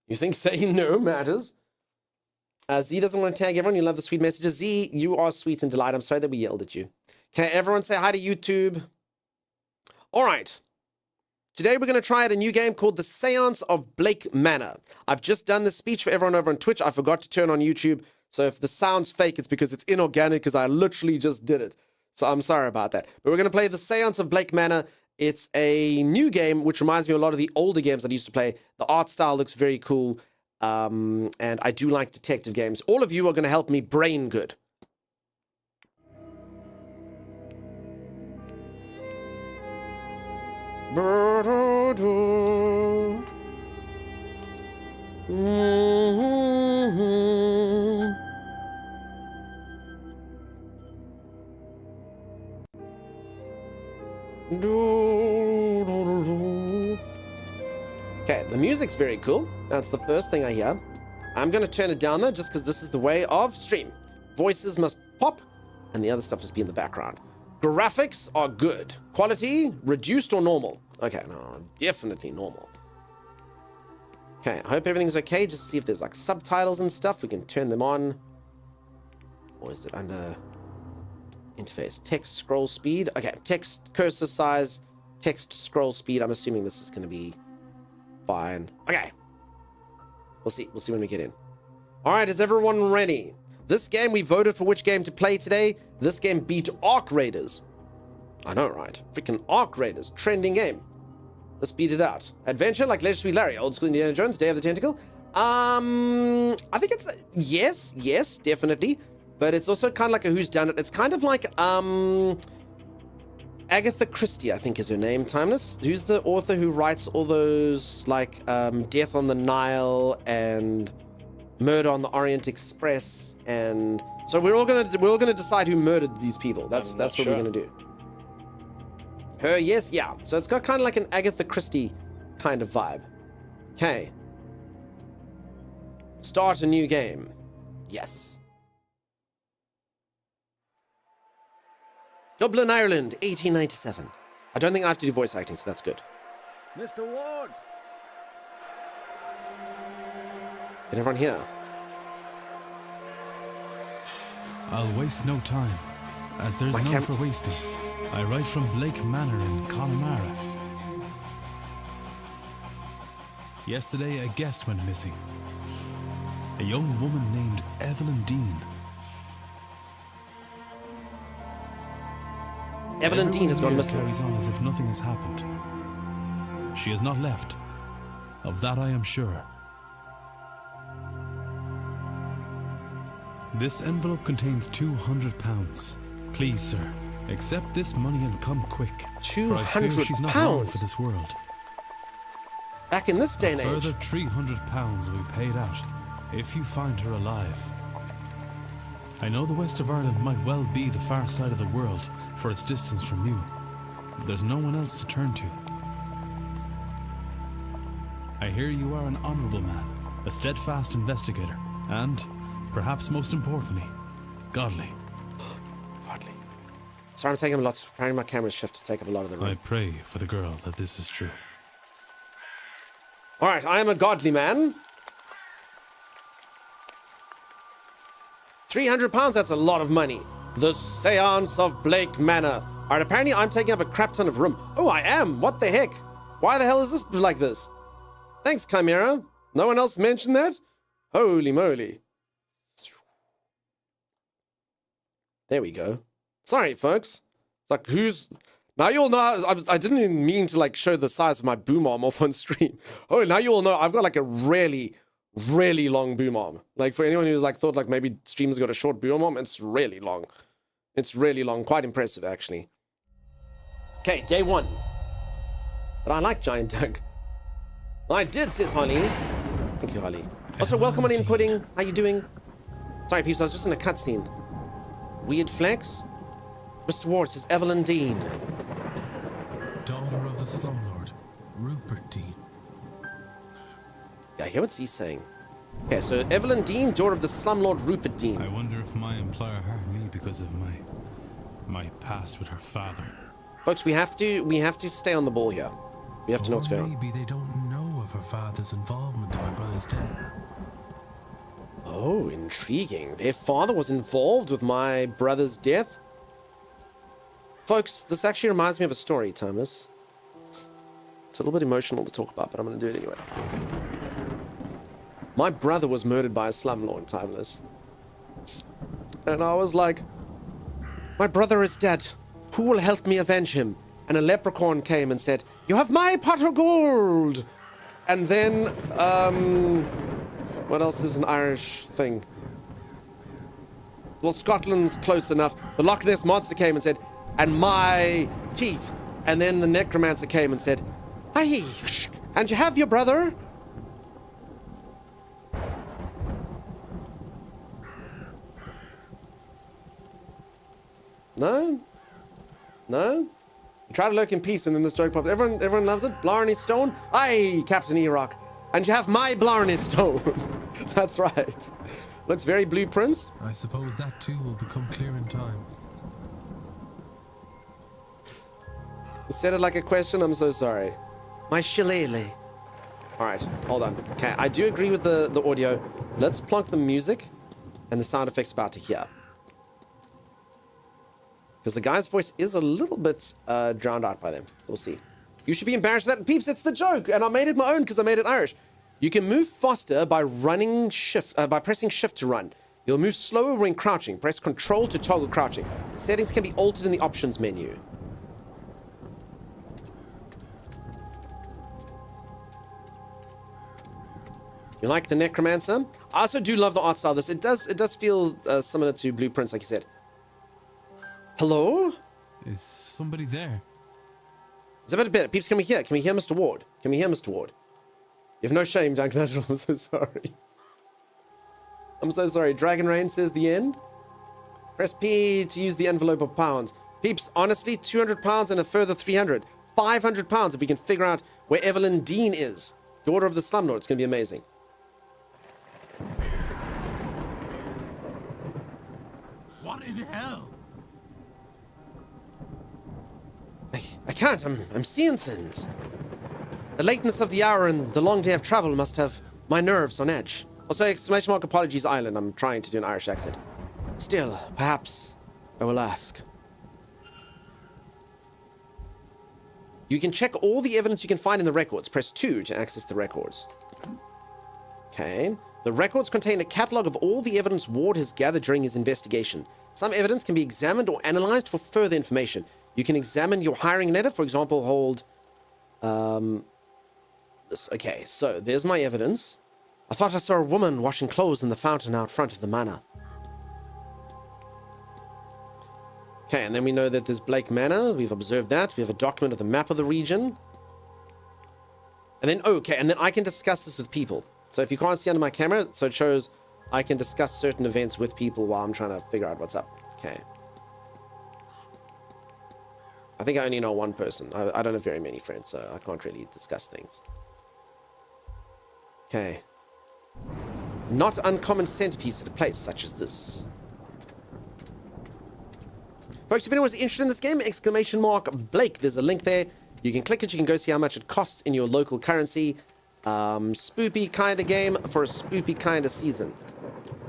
You think saying no matters? Z doesn't want to tag everyone. You love the sweet messages. Z, you are sweet and delight. I'm sorry that we yelled at you. Okay, everyone say hi to YouTube. All right. Today we're going to try out a new game called the Seance of Blake Manor. I've just done the speech for everyone over on Twitch. I forgot to turn on YouTube. So if the sound's fake, it's because it's inorganic because I literally just did it. So I'm sorry about that. But we're going to play the Seance of Blake Manor. It's a new game which reminds me a lot of the older games I used to play. The art style looks very cool. And I do like detective games. All of you are going to help me brain good. Okay, the music's very cool. That's the first thing I hear. I'm going to turn it down though, just because this is the way of stream. Voices must pop, and the other stuff must be in the background. Graphics are good. Quality, reduced or normal? Okay, no, definitely normal. Okay, I hope everything's okay. Just see if there's like subtitles and stuff. We can turn them on. Or is it under interface? Text scroll speed. Okay, text cursor size, text scroll speed. I'm assuming this is going to be fine. Okay. We'll see. We'll see when we get in. All right, is everyone ready? This game, we voted for which game to play today. This game beat Arc Raiders. I know, right? Freaking Arc Raiders. Trending game. Let's beat it out. Adventure like Leisure Suit Larry. Old School Indiana Jones. Day of the Tentacle. I think it's... Yes, definitely. But it's also kind of like a whodunit. It's kind of like... Agatha Christie, I think is her name. Timeless. Who's the author who writes all those, like, Death on the Nile and... Murder on the Orient Express, and so we're all gonna decide who murdered these people. That's what we're gonna do. Her, yes, yeah. So it's got kind of like an Agatha Christie kind of vibe. Okay. Start a new game. Yes. Dublin, Ireland, 1897. I don't think I have to do voice acting, so that's good. Mr. Ward. Can everyone hear? I'll waste no time, as there's none for wasting. I write from Blake Manor in Connemara. Yesterday, a guest went missing. A young woman named Evelyn Dean. Evelyn Dean has gone missing. Carries on as if nothing has happened. She has not left. Of that I am sure. This envelope contains £200. Please, sir, accept this money and come quick. £200? For I fear she's not long for this world. Back in this day and age. A further £300 will be paid out if you find her alive. I know the west of Ireland might well be the far side of the world for its distance from you. But there's no one else to turn to. I hear you are an honourable man, a steadfast investigator, and... perhaps most importantly, godly. Godly. Sorry, I'm taking a lot. Apparently my camera's shifted to take up a lot of the room. I pray for the girl that this is true. All right, I am a godly man. £300, that's a lot of money. The Seance of Blake Manor. All right, apparently I'm taking up a crap ton of room. Oh, I am. What the heck? Why the hell is this like this? Thanks, Chimera. No one else mentioned that? Holy moly. There we go. Sorry, folks. It's like, who's... Now you all know... I didn't even mean to, like, show the size of my boom arm off on stream. Oh, now you all know I've got, like, a really, really long boom arm. Like, for anyone who's, like, thought, like, maybe streamers got a short boom arm, it's really long. It's really long. Quite impressive, actually. Okay, day one. But I like Giant Doug. I did, says Holly. Thank you, Holly. Also, welcome on in, Pudding. How you doing? Sorry, peeps, I was just in a cutscene. Weird flex? Mr. Ward says Evelyn Dean. Daughter of the slumlord, Rupert Dean. Yeah, I hear what he's saying. Okay, so Evelyn Dean, daughter of the slumlord Rupert Dean. I wonder if my employer hired me because of my past with her father. Folks, we have to stay on the ball here. We have to know what's going on. Maybe they don't know of her father's involvement in my brother's death. Oh, intriguing. Their father was involved with my brother's death? Folks, this actually reminds me of a story, Timeless. It's a little bit emotional to talk about, but I'm going to do it anyway. My brother was murdered by a slumlord, Timeless. And I was like, my brother is dead. Who will help me avenge him? And a leprechaun came and said, you have my pot of gold! And then, what else is an Irish thing? Well, Scotland's close enough. The Loch Ness Monster came and said, and my teeth. And then the necromancer came and said, aye, and you have your brother? No? No? You try to lurk in peace and then this joke pops. Everyone loves it. Blarney Stone? Aye, Captain E-Rock. And you have my Blarney Stone. That's right. Looks very blueprints. I suppose that too will become clear in time. You said it like a question. I'm so sorry. My shillelagh. Alright, hold on. Okay, I do agree with the audio. Let's plonk the music and the sound effects about to hear. Because the guy's voice is a little bit drowned out by them. We'll see. You should be embarrassed with that. Peeps, it's the joke. And I made it my own because I made it Irish. You can move faster by running shift, by pressing shift to run. You'll move slower when crouching. Press control to toggle crouching. Settings can be altered in the options menu. You like the Necromancer? I also do love the art style of this. It does feel similar to Blueprints, like you said. Hello? Is somebody there? It's a bit better. Peeps, can we hear? Can we hear Mr. Ward? Can we hear Mr. Ward? You have no shame, Duncan. I'm so sorry. I'm so sorry. Dragon Rain says the end. Press P to use the envelope of pounds. Peeps, honestly, 200 pounds and a further 300. 500 pounds if we can figure out where Evelyn Dean is. Daughter of the Slumlord. It's going to be amazing. What in hell? I can't. I'm seeing things. The lateness of the hour and the long day of travel must have my nerves on edge. Also, exclamation mark apologies island. I'm trying to do an Irish accent. Still, perhaps I will ask. You can check all the evidence you can find in the records. Press 2 to access the records. Okay. The records contain a catalog of all the evidence Ward has gathered during his investigation. Some evidence can be examined or analyzed for further information. You can examine your hiring letter, for example, hold... this. Okay, so there's my evidence. I thought I saw a woman washing clothes in the fountain out front of the manor. Okay, and then we know that there's Blake Manor. We've observed that. We have a document of the map of the region. And then, okay, and then I can discuss this with people. So if you can't see under my camera, so it shows I can discuss certain events with people while I'm trying to figure out what's up. Okay. I think I only know one person. I don't have very many friends, so I can't really discuss things. Okay. Not uncommon centerpiece at a place such as this. Folks, if anyone's interested in this game, exclamation mark Blake. There's a link there. You can click it. You can go see how much it costs in your local currency. Spoopy kind of game for a spoopy kind of season.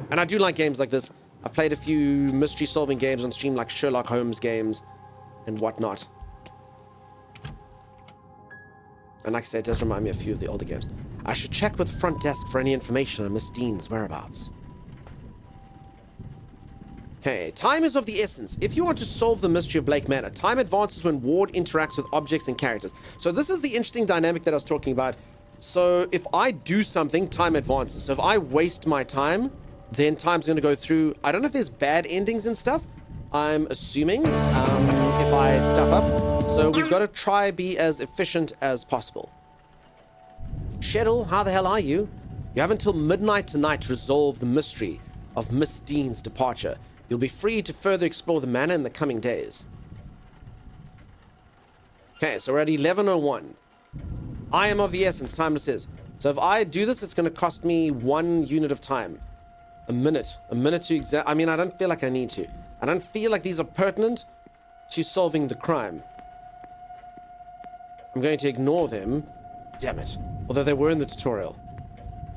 And I do like games like this. I've played a few mystery solving games on stream, like Sherlock Holmes games and whatnot. And like I said, it does remind me of a few of the older games. I should check with the front desk for any information on Miss Dean's whereabouts. Okay, time is of the essence. If you want to solve the mystery of Blake Manor, time advances when Ward interacts with objects and characters. So this is the interesting dynamic that I was talking about. So if I do something, time advances. So if I waste my time, then time's going to go through. I don't know if there's bad endings and stuff. I'm assuming if I stuff up. So we've got to try be as efficient as possible. Sheddle, how the hell are you? You have until midnight tonight to resolve the mystery of Miss Dean's departure. You'll be free to further explore the manor in the coming days. Okay, so we're at 11:01. I am of the essence, timeless is. So if I do this, it's going to cost me 1 unit of time. A minute to exact. I mean, I don't feel like I need to. I don't feel like these are pertinent to solving the crime. I'm going to ignore them. Damn it. Although they were in the tutorial.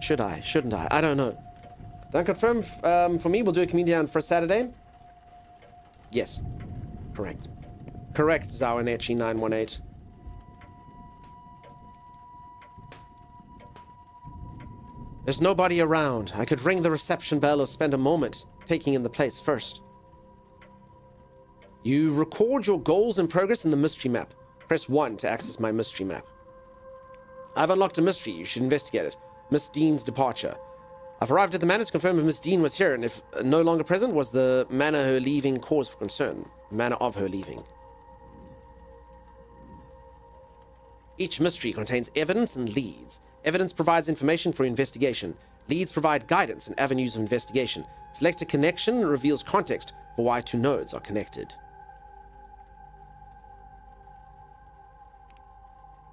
Should I? Shouldn't I? I don't know. Don't confirm for me. We'll do a community down for Saturday. Yes. Correct. Correct, Zawanechi918. There's nobody around. I could ring the reception bell or spend a moment taking in the place first. You record your goals and progress in the mystery map. Press 1 to access my mystery map. I've unlocked a mystery. You should investigate it. Miss Dean's departure. I've arrived at the manor to confirm if Miss Dean was here, and if no longer present, was the manner her leaving cause for concern. The manner of her leaving. Each mystery contains evidence and leads. Evidence provides information for investigation. Leads provide guidance and avenues of investigation. Select a connection reveals context for why two nodes are connected.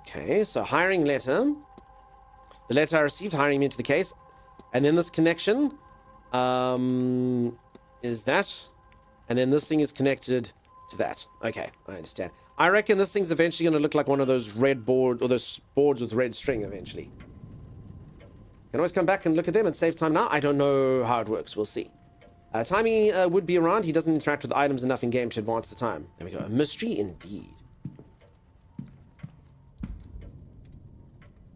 Okay, so hiring letter. The letter I received hiring me into the case. And then this connection is that. And then this thing is connected to that. Okay, I understand. I reckon this thing's eventually going to look like one of those red board, or those boards with red string eventually. Can always come back and look at them and save time now. I don't know how it works. We'll see. Timey would be around. He doesn't interact with items enough in game to advance the time. There we go. A mystery indeed.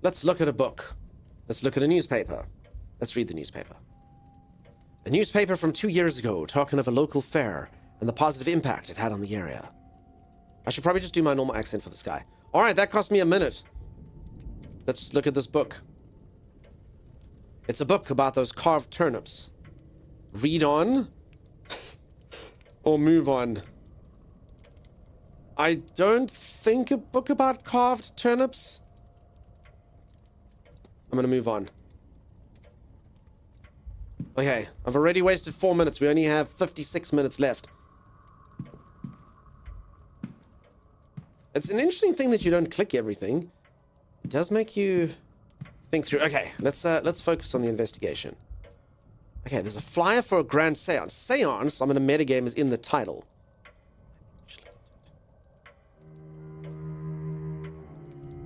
Let's look at a book. Let's look at a newspaper. Let's read the newspaper. A newspaper from 2 years ago talking of a local fair and the positive impact it had on the area. I should probably just do my normal accent for this guy. Alright, that cost me a minute. Let's look at this book. It's a book about those carved turnips. Read on. Or move on. I don't think a book about carved turnips. I'm gonna move on. Okay, I've already wasted 4 minutes. We only have 56 minutes left. It's an interesting thing that you don't click everything. It does make you think through. Okay, let's focus on the investigation. Okay, there's a flyer for a grand seance. Seance, I'm in a metagame, is in the title.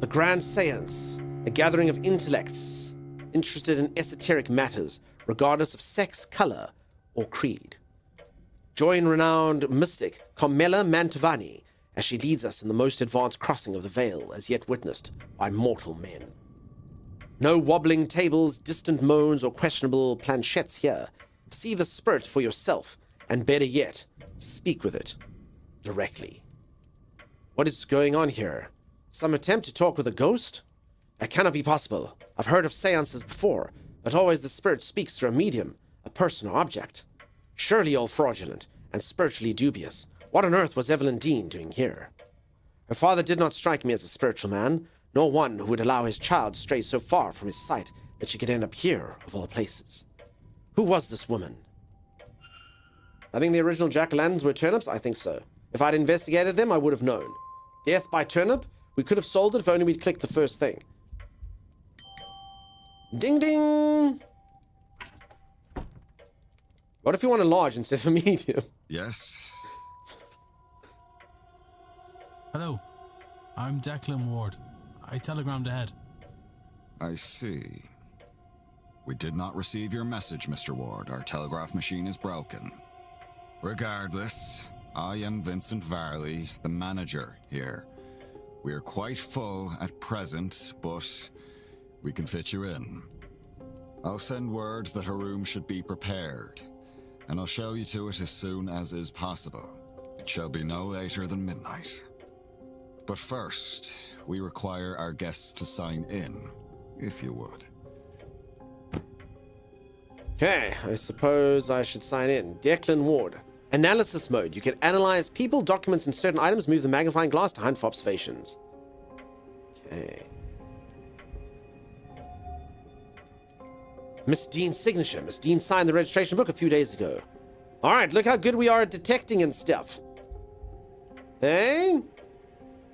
The grand seance, a gathering of intellects interested in esoteric matters, regardless of sex, color, or creed. Join renowned mystic Carmela Mantovani as she leads us in the most advanced crossing of the veil as yet witnessed by mortal men. No wobbling tables, distant moans, or questionable planchettes here. See the spirit for yourself, and better yet, speak with it directly. What is going on here? Some attempt to talk with a ghost? That cannot be possible. I've heard of seances before, but always the spirit speaks through a medium, a person or object. Surely all fraudulent and spiritually dubious. What on earth was Evelyn Dean doing here? Her father did not strike me as a spiritual man, nor one who would allow his child to stray so far from his sight that she could end up here, of all places. Who was this woman? I think the original jack-o'-lanterns were turnips. I think so. If I'd investigated them, I would have known. Death by turnip? We could have sold it if only we'd clicked the first thing. Ding ding! What if you want a large instead of a medium? Yes? Hello, I'm Declan Ward. I telegrammed ahead. I see. We did not receive your message, Mr. Ward. Our telegraph machine is broken. Regardless, I am Vincent Varley, the manager here. We are quite full at present, but we can fit you in. I'll send word that a room should be prepared, and I'll show you to it as soon as is possible. It shall be no later than midnight. But first, we require our guests to sign in, if you would. Okay, I suppose I should sign in. Declan Ward. Analysis mode. You can analyze people, documents, and certain items. Move the magnifying glass to hunt for observations. Okay. Miss Dean's signature. Miss Dean signed the registration book a few days ago. Alright, look how good we are at detecting and stuff. Hey?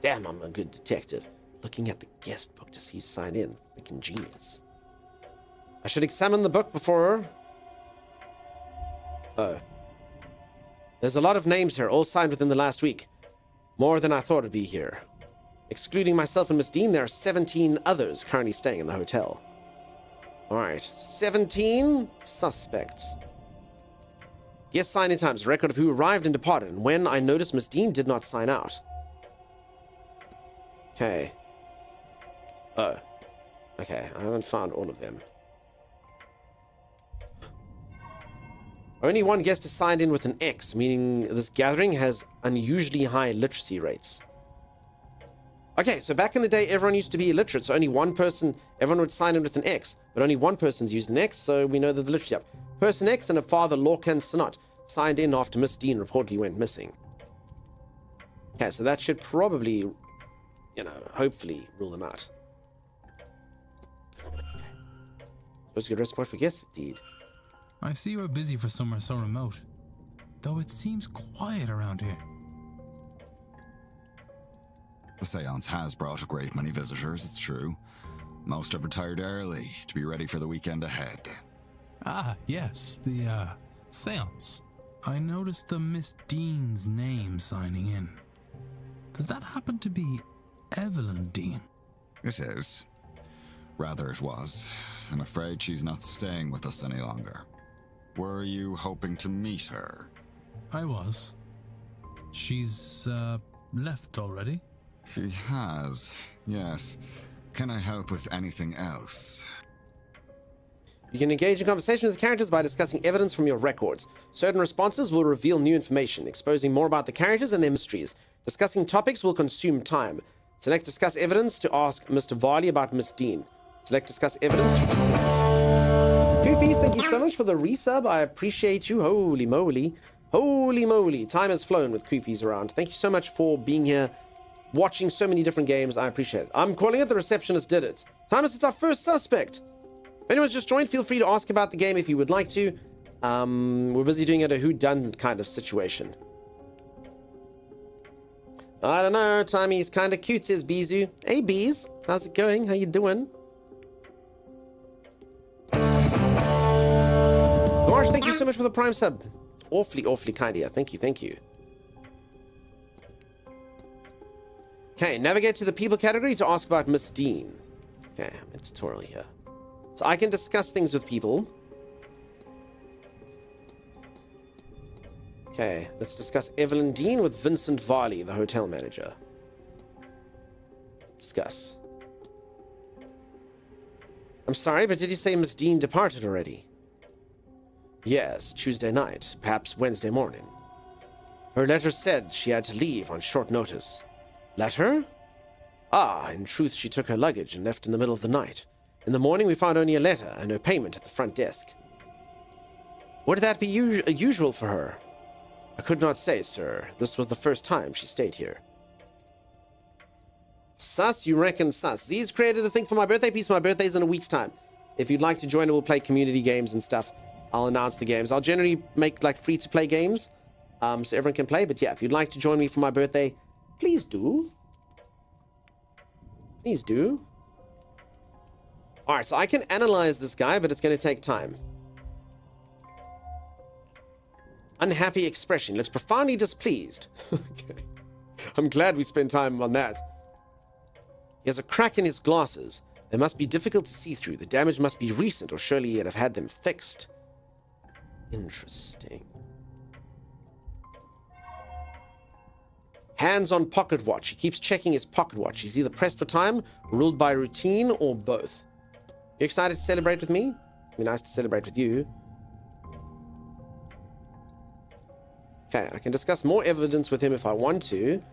Damn, I'm a good detective. Looking at the guest book to see you sign in. Freaking genius. I should examine the book before... Oh. There's a lot of names here, all signed within the last week. More than I thought would be here. Excluding myself and Miss Dean, there are 17 others currently staying in the hotel. Alright, 17 suspects. Guest sign-in times, record of who arrived and departed, and when I noticed Miss Dean did not sign out. Okay. Oh. Okay, I haven't found all of them. Only one guest is signed in with an X, meaning this gathering has unusually high literacy rates. Okay, so back in the day, everyone used to be illiterate, so only one person, everyone would sign in with an X, but only one person's used an X, so we know that the literacy up. Person X and a father, Lorcan Sinot, signed in after Miss Dean reportedly went missing. Okay, so that should probably, you know, hopefully rule them out. Supposed to get a rest point for guests, indeed. I see you are busy for somewhere so remote, though it seems quiet around here. The Seance has brought a great many visitors, it's true. Most have retired early to be ready for the weekend ahead. Ah, yes, the, Seance. I noticed the Miss Dean's name signing in. Does that happen to be Evelyn Dean? It is. Rather it was. I'm afraid she's not staying with us any longer. Were you hoping to meet her? I was. She's, left already? She has, yes. Can I help with anything else? You can engage in conversation with the characters by discussing evidence from your records. Certain responses will reveal new information, exposing more about the characters and their mysteries. Discussing topics will consume time. Select Discuss Evidence to ask Mr. Varley about Miss Dean. Select Discuss Evidence to proceed. Goofies, thank you so much for the resub. I appreciate you. Holy moly. Holy moly. Time has flown with Goofies around. Thank you so much for being here, watching so many different games. I appreciate it. I'm calling it. The receptionist did it. Thomas, it's our first suspect. If anyone's just joined, feel free to ask about the game if you would like to. We're busy doing it a whodunit kind of situation. I don't know. Tommy's kind of cute, says Bizu. Hey, Bees. How's it going? How you doing? Marsh, thank you so much for the Prime sub. Awfully, awfully kind here. Thank you, thank you. Okay, navigate to the people category to ask about Miss Dean. Okay, I'm in tutorial here. So I can discuss things with people. Okay, let's discuss Evelyn Dean with Vincent Varley, the hotel manager. Discuss. I'm sorry, but did you say Miss Dean departed already? Yes, Tuesday night, perhaps Wednesday morning. Her letter said she had to leave on short notice. Letter? Ah, in truth, she took her luggage and left in the middle of the night. In the morning, we found only a letter and no payment at the front desk. Would that be usual for her? I could not say, sir. This was the first time she stayed here. Sus, you reckon sus. Z's created a thing for my birthday piece. My birthday's in a week's time. If you'd like to join, we'll play community games and stuff. I'll announce the games. I'll generally make like free-to-play games, so everyone can play. But yeah, if you'd like to join me for my birthday, please do. Please do. All right, so I can analyze this guy, but it's going to take time. Unhappy expression. Looks profoundly displeased. Okay. I'm glad we spent time on that. He has a crack in his glasses. They must be difficult to see through. The damage must be recent, or surely he'd have had them fixed. Interesting. Hands on pocket watch. He keeps checking his pocket watch. He's either pressed for time, ruled by routine, or both. You excited to celebrate with me? It'd be nice to celebrate with you. Okay, I can discuss more evidence with him if I want to.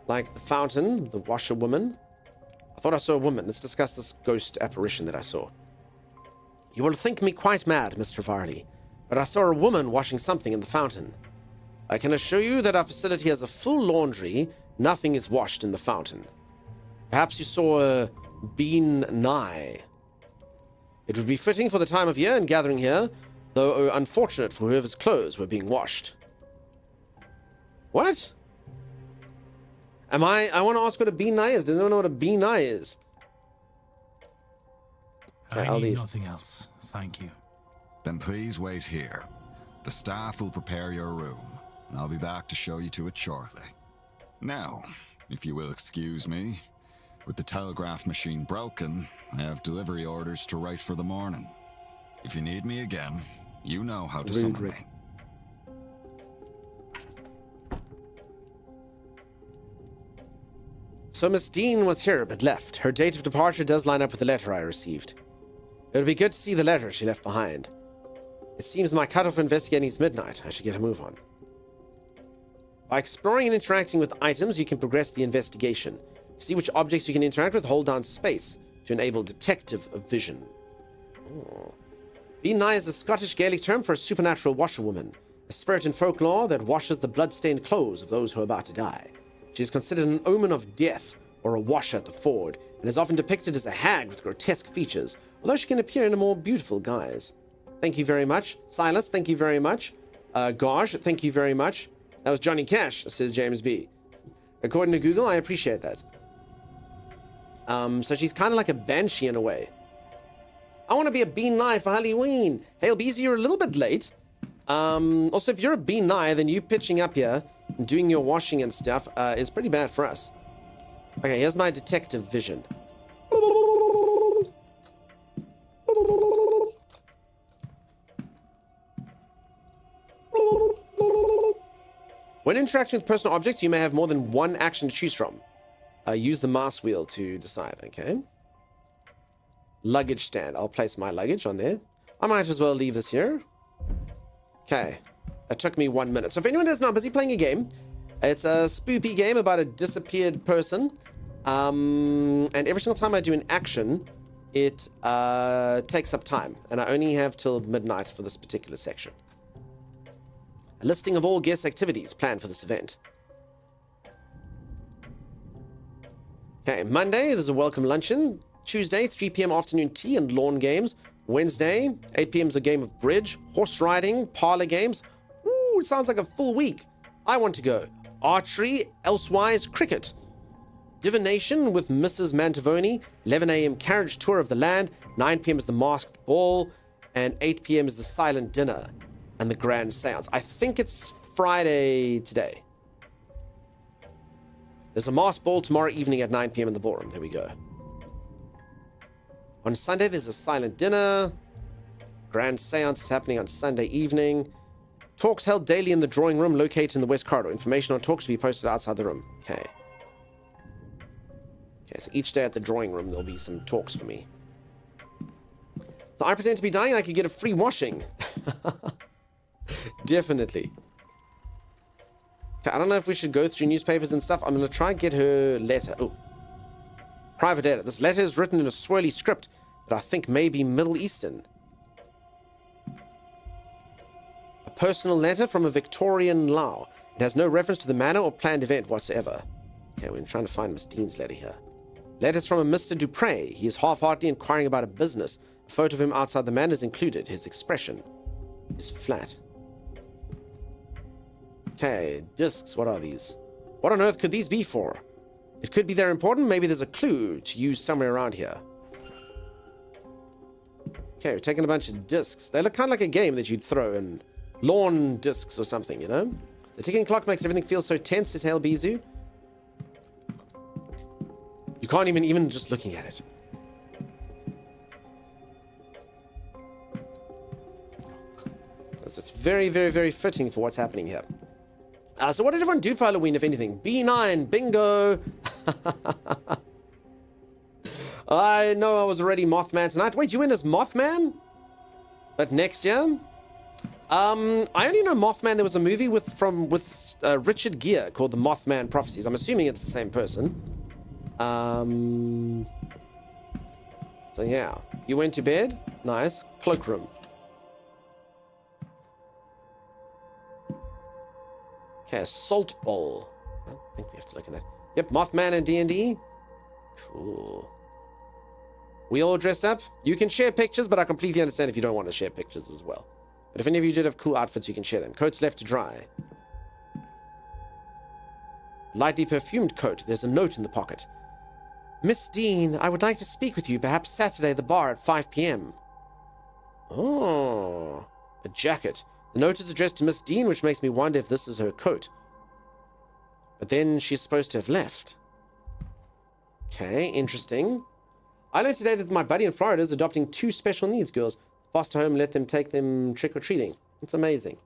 Like the fountain, the washerwoman. I thought I saw a woman. Let's discuss this ghost apparition that I saw. You will think me quite mad, Mr. Varley, but I saw a woman washing something in the fountain. I can assure you that our facility has a full laundry. Nothing is washed in the fountain. Perhaps you saw a bean nye. It would be fitting for the time of year and gathering here, though unfortunate for whoever's clothes were being washed. What? I want to ask what a bean nye is. Does anyone know what a bean nye is? Okay, I need nothing else. Thank you. Then please wait here. The staff will prepare your room, and I'll be back to show you to it shortly. Now, if you will excuse me, With the telegraph machine broken, I have delivery orders to write for the morning. If you need me again, you know how to summon me. So Miss Dean was here but left. Her date of departure does line up with the letter I received. It would be good to see the letter she left behind. It seems my cutoff for investigating is midnight. I should get a move on. By exploring and interacting with items, you can progress the investigation. To see which objects you can interact with, hold down space to enable detective vision. Oh. Bean-nigh is a Scottish Gaelic term for a supernatural washerwoman, a spirit in folklore that washes the blood-stained clothes of those who are about to die. She is considered an omen of death or a washer at the ford, and is often depicted as a hag with grotesque features, although she can appear in a more beautiful guise. Thank you very much. Silas, thank you very much. Gosh, thank you very much. That was Johnny Cash, says James B. According to Google, I appreciate that. So she's kind of like a banshee in a way. I want to be a bean-nigh for Halloween. Hey, Beezy, you're a little bit late. Also, if you're a bean-nigh, then you pitching up here and doing your washing and stuff is pretty bad for us. Okay, here's my detective vision. When interacting with personal objects, you may have more than one action to choose from. Use the mouse wheel to decide, okay? Luggage stand. I'll place my luggage on there. I might as well leave this here. Okay. It took me 1 minute. So if anyone is not busy playing a game, it's a spoopy game about a disappeared person. And every single time I do an action, it takes up time. And I only have till midnight for this particular section. A listing of all guest activities planned for this event. Okay, Monday, there's a welcome luncheon. Tuesday, 3 p.m. afternoon tea and lawn games. Wednesday, 8 p.m. is a game of bridge, horse riding, parlor games. Ooh, it sounds like a full week. I want to go. Archery, elsewise cricket. Divination with Mrs. Mantivoni. 11 a.m. carriage tour of the land. 9 p.m. is the masked ball. And 8 p.m. is the silent dinner and the grand seance. I think it's Friday today. There's a masked ball tomorrow evening at 9 p.m. in the ballroom. There we go. On Sunday, there's a silent dinner. Grand seance is happening on Sunday evening. Talks held daily in the drawing room located in the West Corridor. Information on talks to be posted outside the room. Okay. Okay, so each day at the drawing room, there'll be some talks for me. So I pretend to be dying, I could get a free washing. Definitely. Okay, I don't know if we should go through newspapers and stuff. I'm going to try and get her letter. Oh. Private letter. This letter is written in a swirly script that I think may be Middle Eastern. A personal letter from a Victorian Lao. It has no reference to the manor or planned event whatsoever. Okay, we're trying to find Miss Dean's letter here. Letters from a Mr. Dupre. He is half-heartedly inquiring about a business. A photo of him outside the manor is included. His expression is flat. Okay, discs. What are these? What on earth could these be for? It could be they're important. Maybe there's a clue to use somewhere around here. Okay, we're taking a bunch of discs. They look kind of like a game that you'd throw in. Lawn discs or something, you know? The ticking clock makes everything feel so tense, says Hail Bizu. You can't even just looking at it. It's very, very, very fitting for what's happening here. So what did everyone do for Halloween, if anything? B9, bingo. I know I was already Mothman tonight. Wait, you went as Mothman? But next year? I only know Mothman. There was a movie with Richard Gere called The Mothman Prophecies. I'm assuming it's the same person. So yeah. You went to bed? Nice. Cloakroom. Okay, Salt Bowl. I don't think we have to look at that. Yep, Mothman and D&D. Cool. We all dressed up? You can share pictures, but I completely understand if you don't want to share pictures as well. But if any of you did have cool outfits, you can share them. Coats left to dry. Lightly perfumed coat. There's a note in the pocket. Miss Dean, I would like to speak with you, perhaps Saturday at the bar at 5 p.m. Oh, a jacket. The note is addressed to Miss Dean, which makes me wonder if this is her coat. But then she's supposed to have left. Okay, interesting. I learned today that my buddy in Florida is adopting 2 special needs girls. Foster home, let them take them trick-or-treating. It's amazing.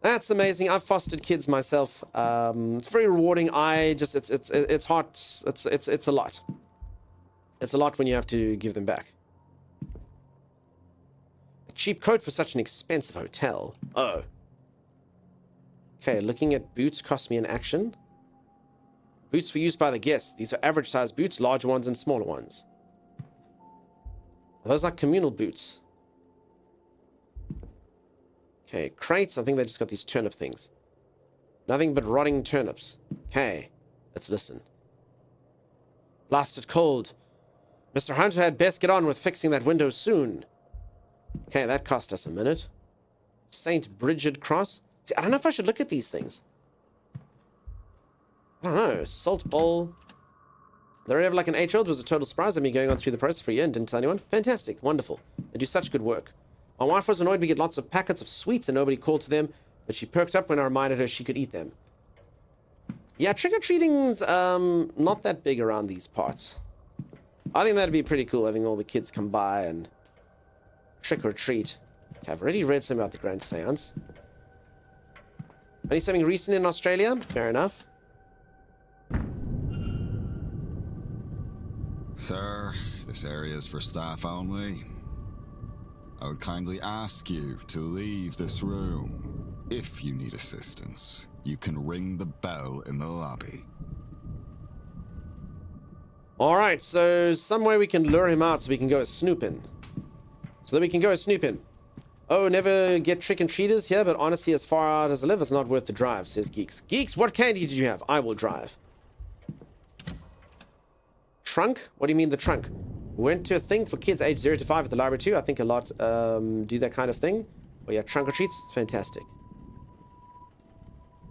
That's amazing. I've fostered kids myself. It's very rewarding. It's hard. It's a lot. It's a lot when you have to give them back. A cheap coat for such an expensive hotel. Oh. Okay, looking at boots cost me an action. Boots for use by the guests. These are average size boots, larger ones and smaller ones. Are those like communal boots? Okay, crates. I think they just got these turnip things. Nothing but rotting turnips. Okay, let's listen. Blasted cold. Mr. Hunter had best get on with fixing that window soon. Okay, that cost us a minute. St. Bridget Cross. See, I don't know if I should look at these things. I don't know. Salt bowl. The Area of like an 8-year-old was a total surprise at me going on through the process for a year and didn't tell anyone. Fantastic. Wonderful. They do such good work. My wife was annoyed we get lots of packets of sweets and nobody called to them, but she perked up when I reminded her she could eat them. Yeah, trick-or-treating's not that big around these parts. I think that'd be pretty cool, having all the kids come by and trick-or-treat. Okay, I've already read something about the Grand Seance. Only something recent in Australia? Fair enough. Sir, this area is for staff only. I would kindly ask you to leave this room. If you need assistance, you can ring the bell in the lobby. Alright, so some way we can lure him out so we can go snooping. Oh, never get trick-and-treaters here, but honestly, as far out as I live, it's not worth the drive, says Geeks. Geeks, what candy did you have? I will drive. Trunk? What do you mean the trunk? Went to a thing for kids aged 0 to 5 at the library too. I think a lot do that kind of thing. Oh yeah, trunk or treats, it's fantastic.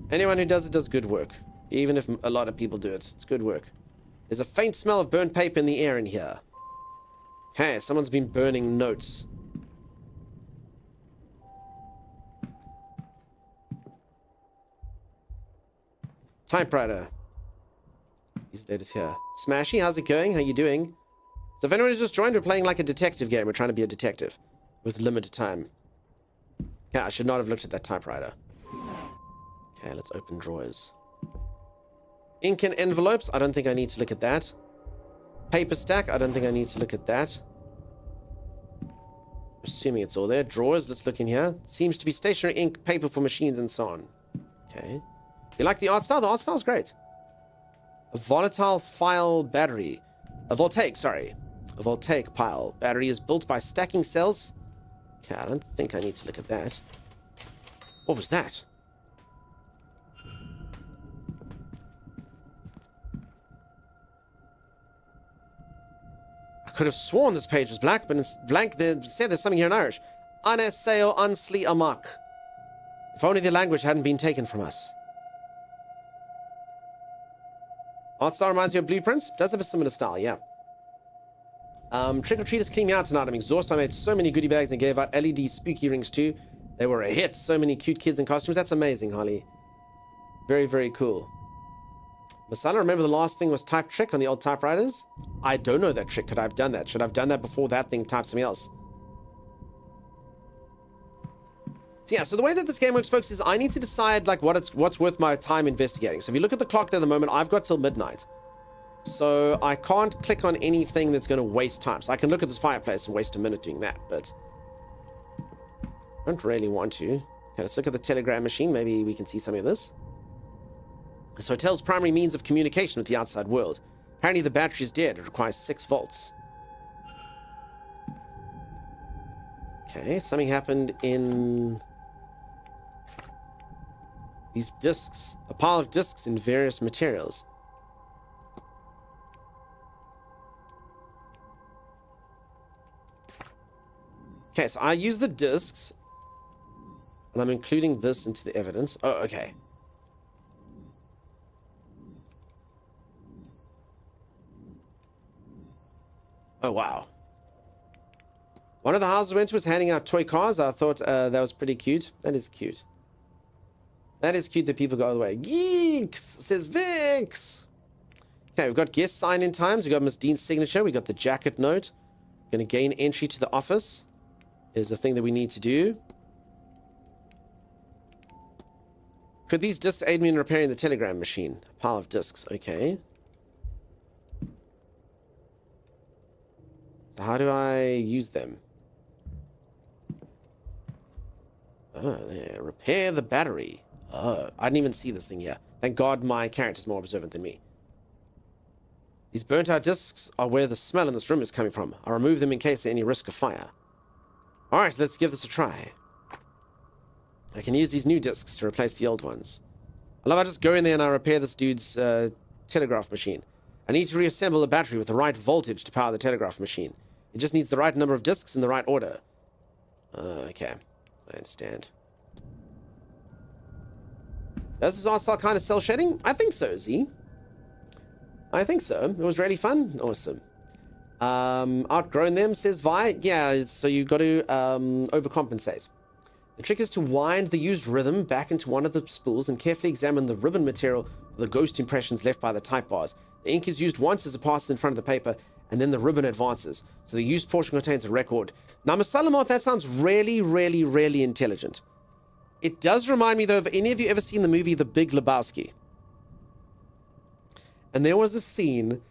Anyone who does it does good work. Even if a lot of people do it, it's good work. There's a faint smell of burnt paper in the air in here. Okay, someone's been burning notes. Typewriter. These letters here. Smashy, how's it going? How you doing? So if anyone has just joined, we're playing like a detective game. We're trying to be a detective with limited time. Yeah, I should not have looked at that typewriter. Okay, let's open drawers. Ink and envelopes. I don't think I need to look at that. Paper stack. I don't think I need to look at that. Assuming it's all there. Drawers. Let's look in here. Seems to be stationary ink, paper for machines, and so on. Okay. You like the art style? The art style's great. A volatile file battery. A voltaic, sorry. A voltaic pile. Battery is built by stacking cells. Okay, I don't think I need to look at that. What was that? I could have sworn this page was black, but it's blank. They said there's something here in Irish. Aneseo ansli amak. If only the language hadn't been taken from us. Art style reminds you of Blueprints. Does have a similar style, yeah. Trick-or-treaters clean me out tonight. I'm exhausted. I made so many goodie bags and gave out LED spooky rings too. They were a hit. So many cute kids in costumes. That's amazing, Holly. Very, very cool. Masala, remember the last thing was type trick on the old typewriters? I don't know that trick. Could I have done that? Should I have done that before that thing typed something else? So yeah, so the way that this game works, folks, is I need to decide like what's worth my time investigating. So if you look at the clock there at the moment, I've got till midnight. So I can't click on anything that's going to waste time. So I can look at this fireplace and waste a minute doing that, but I don't really want to. Okay, let's look at the telegram machine. Maybe we can see something of this. This hotel's primary means of communication with the outside world. Apparently the battery is dead. It requires 6 volts. Okay, something happened in these discs. A pile of discs in various materials. Okay, so I use the discs, and I'm including this into the evidence. Oh, okay. Oh, wow. One of the houses we went to was handing out toy cars. I thought that was pretty cute. That is cute. That is cute that people go all the way. Geeks, says Vix. Okay, we've got guest sign-in times. We've got Miss Dean's signature. We've got the jacket note. Going to gain entry to the office is the thing that we need to do. Could these discs aid me in repairing the telegram machine? A pile of discs. Okay. So how do I use them? Oh, there. Repair the battery. Oh, I didn't even see this thing here. Thank God my character's more observant than me. These burnt out discs are where the smell in this room is coming from. I'll remove them in case there's any risk of fire. Alright, let's give this a try. I can use these new discs to replace the old ones. I love I just go in there and I repair this dude's telegraph machine. I need to reassemble the battery with the right voltage to power the telegraph machine. It just needs the right number of discs in the right order. Okay, I understand. Does this art style kind of cell shading? I think so, Z. I think so. It was really fun. Awesome. Outgrown them, says Vi. Yeah, so you got to overcompensate. The trick is to wind the used rhythm back into one of the spools and carefully examine the ribbon material for the ghost impressions left by the type bars. The ink is used once as it passes in front of the paper, and then the ribbon advances. So the used portion contains a record. Now, Musalamoth, that sounds really, really, really intelligent. It does remind me, though, of any of you ever seen the movie The Big Lebowski? And there was a scene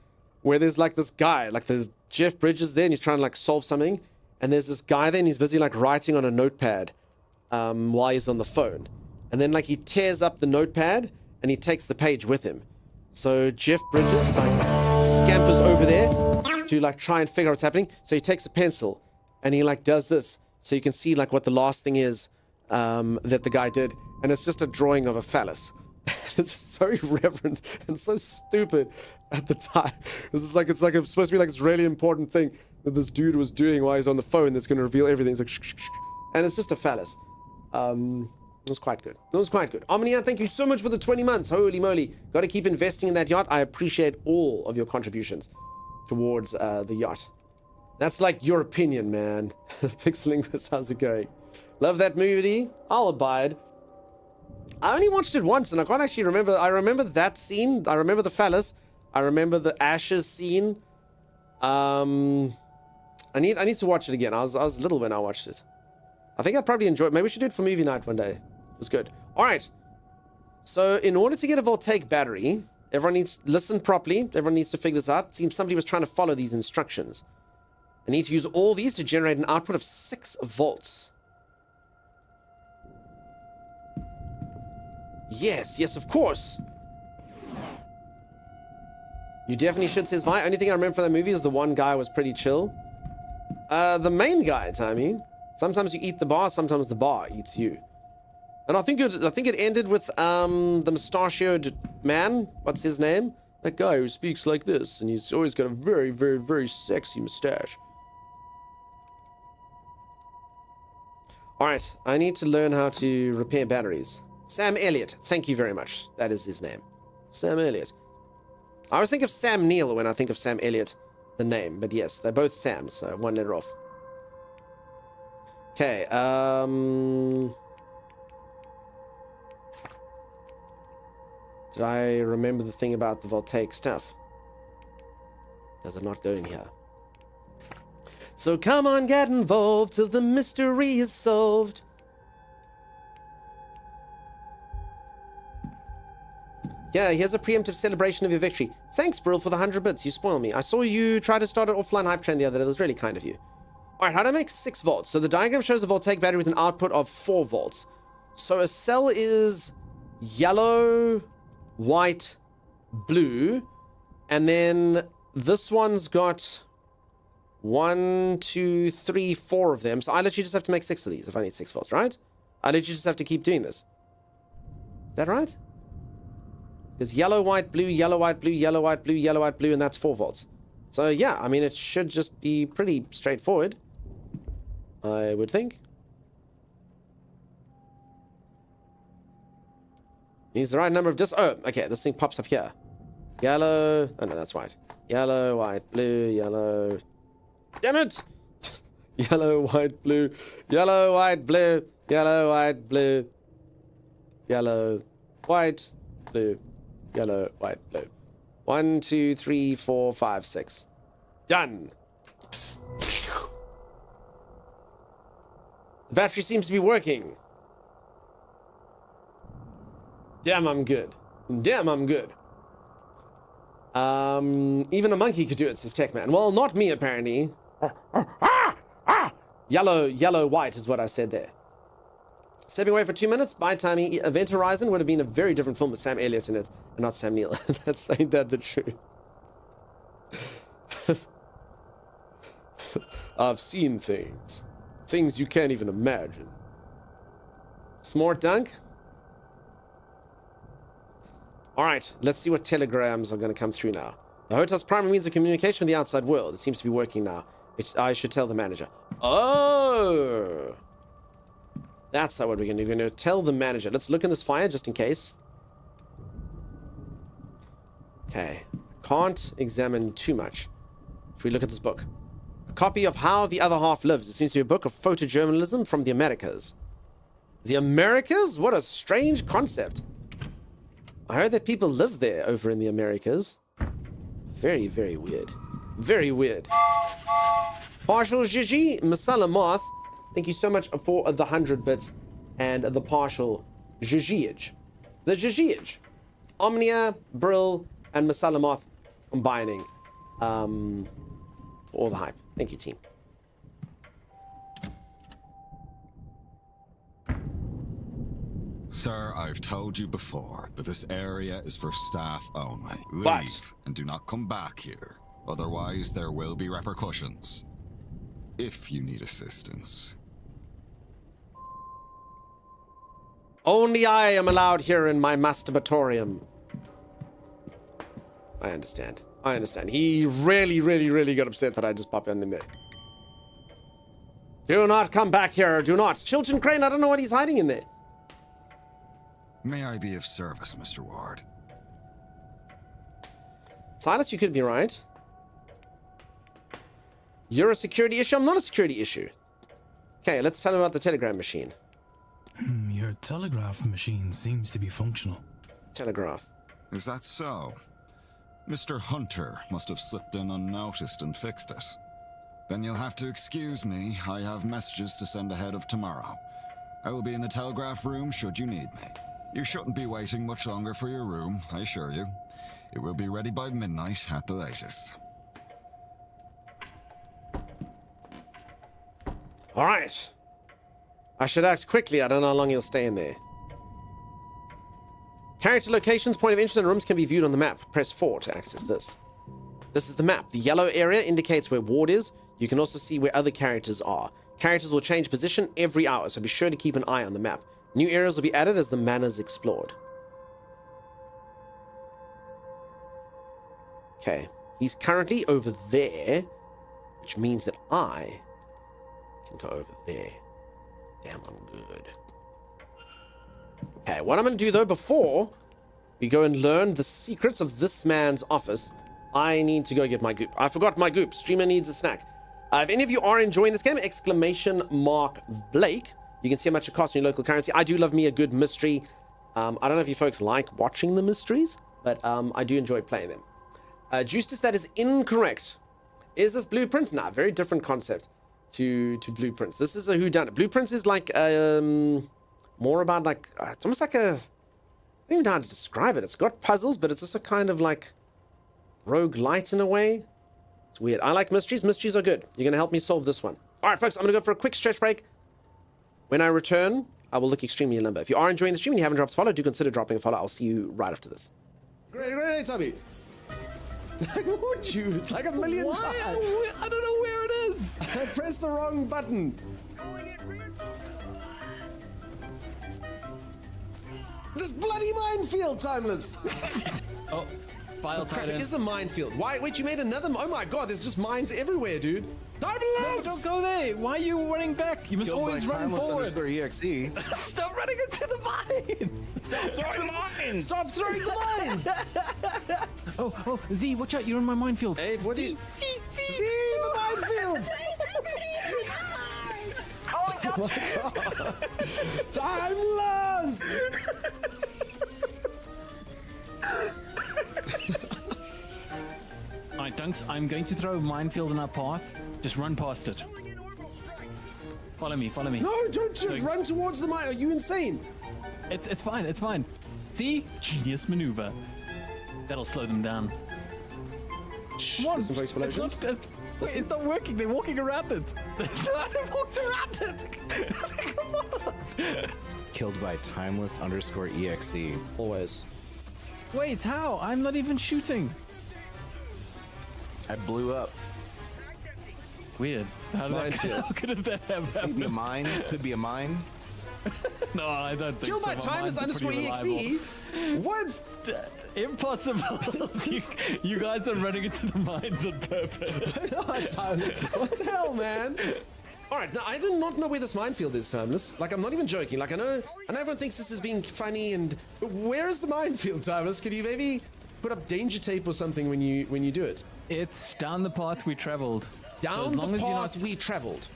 where there's like this guy, like there's Jeff Bridges there, and he's trying to like solve something. And there's this guy there, and he's busy like writing on a notepad while he's on the phone. And then like he tears up the notepad and he takes the page with him. So Jeff Bridges like scampers over there to like try and figure out what's happening. So he takes a pencil and he like does this. So you can see like what the last thing is that the guy did. And it's just a drawing of a phallus. It's just so irreverent and so stupid at the time. It's like it's supposed to be like this really important thing that this dude was doing while he's on the phone that's going to reveal everything. It's like and it's just a phallus. It was quite good. It was quite good. Omnia, thank you so much for the 20 months. Holy moly. Got to keep investing in that yacht. I appreciate all of your contributions towards the yacht. That's like your opinion, man. Pixelinguist, how's it going? Love that movie. I'll abide. I only watched it once and I can't actually remember. I remember that scene. I remember the phallus. I remember the ashes scene. I need to watch it again. I was little when I watched it. I think I'd probably enjoy it. Maybe we should do it for movie night one day. It was good. All right. So in order to get a voltaic battery, everyone needs to listen properly. Everyone needs to figure this out. It seems somebody was trying to follow these instructions. I need to use all these to generate an output of 6 volts. Yes, yes, of course. You definitely should, says Vi. Only thing I remember from that movie is the one guy was pretty chill. The main guy, Tommy. Sometimes you eat the bar, sometimes the bar eats you. And I think it ended with the mustachioed man. What's his name? That guy who speaks like this, and he's always got a very, very, very sexy mustache. All right, I need to learn how to repair batteries. Sam Elliott, thank you very much. That is his name. Sam Elliott. I always think of Sam Neill when I think of Sam Elliott, the name. But yes, they're both Sam, so one letter off. Okay, did I remember the thing about the voltaic stuff? Does it not go in here? So come on, get involved till the mystery is solved. Yeah, here's a preemptive celebration of your victory. Thanks, Brill, for the 100 bits. You spoiled me. I saw you try to start an offline hype train the other day. That was really kind of you. All right, how do I make 6 volts? So the diagram shows a voltaic battery with an output of 4 volts. So a cell is yellow, white, blue. And then this one's got 1, 2, 3, 4 of them. So I literally just have to make 6 of these if I need 6 volts, right? I literally just have to keep doing this. Is that right? It's yellow, white, blue, yellow, white, blue, yellow, white, blue, yellow, white, blue, and that's 4 volts. So yeah, I mean, it should just be pretty straightforward, I would think. Use the right number of discs. Oh, okay, this thing pops up here. Yellow. Oh, no, that's white. Yellow, white, blue, yellow. Damn it! Yellow, white, blue. Yellow, white, blue. Yellow, white, blue. Yellow, white, blue. Yellow, white, blue. 1, 2, 3, 4, 5, 6. Done. The battery seems to be working. Damn, I'm good. Damn, I'm good. Even a monkey could do it, says Techman. Well, not me, apparently. Yellow, white is what I said there. Stepping away for 2 minutes, by timing, Event Horizon would have been a very different film with Sam Elliott in it, and not Sam Neill. That's ain't that the truth. I've seen things. Things you can't even imagine. Smart dunk? Alright, let's see what telegrams are going to come through now. The hotel's primary means of communication with the outside world. It seems to be working now. I should tell the manager. Oh! That's how what we're going to do. We're going to tell the manager. Let's look in this fire just in case. Okay. Can't examine too much. Should we look at this book? A copy of How the Other Half Lives. It seems to be a book of photojournalism from the Americas. The Americas? What a strange concept. I heard that people live there over in the Americas. Very, very weird. Very weird. Partial Gigi, Masala Moth. Thank you so much for the 100 bits and the partial Gigiage. The Gigiage. Omnia, Brill, and Masala Moth combining. All the hype. Thank you, team. Sir, I've told you before that this area is for staff only. Leave But and do not come back here. Otherwise, there will be repercussions. If you need assistance. only I am allowed here in my masturbatorium. I understand. I understand. He really got upset that I just popped in there. Do not come back here. Do not. Chilton Crane, I don't know what he's hiding in there. May I be of service, Mr. Ward? Silas, you could be right. You're a security issue? I'm not a security issue. Okay, let's tell him about the telegram machine. Your telegraph machine seems to be functional. Telegraph. Is that so? Mr. Hunter must have slipped in unnoticed and fixed it. Then you'll have to excuse me. I have messages to send ahead of tomorrow. I will be in the telegraph room should you need me. You shouldn't be waiting much longer for your room, I assure you. It will be ready by midnight at the latest. All right. I should act quickly. I don't know how long he'll stay in there. Character locations, point of interest in rooms can be viewed on the map. Press 4 to access this. This is the map. The yellow area indicates where Ward is. You can also see where other characters are. Characters will change position every hour, so be sure to keep an eye on the map. New areas will be added as the manor's explored. Okay. He's currently over there, which means that I can go over there. Damn, I'm good. Okay, what I'm going to do, though, before we go and learn the secrets of this man's office, I need to go get my goop. I forgot my goop. Streamer needs a snack. If any of you are enjoying this game, !Blake. You can see how much it costs in your local currency. I do love me a good mystery. I don't know if you folks like watching the mysteries, but I do enjoy playing them. Justice, that is incorrect. Is this Blueprints? Nah, very different concept to Blueprints. This is a whodunit. Blueprints is like more about like it's almost like a, I don't even know how to describe it. It's got puzzles, but it's also kind of like roguelite in a way. It's weird. I like mysteries. Mysteries are good. You're gonna help me solve this one. All right, folks. I'm gonna go for a quick stretch break. When I return, I will look extremely limber. If you are enjoying the stream and you haven't dropped a follow, do consider dropping a follow. I'll see you right after this. Great, Tommy. Would you? It's like a million times. I don't know where it is. I pressed the wrong button. This bloody minefield, Timeless. Oh, file tied It in. is a minefield. Why? Wait, you made another? Oh my god, there's just mines everywhere, dude. Timeless! No, don't go there. Why are you running back? You must always run forward. _EXE. Stop running into the mines. Stop throwing the mines! Stop throwing the mines! Oh, Z, watch out. You're in my minefield. Hey, what do you... See the minefield! Oh my god! Timeless! Chunks, I'm going to throw a minefield in our path. Just run past it. Follow me, follow me. No, don't run towards the mine. Are you insane? It's fine, it's fine. See? Genius maneuver. That'll slow them down. Come on. Listen for explosions. It's not working. They're walking around it. They walked around it. Come on. Killed by timeless_exe. Always. Wait, how? I'm not even shooting. I blew up. Weird. How Minefield. could that have Could be a happened? mine. Could be a mine. No, I don't think Killed so. by My minds are pretty timeless_exe. reliable. What? Impossible. you guys are running into the mines on purpose. What the hell, man? All right, now I do not know where this minefield is, Timeless. Like, I'm not even joking. Like, I know everyone thinks this is being funny, but where is the minefield, Timeless? Could you maybe put up danger tape or something when you do it? It's down the path we traveled. Down the path we traveled.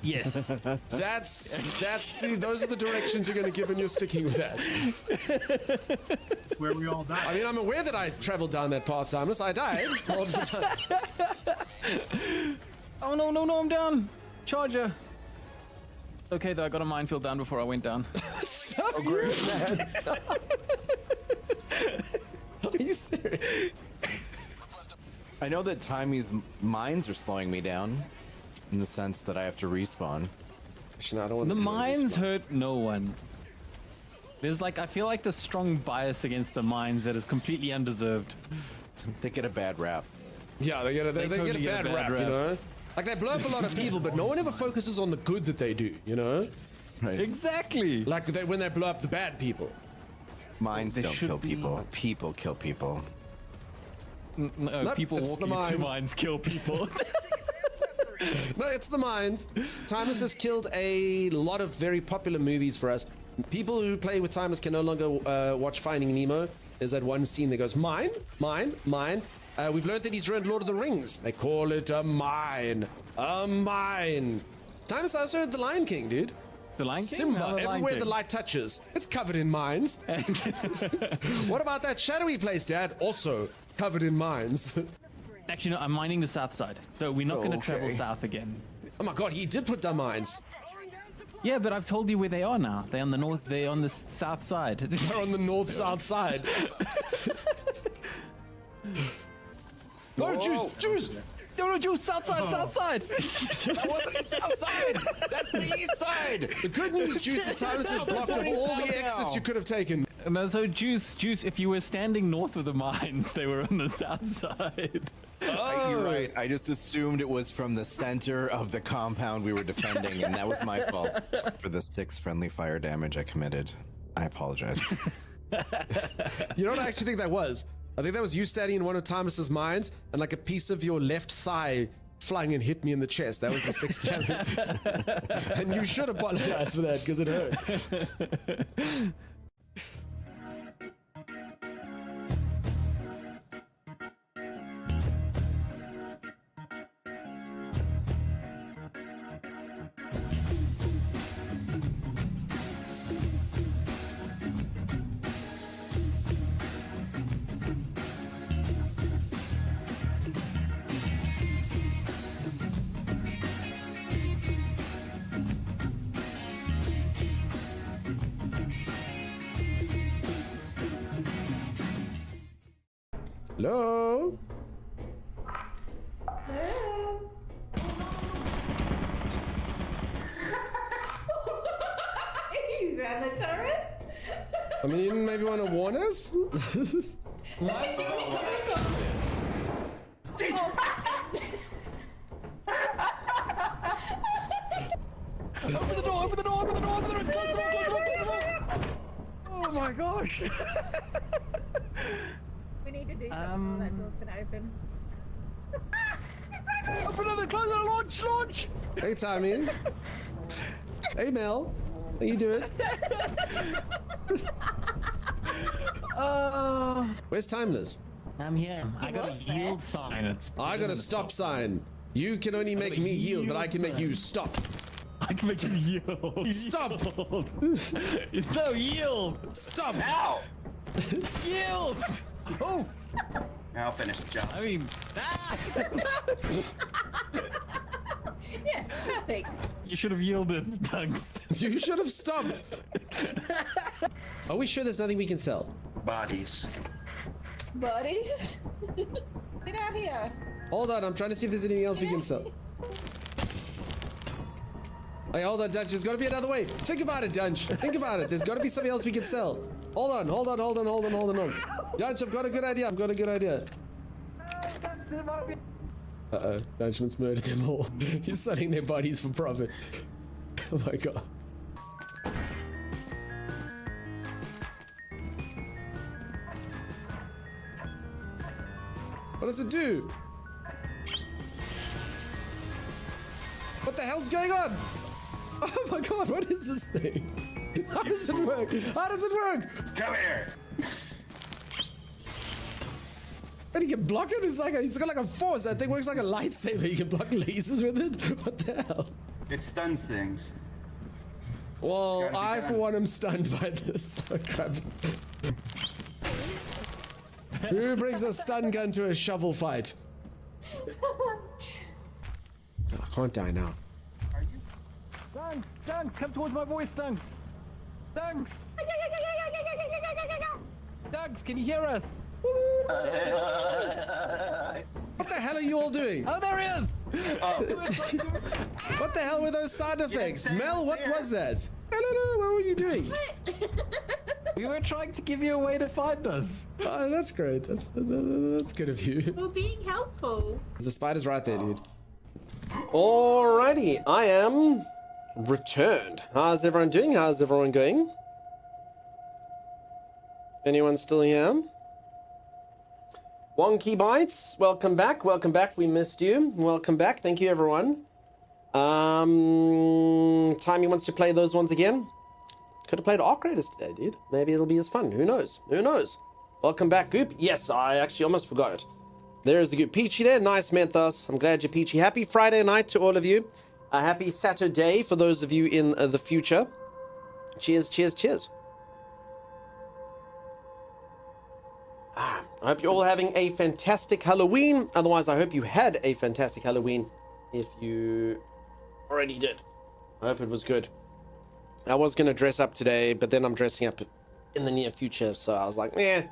Yes. Those are the directions you're going to give, and you're sticking with that. Where we all died. I mean, I'm aware that I traveled down that path, Timeless. I died multiple times. Oh no, I'm down. Charger. Okay, though, I got a minefield down before I went down. Stuff you, man. Are you serious? I know that Timmy's mines are slowing me down, in the sense that I have to respawn. Actually, no, I don't want The to mines hurt no one. There's like, I feel like the strong bias against the mines that is completely undeserved. They get a bad rap. Yeah, they get a totally bad rap, you know? Like, they blow up a lot of people, but no one ever focuses on the good that they do, you know? Right. Exactly. Like, when they blow up the bad people. Mines They don't should kill be- people. People kill people. No, Nope, people it's the walking into mines. mines kill people. No, it's the mines. Timeless has killed a lot of very popular movies for us. People who play with Timeless can no longer watch Finding Nemo. There's that one scene that goes, mine, mine, mine. We've learned that he's ruined Lord of the Rings. They call it a mine. A mine. Timeless, I also heard The Lion King, dude. The Lion King? Simba, No, the Lion everywhere King. the light touches, it's covered in mines. What about that shadowy place, Dad? Also covered in mines. Actually, no, I'm mining the south side. So we're not going to travel Okay. south again. Oh my god, he did put down mines. Yeah, but I've told you where they are now. They're on the north, they're on the south side. They're on the north-south side. No, Juice! No, Juice, south side, south side! That wasn't the south side! That's the east side! The good news, Juice, is Timeless is blocked of all the exits you could have taken. No, so Juice, if you were standing north of the mines, they were on the south side. You're right. I just assumed it was from the center of the compound we were defending, and that was my fault for the 6 friendly fire damage I committed. I apologize. You know what I actually think that was? I think that was you standing in one of Timeless's mines, and like a piece of your left thigh flung and hit me in the chest. That was the 6 damage. And you should apologize for that, because it hurt. Hello? You ran the turret? I mean, you didn't maybe want to warn us? Open the door, open the door, open the door, open the door, close the door, close the door, close the door! Oh my gosh! We need to do something that door's gonna open. Open the close it, launch, launch! Hey, Tommy. Hey, Mel. How you doing? Where's Timeless? I'm here. I got a yield sign. I got a stop sign. You can only make me yield, but I can make you stop. I can make you yield. Stop! It's no yield! Stop! Ow! Yield! Oh! I'll finish the job. I mean, Yes, perfect. you should have yielded, Tugs. You should have stopped. Are we sure there's nothing we can sell? Bodies. Buddies. Get out here. Hold on, I'm trying to see if there's anything else we can sell. Hey, hold on, Dunch. There's got to be another way. Think about it, Dunch. Think about it. There's got to be something else we can sell. Hold on. Dunch, I've got a good idea. Uh-oh. Dunchman's murdered them all. He's selling their bodies for profit. Oh my god. What does it do? What the hell's going on? Oh my god, what is this thing? How does it work? Come here. And he can block it? He's got like a force. That thing works like a lightsaber. You can block lasers with it? What the hell? It stuns things. Well, I for one am stunned by this. Oh crap. Who brings a stun gun to a shovel fight? Oh, I can't die now. Dunks, come towards my voice, Dunks. Dunks, can you hear us? What the hell are you all doing? Oh, there he is! What the hell were those sound effects? Mel, what was that? I don't know, what were you doing? We were trying to give you a way to find us. Oh, that's great. That's good of you. We're being helpful. The spider's right there, dude. Alrighty, I am returned. How's everyone doing? How's everyone going? Anyone still here? Wonky Bites, welcome back. We missed you. Welcome back. Thank you, everyone. Timey wants to play those ones again. Could have played Arc Raiders today, dude. Maybe it'll be as fun. Who knows? Welcome back, Goop. Yes, I actually almost forgot it. There's the Goop. Peachy there. Nice, Menthos. I'm glad you're peachy. Happy Friday night to all of you. A happy Saturday for those of you in the future. Cheers. I hope you're all having a fantastic Halloween. Otherwise, I hope you had a fantastic Halloween if you already did. I hope it was good. I was going to dress up today, but then I'm dressing up in the near future. So I was like, meh.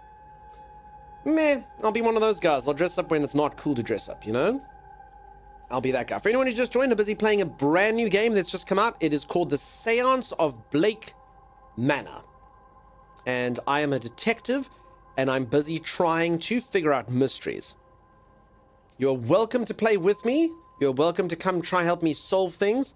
I'll be one of those guys. I'll dress up when it's not cool to dress up, you know? I'll be that guy. For anyone who's just joined, I'm busy playing a brand new game that's just come out. It is called The Seance of Blake Manor. And I am a detective, and I'm busy trying to figure out mysteries. You're welcome to play with me. You're welcome to come try help me solve things.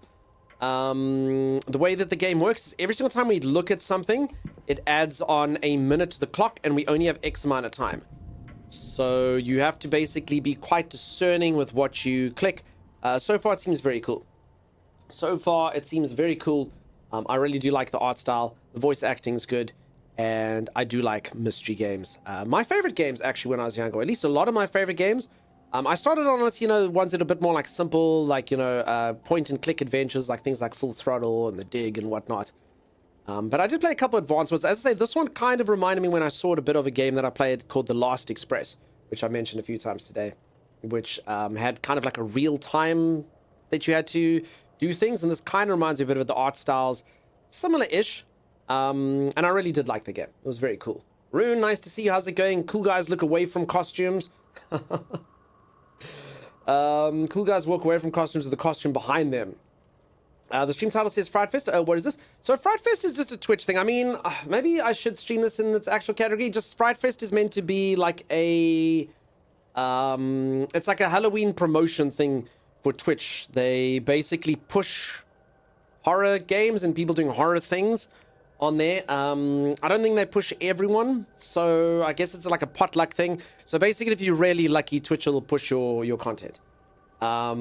The way that the game works is every single time we look at something, it adds on a minute to the clock, and we only have X amount of time. So you have to basically be quite discerning with what you click. So far, it seems very cool. I really do like the art style. The voice acting is good. And I do like mystery games. My favorite games, actually, when I was younger, or at least a lot of my favorite games, I started on, ones that are a bit more like simple, like, point and click adventures, like things like Full Throttle and The Dig and whatnot. But I did play a couple of advanced ones. As I say, this one kind of reminded me when I saw a bit of a game that I played called The Last Express, which I mentioned a few times today, which had kind of like a real time that you had to do things. And this kind of reminds me a bit of the art styles, similar-ish. And I really did like the game. It was very cool. Rune, nice to see you. How's it going? Cool guys look away from costumes. Cool guys walk away from costumes with the costume behind them. The stream title says Fright Fest. Oh, what is this? So Fright Fest is just a Twitch thing. I mean, maybe I should stream this in its actual category. Just Fright Fest is meant to be like a... it's like a Halloween promotion thing for Twitch. They basically push horror games and people doing horror things on there. I don't think they push everyone, so I guess it's like a potluck thing. So basically, if you're really lucky, Twitch will push your content. Are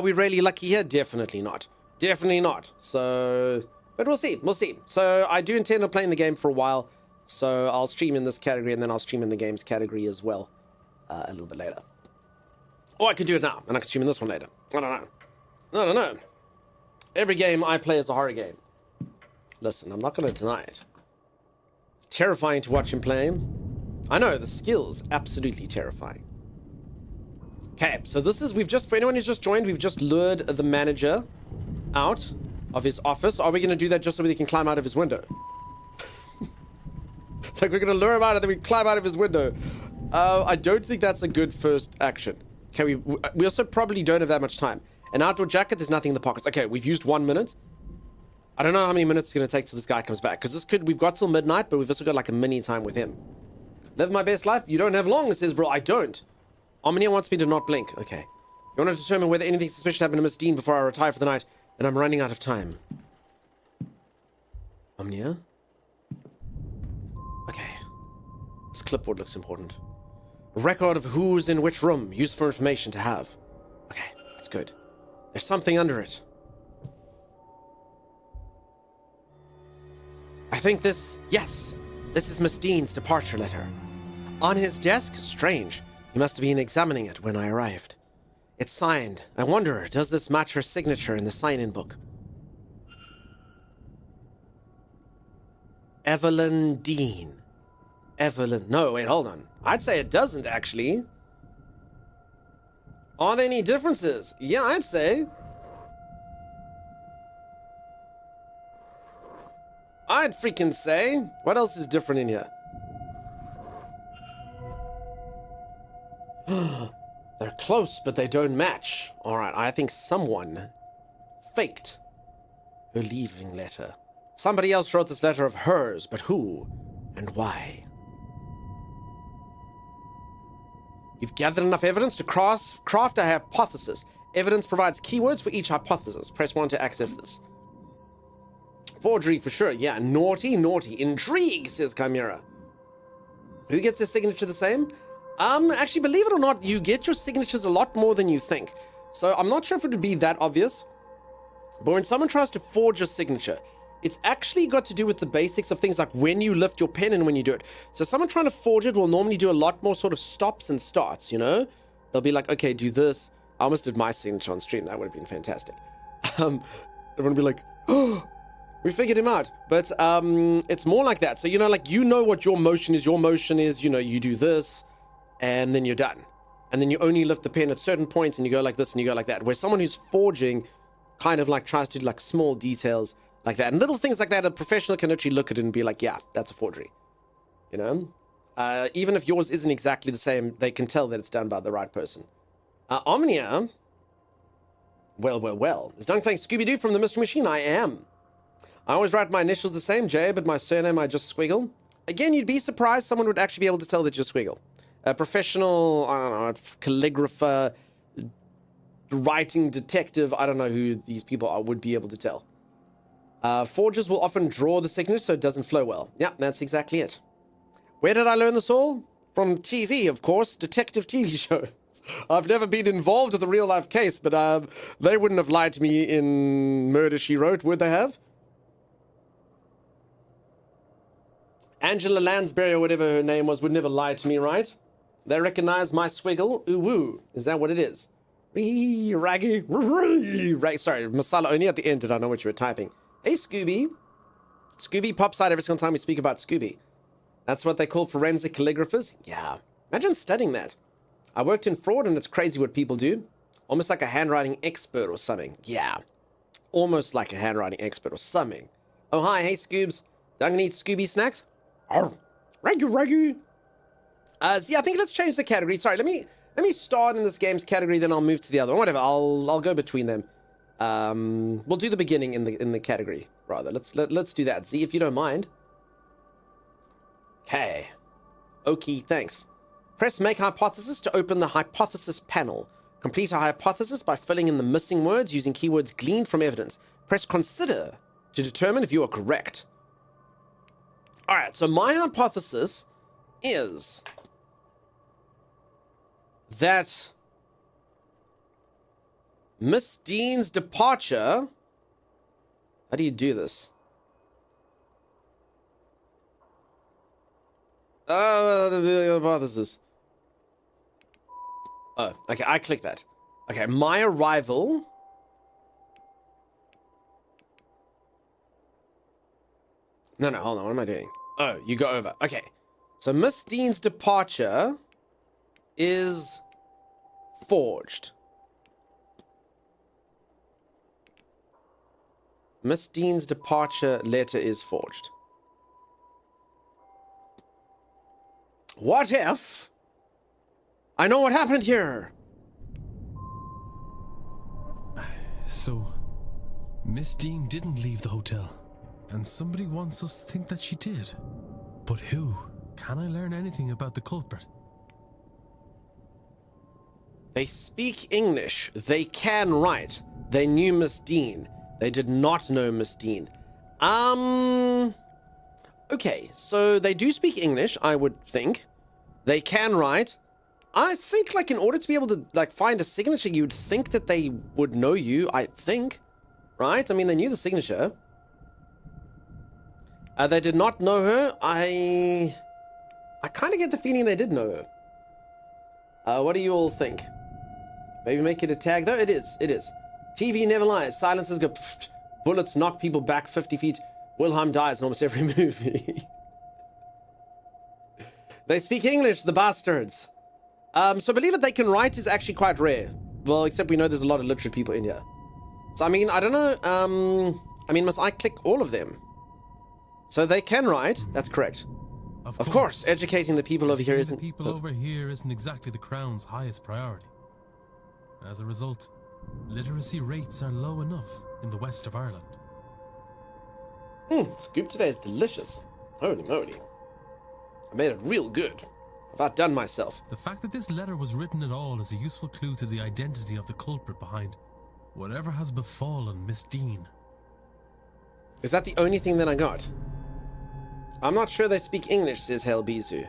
we really lucky here? Definitely not. Definitely not. So, but we'll see. We'll see. So I do intend on playing the game for a while. So I'll stream in this category, and then I'll stream in the games category as well a little bit later. Or I could do it now, and I could stream in this one later. I don't know. Every game I play is a horror game. Listen, I'm not going to deny it. It's terrifying to watch him play. I know, the skill's absolutely terrifying. Okay, so this is, for anyone who's just joined, we've just lured the manager out of his office. Are we going to do that just so we can climb out of his window? It's like we're going to lure him out and then we climb out of his window. I don't think that's a good first action. Okay, we also probably don't have that much time. An outdoor jacket, there's nothing in the pockets. Okay, we've used 1 minute. I don't know how many minutes it's going to take till this guy comes back. Because we've got till midnight, but we've also got like a mini time with him. Live my best life? You don't have long, says bro. I don't. Omnia wants me to not blink. Okay. You want to determine whether anything suspicious happened to Miss Dean before I retire for the night, and I'm running out of time. Omnia? Okay. This clipboard looks important. A record of who's in which room. Useful information to have. Okay, that's good. There's something under it. I think this... Yes! This is Miss Dean's departure letter. On his desk? Strange. He must have been examining it when I arrived. It's signed. I wonder, does this match her signature in the sign-in book? Evelyn Dean. Evelyn... No, wait, hold on. I'd say it doesn't, actually. Are there any differences? Yeah, I'd say. I'd freaking say. What else is different in here? They're close, but they don't match. Alright, I think someone faked her leaving letter. Somebody else wrote this letter of hers, but who and why? You've gathered enough evidence to craft a hypothesis. Evidence provides keywords for each hypothesis. Press 1 to access this. Forgery for sure. Yeah, naughty, naughty. Intrigue, says Chimera. Who gets their signature the same? Actually, believe it or not, you get your signatures a lot more than you think. So I'm not sure if it would be that obvious. But when someone tries to forge a signature, it's actually got to do with the basics of things like when you lift your pen and when you do it. So someone trying to forge it will normally do a lot more sort of stops and starts, you know? They'll be like, okay, do this. I almost did my signature on stream. That would have been fantastic. Everyone would be like, oh, we figured him out. But it's more like that. So, you know, like, you know what your motion is. Your motion is, you know, you do this and then you're done. And then you only lift the pen at certain points and you go like this and you go like that. Where someone who's forging kind of like tries to do like small details like that. And little things like that, a professional can actually look at it and be like, yeah, that's a forgery. You know? Even if yours isn't exactly the same, they can tell that it's done by the right person. Omnia. Well. Is Dunk playing Scooby-Doo from the Mystery Machine? I am. I always write my initials the same, Jay, but my surname I just squiggle. Again, you'd be surprised someone would actually be able to tell that you squiggle. A professional, I don't know, calligrapher, writing detective, I don't know who these people are, would be able to tell. Forgers will often draw the signature so it doesn't flow well. Yeah, that's exactly it. Where did I learn this all? From TV, of course, detective TV shows. I've never been involved with a real-life case, but they wouldn't have lied to me in Murder, She Wrote, would they have? Angela Lansbury, or whatever her name was, would never lie to me, right? They recognize my swiggle. Ooh, woo. Is that what it is? Raggy. Sorry, Masala, only at the end did I know what you were typing. Hey, Scooby. Scooby pops out every single time we speak about Scooby. That's what they call forensic calligraphers? Yeah. Imagine studying that. I worked in fraud and it's crazy what people do. Almost like a handwriting expert or something. Yeah. Almost like a handwriting expert or something. Oh, hi. Hey, Scoobs. I'm gonna eat Scooby snacks. Oh, Ragu. So yeah, I think let's change the category. Sorry, let me start in this game's category, then I'll move to the other one. Whatever, I'll go between them. We'll do the beginning in the category rather. Let's do that. Z, if you don't mind. Okay. Okay, thanks. Press make hypothesis to open the hypothesis panel. Complete a hypothesis by filling in the missing words using keywords gleaned from evidence. Press consider to determine if you are correct. All right, so my hypothesis is that Miss Dean's departure... How do you do this? The hypothesis. Oh, okay, I click that. Okay, my arrival... No, hold on, what am I doing? Oh, you go over. Okay. So Miss Dean's departure is forged. Miss Dean's departure letter is forged. What if I know what happened here? So, Miss Dean didn't leave the hotel, and somebody wants us to think that she did. But who? Can I learn anything about the culprit? They speak English. They can write. They knew Miss Dean. They did not know Miss Dean. Okay, so they do speak English, I would think. They can write. I think, like, in order to be able to, like, find a signature, you'd think that they would know you, I think. Right? I mean, they knew the signature. They did not know her. I kind of get the feeling they did know her. What do you all think? Maybe make it a tag, though? It is. It is. TV never lies. Silences go pfft. Bullets knock people back 50 feet. Wilhelm dies in almost every movie. They speak English, the bastards. So believe it, they can write is actually quite rare. Well, except we know there's a lot of literate people in here. So, I mean, I don't know. I mean, must I click all of them? So they can write. That's correct. Of course, educating the people over here isn't... The people over here isn't exactly the Crown's highest priority. As a result, literacy rates are low enough in the west of Ireland. Scoop today is delicious. Holy moly. I made it real good. I've outdone myself. The fact that this letter was written at all is a useful clue to the identity of the culprit behind whatever has befallen Miss Dean. Is that the only thing that I got? I'm not sure they speak English, says Helbizu.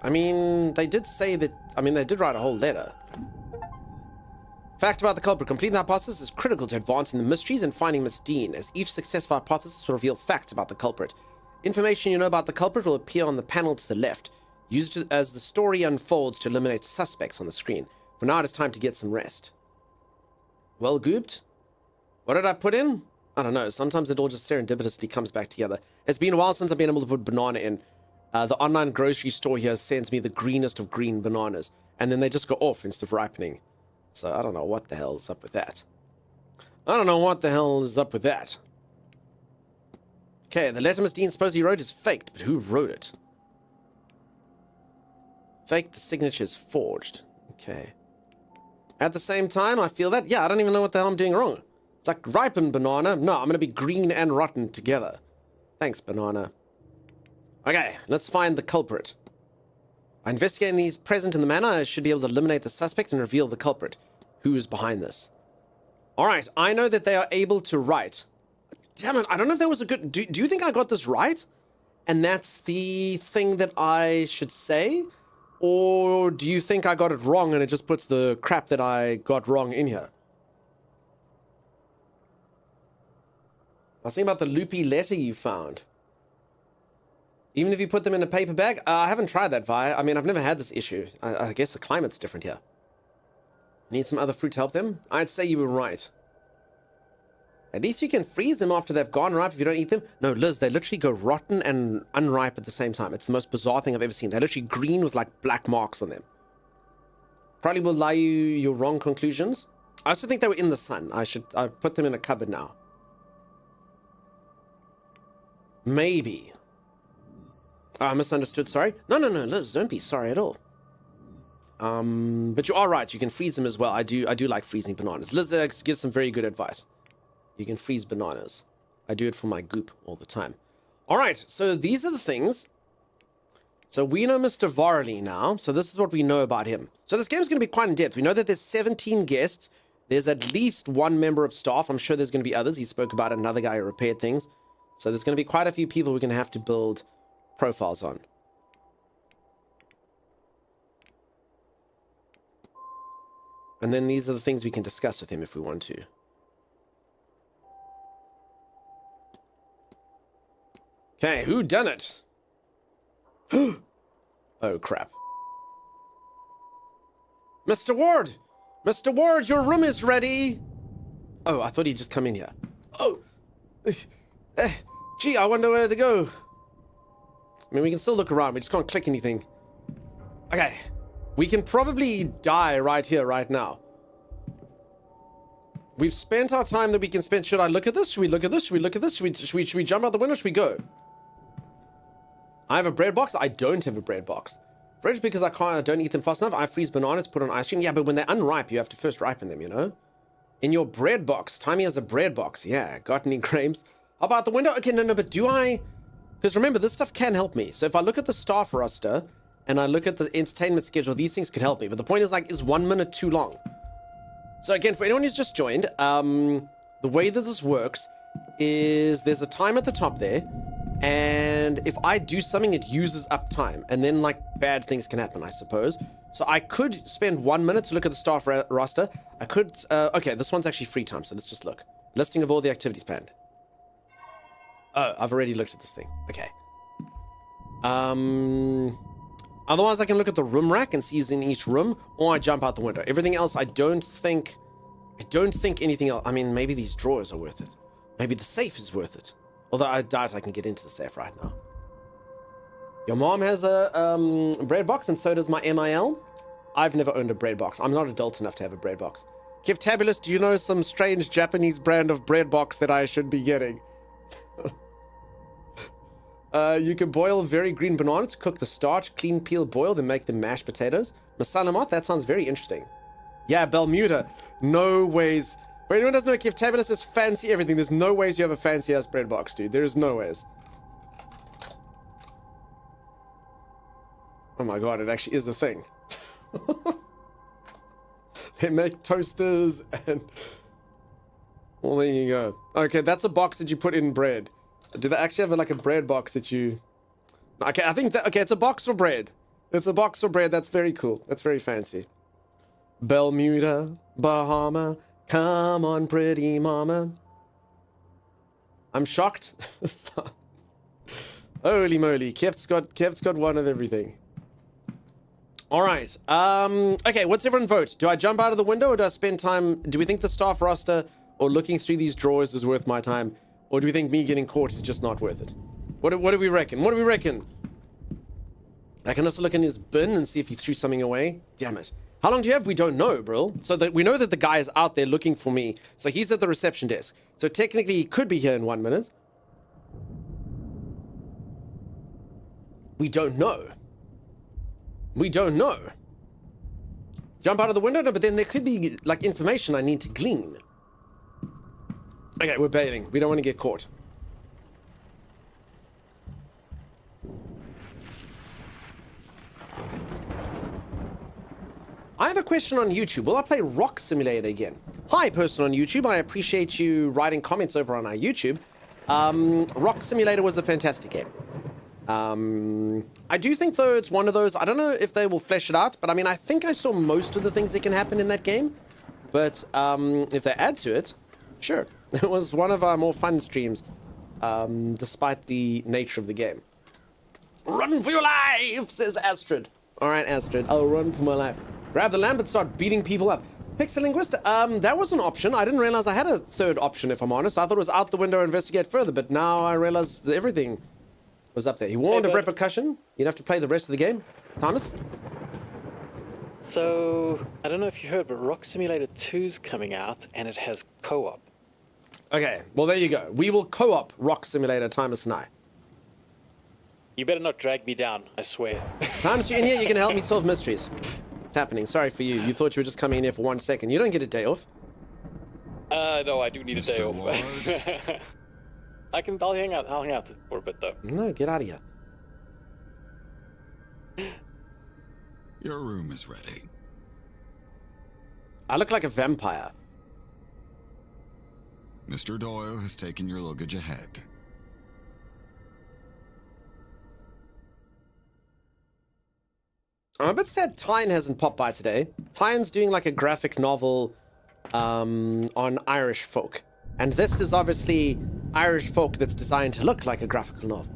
I mean, they did say that... I mean, they did write a whole letter. Fact about the culprit. Completing the hypothesis is critical to advancing the mysteries and finding Miss Dean, as each successful hypothesis will reveal facts about the culprit. Information you know about the culprit will appear on the panel to the left. Use it as the story unfolds to eliminate suspects on the screen. For now, it is time to get some rest. Well, Gooped? What did I put in? I don't know. Sometimes it all just serendipitously comes back together. It's been a while since I've been able to put banana in. The online grocery store here sends me the greenest of green bananas, and then they just go off instead of ripening. So I don't know what the hell is up with that. Okay, the letter Miss Dean supposedly wrote is faked, but who wrote it? Faked, the signature's forged. Okay. At the same time, I feel that, yeah, I don't even know what the hell I'm doing wrong. It's like ripened banana. No, I'm going to be green and rotten together. Thanks, banana. Okay, let's find the culprit. By investigating these present in the manor, I should be able to eliminate the suspect and reveal the culprit. Who is behind this? Alright, I know that they are able to write. Damn it, I don't know if that was a good... Do you think I got this right? And that's the thing that I should say? Or do you think I got it wrong and it just puts the crap that I got wrong in here? I was thinking about the loopy letter you found. Even if you put them in a paper bag? I haven't tried that, Vi. I mean, I've never had this issue. I guess the climate's different here. Need some other fruit to help them? I'd say you were right. At least you can freeze them after they've gone ripe if you don't eat them. No, Liz, they literally go rotten and unripe at the same time. It's the most bizarre thing I've ever seen. They're literally green with like black marks on them. Probably will lie you your wrong conclusions. I also think they were in the sun. I put them in a cupboard now. Maybe. Oh, I misunderstood, sorry. No, Liz, don't be sorry at all. But you are right, you can freeze them as well. I do like freezing bananas. Liz gives some very good advice. You can freeze bananas. I do it for my goop all the time. Alright, so these are the things. So we know Mr. Varley now, so this is what we know about him. So this game's going to be quite in-depth. We know that there's 17 guests. There's at least one member of staff. I'm sure there's going to be others. He spoke about another guy who repaired things. So there's going to be quite a few people we're going to have to build profiles on. And then these are the things we can discuss with him if we want to. Okay, who done it? Oh, crap. Mr. Ward! Mr. Ward, your room is ready! Oh, I thought he'd just come in here. Oh! Gee, I wonder where to go. I mean, we can still look around. We just can't click anything. Okay. We can probably die right here, right now. We've spent our time that we can spend. Should I look at this? Should we look at this? Should we look at this? Should we jump out the window? Should we go? I have a bread box. I don't have a bread box. Fridge because I don't eat them fast enough. I freeze bananas, put on ice cream. Yeah, but when they're unripe, you have to first ripen them, you know? In your bread box. Timey has a bread box. Yeah, got any grapes? How about the window? Okay, no, but do I... Because remember, this stuff can help me. So if I look at the staff roster and I look at the entertainment schedule, these things could help me. But the point is, like, is 1 minute too long? So again, for anyone who's just joined, the way that this works is there's a time at the top there. And if I do something, it uses up time. And then, like, bad things can happen, I suppose. So I could spend 1 minute to look at the staff roster. I could... okay, this one's actually free time, so let's just look. Listing of all the activities planned. Oh, I've already looked at this thing. Okay. Otherwise, I can look at the room rack and see who's in each room, or I jump out the window. Everything else, I don't think anything else... I mean, maybe these drawers are worth it. Maybe the safe is worth it. Although I doubt I can get into the safe right now. Your mom has a bread box, and so does my MIL. I've never owned a bread box. I'm not adult enough to have a bread box. Kivtabulous, do you know some strange Japanese brand of bread box that I should be getting? You can boil very green bananas to cook the starch, clean, peel, boil, then make them mashed potatoes. Masalamat, that sounds very interesting. Yeah, Bermuda. No ways. For anyone who doesn't know, Kivtabulous is fancy everything. There's no ways you have a fancy-ass bread box, dude. There is no ways. Oh my god, it actually is a thing. They make toasters and... Well, there you go. Okay, that's a box that you put in bread. Do they actually have like a bread box that you... Okay, I think that... Okay, it's a box for bread. It's a box for bread. That's very cool. That's very fancy. Bermuda, Bahama, come on, pretty mama. I'm shocked. Holy moly, Kev's got one of everything. All right. Okay, what's everyone vote? Do I jump out of the window or do I spend time... Do we think the staff roster or looking through these drawers is worth my time? Or do we think me getting caught is just not worth it? What do we reckon? What do we reckon? I can also look in his bin and see if he threw something away. Damn it. How long do you have? We don't know, bro. So that we know that the guy is out there looking for me. So he's at the reception desk. So technically he could be here in 1 minute. We don't know. We don't know. Jump out of the window? No, but then there could be, like, information I need to glean. Okay, we're bailing. We don't want to get caught. I have a question on YouTube. Will I play Rock Simulator again? Hi, person on YouTube. I appreciate you writing comments over on our YouTube. Rock Simulator was a fantastic game. I do think, though, it's one of those... I don't know if they will flesh it out, but I mean, I think I saw most of the things that can happen in that game. But if they add to it, sure. It was one of our more fun streams, despite the nature of the game. Run for your life, says Astrid. All right, Astrid, I'll run for my life. Grab the lamp and start beating people up. Pixelinguist, that was an option. I didn't realize I had a third option, if I'm honest. I thought it was out the window and investigate further, but now I realize that everything was up there. He warned of repercussion. You'd have to play the rest of the game. Thomas? So, I don't know if you heard, but Rock Simulator 2's coming out, and it has co-op. Okay, well, there you go. We will co-op Rock Simulator, Thomas and I. You better not drag me down, I swear. Thomas, you're in here. You can help me solve mysteries. It's happening. Sorry for you. You thought you were just coming in here for 1 second. You don't get a day off. No, I do need a day Mr. off. Ward? I'll hang out for a bit, though. No, get out of here. Your room is ready. I look like a vampire. Mr. Doyle has taken your luggage ahead. I'm a bit sad Tyne hasn't popped by today. Tyne's doing like a graphic novel on Irish folk. And this is obviously Irish folk that's designed to look like a graphical novel.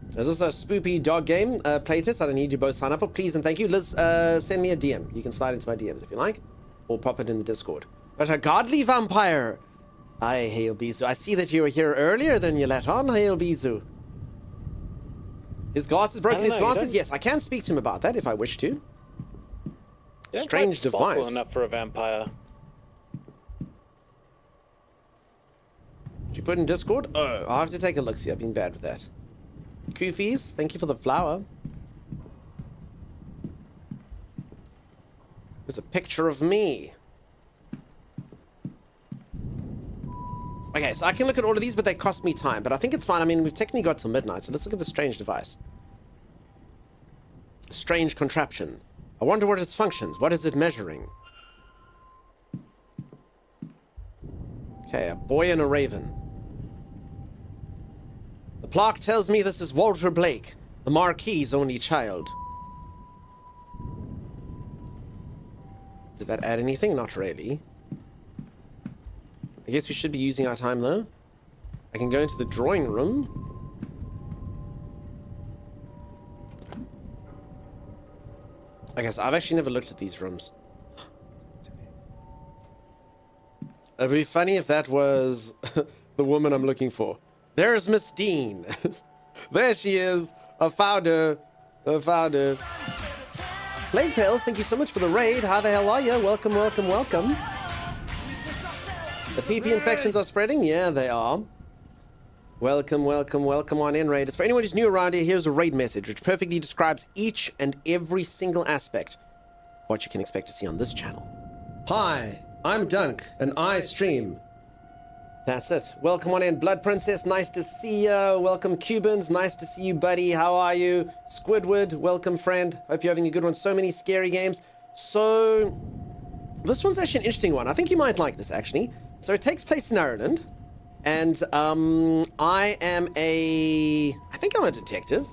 There's also a spoopy dog game playtest. I don't need you both sign up for. Please and thank you. Liz, send me a DM. You can slide into my DMs if you like. Or pop it in the Discord. But a godly vampire. Aye, Hail Bizu. I see that you were here earlier than you let on, Hail Bizu. His glass is broken. I His don't know, you glasses? don't- Yes, I can speak to him about that if I wish to. You don't Strange quite sparkle device. enough for a vampire. Did you put in Discord? Oh, I'll have to take a look. See, I've been bad with that. Koofies, thank you for the flower. There's a picture of me. Okay, so I can look at all of these, but they cost me time. But I think it's fine. I mean, we've technically got till midnight, so let's look at the strange device. Strange contraption. I wonder what its functions. What is it measuring? Okay, a boy and a raven. The plaque tells me this is Walter Blake, the Marquis's only child. Did that add anything? Not really. I guess we should be using our time though. I can go into the drawing room. I guess I've actually never looked at these rooms. It'd be funny if that was the woman I'm looking for. There's Miss Dean. There she is. I found her. I found her. Plague Pales, thank you so much for the raid. How the hell are you? Welcome, welcome, welcome. The PP infections are spreading? Yeah, they are. Welcome, welcome, welcome on in, raiders. For anyone who's new around here, here's a raid message which perfectly describes each and every single aspect of what you can expect to see on this channel. Hi, I'm Dunk, and I stream. That's it. Welcome on in, Blood Princess. Nice to see you. Welcome, Cubans. Nice to see you, buddy. How are you? Squidward, welcome, friend. Hope you're having a good one. So many scary games. So, this one's actually an interesting one. I think you might like this, actually. So, it takes place in Ireland. And, I think I'm a detective.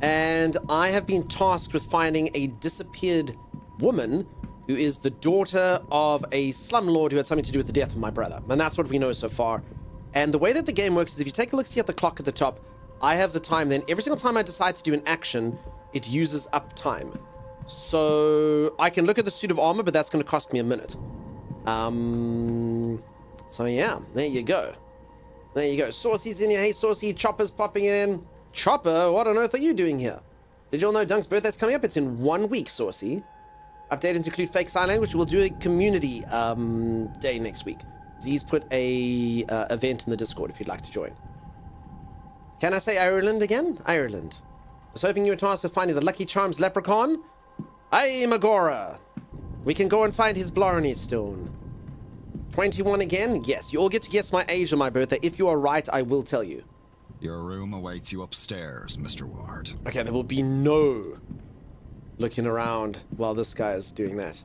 And I have been tasked with finding a disappeared woman who is the daughter of a slumlord who had something to do with the death of my brother. And that's what we know so far. And the way that the game works is if you take a look, see at the clock at the top, I have the time. Then every single time I decide to do an action, it uses up time. So I can look at the suit of armor, but that's going to cost me a minute. So yeah, there you go. There you go. Saucy's in here. Hey, Saucy. Chopper's popping in. Chopper, what on earth are you doing here? Did you all know Dunk's birthday's coming up? It's in 1 week, Saucy. Updates include fake sign language. We'll do a community day next week. Z's put a event in the Discord if you'd like to join. Can I say Ireland again? Ireland. I was hoping you were tasked with finding the Lucky Charms leprechaun. Aye, Magora. We can go and find his Blarney stone. 21 again? Yes, you all get to guess my age on my birthday. If you are right, I will tell you. Your room awaits you upstairs, Mr. Ward. Okay, there will be no looking around while this guy is doing that.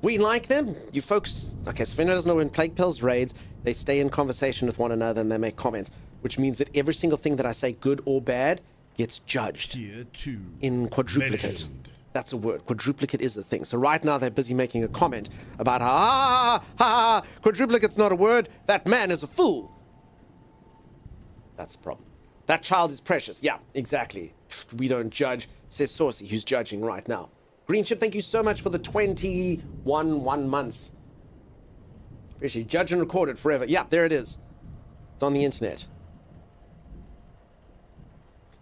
We like them. You folks... Okay, so if anyone doesn't know, when Plague Pills raids, they stay in conversation with one another and they make comments, which means that every single thing that I say, good or bad, gets judged Tier 2. in quadruplicate. Mentioned. That's a word. Quadruplicate is a thing. So right now they're busy making a comment about ha, quadruplicate's not a word. That man is a fool. That's a problem. That child is precious. Yeah, exactly. We don't judge, says Saucy, who's judging right now. Greenship, thank you so much for the 21 months. Appreciate it. Judge and record it forever. Yeah, there it is. It's on the internet.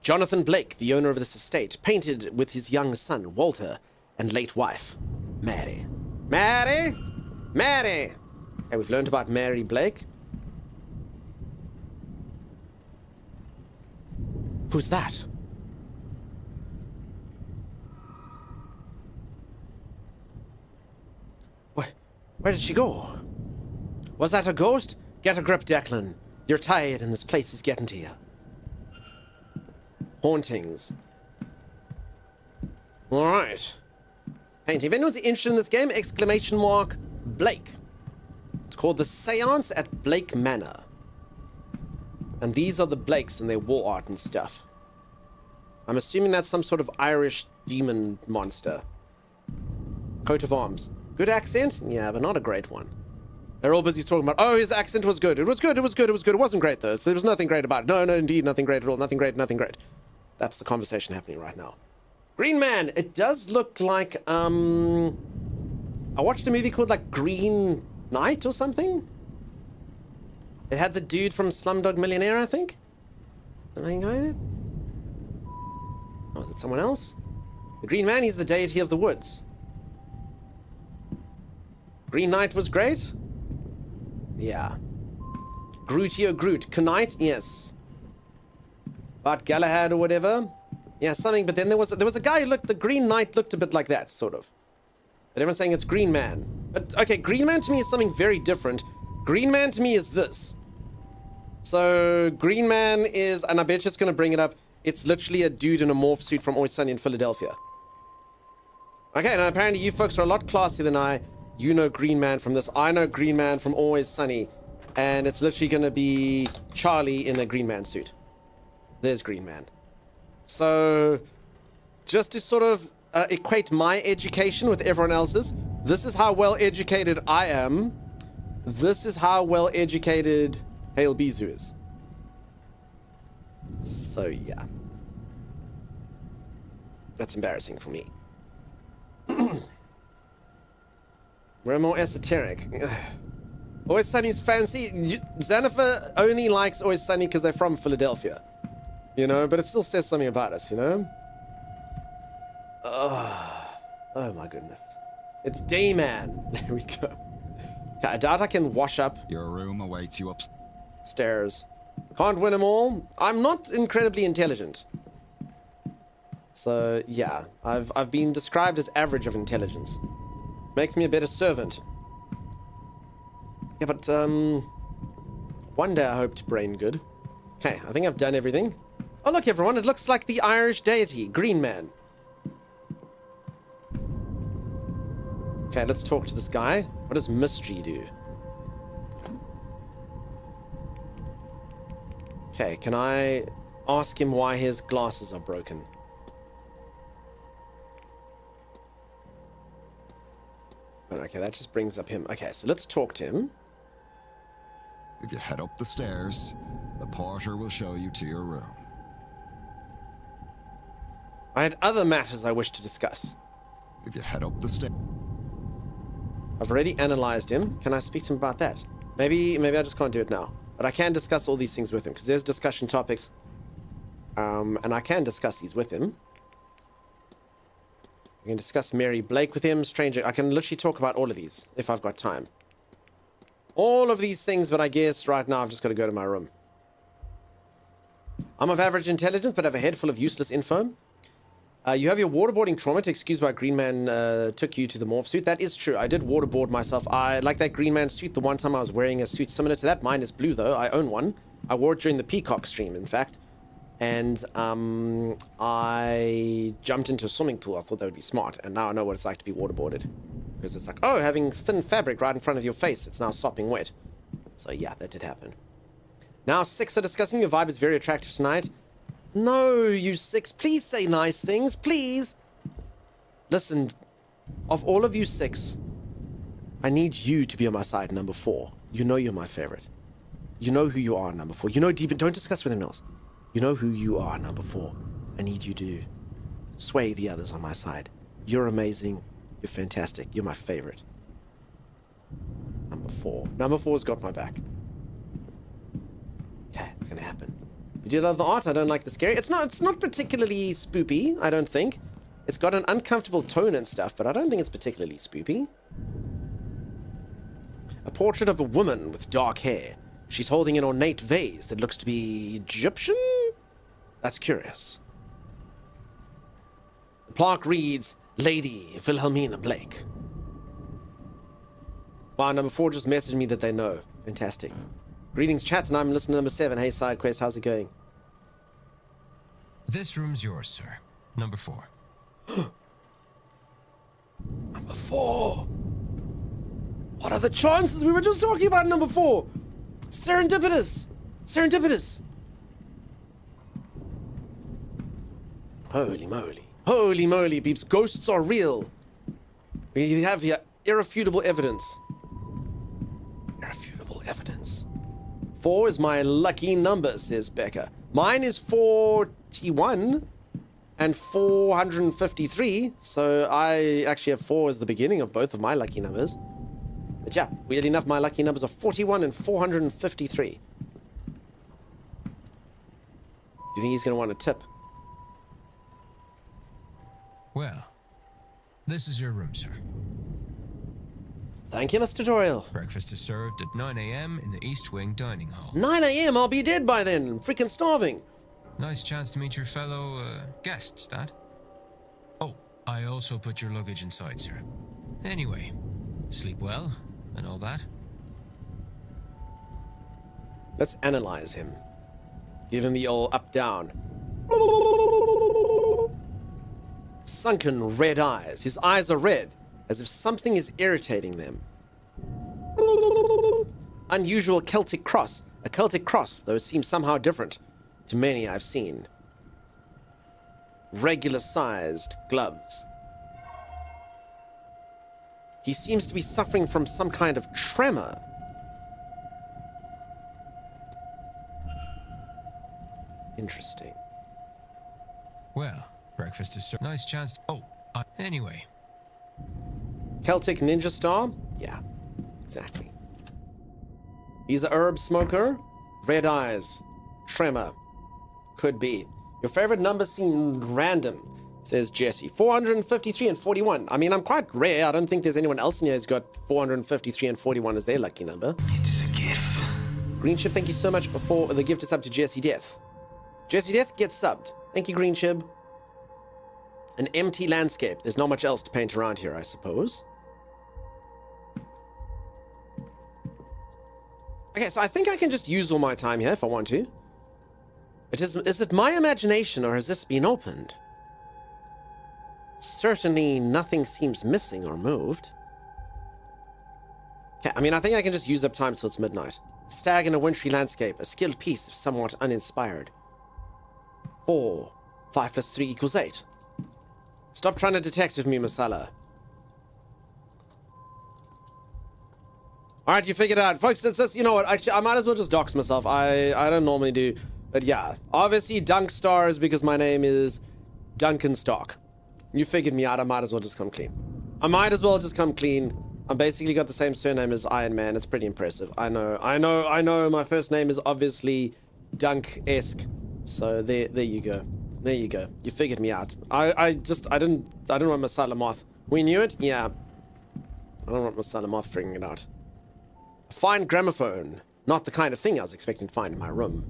Jonathan Blake, the owner of this estate, painted with his young son, Walter, and late wife, Mary. Mary? Mary! Hey, we've learned about Mary Blake. Who's that? Where did she go? Was that a ghost? Get a grip, Declan. You're tired and this place is getting to you. Hauntings. Alright. Hey, if anyone's interested in this game, exclamation mark Blake. It's called the Seance at Blake Manor. And these are the Blakes and their wall art and stuff. I'm assuming that's some sort of Irish demon monster. Coat of arms. Good accent? Yeah, but not a great one. They're all busy talking about, oh, his accent was good. It was good, it was good, it was good. It wasn't great, though. So there was nothing great about it. No, indeed, nothing great at all. Nothing great, nothing great. That's the conversation happening right now. Green Man. It does look like, I watched a movie called, like, Green Knight or something. It had the dude from Slumdog Millionaire, I think. Am I going it? Oh, is it someone else? The Green Man, he's the deity of the woods. Green Knight was great? Yeah. Grootio Groot. Knight? Yes. Bart Galahad or whatever? Yeah, something, but then there was a guy who looked, the Green Knight looked a bit like that, sort of. But everyone's saying it's Green Man. But, okay, Green Man to me is something very different. Green Man to me is this. So, Green Man is, and I bet you it's going to bring it up, it's literally a dude in a morph suit from Always Sunny in Philadelphia. Okay, now apparently you folks are a lot classier than I. You know Green Man from this. I know Green Man from Always Sunny. And it's literally going to be Charlie in a Green Man suit. There's Green Man. So, just to sort of equate my education with everyone else's, this is how well educated I am. This is how well educated Hail Bizu is. So, yeah. That's embarrassing for me. We're more esoteric. Always Sunny's fancy. Xanafer only likes Always Sunny because they're from Philadelphia. You know, but it still says something about us, you know? Oh my goodness. It's Dayman. There we go. I doubt I can wash up Your room awaits you stairs. Can't win them all. I'm not incredibly intelligent. So, yeah. I've been described as average of intelligence. Makes me a better servant. Yeah, but, one day I hope to brain good. Okay, I think I've done everything. Oh, look, everyone. It looks like the Irish deity, Green Man. Okay, let's talk to this guy. What does mystery do? Okay, can I ask him why his glasses are broken? Okay, that just brings up him. Okay, so let's talk to him. If you head up the stairs, the porter will show you to your room. I had other matters I wish to discuss. If you head up the stairs... I've already analyzed him. Can I speak to him about that? Maybe I just can't do it now. But I can discuss all these things with him, because there's discussion topics. And I can discuss these with him. I can discuss Mary Blake with him, Stranger. I can literally talk about all of these, if I've got time. All of these things, but I guess right now I've just got to go to my room. I'm of average intelligence, but have a head full of useless info. You have your waterboarding trauma to excuse why Green Man took you to the morph suit. That is true. I did waterboard myself. I like that Green Man suit. The one time I was wearing a suit similar to that. Mine is blue, though. I own one. I wore it during the Peacock stream, in fact. And I jumped into a swimming pool. I thought that would be smart. And now I know what it's like to be waterboarded. Because it's like, oh, having thin fabric right in front of your face that's now sopping wet. So, yeah, that did happen. Now, 6 are discussing. Your vibe is very attractive tonight. No, you 6. Please say nice things. Please. Listen, of all of you 6, I need you to be on my side, number 4. You know you're my favorite. You know who you are, number 4. You know deep... Don't discuss with anyone else. You know who you are, number 4. I need you to sway the others on my side. You're amazing. You're fantastic. You're my favorite. Number 4. Number 4's got my back. Okay, it's gonna happen. You do love the art. I don't like the scary. It's not particularly spoopy, I don't think. It's got an uncomfortable tone and stuff, but I don't think it's particularly spoopy. A portrait of a woman with dark hair. She's holding an ornate vase that looks to be Egyptian? That's curious. The plaque reads, Lady Wilhelmina Blake. Wow, number 4 just messaged me that they know. Fantastic. Greetings, chat, and I'm listener number 7. Hey, SideQuest, how's it going? This room's yours, sir. Number 4. Number 4. What are the chances? We were just talking about number 4. Serendipitous. Serendipitous. Holy moly. Holy moly, peeps. Ghosts are real. We have here irrefutable evidence. Irrefutable evidence. 4 is my lucky number, says Becca. Mine is 41 and 453. So I actually have 4 as the beginning of both of my lucky numbers. But yeah, weirdly enough, my lucky numbers are 41 and 453. Do you think he's going to want a tip? Well, this is your room, sir. Thank you, Mr. Doyle. Breakfast is served at 9 a.m. in the East Wing Dining Hall. 9 a.m. I'll be dead by then. Freaking starving. Nice chance to meet your fellow guests, that. Oh, I also put your luggage inside, sir. Anyway, sleep well and all that. Let's analyze him. Give him the old up-down. Sunken red eyes. His eyes are red, as if something is irritating them. Unusual Celtic cross. A Celtic cross, though it seems somehow different to many I've seen. Regular-sized gloves. He seems to be suffering from some kind of tremor. Interesting. Well, breakfast is served. Nice chance to... Oh, anyway. Celtic ninja star? Yeah, exactly. He's a herb smoker. Red eyes. Tremor. Could be. Your favorite number seemed random, says Jesse. 453 and 41. I mean, I'm quite rare. I don't think there's anyone else in here who's got 453 and 41 as their lucky number. It is a gift. Green Chip, thank you so much for the gift to sub to Jesse Death. Jesse Death gets subbed. Thank you, Green Chib. An empty landscape. There's not much else to paint around here, I suppose. Okay, so I think I can just use all my time here if I want to. Is it my imagination or has this been opened? Certainly nothing seems missing or moved. Okay, I mean, I think I can just use up time till it's midnight. A stag in a wintry landscape. A skilled piece if somewhat uninspired. 4. 5 plus 3 equals 8. Stop trying to detective me, Masala. Alright, you figured it out. Folks, it's you know what, actually, I might as well just dox myself. I don't normally do, but yeah. Obviously, Dunk Star is because my name is Duncan Stark. You figured me out, I might as well just come clean. I might as well just come clean. I basically got the same surname as Iron Man. It's pretty impressive. I know. My first name is obviously Dunk-esque. So there you go. There you go. You figured me out. I didn't want Masala Moth. We knew it? Yeah. I don't want Masala Moth figuring it out. A fine gramophone. Not the kind of thing I was expecting to find in my room.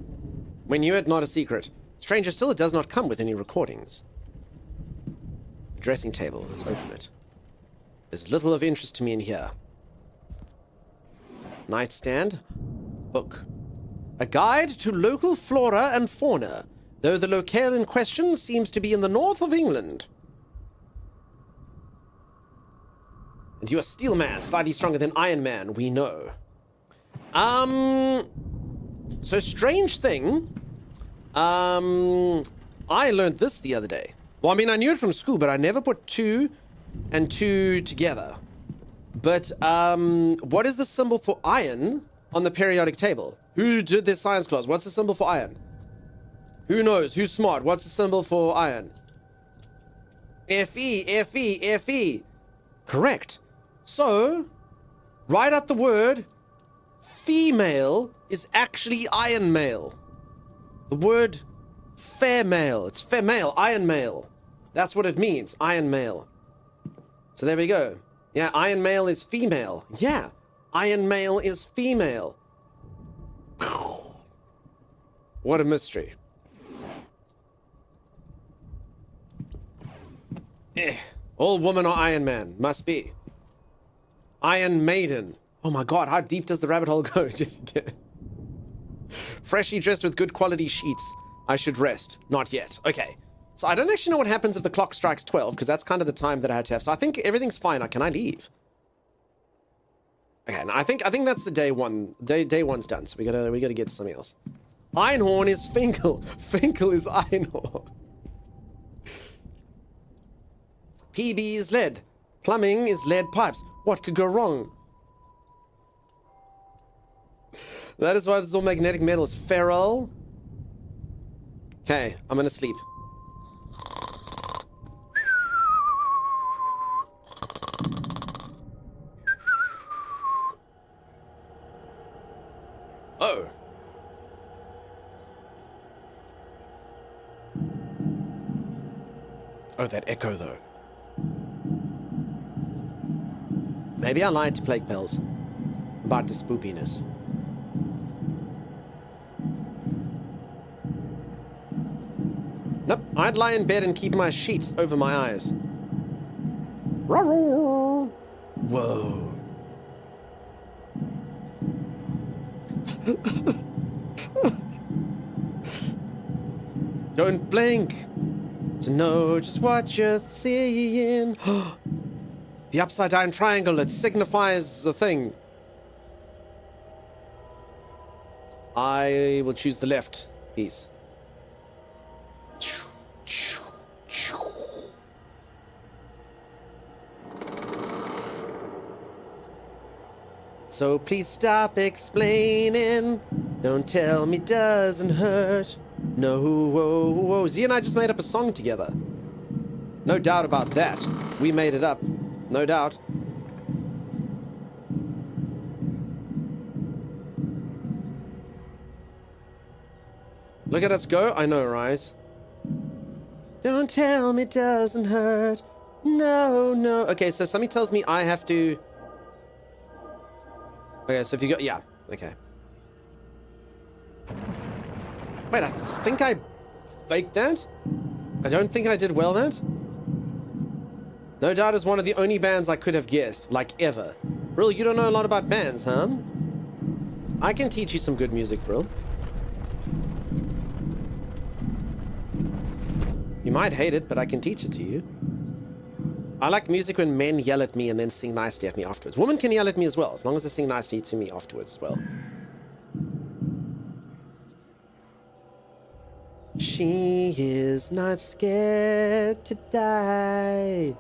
We knew it, not a secret. Stranger still, it does not come with any recordings. A dressing table. Let's open it. There's little of interest to me in here. Nightstand. Book. A guide to local flora and fauna, though the locale in question seems to be in the north of England. And you are Steel Man, slightly stronger than Iron Man, we know. So strange thing. I learned this the other day. Well, I mean, I knew it from school, but I never put 2 and 2 together. But, what is the symbol for iron on the periodic table? Who did their science class? What's the symbol for iron? Who knows? Who's smart? What's the symbol for iron? Fe, Fe, Fe. Correct. So, write out the word female is actually iron male. The word fair male. It's fair male, iron male. That's what it means, iron male. So there we go. Yeah, iron male is female. Yeah, iron male is female. What a mystery. All woman or Iron Man. Must be. Iron Maiden. Oh my god, how deep does the rabbit hole go? Just freshly dressed with good quality sheets. I should rest. Not yet. Okay. So I don't actually know what happens if the clock strikes 12, because that's kind of the time that I had to have. So I think everything's fine. Can I leave? Okay, no, I think that's the day one. Day one's done, so we gotta get to something else. Einhorn is Finkel. Finkel is Einhorn. PB is lead. Plumbing is lead pipes. What could go wrong? That is why it's all magnetic metals. Ferrol. Okay, I'm gonna sleep. Oh. Oh, that echo though. Maybe I lied to Plague Pills about the spoopiness. Nope, I'd lie in bed and keep my sheets over my eyes. Whoa. Don't blink to know just what you're seeing. The upside down triangle, it signifies the thing. I will choose the left piece. So please stop explaining. Don't tell me doesn't hurt. No, whoa, whoa. Z and I just made up a song together. No doubt about that. We made it up. No doubt. Look at us go. I know, right? Don't tell me doesn't hurt. No, no. Okay, so something tells me I have to... Okay, so if you go... Yeah, okay. Wait, I think I faked that? I don't think I did well that? No Doubt is one of the only bands I could have guessed, like ever. Brill, you don't know a lot about bands, huh? I can teach you some good music, Brill. You might hate it, but I can teach it to you. I like music when men yell at me and then sing nicely at me afterwards. Women can yell at me as well, as long as they sing nicely to me afterwards as well. She is not scared to die.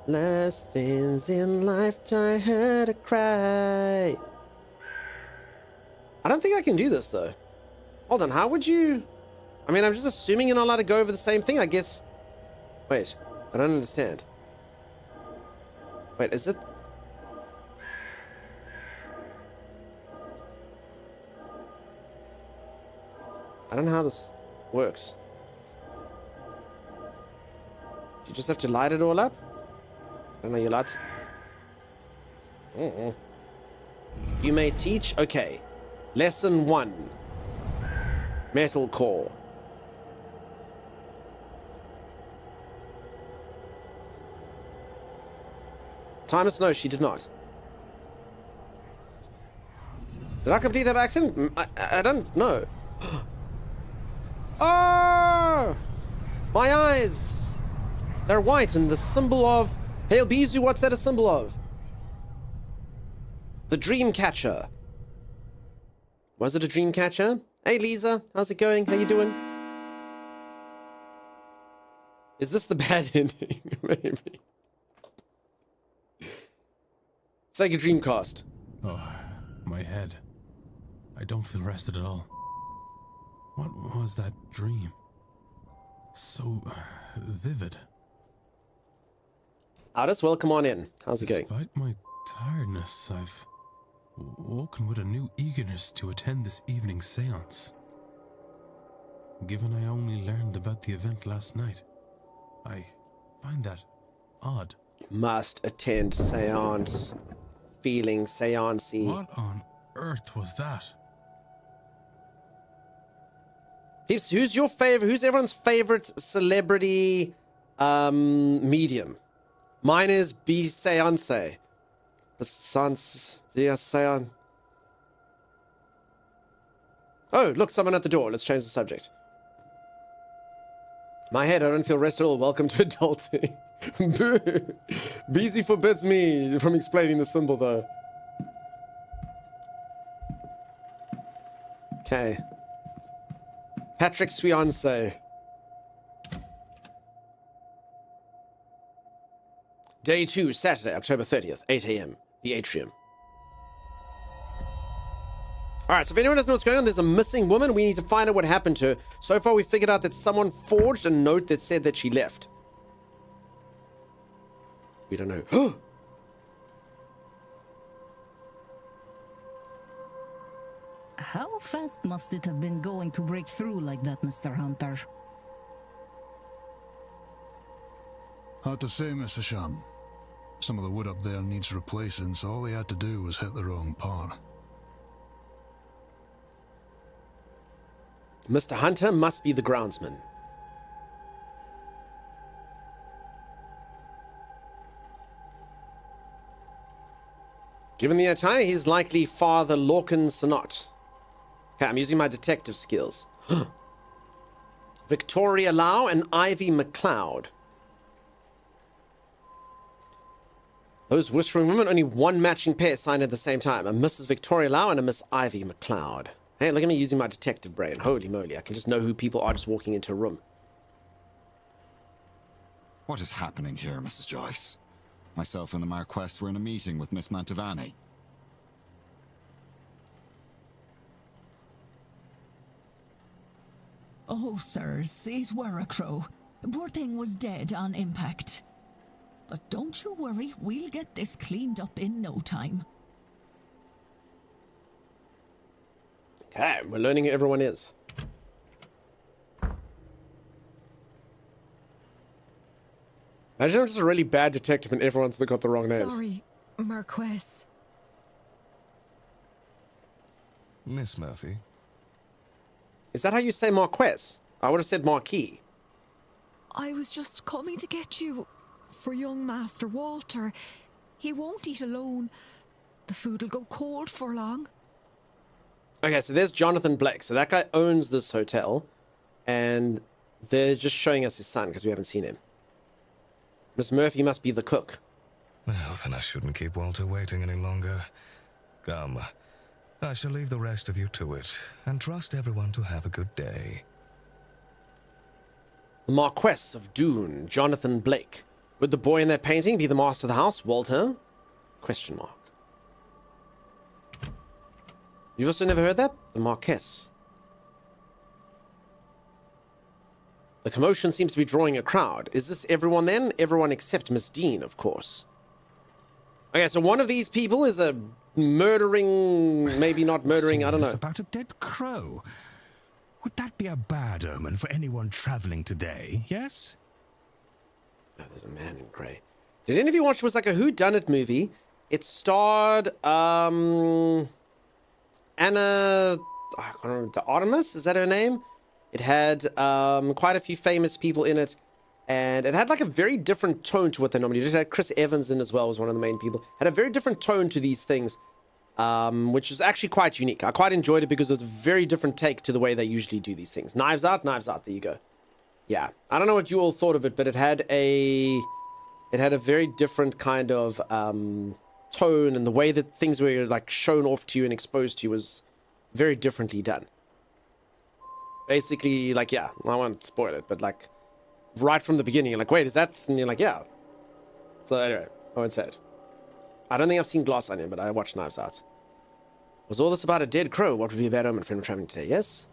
Last things in life try her to cry. I don't think I can do this though. Hold on, how would you... I mean, I'm just assuming you're not allowed to go over the same thing, I guess. Wait, I don't understand. Wait, is it... I don't know how this works. Do you just have to light it all up? I don't know, you lights. You may teach... Okay. Lesson 1. Metalcore. Timus, no, she did not. Did I complete that by accident? I don't know. Oh! My eyes! They're white and the symbol of... Hail Bizu, what's that a symbol of? The dream catcher. Was it a dream catcher? Hey Lisa, how's it going? How you doing? Is this the bad ending? Maybe. It's like a Dreamcast. Oh, my head. I don't feel rested at all. What was that dream? So vivid. Aldous, welcome on in. How's it going? Despite my tiredness, I've woken with a new eagerness to attend this evening's seance. Given I only learned about the event last night, I find that odd. Must attend seance. Feeling seancey. What on earth was that? Peeps, who's your favorite? Who's everyone's favorite celebrity medium? Mine is Seance. Seance. Oh, look, someone at the door. Let's change the subject. My head, I don't feel rested at all. Welcome to adulting. Boo! Beezy forbids me from explaining the symbol, though. Okay. Patrick Fiance. Day 2, Saturday, October 30th, 8 a.m. The Atrium. Alright, so if anyone doesn't know what's going on, there's a missing woman. We need to find out what happened to her. So far, we figured out that someone forged a note that said that she left. We don't know. How fast must it have been going to break through like that, Mr. Hunter? Hard to say, Mr. Shum. Some of the wood up there needs replacing, so all they had to do was hit the wrong part. Mr. Hunter must be the groundsman. Given the attire, he's likely Father Lorcan Sonot. Okay, I'm using my detective skills. Victoria Lau and Ivy McLeod. Those whispering women, only one matching pair signed at the same time. A Mrs. Victoria Lau and a Miss Ivy McLeod. Hey, look at me using my detective brain. Holy moly, I can just know who people are just walking into a room. What is happening here, Mrs. Joyce? Myself and the Marquess were in a meeting with Miss Mantovani. Oh, sirs, it were a crow. Poor thing was dead on impact. But don't you worry, we'll get this cleaned up in no time. Okay, we're learning who everyone is. Imagine I'm just a really bad detective and everyone's got the wrong names. Sorry, Marquess. Miss Murphy. Is that how you say Marquess? I would have said Marquis. I was just coming to get you for young Master Walter. He won't eat alone. The food'll go cold for long. Okay, so there's Jonathan Blake. So that guy owns this hotel. And they're just showing us his son because we haven't seen him. Miss Murphy must be the cook. Well, then I shouldn't keep Walter waiting any longer. Come, I shall leave the rest of you to it, and trust everyone to have a good day. The Marquess of Doon, Jonathan Blake. Would the boy in that painting be the master of the house, Walter? Question mark. You've also never heard that? The Marquess. The commotion seems to be drawing a crowd. Is this everyone then? Everyone except Miss Dean, of course. Okay, so one of these people is a murdering, maybe not murdering, I don't know. About a dead crow. Would that be a bad omen for anyone traveling today, yes? Oh, there's a man in grey. Did any of you watch, it was like a whodunit movie? It starred, Anna, I can't remember, the Artemis, is that her name? It had quite a few famous people in it, and it had like a very different tone to what they normally do. It had Chris Evans in as well, was one of the main people. Had a very different tone to these things, which is actually quite unique. I quite enjoyed it because it was a very different take to the way they usually do these things. Knives Out, there you go. Yeah, I don't know what you all thought of it, but it had a very different kind of tone, and the way that things were like shown off to you and exposed to you was very differently done. Basically, like, yeah, I won't spoil it, but like, right from the beginning, you're like, wait, is that? And you're like, yeah. So anyway, I won't say it. I don't think I've seen Glass Onion, but I watched Knives Out. Was all this about a dead crow? What would be a bad omen for him traveling today, yes?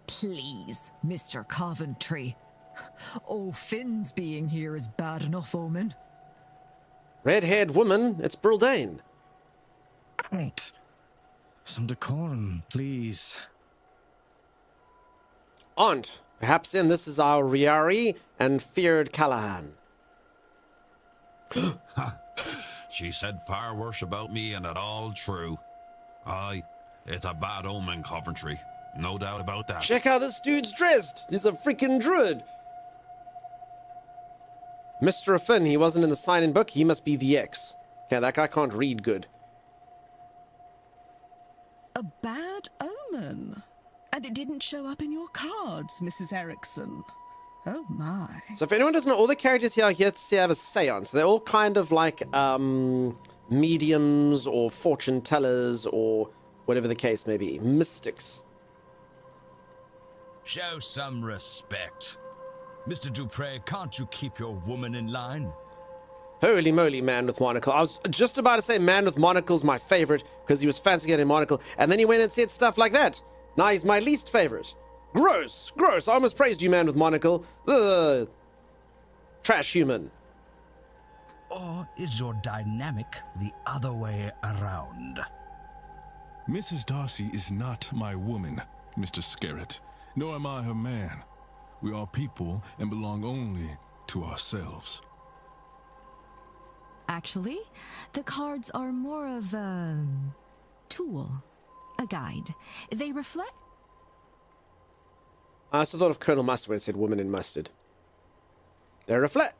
Please, Mr. Coventry. Oh, Finn's being here is bad enough omen. Red-haired woman, it's Brildane. Right. Some decorum, please. Aunt, perhaps then this is our Riari and feared Callahan. She said far worse about me, and it all true. Aye, it's a bad omen, Coventry. No doubt about that. Check how this dude's dressed. He's a freaking druid. Mr. Finn, he wasn't in the sign-in book. He must be the X. Okay, that guy can't read good. A bad omen? And it didn't show up in your cards, Mrs. Erickson. Oh my. So if anyone doesn't know, all the characters here are here to have a seance. They're all kind of like mediums or fortune tellers or whatever the case may be. Mystics. Show some respect. Mr. Dupre, can't you keep your woman in line? Holy moly, man with monocle. I was just about to say man with monocle's my favorite because he was fancy getting monocle, and then he went and said stuff like that. Now he's my least favorite. Gross, gross. I almost praised you, man with monocle. Ugh. Trash human. Or is your dynamic the other way around? Mrs. Darcy is not my woman, Mr. Scarrett, nor am I her man. We are people and belong only to ourselves. Actually, the cards are more of a tool, a guide. They reflect. I also thought of Colonel Mustard when it said woman in mustard. They reflect.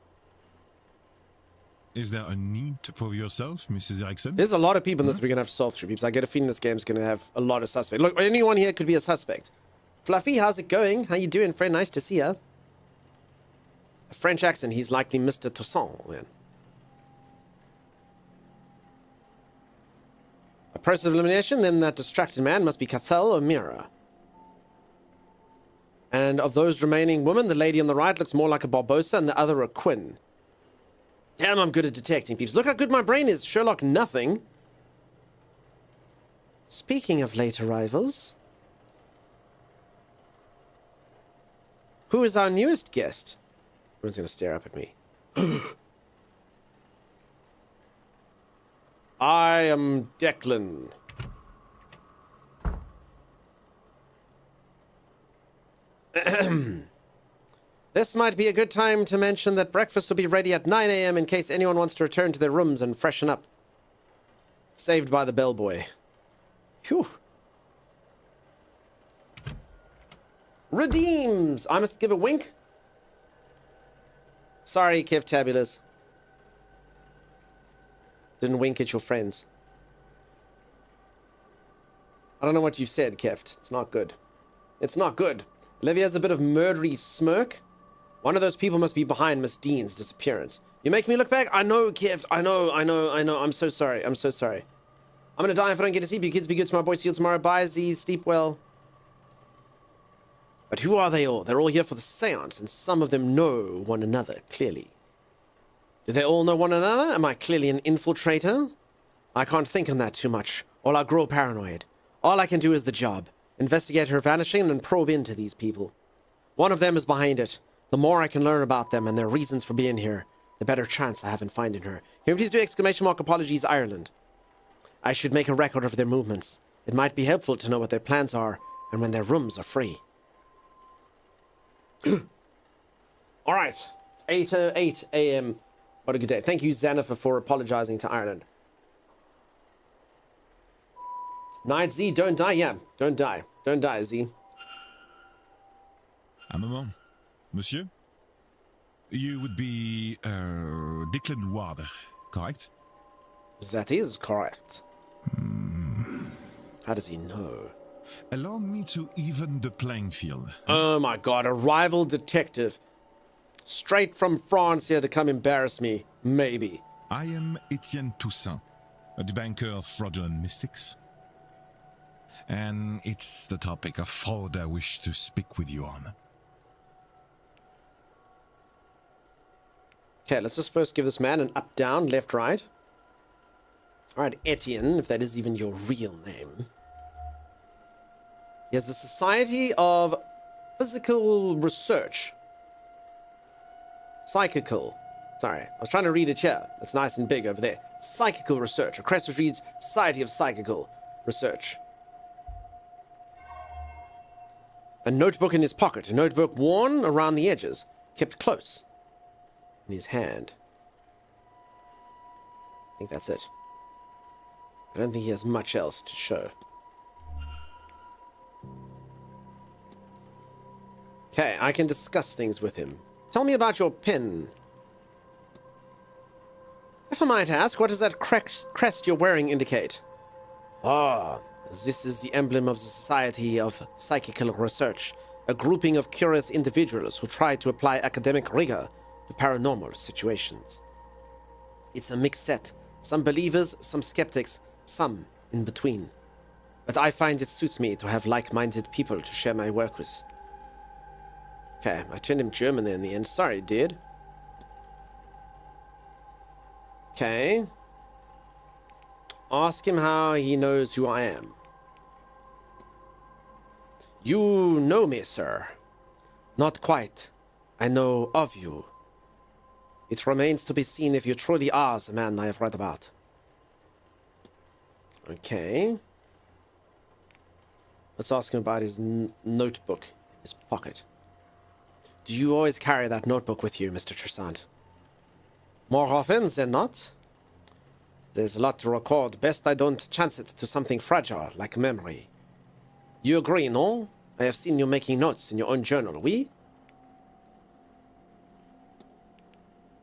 Is there a need to prove yourself, Mrs. Erickson? There's a lot of people in this we're going to have to solve through, peeps. I get a feeling this game's going to have a lot of suspects. Look, anyone here could be a suspect. Fluffy, how's it going? How you doing, friend? Nice to see ya. A French accent. He's likely Mr. Toussaint, man. A process of elimination, then that distracted man must be Cathal or Mira. And of those remaining women, the lady on the right looks more like a Barbosa and the other a Quinn. Damn, I'm good at detecting, peeps. Look how good my brain is. Sherlock nothing. Speaking of late arrivals, who is our newest guest? Everyone's going to stare up at me. I am Declan. This might be a good time to mention that breakfast will be ready at 9 a.m. in case anyone wants to return to their rooms and freshen up. Saved by the bellboy. Phew. Redeems! I must give a wink. Sorry, Kev Tabulous. Didn't wink at your friends. I don't know what you said, Keft. It's not good. It's not good. Olivia has a bit of murdery smirk. One of those people must be behind Miss Dean's disappearance. You make me look back? I know, Keft. I know. I'm so sorry. I'm so sorry. I'm gonna die if I don't get to sleep. You kids be good to my boy. See you tomorrow. Bye, Z. Sleep well. But who are they all? They're all here for the seance, and some of them know one another, clearly. Do they all know one another? Am I clearly an infiltrator? I can't think on that too much, or I'll grow paranoid. All I can do is the job. Investigate her vanishing and probe into these people. One of them is behind it. The more I can learn about them and their reasons for being here, the better chance I have in finding her. Can you please do exclamation mark apologies Ireland? I should make a record of their movements. It might be helpful to know what their plans are and when their rooms are free. All right. It's 8:08 a.m. What a good day. Thank you, Xanafa, for apologizing to Ireland. Night, Z. Don't die. Yeah, don't die. Don't die, Z. Un moment. Monsieur? You would be, Declan Ward, correct? That is correct. How does he know? Allow me to even the playing field. Oh my god, a rival detective. Straight from France here to come embarrass me. Maybe. I am Etienne Toussaint, a debunker of fraudulent mystics. And it's the topic of fraud I wish to speak with you on. Okay, let's just first give this man an up, down, left, right. Alright, Etienne, if that is even your real name. He has the Society of Physical Research. Psychical. Sorry, I was trying to read it here. It's nice and big over there. Psychical Research. A crest which reads Society of Psychical Research. A notebook in his pocket. A notebook worn around the edges. Kept close. In his hand. I think that's it. I don't think he has much else to show. Okay, I can discuss things with him. Tell me about your pen. If I might ask, what does that crest you're wearing indicate? Ah, this is the emblem of the Society of Psychical Research, a grouping of curious individuals who try to apply academic rigor to paranormal situations. It's a mixed set. Some believers, some skeptics, some in between. But I find it suits me to have like-minded people to share my work with. Okay, I turned him German there in the end. Sorry, dude. Okay. Ask him how he knows who I am. You know me, sir. Not quite. I know of you. It remains to be seen if you truly are the man I have read about. Okay. Let's ask him about his notebook in his pocket. Do you always carry that notebook with you, Mr. Tressant? More often than not? There's a lot to record. Best I don't chance it to something fragile, like memory. You agree, no? I have seen you making notes in your own journal, oui?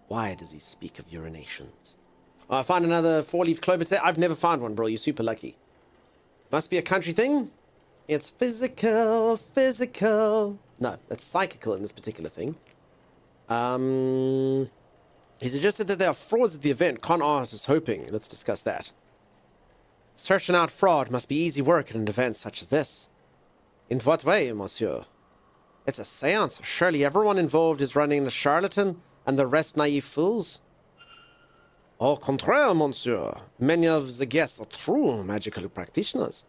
Why does he speak of urinations? Oh, I found another 4-leaf clover today. I've never found one, bro. You're super lucky. Must be a country thing? It's physical. No, that's psychical in this particular thing. He suggested that there are frauds at the event. Con artists hoping. Let's discuss that. Searching out fraud must be easy work at an event such as this. In what way, monsieur? It's a seance. Surely everyone involved is running a charlatan and the rest naive fools? Au contraire, monsieur. Many of the guests are true magical practitioners.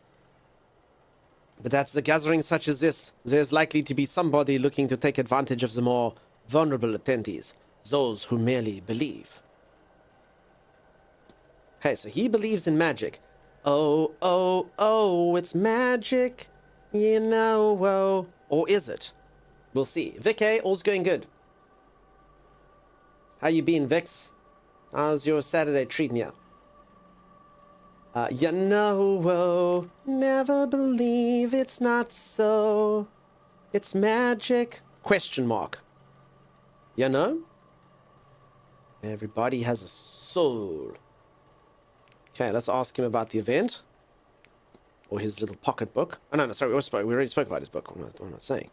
But at the gathering such as this, there's likely to be somebody looking to take advantage of the more vulnerable attendees, those who merely believe. Okay, so he believes in magic. Oh, it's magic. You know, oh. Or is it? We'll see. Vicky, all's going good. How you been, Vix? How's your Saturday treating you? You know, never believe it's not so. It's magic. Question mark. You know? Everybody has a soul. Okay, let's ask him about the event. Or his little pocketbook. Oh, no, sorry, we already spoke about his book. What am I saying?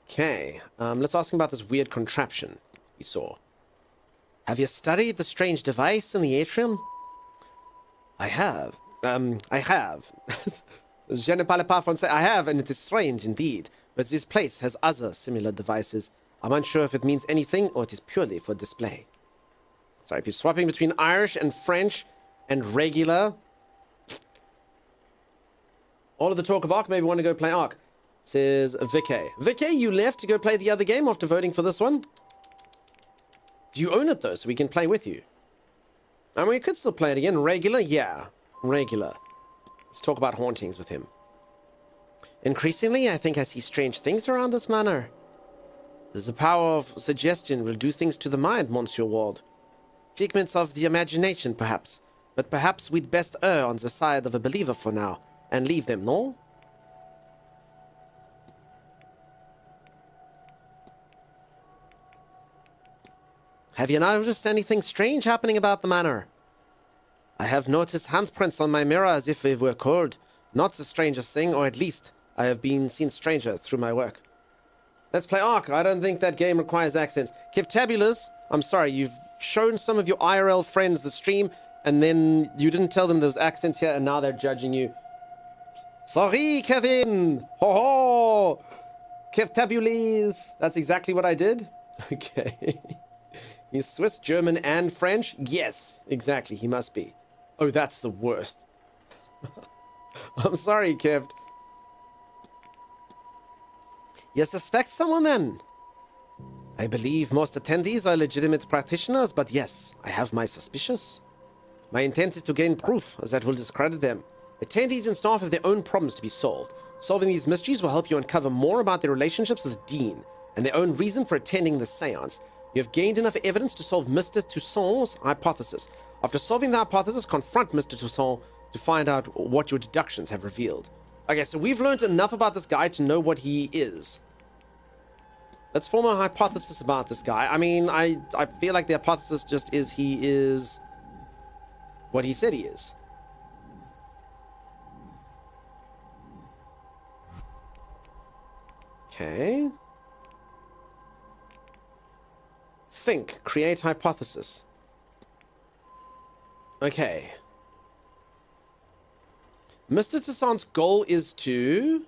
Okay, let's ask him about this weird contraption we saw. Have you studied the strange device in the atrium? I have. I have. Je ne parle pas français. I have, and it is strange indeed. But this place has other similar devices. I'm unsure if it means anything or it is purely for display. Sorry, people swapping between Irish and French and regular. All of the talk of Ark, maybe want to go play Ark. Says Vicky. Vicky, you left to go play the other game after voting for this one? Do you own it though, so we can play with you? I mean, we could still play it again. Regular? Yeah, regular. Let's talk about hauntings with him. Increasingly, I think I see strange things around this manor. The power of suggestion will do things to the mind, Monsieur Ward. Figments of the imagination, perhaps. But perhaps we'd best err on the side of a believer for now, and leave them, no? Have you noticed anything strange happening about the manor? I have noticed handprints on my mirror as if it were cold. Not the strangest thing, or at least I have been seen stranger through my work. Let's play Ark. I don't think that game requires accents. Kivtabulous, I'm sorry, you've shown some of your IRL friends the stream, and then you didn't tell them there was accents here, and now they're judging you. Sorry, Kevin! Ho ho! Kivtabulous! That's exactly what I did? Okay. He's Swiss, German, and French? Yes, exactly, he must be. Oh, that's the worst. I'm sorry, Kev. You suspect someone, then? I believe most attendees are legitimate practitioners, but yes, I have my suspicions. My intent is to gain proof that will discredit them. Attendees and staff have their own problems to be solved. Solving these mysteries will help you uncover more about their relationships with Dean, and their own reason for attending the seance. You have gained enough evidence to solve Mr. Toussaint's hypothesis. After solving the hypothesis, confront Mr. Toussaint to find out what your deductions have revealed. Okay, so we've learned enough about this guy to know what he is. Let's form a hypothesis about this guy. I mean, I feel like the hypothesis just is he is what he said he is. Okay. Think, create hypothesis. Okay. Mr. Toussaint's goal is to...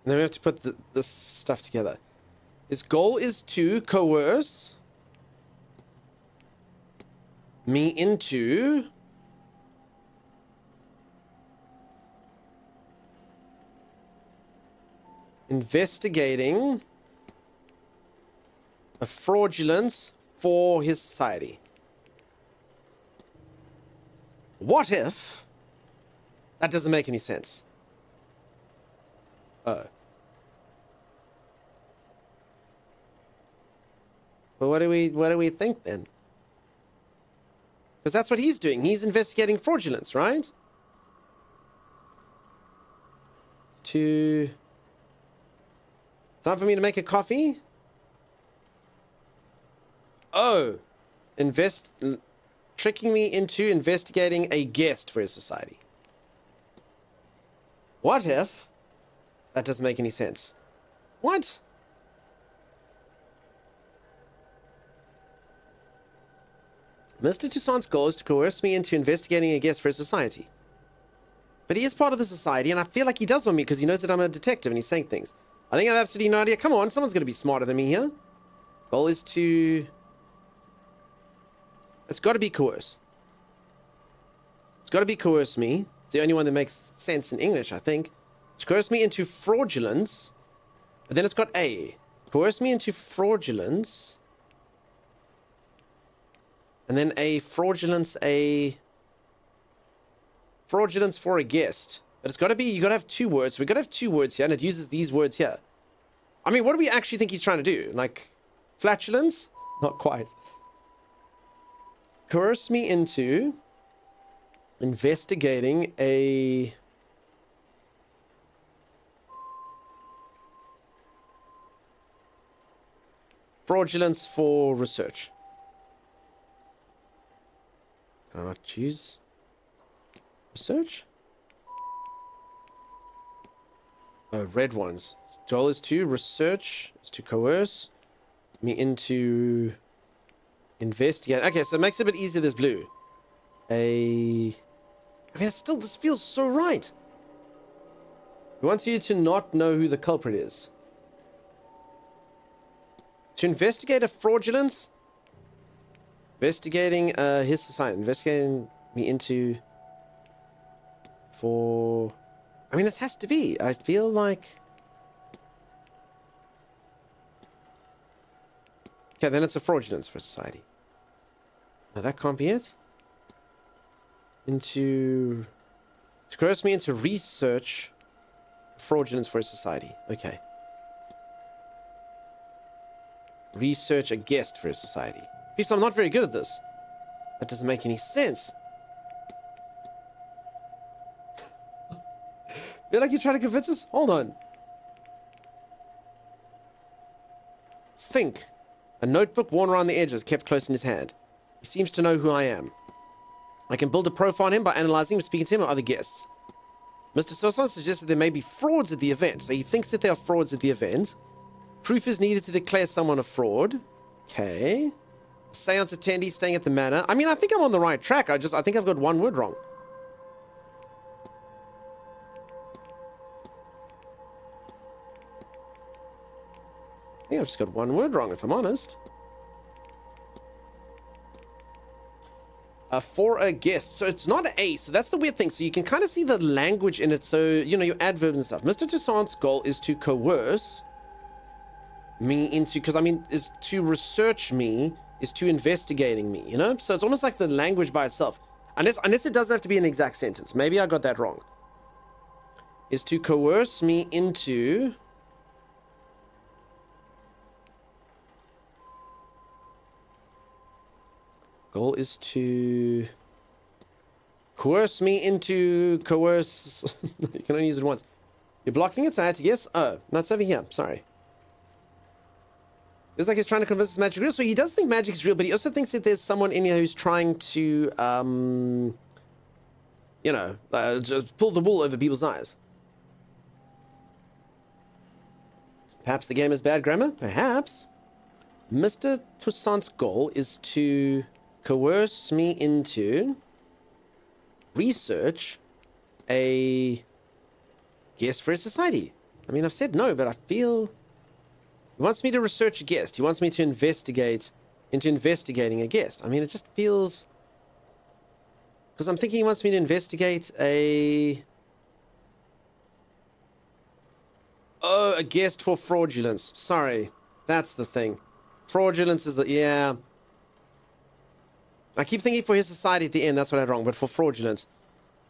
And then we have to put this stuff together. His goal is to coerce me into investigating a fraudulence for his society. What if That doesn't make any sense. Oh. But what do we think then? Because that's what he's doing. He's investigating fraudulence, right? Time for me to make a coffee? Oh. Tricking me into investigating a guest for his society. What if? That doesn't make any sense. What? Mr. Toussaint's goal is to coerce me into investigating a guest for his society. But he is part of the society, and I feel like he does want me because he knows that I'm a detective and he's saying things. I think I have absolutely no idea. Come on, someone's going to be smarter than me here. Goal is to... It's got to be coerce. It's got to be coerce me. It's the only one that makes sense in English, I think. It's coerce me into fraudulence. But then it's got A. Coerce me into fraudulence. And then a fraudulence for a guest. But it's got to be, you got to have two words. So we got to have two words here, and it uses these words here. I mean, what do we actually think he's trying to do? Like, flatulence? Not quite. Coerce me into investigating a... fraudulence for research. Can I not choose research? Oh, red ones. Goal is to research, is to coerce me into investigate. Okay, so it makes it a bit easier. There's blue. I mean, it's still, this feels so right. He wants you to not know who the culprit is. To investigate a fraudulence. Investigating his society. Investigating me into... For... I mean, this has to be. I feel like... Okay, then it's a fraudulence for society. No, that can't be it. To coerce me into research fraudulence for society. Okay. Research a guest for society. Peeps, I'm not very good at this. That doesn't make any sense. Feel like you're trying to convince us? Hold on. Think. A notebook worn around the edges, kept close in his hand. He seems to know who I am. I can build a profile on him by analyzing him, speaking to him, or other guests. Mr. Sosan suggests that there may be frauds at the event, so he thinks that there are frauds at the event. Proof is needed to declare someone a fraud. Okay. Seance attendee staying at the manor. I mean, I think I'm on the right track. I think I've got one word wrong. I think I've just got one word wrong, if I'm honest. For a guest. So it's not A. So that's the weird thing. So you can kind of see the language in it. So, you know, your adverbs and stuff. Mr. Toussaint's goal is to coerce me into... Because, I mean, is to research me... is to investigating me, you know? So it's almost like the language by itself. Unless it doesn't have to be an exact sentence. Maybe I got that wrong. Is to coerce me into... Goal is to... coerce me into... coerce... You can only use it once. You're blocking it, so I had to guess. Oh, no, it's over here. Sorry. Feels like he's trying to convince us magic is real. So he does think magic is real, but he also thinks that there's someone in here who's trying to, you know, just pull the wool over people's eyes. Perhaps the game is bad grammar? Perhaps. Mr. Toussaint's goal is to coerce me into research a guest for his society. I mean, I've said no, but I feel... He wants me to research a guest. He wants me to investigate into investigating a guest. I mean, it just feels... Because I'm thinking he wants me to investigate a... Oh, a guest for fraudulence. Sorry. That's the thing. Fraudulence is the... Yeah. I keep thinking for his society at the end. That's what I had wrong. But for fraudulence.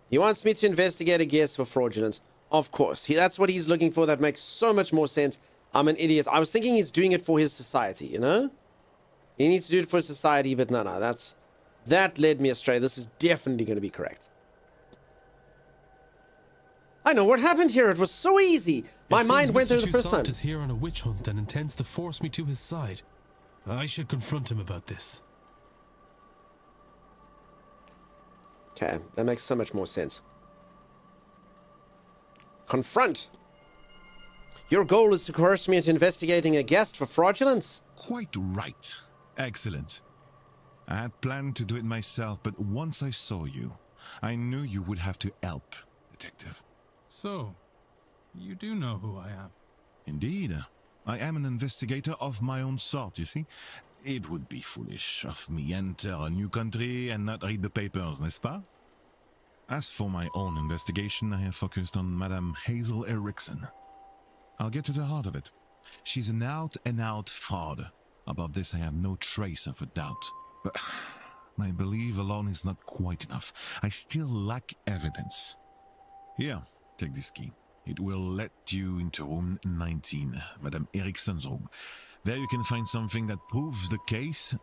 He wants me to investigate a guest for fraudulence. Of course. That's what he's looking for. That makes so much more sense. I'm an idiot. I was thinking he's doing it for his society, you know? He needs to do it for society, but no, that led me astray. This is definitely going to be correct. I know what happened here. It was so easy. My mind went there the first time. Is here on a witch hunt and intends to force me to his side. I should confront him about this. Okay, that makes so much more sense. Confront. Your goal is to coerce me into investigating a guest for fraudulence? Quite right. Excellent. I had planned to do it myself, but once I saw you, I knew you would have to help, Detective. So, you do know who I am? Indeed. I am an investigator of my own sort, you see. It would be foolish of me enter a new country and not read the papers, n'est-ce pas? As for my own investigation, I have focused on Madame Hazel Erickson. I'll get to the heart of it. She's an out-and-out fraud. About this, I have no trace of a doubt. But my belief alone is not quite enough. I still lack evidence. Here, take this key. It will let you into room 19, Madame Erickson's room. There you can find something that proves the case.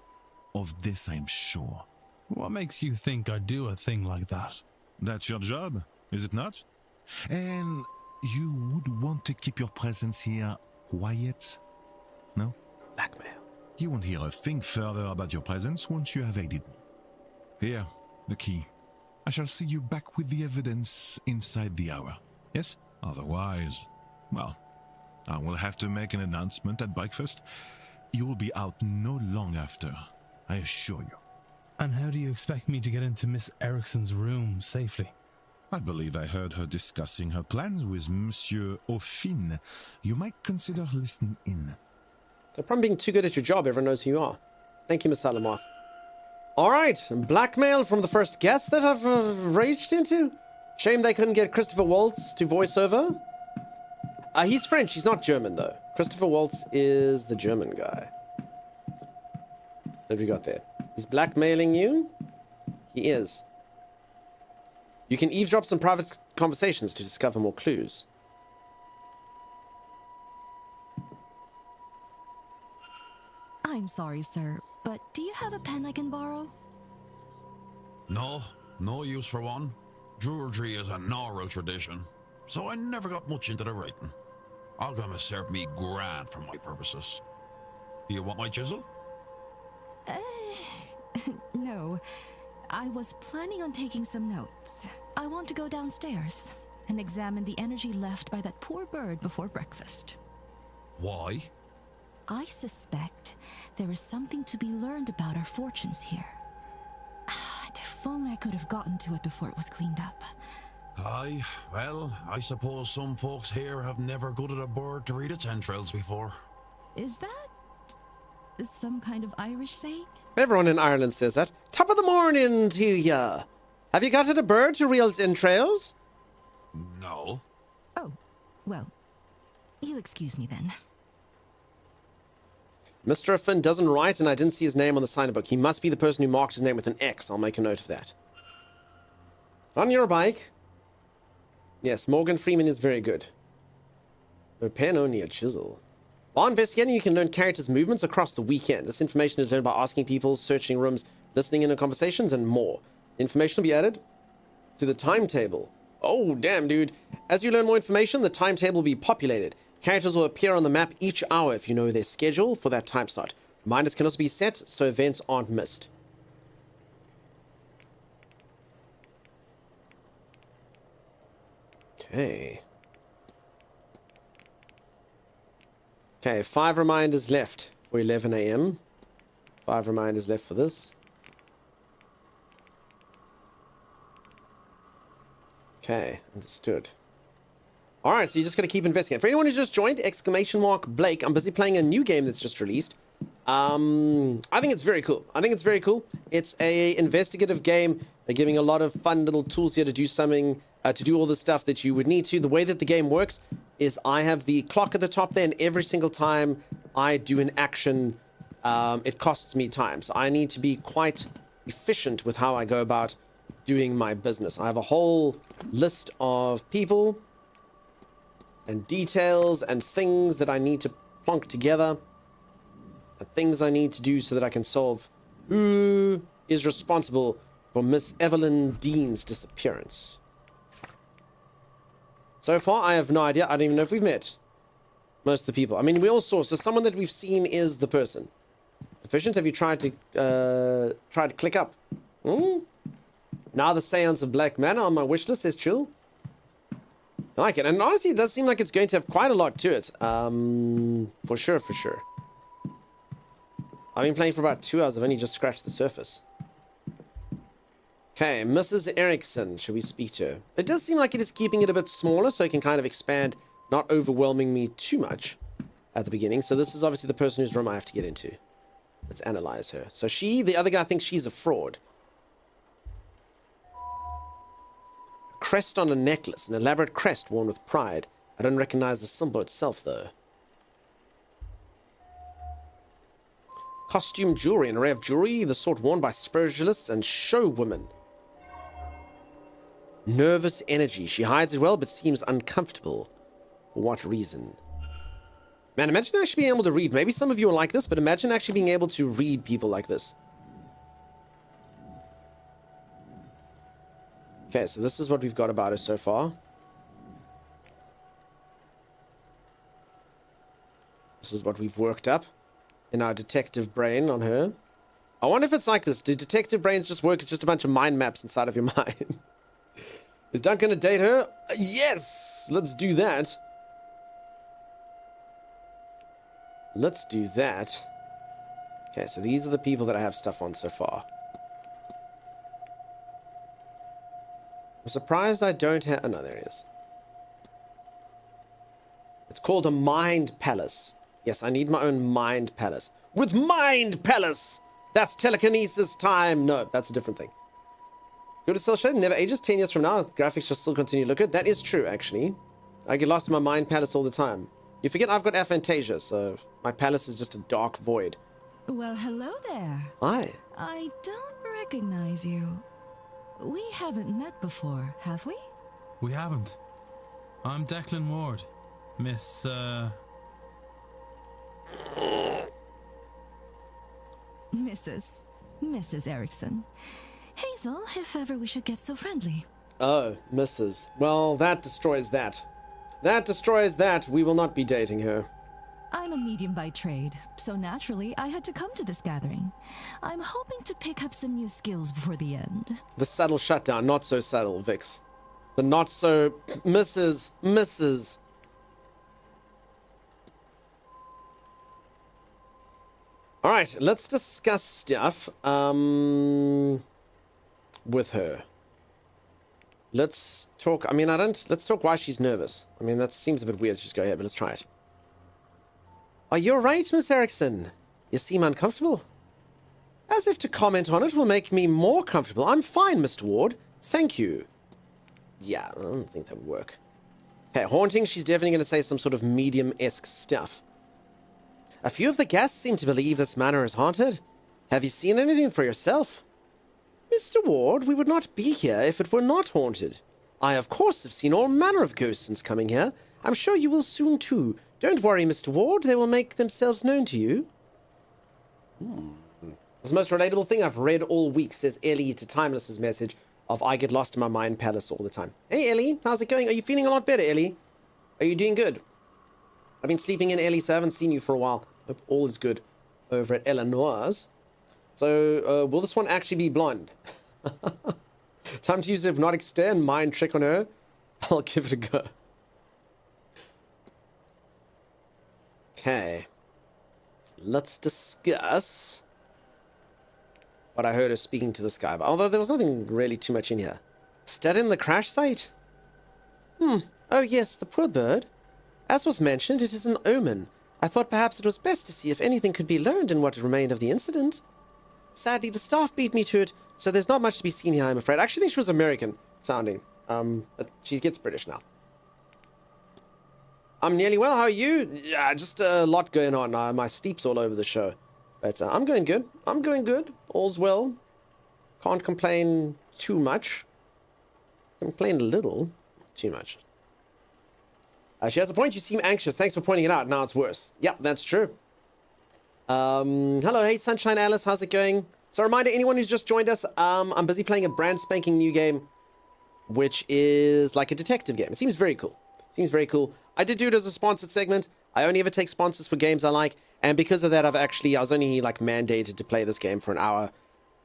Of this, I'm sure. What makes you think I'd do a thing like that? That's your job, is it not? And you would want to keep your presence here quiet? No? Blackmail. You won't hear a thing further about your presence once you have aided me. Here, the key. I shall see you back with the evidence inside the hour. Yes? Otherwise, well, I will have to make an announcement at breakfast. You will be out no long after, I assure you. And how do you expect me to get into Miss Erickson's room safely? I believe I heard her discussing her plans with Monsieur Aufin. You might consider listening in. From being too good at your job, everyone knows who you are. Thank you, Miss Salamoth. Alright, blackmail from the first guest that I've raged into. Shame they couldn't get Christopher Waltz to voice over. He's French, he's not German though. Christopher Waltz is the German guy. What have we got there? He's blackmailing you? He is. You can eavesdrop some private conversations to discover more clues. I'm sorry, sir, but do you have a pen I can borrow? No use for one. Druidry is an oral tradition, so I never got much into the writing. Alchemy served me grand for my purposes. Do you want my chisel? No. I was planning on taking some notes. I want to go downstairs and examine the energy left by that poor bird before breakfast. Why? I suspect there is something to be learned about our fortunes here. If only I could have gotten to it before it was cleaned up. Aye, well, I suppose some folks here have never gutted a bird to read its entrails before. Is that some kind of Irish saying? Everyone in Ireland says that. Top of the morning to ya. Have you gutted a bird to reel its entrails? No. Oh, well, you'll excuse me then. Mr. Finn doesn't write, and I didn't see his name on the sign book. He must be the person who marked his name with an X. I'll make a note of that. On your bike. Yes, Morgan Freeman is very good. No pen, only a chisel. While investigating, you can learn characters' movements across the weekend. This information is learned by asking people, searching rooms, listening in on conversations, and more. The information will be added to the timetable. Oh, damn, dude. As you learn more information, the timetable will be populated. Characters will appear on the map each hour if you know their schedule for that time slot. Reminders can also be set so events aren't missed. Okay. Okay, 5 reminders left for 11 a.m. 5 reminders left for this. Okay, understood. Alright, so you just gotta keep investigating. For anyone who's just joined, !Blake, I'm busy playing a new game that's just released. I think it's very cool. It's a investigative game. They're giving a lot of fun little tools here to do something, to do all the stuff that you would need to. The way that the game works is I have the clock at the top there, and every single time I do an action, it costs me time. So I need to be quite efficient with how I go about doing my business. I have a whole list of people and details and things that I need to plonk together. And things I need to do so that I can solve who is responsible for Miss Evelyn Dean's disappearance. So far, I have no idea. I don't even know if we've met most of the people. I mean, we all saw. So someone that we've seen is the person. Efficient, have you tried to click up? Now the Seance of Black Manor on my wish list, says Chill. I like it. And honestly, it does seem like it's going to have quite a lot to it. For sure, for sure. I've been playing for about 2 hours. I've only just scratched the surface. Okay, Mrs. Erickson. Should we speak to her? It does seem like it is keeping it a bit smaller so it can kind of expand, not overwhelming me too much at the beginning. So this is obviously the person whose room I have to get into. Let's analyze her. So the other guy thinks she's a fraud. A crest on a necklace, an elaborate crest worn with pride. I don't recognize the symbol itself, though. Costume jewelry, an array of jewelry, the sort worn by spiritualists and show women. Nervous energy. She hides it well, but seems uncomfortable. For what reason? Man, imagine actually being able to read. Maybe some of you are like this, but imagine actually being able to read people like this. Okay, so this is what we've got about her so far. This is what we've worked up in our detective brain on her. I wonder if it's like this. Do detective brains just work? It's just a bunch of mind maps inside of your mind. Is Doug going to date her? Yes! Let's do that. Let's do that. Okay, so these are the people that I have stuff on so far. I'm surprised I don't have... Oh, no, there he is. It's called a mind palace. Yes, I need my own mind palace. With mind palace! That's telekinesis time! No, that's a different thing. Go to cell shade, never ages. 10 years from now, graphics shall still continue to look good. That is true, actually. I get lost in my mind palace all the time. You forget I've got aphantasia, so my palace is just a dark void. Well, hello there. Hi. I don't recognize you. We haven't met before, have we? We haven't. I'm Declan Ward. Miss, Mrs. Erickson. Hazel, if ever we should get so friendly. Oh, Mrs. Well, that destroys that. That destroys that. We will not be dating her. I'm a medium by trade, so naturally I had to come to this gathering. I'm hoping to pick up some new skills before the end. The subtle shutdown, not so subtle, Vix. The not so... Mrs. Alright, let's discuss stuff, with her. Let's talk, let's talk why she's nervous. I mean, that seems a bit weird, just go ahead, but let's try it. Are you right, Miss Erickson? You seem uncomfortable. As if to comment on it will make me more comfortable. I'm fine, Mr. Ward. Thank you. Yeah, I don't think that would work. Okay, haunting, she's definitely going to say some sort of medium-esque stuff. A few of the guests seem to believe this manor is haunted. Have you seen anything for yourself? Mr. Ward, we would not be here if it were not haunted. I, of course, have seen all manner of ghosts since coming here. I'm sure you will soon, too. Don't worry, Mr. Ward. They will make themselves known to you. It's the most relatable thing I've read all week, says Ellie to Timeless's message of I get lost in my mind palace all the time. Hey, Ellie. How's it going? Are you feeling a lot better, Ellie? Are you doing good? I've been sleeping in, Ellie, so I haven't seen you for a while. Hope all is good over at Eleanor's. So, will this one actually be blonde? Time to use the hypnotic stare and mind trick on her. I'll give it a go. Okay. Let's discuss what I heard her speaking to this guy about. Although there was nothing really too much in here. Studying the crash site? Oh yes, the poor bird. As was mentioned, it is an omen. I thought perhaps it was best to see if anything could be learned in what remained of the incident. Sadly, the staff beat me to it, so there's not much to be seen here, I'm afraid. I actually think she was American sounding. But she gets British now. I'm nearly well. How are you? Yeah, just a lot going on. My sleep's all over the show. But I'm going good. I'm going good. All's well. Can't complain too much. Complain a little. Too much. She has a point. You seem anxious. Thanks for pointing it out. Now it's worse. Yep, that's true. Hello, hey, Sunshine Alice. How's it going? So, reminder, anyone who's just joined us, I'm busy playing a brand spanking new game, which is like a detective game. It seems very cool. Seems very cool. I did do it as a sponsored segment. I only ever take sponsors for games I like, and because of that, I was only like mandated to play this game for an hour,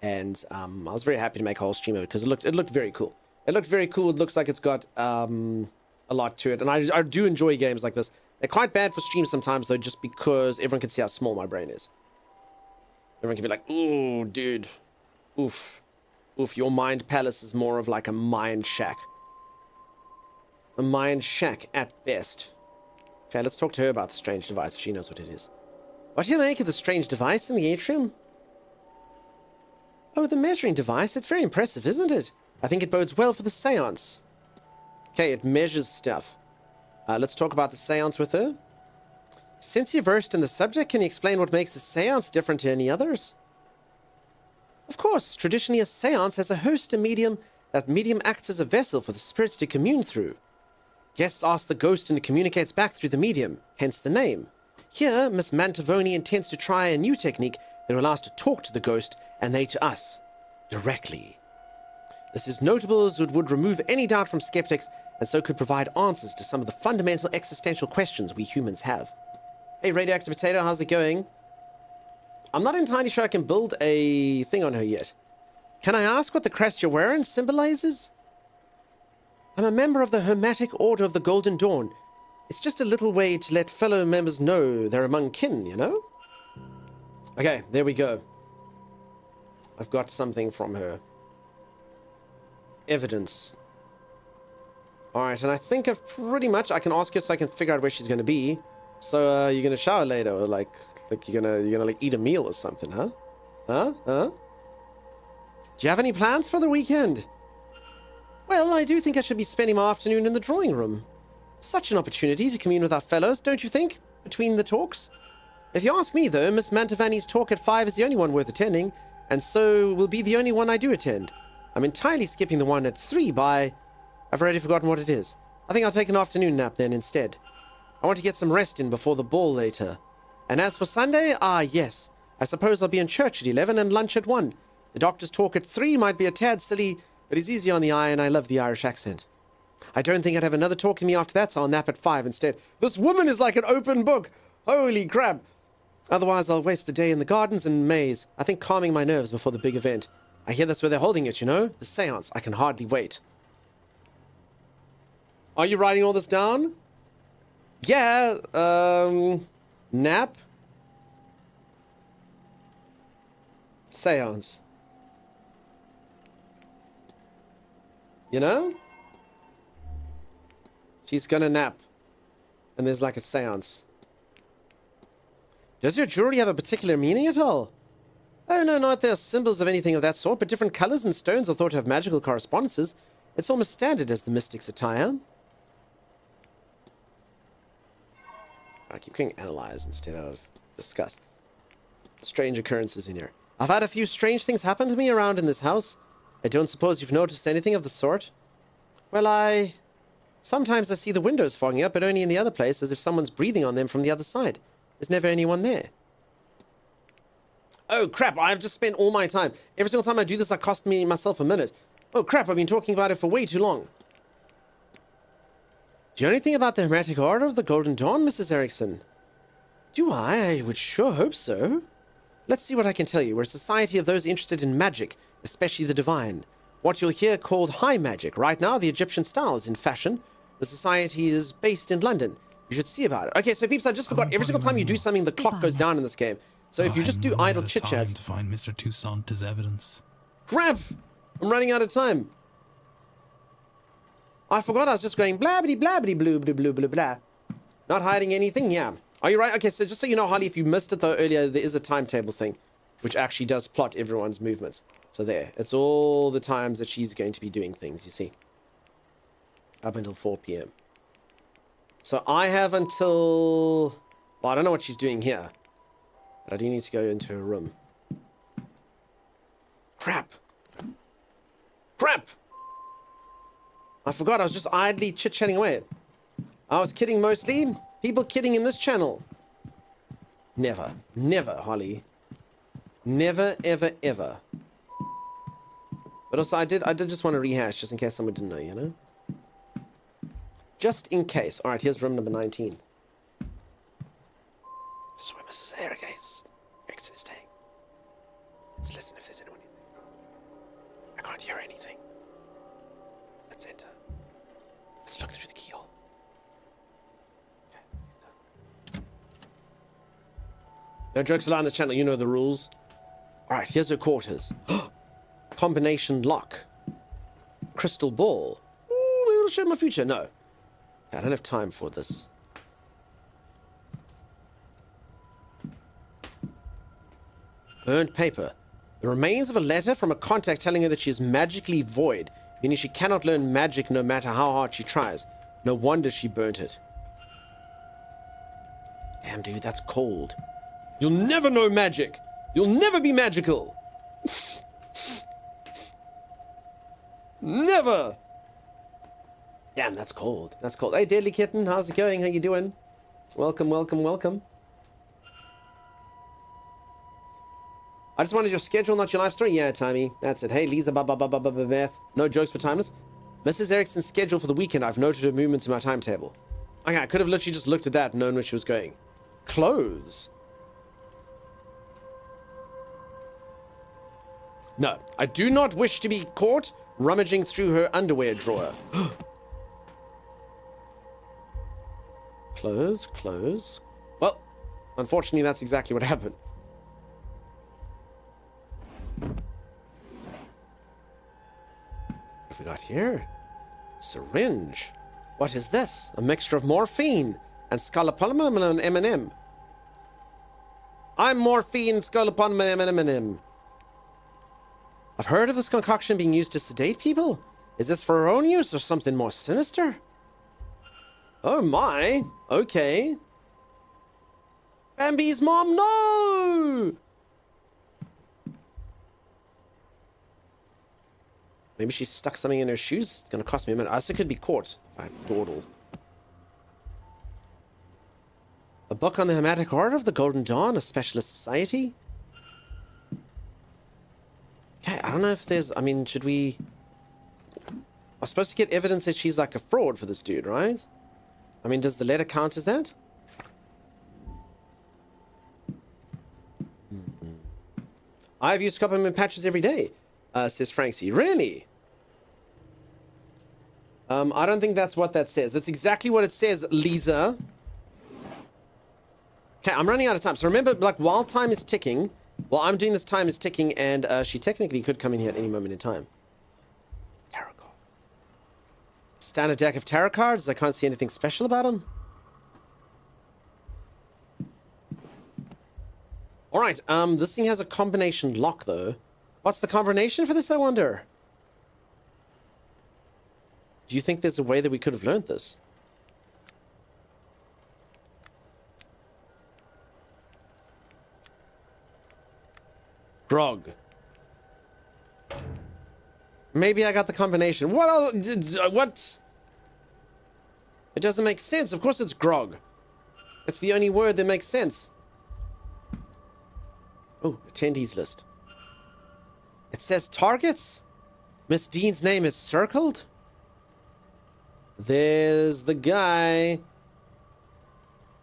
and I was very happy to make a whole stream of it because it looked very cool. It looked very cool. It looks like it's got a lot to it, and I do enjoy games like this. They're quite bad for streams sometimes, though, just because everyone can see how small my brain is. Everyone can be like, ooh, dude. Oof. Oof, your mind palace is more of like a mind shack. A mind shack at best. Okay, let's talk to her about the strange device if she knows what it is. What do you make of the strange device in the atrium? Oh, the measuring device. It's very impressive, isn't it? I think it bodes well for the seance. Okay, it measures stuff. Let's talk about the seance with her. Since you're versed in the subject, can you explain what makes the seance different to any others? Of course, traditionally a seance has a host, a medium. That medium acts as a vessel for the spirits to commune through. Guests ask the ghost and it communicates back through the medium, hence the name. Here, Miss Mantovani intends to try a new technique that will allow us to talk to the ghost and they to us, directly. This is notable as it would remove any doubt from skeptics and so could provide answers to some of the fundamental existential questions we humans have. Hey, Radioactive Potato, how's it going? I'm not entirely sure I can build a thing on her yet. Can I ask what the crest you're wearing symbolizes? I'm a member of the Hermetic Order of the Golden Dawn. It's just a little way to let fellow members know they're among kin, you know? Okay, there we go. I've got something from her. Evidence. Alright, and I think I've pretty much... I can ask her so I can figure out where she's going to be. So, you're going to shower later, or like you're gonna like eat a meal or something, huh? Huh? Do you have any plans for the weekend? Well, I do think I should be spending my afternoon in the drawing room. Such an opportunity to commune with our fellows, don't you think? Between the talks. If you ask me, though, Miss Mantovani's talk at 5 is the only one worth attending, and so will be the only one I do attend. I'm entirely skipping the one at 3 by... I've already forgotten what it is. I think I'll take an afternoon nap then instead. I want to get some rest in before the ball later. And as for Sunday, yes. I suppose I'll be in church at 11 and lunch at 1. The doctor's talk at 3 might be a tad silly, but he's easy on the eye and I love the Irish accent. I don't think I'd have another talk in me after that, so I'll nap at 5 instead. This woman is like an open book. Holy crap. Otherwise, I'll waste the day in the gardens and maze. I think calming my nerves before the big event. I hear that's where they're holding it, you know? The seance. I can hardly wait. Are you writing all this down? Yeah, nap. Seance. You know? She's gonna nap. And there's like a seance. Does your jewelry have a particular meaning at all? Oh, no, not there are symbols of anything of that sort, but different colors and stones are thought to have magical correspondences. It's almost standard as the mystic's attire. I keep going analyze instead of discuss. Strange occurrences in here. I've had a few strange things happen to me around in this house. I don't suppose you've noticed anything of the sort? Well, sometimes I see the windows fogging up, but only in the other place, as if someone's breathing on them from the other side. There's never anyone there. Oh, crap, I've just spent all my time. Every single time I do this, it costs myself a minute. Oh, crap, I've been talking about it for way too long. Do you know anything about the Hermetic Order of the Golden Dawn, Mrs. Erickson? Do I? I would sure hope so. Let's see what I can tell you. We're a society of those interested in magic, especially the divine. What you'll hear called high magic. Right now, the Egyptian style is in fashion. The society is based in London. You should see about it. Okay, so peeps, I just forgot. Every single time you do something, the clock goes down in this game. So if you just do idle chit-chats... to find Mr. Toussaint as evidence. Crap! I'm running out of time. I forgot I was just going blabbity blabbity blue blah blah blah blah. Not hiding anything, yeah. Are you right? Okay, so just so you know, Holly, if you missed it though earlier, there is a timetable thing, which actually does plot everyone's movements. So there, it's all the times that she's going to be doing things, you see. Up until 4 p.m. So I have until... Well, I don't know what she's doing here. But I do need to go into her room. Crap. crap! I forgot, I was just idly chit-chatting away. I was kidding mostly. People kidding in this channel. Never. Never, Holly. Never, ever, ever. But also, I did just want to rehash, just in case someone didn't know, you know? Just in case. Alright, here's room number 19. This is where Mrs. Erickson is staying. Let's listen if there's anyone in there. I can't hear anything. Let's enter. Let's look through the keyhole. Okay, no jokes allowed on the channel, you know the rules. Alright, here's her quarters. Combination lock. Crystal ball. Ooh, maybe it'll show my future. No. I don't have time for this. Burned paper. The remains of a letter from a contact telling her that she is magically void, meaning she cannot learn magic no matter how hard she tries. No wonder she burnt it. Damn, dude, that's cold. You'll never know magic. You'll never be magical. Never. Damn, that's cold. That's cold. Hey, Deadly Kitten, how's it going? How you doing? Welcome, welcome, welcome. I just wanted your schedule, not your life story. Yeah, Tommy. That's it. Hey, Lisa, Beth. No jokes for Timeless. Mrs. Erickson's schedule for the weekend. I've noted her movements in my timetable. Okay, I could have literally just looked at that and known where she was going. Clothes. No, I do not wish to be caught rummaging through her underwear drawer. Clothes. Well, unfortunately, that's exactly what happened. What have we got here? Syringe. What is this? A mixture of morphine and scopolamine and M&M. I'm morphine, scopolamine, and M&M. I've heard of this concoction being used to sedate people. Is this for her own use or something more sinister? Oh my. Okay. Bambi's mom, no! Maybe she stuck something in her shoes. It's gonna cost me a minute. I also could be caught if I dawdled. A book on the Hermetic Order of the Golden Dawn, a specialist society. Okay, I don't know if there's... I mean, should we... I'm supposed to get evidence that she's like a fraud for this dude, right? I mean, does the letter count as that? I've used Coppermint patches every day, says Francie. Really? I don't think that's what that says. That's exactly what it says, Lisa. Okay, I'm running out of time. So remember, like, while time is ticking, while I'm doing this, time is ticking, and she technically could come in here at any moment in time. Tarot cards. Standard deck of tarot cards. I can't see anything special about them. Alright, this thing has a combination lock, though. What's the combination for this, I wonder? Do you think there's a way that we could have learned this? Grog. Maybe I got the combination. What else? What? It doesn't make sense. Of course it's grog. It's the only word that makes sense. Oh, attendees list. It says targets? Miss Dean's name is circled? There's the guy.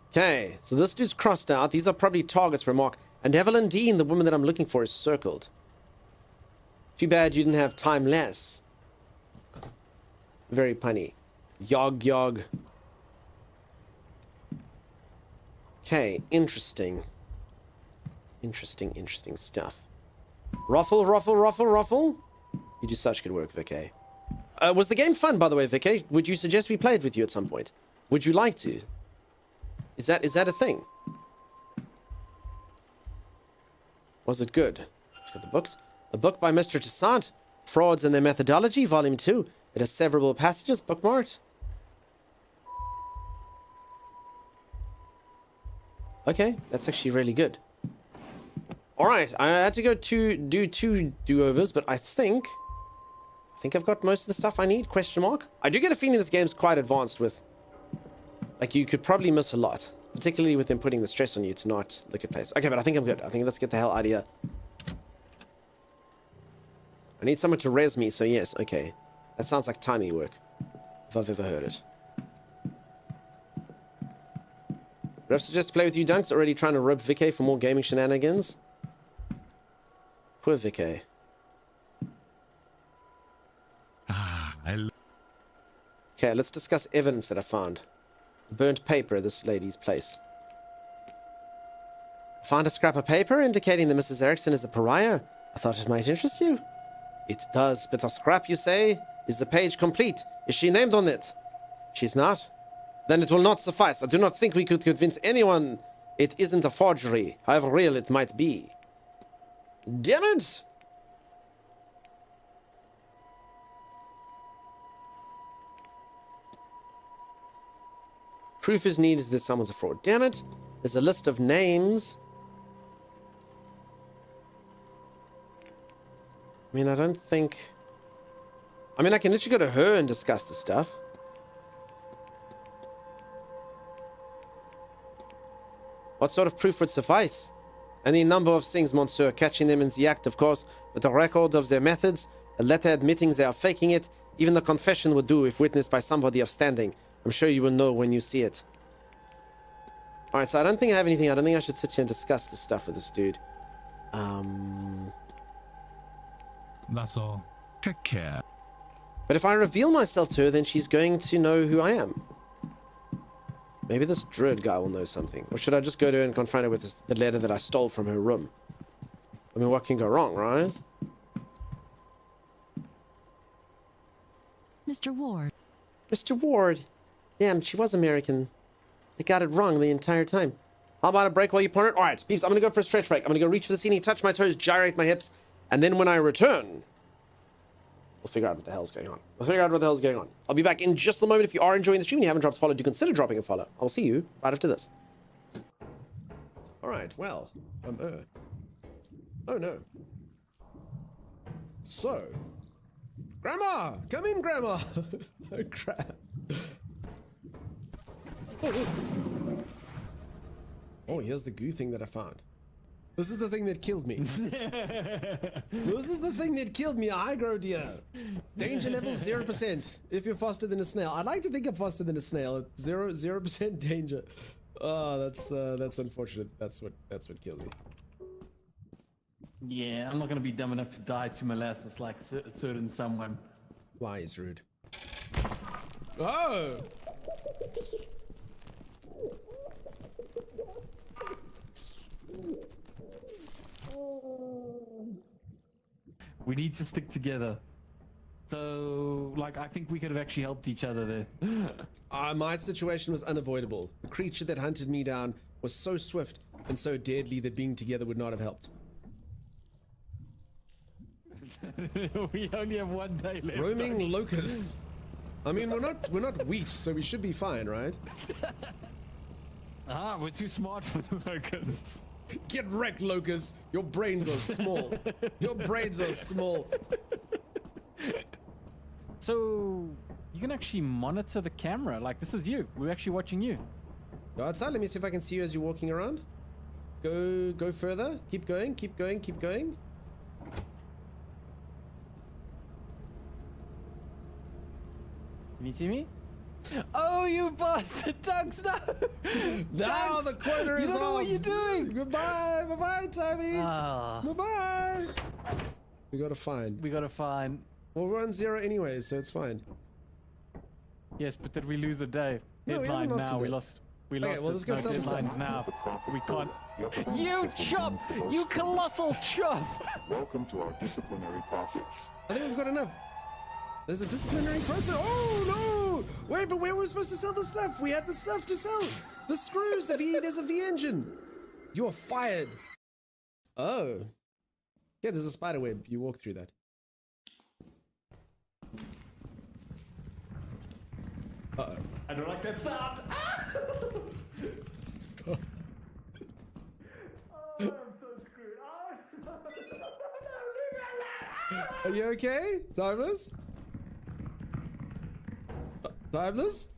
Okay, so this dude's crossed out. These are probably targets for Mark. And Evelyn Dean, the woman that I'm looking for, is circled. Too bad you didn't have time less. Very punny. Yog. Okay, interesting. Interesting stuff. Ruffle. You do such good work, Vicky. Was the game fun, by the way, Vicky? Would you suggest we played with you at some point? Would you like to? Is that a thing? Was it good? Let's get the books. A book by Mr. Toussaint, Frauds and Their Methodology, Volume 2. It has several passages bookmarked. Okay, that's actually really good. Alright, I had to go do two do-overs, but I think think I've got most of the stuff I need, question mark. I do get a feeling this game's quite advanced with... Like, you could probably miss a lot. Particularly with them putting the stress on you to not look at places. Okay, but I think I'm good. I think let's get the hell out of here. I need someone to res me, so yes, okay. That sounds like timey work. If I've ever heard it. Would I suggest to play with you, Dunks? Already trying to rip Vicky for more gaming shenanigans? Poor Vicky. Okay, let's discuss evidence that I found. Burnt paper at this lady's place. I found a scrap of paper indicating that Mrs. Erickson is a pariah. I thought it might interest you. It does, but a scrap, you say? Is the page complete? Is she named on it? She's not? Then it will not suffice. I do not think we could convince anyone it isn't a forgery, however real it might be. Damn it! Proof is needed that someone's a fraud. Damn it! There's a list of names. I mean, I don't think... I mean, I can literally go to her and discuss the stuff. What sort of proof would suffice? Any number of things, monsieur. Catching them in the act, of course, with a record of their methods, a letter admitting they are faking it. Even the confession would do if witnessed by somebody of standing. I'm sure you will know when you see it. Alright, so I don't think I have anything. I don't think I should sit here and discuss this stuff with this dude. That's all. Take care. But if I reveal myself to her, then she's going to know who I am. Maybe this druid guy will know something. Or should I just go to her and confront her with the letter that I stole from her room? I mean, what can go wrong, right? Mr. Ward. Mr. Ward. Damn, she was American. They got it wrong the entire time. How about a break while you ponder it? Alright, peeps, I'm gonna go for a stretch break. I'm gonna go reach for the ceiling, touch my toes, gyrate my hips, and then when I return, we'll figure out what the hell's going on. I'll be back in just a moment. If you are enjoying the stream and you haven't dropped a follow, do consider dropping a follow. I'll see you right after this. Alright, well, oh no. So, Grandma! Come in, Grandma! Oh crap. Oh, here's the goo thing that I found. This is the thing that killed me. This is the thing that killed me, a high-grow deer. Danger level 0% if you're faster than a snail. I'd like to think I'm faster than a snail. 0% danger. Oh, that's unfortunate. That's what killed me. Yeah, I'm not gonna be dumb enough to die to molasses like certain someone. Why is rude? Oh! We need to stick together. So, like, I think we could have actually helped each other there. My situation was unavoidable. The creature that hunted me down was so swift and so deadly that being together would not have helped. We only have one day left. Roaming locusts. I mean, we're not wheat, so we should be fine, right? We're too smart for the locusts. Get wrecked, locusts. Your brains are small. Your brains are small. So, you can actually monitor the camera. Like, this is you. We're actually watching you. Go outside. Let me see if I can see you as you're walking around. Go further. Keep going. Keep going. Keep going. Can you see me? Oh, you bastard, Dogs, no! Now the corner is off! You don't know what you're doing! Goodbye! Bye-bye, Tommy! Ah. Bye-bye! We gotta find. Well, we're on 0 anyway, so it's fine. Yes, but did we lose a day? No, we haven't lost a day. We lost. Okay, well, let's go sell the stuff. Now. We can't. You chump! You colossal chump! Welcome to our disciplinary process. I think we've got enough. There's a disciplinary process. Oh no! Wait, but where were we supposed to sell the stuff? We had the stuff to sell. The screws, the V. There's a V engine. You are fired. Oh. Yeah, there's a spider web. You walk through that. Uh-oh. I don't like that sound. Oh, I'm so screwed. Are you okay, Thomas? Timeless?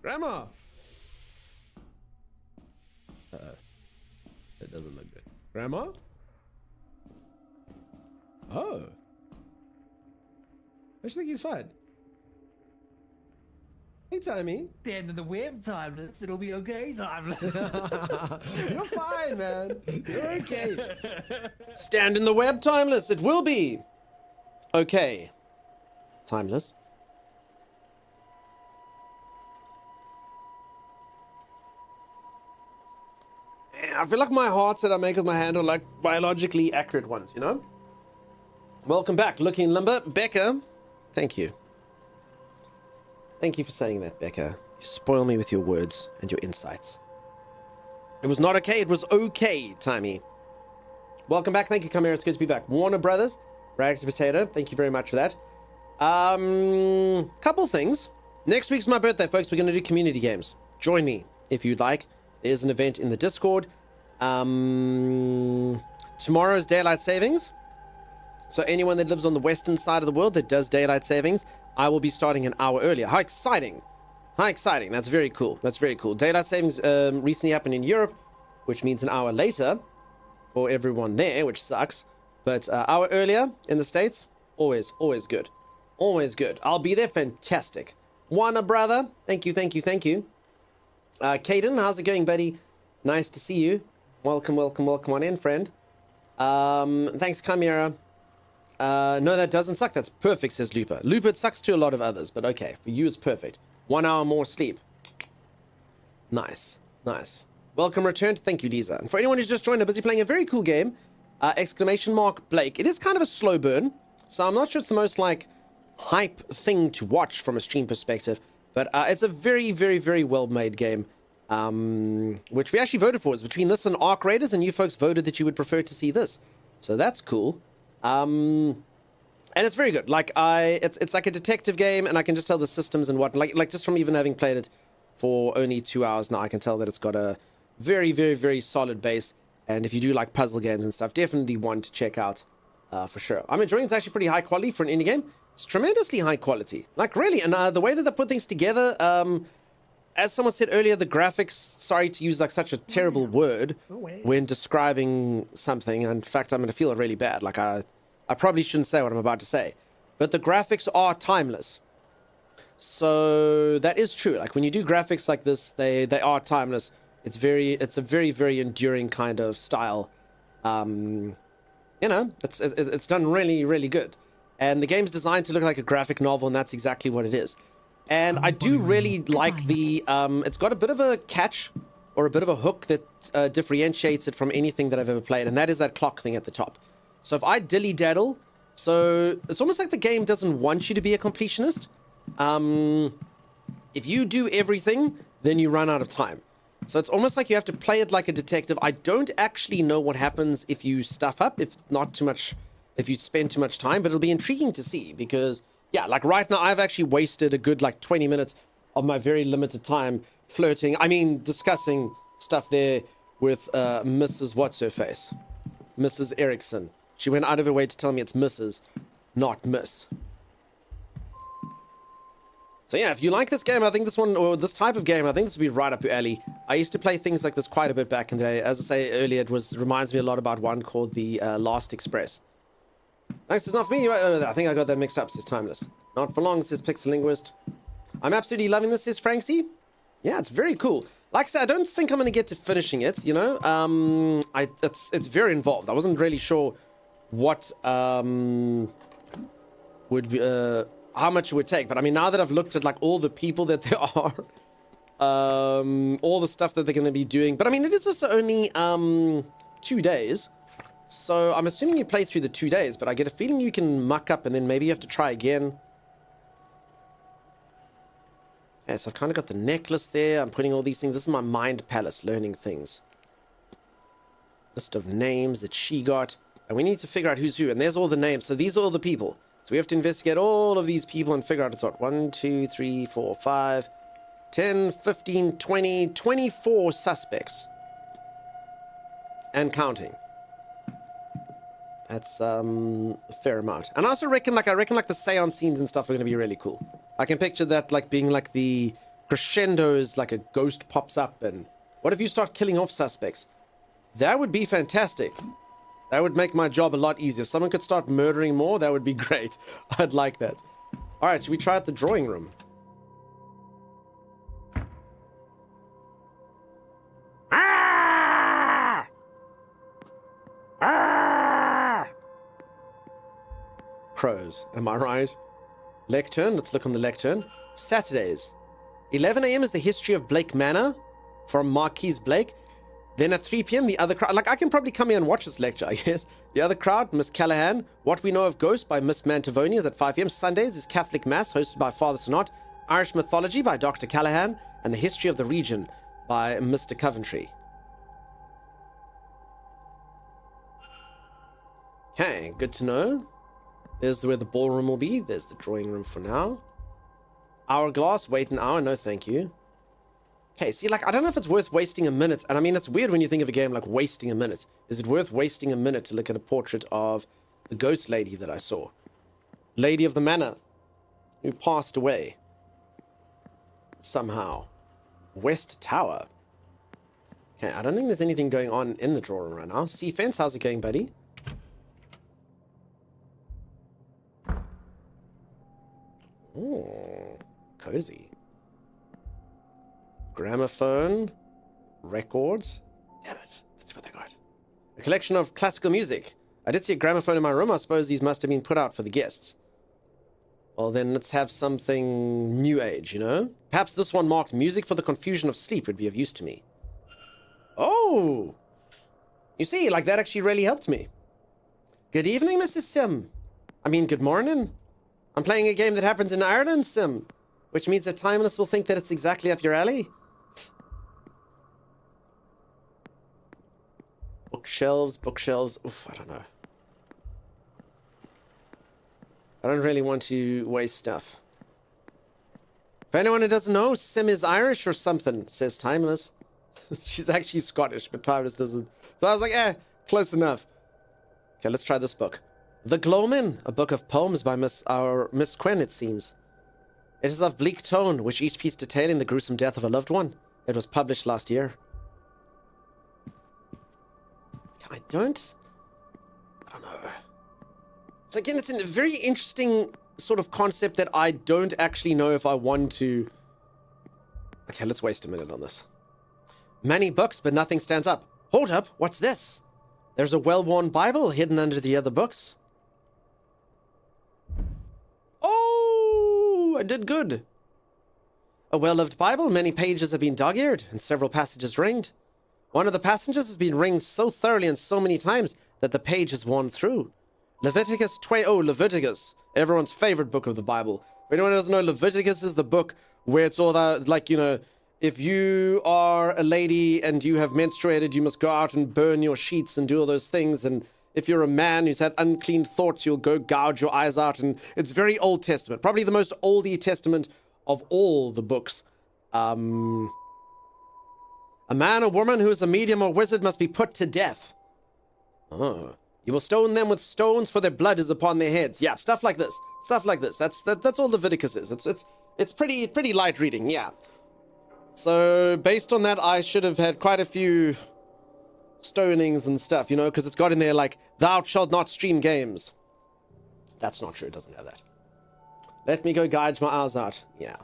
Grandma! That doesn't look good. Grandma? Oh. I should think he's fine. Hey, Timmy. The end of the web, Timeless. It'll be okay, Timeless. You're fine, man. You're okay. Stand in the web, Timeless. It will be okay. Timeless. I feel like my hearts that I make with my hand are like biologically accurate ones, you know? Welcome back, Looking Limber. Becca, thank you. Thank you for saying that, Becca. You spoil me with your words and your insights. It was not okay, it was okay, Timey. Welcome back, thank you, Chimera, it's good to be back. Warner Brothers, Rag to Potato, thank you very much for that. Couple things. Next week's my birthday, folks, we're going to do community games. Join me, if you'd like. There's an event in the Discord. Tomorrow's daylight savings. So anyone that lives on the western side of the world that does daylight savings, I will be starting an hour earlier. How exciting. How exciting. That's very cool. That's very cool. Daylight savings recently happened in Europe, which means an hour later for everyone there, which sucks. But hour earlier in the States, always good. Always good. I'll be there. Fantastic. Wanna, brother? Thank you, thank you, thank you. Caden, how's it going, buddy? Nice to see you. Welcome on in, friend. Thanks, Chimera. No, that doesn't suck. That's perfect, says Looper. Looper, it sucks to a lot of others, but okay. For you, it's perfect. 1 hour more sleep. Nice. Nice. Welcome returned. Thank you, Lisa. And for anyone who's just joined, I'm busy playing a very cool game. Exclamation mark Blake. It is kind of a slow burn, so I'm not sure it's the most, like, hype thing to watch from a stream perspective, but it's a very, very, very well-made game, which we actually voted for. It's between this and Arc Raiders, and you folks voted that you would prefer to see this. So that's cool. And it's very good. Like it's like a detective game, and I can just tell the systems and what, like just from even having played it for only 2 hours now, I can tell that it's got a very, very, very solid base. And if you do like puzzle games and stuff, definitely one to check out for sure. I'm enjoying it. It's actually pretty high quality for an indie game. It's tremendously high quality, like really. And the way that they put things together, as someone said earlier, the graphics, sorry to use like such a terrible word when describing something. In fact, I'm going to feel really bad. Like I probably shouldn't say what I'm about to say, but the graphics are timeless. So that is true. Like when you do graphics like this, they are timeless. It's a very, very enduring kind of style. You know, it's done really, really good. And the game's designed to look like a graphic novel, and that's exactly what it is. And I do really like the, it's got a bit of a catch or a bit of a hook that differentiates it from anything that I've ever played, and that is that clock thing at the top. So if I dilly-daddle, so it's almost like the game doesn't want you to be a completionist. If you do everything, then you run out of time. So it's almost like you have to play it like a detective. I don't actually know what happens if you stuff up, if you spend too much time, but it'll be intriguing to see because, yeah, like right now I've actually wasted a good like 20 minutes of my very limited time discussing stuff there with Mrs. What's-Her-Face, Mrs. Erickson. She went out of her way to tell me it's Mrs., not Miss. So yeah, if you like this game, I think this one, or this type of game, I think this would be right up your alley. I used to play things like this quite a bit back in the day. As I say earlier, it reminds me a lot about one called the Last Express. Nice, it's not for me. I think I got that mixed up, says Timeless. Not for long, says Pixelinguist. I'm absolutely loving this, says Franksy. Yeah, it's very cool. Like I said, I don't think I'm going to get to finishing it, you know. It's very involved. I wasn't really sure what would be, how much it would take. But I mean, now that I've looked at like all the people that there are, all the stuff that they're going to be doing. But I mean, it is also only 2 days. So I'm assuming you play through the 2 days, but I get a feeling you can muck up and then maybe you have to try again. Yeah, so I've kind of got the necklace there. I'm putting all these things. This is my mind palace, learning things. List of names that she got. And we need to figure out who's who. And there's all the names. So these are all the people. So we have to investigate all of these people and figure out it's what? 1, 2, 3, 4, 5, 10, 15, 20, 24 suspects. And counting. That's a fair amount. And I also reckon like the seance scenes and stuff are gonna be really cool. I can picture that like being like the crescendos, like a ghost pops up, and what if you start killing off suspects? That would be fantastic. That would make my job a lot easier. If someone could start murdering more, that would be great. I'd like that. Alright, should we try out the drawing room? Ah! Ah! Crows, am I right? Lectern, let's look on the lectern. Saturdays. 11 a.m. is the history of Blake Manor from Marquise Blake. Then at 3 p.m. the other crowd, like I can probably come here and watch this lecture, I guess. The other crowd, Miss Callahan. What We Know of Ghosts by Miss Mantivoni is at 5 p.m. Sundays is Catholic Mass hosted by Father Sonat. Irish Mythology by Dr. Callahan. And The History of the Region by Mr. Coventry. Okay, good to know. There's where the ballroom will be. There's the drawing room for now. Hourglass, wait an hour, no thank you. Okay, see, like, I don't know if it's worth wasting a minute. And I mean, it's weird when you think of a game like wasting a minute. Is it worth wasting a minute to look at a portrait of the ghost lady that I saw? Lady of the Manor, who passed away. Somehow. West Tower. Okay, I don't think there's anything going on in the drawing room right now. Sea Fence, how's it going, buddy? Oh, cozy. Gramophone, records. Damn it, that's what they got. A collection of classical music. I did see a gramophone in my room. I suppose these must have been put out for the guests. Well, then let's have something new age, you know? Perhaps this one marked music for the confusion of sleep would be of use to me. Oh! You see, like that actually really helped me. Good evening, Mrs. Sim. I mean, good morning. I'm playing a game that happens in Ireland, Sim, which means that Timeless will think that it's exactly up your alley. Bookshelves, bookshelves. Oof, I don't know. I don't really want to waste stuff. For anyone who doesn't know, Sim is Irish or something, says Timeless. She's actually Scottish, but Timeless doesn't. So I was like, close enough. Okay, let's try this book. The Gloamin', a book of poems by Miss Quinn, it seems. It is of bleak tone, which each piece detailing the gruesome death of a loved one. It was published last year. I don't know. So again, it's a very interesting sort of concept that I don't actually know if I want to... Okay, let's waste a minute on this. Many books, but nothing stands up. Hold up, what's this? There's a well-worn Bible hidden under the other books. Oh, I did good. A well-loved Bible, many pages have been dog-eared and several passages ringed. One of the passages has been ringed so thoroughly and so many times that the page is worn through. Leviticus 20. Oh, Leviticus. Everyone's favorite book of the Bible. For anyone who doesn't know, Leviticus is the book where it's all that, like, you know, if you are a lady and you have menstruated, you must go out and burn your sheets and do all those things. And if you're a man who's had unclean thoughts, you'll go gouge your eyes out. And it's very Old Testament. Probably the most Oldie Testament of all the books. A man or woman who is a medium or wizard must be put to death. Oh. You will stone them with stones, for their blood is upon their heads. Yeah, stuff like this. Stuff like this. That's all Leviticus is. It's pretty light reading, yeah. So, based on that, I should have had quite a few stonings and stuff, you know, because it's got in there like, thou shalt not stream games. That's not true, it doesn't have that. Let me go gouge my eyes out. Yeah.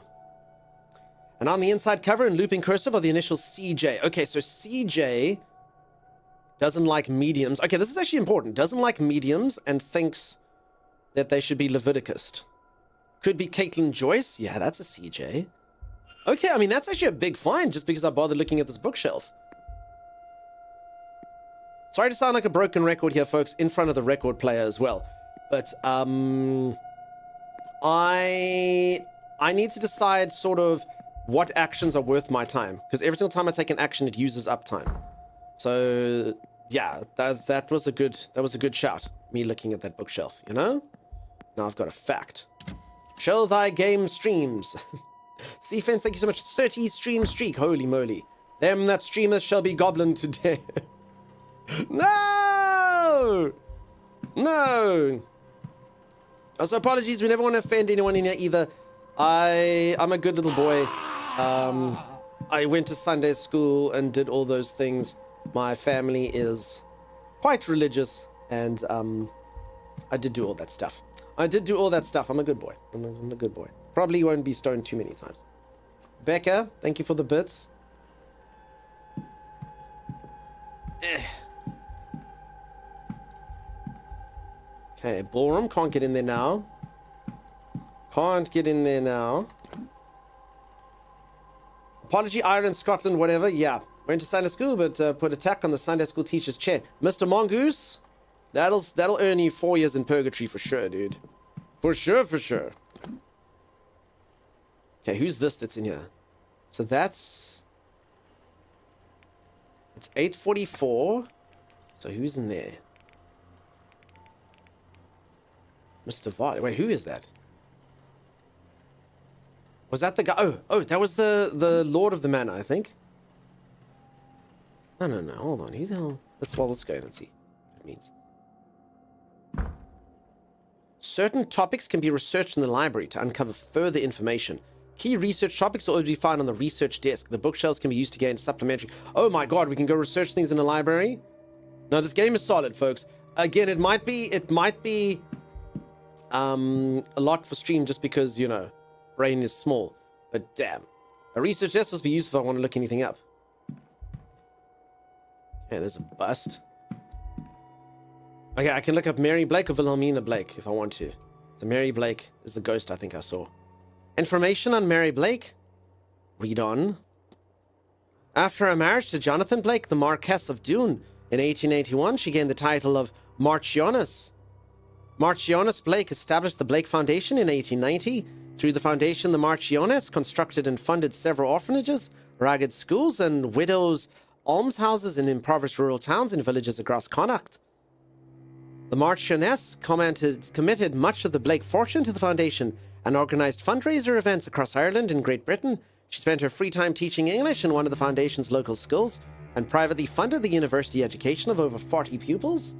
And on the inside cover in looping cursive are the initials CJ. Okay, so CJ doesn't like mediums. Okay, this is actually important. Doesn't like mediums and thinks that they should be Leviticus. Could be Caitlin Joyce. Yeah, that's a CJ. Okay, I mean, that's actually a big find just because I bothered looking at this bookshelf. Sorry to sound like a broken record here, folks, in front of the record player as well. But, I need to decide sort of what actions are worth my time. Because every single time I take an action, it uses up time. So, yeah, that was a good shout. Me looking at that bookshelf, you know? Now I've got a fact. Show thy game streams. Seafence, thank you so much. 30 stream streak, holy moly. Them that streamers shall be goblin today. No! No! Also, apologies. We never want to offend anyone in here either. I'm a good little boy. I went to Sunday school and did all those things. My family is quite religious, and I did do all that stuff. I'm a good boy. I'm a good boy. Probably won't be stoned too many times. Becca, thank you for the bits. Okay, ballroom. Can't get in there now. Apology, Ireland, Scotland, whatever. Yeah. Went to Sunday school, but put attack on the Sunday school teacher's chair. Mr. Mongoose, that'll earn you 4 years in purgatory for sure, dude. For sure. Okay, who's this that's in here? So it's 8:44. So who's in there? Mr. Vard. Wait, who is that? Was that the guy? Oh, that was the Lord of the Manor, I think. No. Hold on. Who the hell? Let's go and see what it means. Certain topics can be researched in the library to uncover further information. Key research topics will always be found on the research desk. The bookshelves can be used to gain supplementary. Oh my god, we can go research things in the library? No, this game is solid, folks. Again, it might be a lot for stream just because, you know, brain is small. But damn. A research desk will be useful if I want to look anything up. Okay, there's a bust. Okay, I can look up Mary Blake or Wilhelmina Blake if I want to. So Mary Blake is the ghost I think I saw. Information on Mary Blake. Read on. After her marriage to Jonathan Blake, the Marquess of Doon, in 1881, she gained the title of Marchioness. Marchioness Blake established the Blake Foundation in 1890. Through the foundation, the Marchioness constructed and funded several orphanages, ragged schools, and widows' almshouses in impoverished rural towns and villages across Connacht. The Marchioness committed much of the Blake fortune to the foundation and organized fundraiser events across Ireland and Great Britain. She spent her free time teaching English in one of the foundation's local schools and privately funded the university education of over 40 pupils.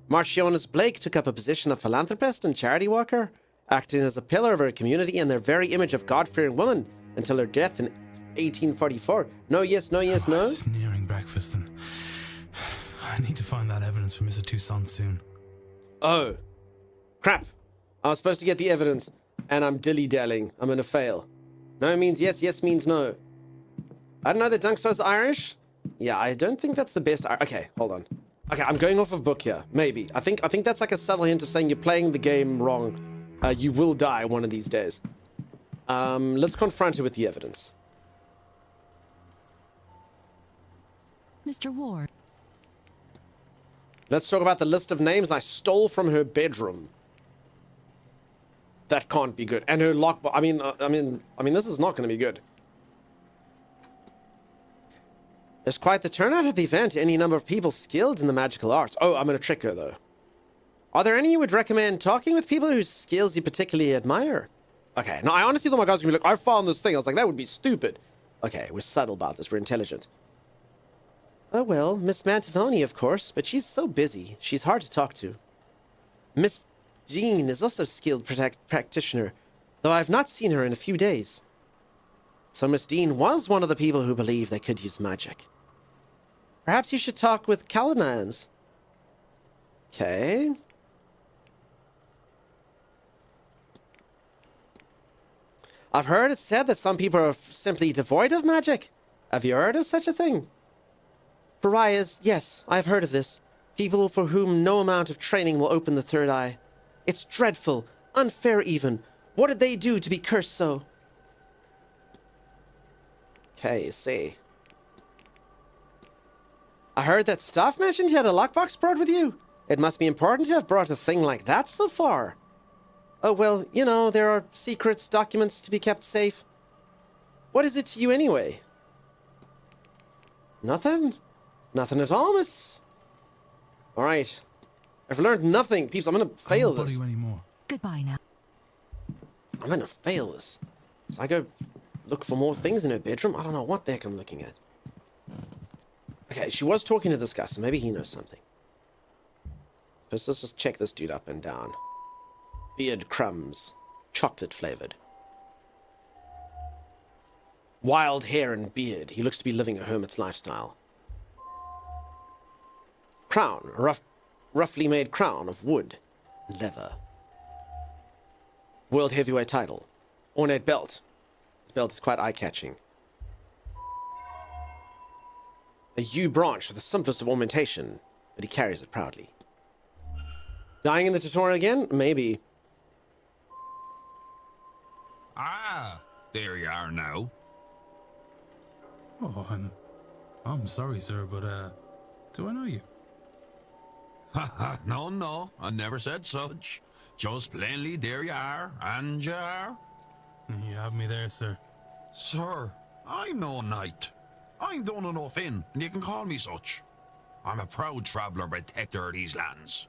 Marchioness Blake took up a position of philanthropist and charity worker, acting as a pillar of her community and their very image of God-fearing woman until her death in 1844. No, yes, no, yes, no. It's nearing breakfast and I need to find that evidence for Mr. Toussaint soon. Oh. Crap. I was supposed to get the evidence and I'm dilly-dallying. I'm gonna fail. No means yes, yes means no. I don't know that Dunkstar's Irish. Yeah, I don't think that's the best. Okay, hold on. Okay, I'm going off of book here. Maybe. I think that's like a subtle hint of saying you're playing the game wrong. You will die one of these days. Let's confront her with the evidence. Mr. Ward. Let's talk about the list of names I stole from her bedroom. That can't be good. And her lockbox. I mean, this is not going to be good. There's quite the turnout at the event. Any number of people skilled in the magical arts. Oh, I'm going to trick her, though. Are there any you would recommend talking with people whose skills you particularly admire? Okay, now I honestly thought my guys were going to be like, I found this thing. I was like, that would be stupid. Okay, we're subtle about this. We're intelligent. Oh, well, Miss Mantivoni, of course, but she's so busy. She's hard to talk to. Miss Jean is also a skilled practitioner, though I've not seen her in a few days. So Miss Dean was one of the people who believed they could use magic. Perhaps you should talk with Calinans. Okay. I've heard it said that some people are simply devoid of magic. Have you heard of such a thing? Pariahs, yes, I've heard of this. People for whom no amount of training will open the third eye. It's dreadful, unfair even. What did they do to be cursed so? Okay, see. I heard that Staff mentioned you had a lockbox brought with you. It must be important to have brought a thing like that so far. Oh, well, you know, there are secrets, documents to be kept safe. What is it to you anyway? Nothing? Nothing at all, miss. All right. I've learned nothing. Peeps, I'm going to fail this. You anymore. Goodbye now. I'm going to fail this. So I go look for more things in her bedroom. I don't know what the heck I'm looking at. Okay, she was talking to this guy, so maybe he knows something. First, let's just check this dude up and down. Beard crumbs. Chocolate flavored. Wild hair and beard. He looks to be living a hermit's lifestyle. Crown. A roughly made crown of wood and leather. World heavyweight title. Ornate belt. His belt is quite eye-catching. A yew branch with the simplest of ornamentation, but he carries it proudly. Dying in the tutorial again? Maybe. Ah, there you are now. Oh, I'm sorry, sir, but do I know you? Haha, no, I never said such. Just plainly, there you are, and you are. You have me there, sir. Sir, I'm no knight. I'm done enough in, and you can call me such. I'm a proud traveller protector of these lands.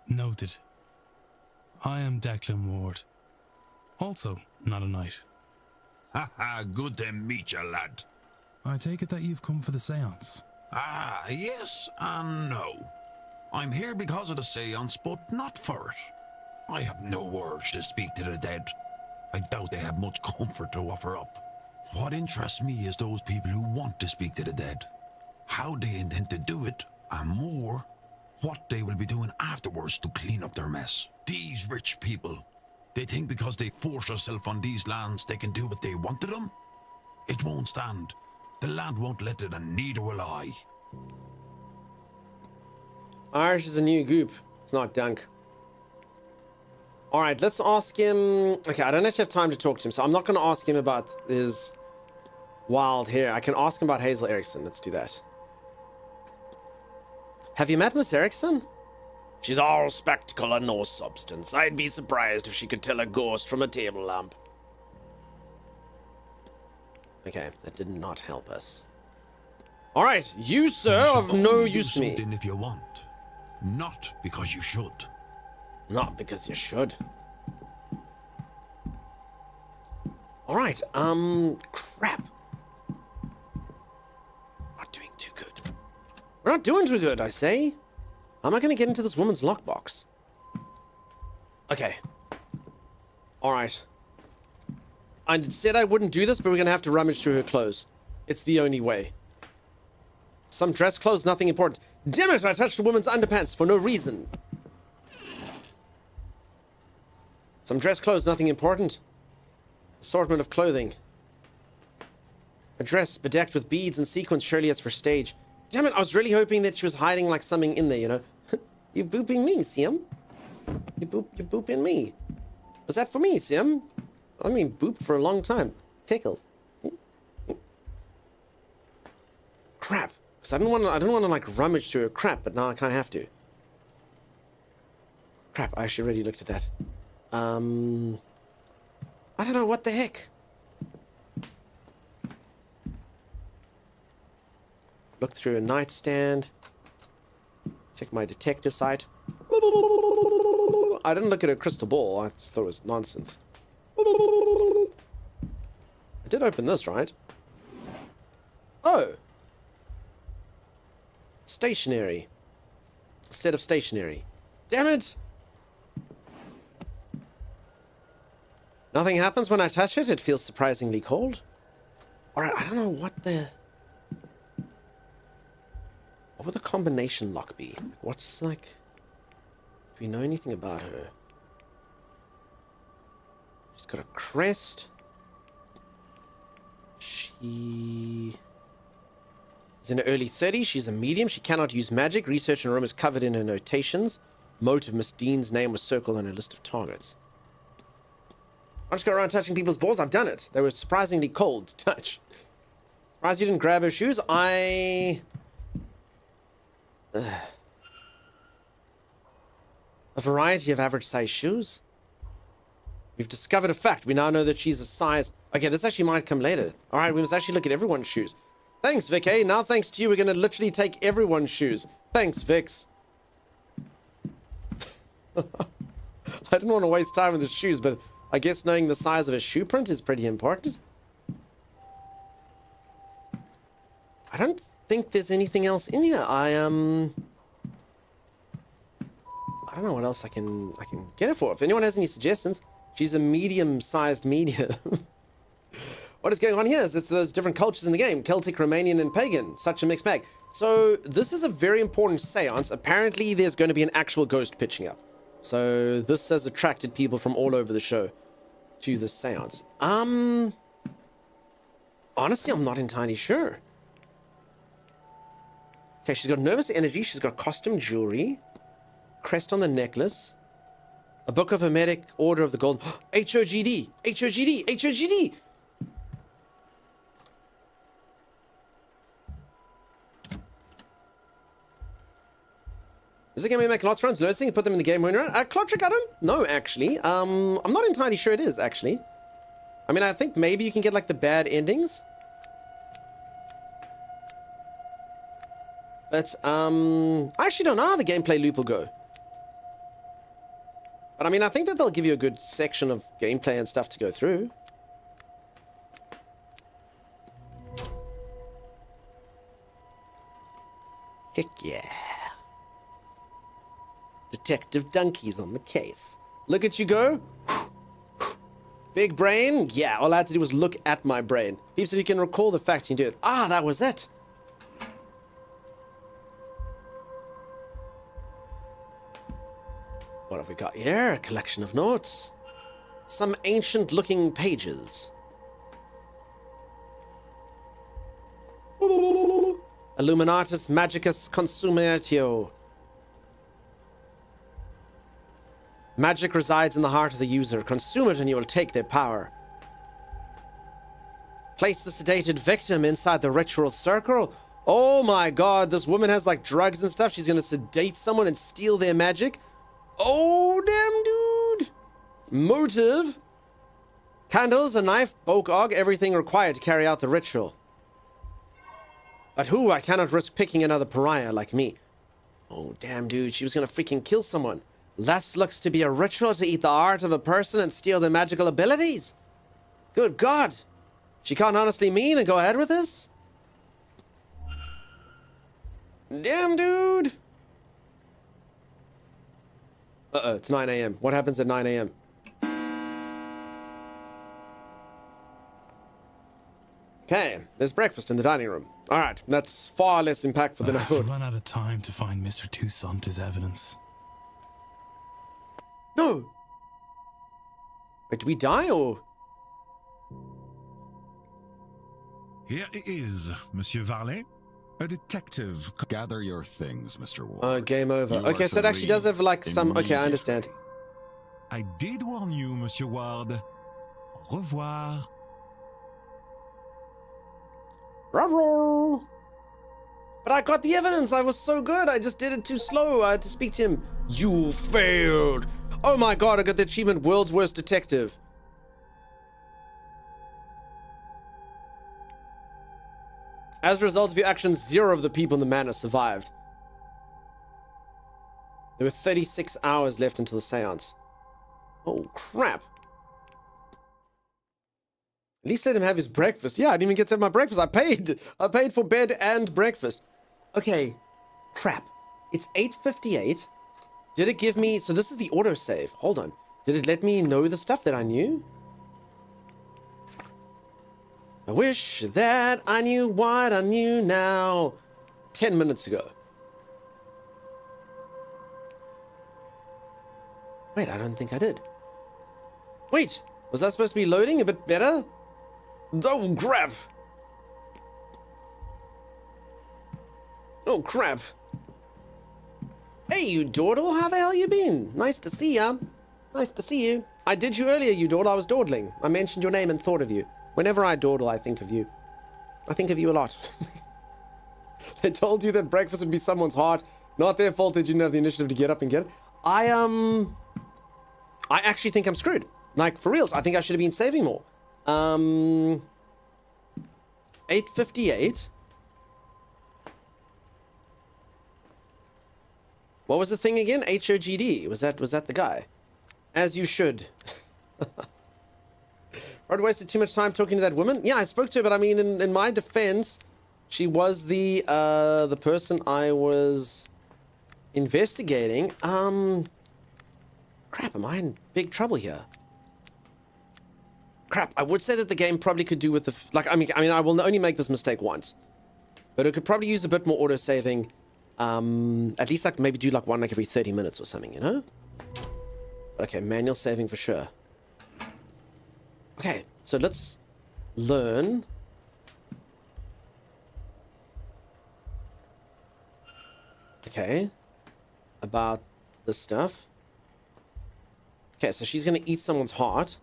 Noted. I am Declan Ward. Also, not a knight. Haha, good to meet you, lad. I take it that you've come for the seance. Ah, yes and no. I'm here because of the seance, but not for it. I have no urge to speak to the dead. I doubt they have much comfort to offer up. What interests me is those people who want to speak to the dead. How they intend to do it, and more, what they will be doing afterwards to clean up their mess. These rich people, they think because they force themselves on these lands they can do what they want to them? It won't stand. The land won't let it, and neither will I. Irish is a new goop. It's not Dunk. Alright, let's ask him... Okay, I don't actually have time to talk to him, so I'm not going to ask him about his wild hair. I can ask him about Hazel Erickson. Let's do that. Have you met Miss Erickson? She's all spectacle and no substance. I'd be surprised if she could tell a ghost from a table lamp. Okay, that did not help us. Alright, you, sir, of no use to me. Something if you want. Not because you should. Not because you should. Alright, crap. Not doing too good. We're not doing too good, I say. How am I going to get into this woman's lockbox? Okay. Alright. I said I wouldn't do this, but we're going to have to rummage through her clothes. It's the only way. Some dress clothes, nothing important. Damn it, I touched a woman's underpants for no reason. Some dress clothes, nothing important. Assortment of clothing. A dress bedecked with beads and sequins, surely it's for stage. Damn it, I was really hoping that she was hiding like something in there, you know. You're booping me, Sim. You're booping me. Was that for me, Sim? I mean, booped for a long time. Tickles. Crap. Because I didn't want to like rummage through her crap, but now I kind of have to. Crap, I actually already looked at that. I don't know, what the heck? Look through a nightstand. Check my detective site. I didn't look at her crystal ball. I just thought it was nonsense. I did open this, right? Oh. Stationery. A set of stationery. Damn it! Nothing happens when I touch it. It feels surprisingly cold. Alright, I don't know what the... What would the combination lock be? What's like... Do we know anything about her? She's got a crest. She... is in her early 30s. She's a medium. She cannot use magic. Research and room is covered in her notations. Mote of Miss Dean's name was circled on her list of targets. I just go around touching people's balls. I've done it. They were surprisingly cold to touch. Surprised you didn't grab her shoes. A variety of average size shoes. We've discovered a fact. We now know that she's a size... Okay, this actually might come later. Alright, we must actually look at everyone's shoes. Thanks, Vic, eh? Now thanks to you, we're going to literally take everyone's shoes. Thanks, Vix. I didn't want to waste time with the shoes, but I guess knowing the size of a shoe print is pretty important. I don't think there's anything else in here. don't know what else I can get her for. If anyone has any suggestions, she's a medium-sized medium. What is going on here is it's those different cultures in the game. Celtic, Romanian, and Pagan. Such a mixed bag. So this is a very important seance. Apparently there's going to be an actual ghost pitching up. So this has attracted people from all over the show to this seance. Honestly, I'm not entirely sure. Okay, she's got nervous energy. She's got costume jewelry. Crest on the necklace. A book of Hermetic Order of the Golden... HOGD! HOGD! HOGD! Is it going to be make lots of runs, noticing and put them in the game when you're around? Clotrick, I don't know, actually. I'm not entirely sure it is, actually. I mean, I think maybe you can get, like, the bad endings. But, I actually don't know how the gameplay loop will go. But, I mean, I think that they'll give you a good section of gameplay and stuff to go through. Heck yeah. Detective Donkey's on the case. Look at you go. Big brain. Yeah, all I had to do was look at my brain. Peeps, if you can recall the facts, you can do it. Ah, that was it. What have we got here? A collection of notes. Some ancient-looking pages. Illuminatus Magicus Consumatio. Magic resides in the heart of the user. Consume it and you will take their power. Place the sedated victim inside the ritual circle. Oh my god, this woman has like drugs and stuff. She's gonna sedate someone and steal their magic. Oh, damn, dude. Motive. Candles, a knife, bokog, everything required to carry out the ritual. But who? I cannot risk picking another pariah like me. Oh, damn, dude. She was gonna freaking kill someone. This looks to be a ritual to eat the heart of a person and steal their magical abilities. Good God. She can't honestly mean and go ahead with this? Damn, dude. Uh-oh, it's 9 a.m. What happens at 9 a.m.? Okay, there's breakfast in the dining room. All right, that's far less impactful than I thought. I've run out of time to find Mr. Toussaint as evidence. No! Wait, did we die, or...? Here is, Monsieur Varley. A detective. Gather your things, Mr. Ward. Game over. You Okay, are so to it actually does have, like, some... Okay, I immediately. understand. I did warn you, Monsieur Ward. Au revoir. Bravo! But I got the evidence. I was so good. I just did it too slow. I had to speak to him. You failed. Oh my god, I got the achievement World's Worst Detective. As a result of your actions, 0 of the people in the manor survived. There were 36 hours left until the seance. Oh, crap. At least let him have his breakfast. Yeah, I didn't even get to have my breakfast. I paid for bed and breakfast. Okay, crap. It's 8:58. Did it give me... So this is the autosave. Hold on. Did it let me know the stuff that I knew? I wish that I knew what I knew now. 10 minutes ago. Wait, I don't think I did. Wait, was that supposed to be loading a bit better? Oh, crap. Oh, crap. Hey, you dawdle, how the hell you been? Nice to see ya. Nice to see you. I did you earlier, you dawdle. I was dawdling. I mentioned your name and thought of you. Whenever I dawdle, I think of you. I think of you a lot. They told you that breakfast would be someone's heart. Not their fault that you didn't have the initiative to get up and get it. I actually think I'm screwed. Like, for reals, I think I should have been saving more. 8:58. What was the thing again? HOGD. Was that the guy? As you should. Rod wasted too much time talking to that woman. Yeah, I spoke to her, but I mean, in my defense, she was the person I was investigating. Crap, am I in big trouble here? Crap, I would say that the game probably could do with the... I mean, I will only make this mistake once. But it could probably use a bit more auto-saving. At least maybe do one every 30 minutes or something, you know? Okay, manual saving for sure. Okay, so let's learn... Okay. About this stuff. Okay, so she's gonna eat someone's heart.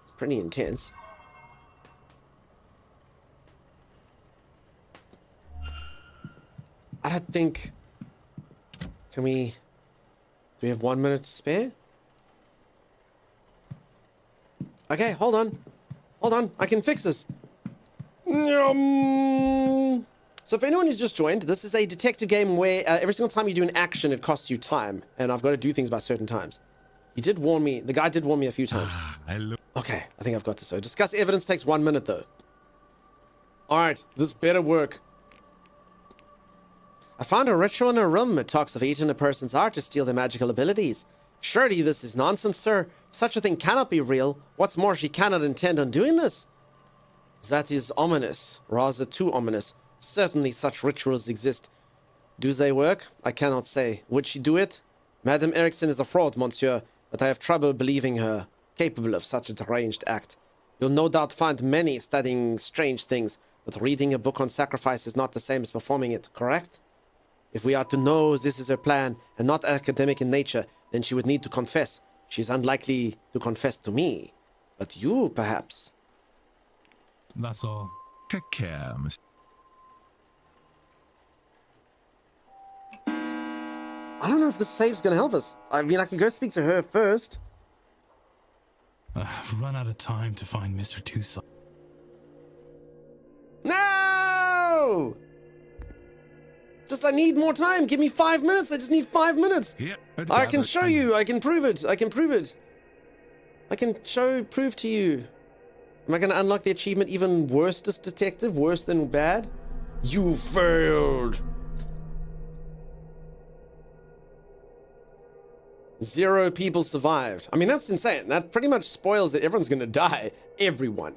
It's pretty intense. I don't think... Can we... Do we have 1 minute to spare? Okay, hold on. Hold on, I can fix this. So if anyone who's just joined, this is a detective game where every single time you do an action, it costs you time. And I've got to do things by certain times. He did warn me. The guy did warn me a few times. Okay, I think I've got this. So discuss evidence takes 1 minute, though. Alright, this better work. I found a ritual in a room. It talks of eating a person's heart to steal their magical abilities. Surely this is nonsense, sir. Such a thing cannot be real. What's more, she cannot intend on doing this. That is ominous. Rather too ominous. Certainly such rituals exist. Do they work? I cannot say. Would she do it? Madame Erickson is a fraud, monsieur, but I have trouble believing her capable of such a deranged act. You'll no doubt find many studying strange things, but reading a book on sacrifice is not the same as performing it, correct? If we are to know this is her plan, and not academic in nature, then she would need to confess. She is unlikely to confess to me. But you, perhaps? That's all. Take care, monsieur. I don't know if this save's gonna help us. I mean, I can go speak to her first. I've run out of time to find Mr. Tucson. No! Just, I need more time. Give me 5 minutes. I just need 5 minutes. Yep. I can show you. I can prove it. I can prove it. I can prove to you. Am I gonna unlock the achievement even worstest detective? Worse than bad? You failed. 0 people survived. I mean, that's insane. That pretty much spoils that everyone's gonna die. Everyone.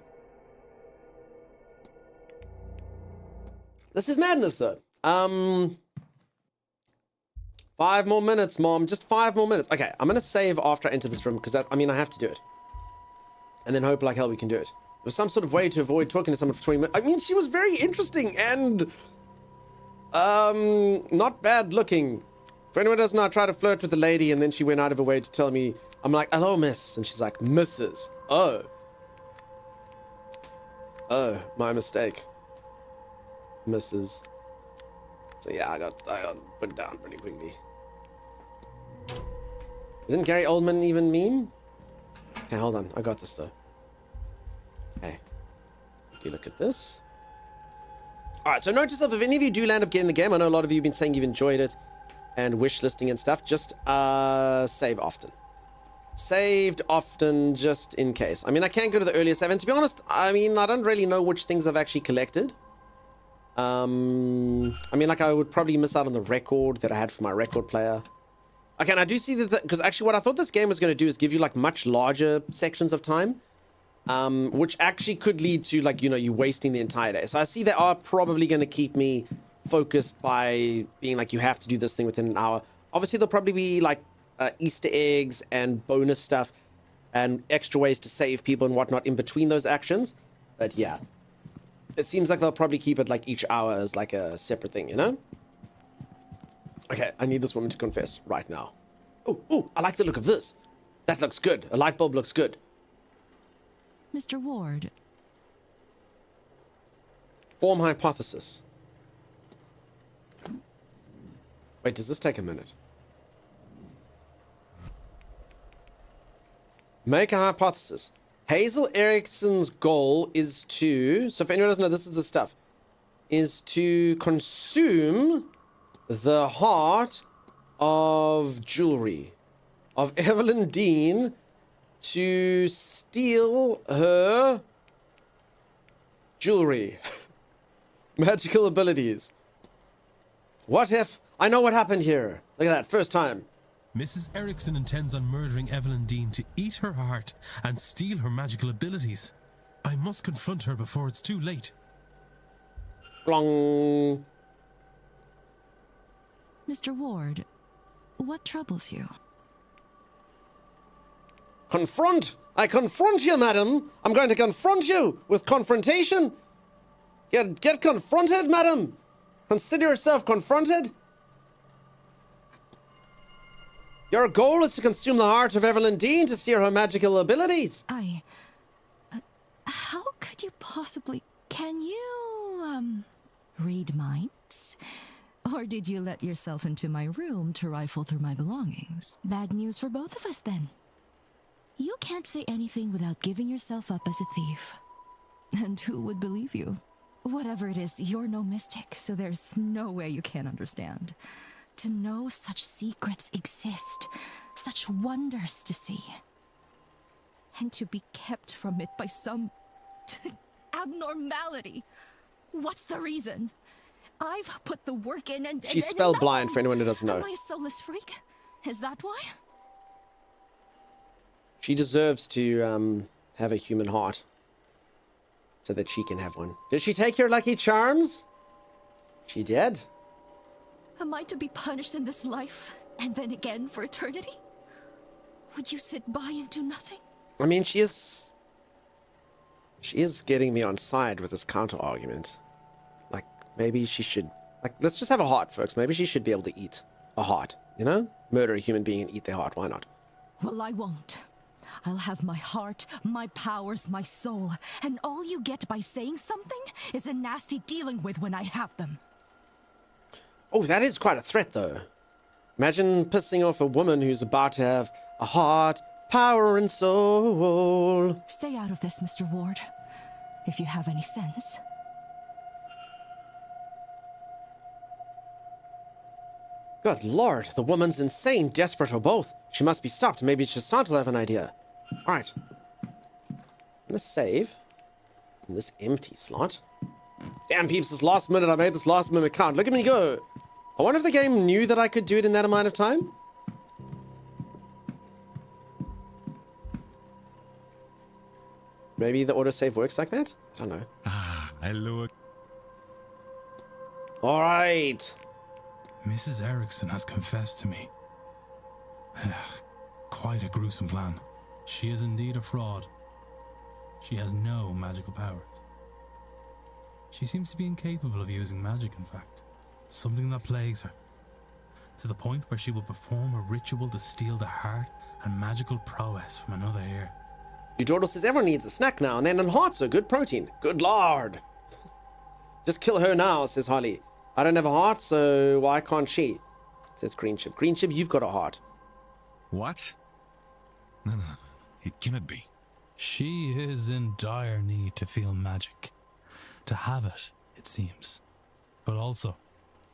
This is madness, though. 5 more minutes, Mom. Just 5 more minutes. Okay, I'm gonna save after I enter this room, because I mean, I have to do it. And then hope like hell we can do it. There's some sort of way to avoid talking to someone for 20 minutes. I mean, she was very interesting and... not bad looking. For anyone who doesn't know, I tried to flirt with the lady and then she went out of her way to tell me, I'm like, hello, miss. And she's like, Mrs. Oh. Oh, my mistake. Mrs. So yeah, I got put down pretty quickly. Isn't Gary Oldman even mean? Okay, hold on. I got this though. Okay. Quickly look at this. Alright, so note to yourself, if any of you do land up getting the game, I know a lot of you have been saying you've enjoyed it and wish listing and stuff, just save often. Saved often just in case. I mean, I can't go to the earlier save, and to be honest, I mean, I don't really know which things I've actually collected. I mean, like, I would probably miss out on the record that I had for my record player. Okay, and I do see that, because actually what I thought this game was going to do is give you, like, much larger sections of time, which actually could lead to, like, you know, you wasting the entire day. So I see they are probably going to keep me focused by being like, you have to do this thing within an hour. Obviously, there'll probably be, like, Easter eggs and bonus stuff and extra ways to save people and whatnot in between those actions. But yeah, it seems like they'll probably keep it like each hour as like a separate thing, you know? Okay, I need this woman to confess right now. Oh, I like the look of this. That looks good. A light bulb looks good. Mr. Ward. Form hypothesis. Wait, does this take a minute? Make a hypothesis. Hazel Erickson's goal is to... So if anyone doesn't know, this is the stuff. Is to consume the heart of jewelry. Of Evelyn Dean to steal her jewelry. Magical abilities. What if? I know what happened here. Look at that, first time. Mrs. Erickson intends on murdering Evelyn Dean to eat her heart and steal her magical abilities. I must confront her before it's too late. Blong. Mr. Ward, what troubles you? Confront! I confront you, madam! I'm going to confront you with confrontation! Get confronted, madam! Consider yourself confronted! Your goal is to consume the heart of Evelyn Dean to steal her magical abilities! How could you possibly... Can you, read minds? Or did you let yourself into my room to rifle through my belongings? Bad news for both of us, then. You can't say anything without giving yourself up as a thief. And who would believe you? Whatever it is, you're no mystic, so there's no way you can't understand. To know such secrets exist, such wonders to see, and to be kept from it by some abnormality. What's the reason? I've put the work in and... She's spellblind, for anyone who doesn't know. Am I a soulless freak? Is that why? She deserves to have a human heart so that she can have one. Did she take your lucky charms? She did. Am I to be punished in this life and then again for eternity? Would you sit by and do nothing? I mean, she is getting me on side with this counter argument. Like, maybe she should, like, let's just have a heart, folks. Maybe she should be able to eat a heart, you know? Murder a human being and eat their heart. Why not? Well, I won't. I'll have my heart, my powers, my soul, and all you get by saying something is a nasty dealing with when I have them. Oh, that is quite a threat, though. Imagine pissing off a woman who's about to have a heart, power, and soul. Stay out of this, Mr. Ward, if you have any sense. Good lord, the woman's insane, desperate, or both. She must be stopped. Maybe Chisant will have an idea. Alright. I'm gonna save in this empty slot. Damn, peeps, this last minute, I made this last minute count. Look at me go. I wonder if the game knew that I could do it in that amount of time. Maybe the autosave works like that? I don't know. Hello. Alright. Mrs. Erickson has confessed to me. Quite a gruesome plan. She is indeed a fraud. She has no magical powers. She seems to be incapable of using magic, in fact. Something that plagues her. To the point where she will perform a ritual to steal the heart and magical prowess from another ear. Eudordo says everyone needs a snack now and then, and hearts are good protein. Good lord. Just kill her now, says Holly. I don't have a heart, so why can't she? Says Greenship. Greenship, you've got a heart. What? No, it cannot be. She is in dire need to feel magic. To have it, it seems. But also,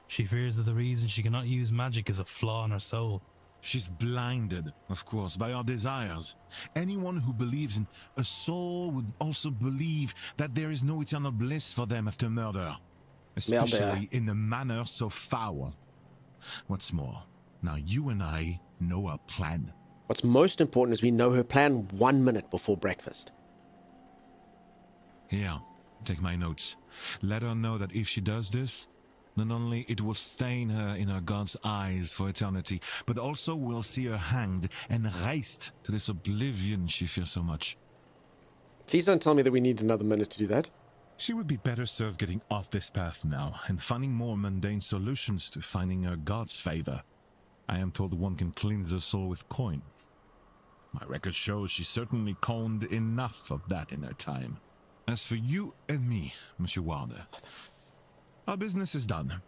she fears that the reason she cannot use magic is a flaw in her soul. She's blinded, of course, by our desires. Anyone who believes in a soul would also believe that there is no eternal bliss for them after murder. Especially in a manner so foul. What's more, now you and I know our plan. What's most important is we know her plan 1 minute before breakfast. Here, take my notes. Let her know that if she does this, not only it will stain her in her God's eyes for eternity, but also we'll see her hanged and raised to this oblivion she fears so much. Please don't tell me that we need another minute to do that. She would be better served getting off this path now and finding more mundane solutions to finding her God's favor. I am told one can cleanse her soul with coin. My record shows she certainly coined enough of that in her time. As for you and me, Monsieur Warder, our business is done.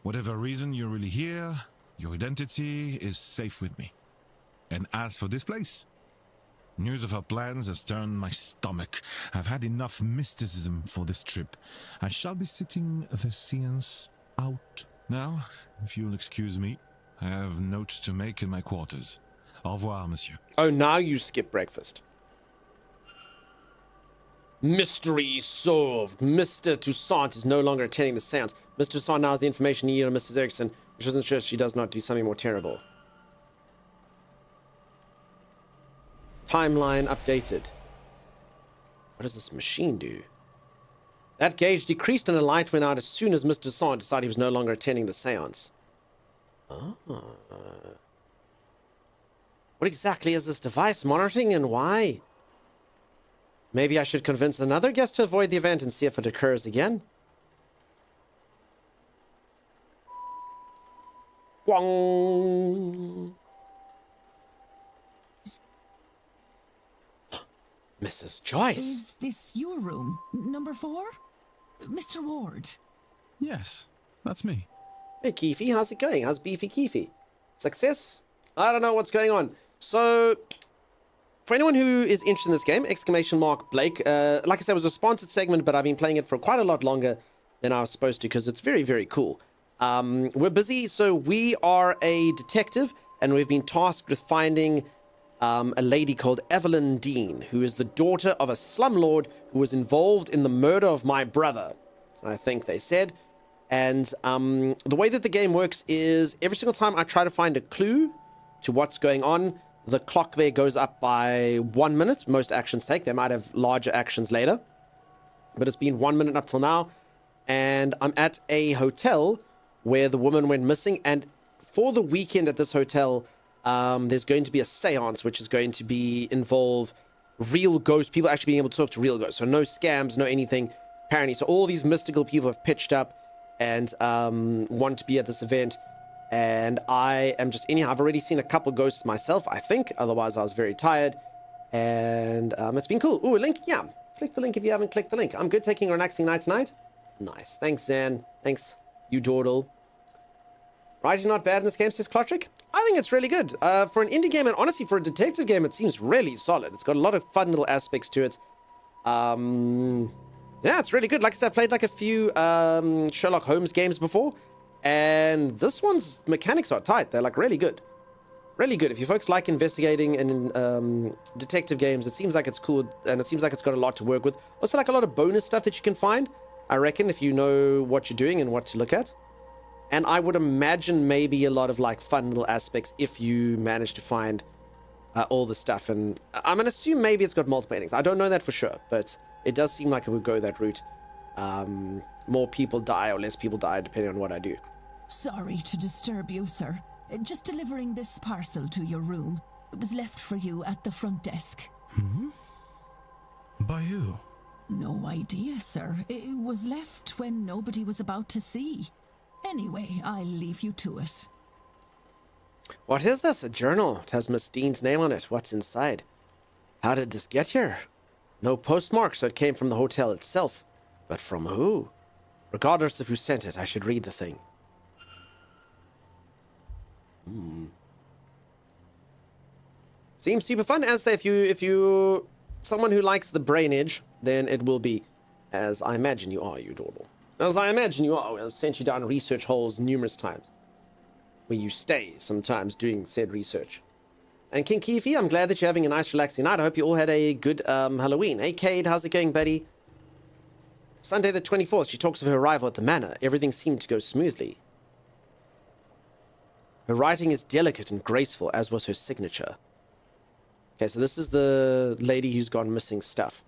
Whatever reason you're really here, your identity is safe with me. And as for this place, news of our plans has turned my stomach. I've had enough mysticism for this trip. I shall be sitting the Seance out. Now, if you'll excuse me, I have notes to make in my quarters. Au revoir, monsieur. Oh, now you skip breakfast. Mystery solved. Mr. Toussaint is no longer attending the seance. Mr. Toussaint now has the information needed on Mrs. Erickson, which doesn't ensure she does not do something more terrible. Timeline updated. What does this machine do? That gauge decreased and a light went out as soon as Mr. Toussaint decided he was no longer attending the seance. Oh. What exactly is this device monitoring and why? Maybe I should convince another guest to avoid the event and see if it occurs again. Gwong. Mrs. Joyce. Is this your room? Number 4? Mr. Ward. Yes, that's me. Hey, Keefe, how's it going? How's Beefy Keefe? Success? I don't know what's going on. So, for anyone who is interested in this game, !Blake. Like I said, it was a sponsored segment, but I've been playing it for quite a lot longer than I was supposed to because it's very, very cool. We're busy, so we are a detective, and we've been tasked with finding a lady called Evelyn Dean, who is the daughter of a slumlord who was involved in the murder of my brother, I think they said. And the way that the game works is every single time I try to find a clue to what's going on, the clock there goes up by 1 minute. Most actions take. They might have larger actions later. But it's been 1 minute up till now. And I'm at a hotel where the woman went missing. And for the weekend at this hotel, there's going to be a seance, which is going to involve real ghosts, people actually being able to talk to real ghosts. So no scams, no anything, apparently. So all these mystical people have pitched up and want to be at this event. And I am just anyhow. I've already seen a couple ghosts myself, I think. Otherwise, I was very tired. And it's been cool. Ooh, a link? Yeah. Click the link if you haven't clicked the link. I'm good taking a relaxing night tonight. Nice. Thanks, Zan. Thanks, you Dordle. Writing not bad in this game, says Clotrick. I think it's really good. For an indie game, and honestly, for a detective game, it seems really solid. It's got a lot of fun little aspects to it. Yeah, it's really good. Like I said, I've played like a few Sherlock Holmes games before. And this one's mechanics are tight. They're like really good. Really good. If you folks like investigating and detective games, it seems like it's cool. And it seems like it's got a lot to work with. Also like a lot of bonus stuff that you can find, I reckon, if you know what you're doing and what to look at. And I would imagine maybe a lot of like fun little aspects if you manage to find all the stuff. And I'm going to assume maybe it's got multiple endings. I don't know that for sure, but it does seem like it would go that route. More people die or less people die depending on what I do. Sorry to disturb you, sir. Just delivering this parcel to your room. It was left for you at the front desk. By who? No idea, sir. It was left when nobody was about to see. Anyway, I'll leave you to it. What is this? A journal. It has Miss Dean's name on it. What's inside? How did this get here? No postmark, so it came from the hotel itself. But from who? Regardless of who sent it, I should read the thing. Seems super fun. As I say, if you someone who likes the brainage, then it will be, as I imagine you are, you Dordle. As I imagine you are. I've sent you down research holes numerous times, where you stay sometimes doing said research. And King Keefe, I'm glad that you're having a nice relaxing night. I hope you all had a good Halloween. Hey Cade, how's it going, buddy? Sunday the 24th, she talks of her arrival at the manor. Everything seemed to go smoothly. Her writing is delicate and graceful, as was her signature. Okay, so this is the lady who's gone missing stuff.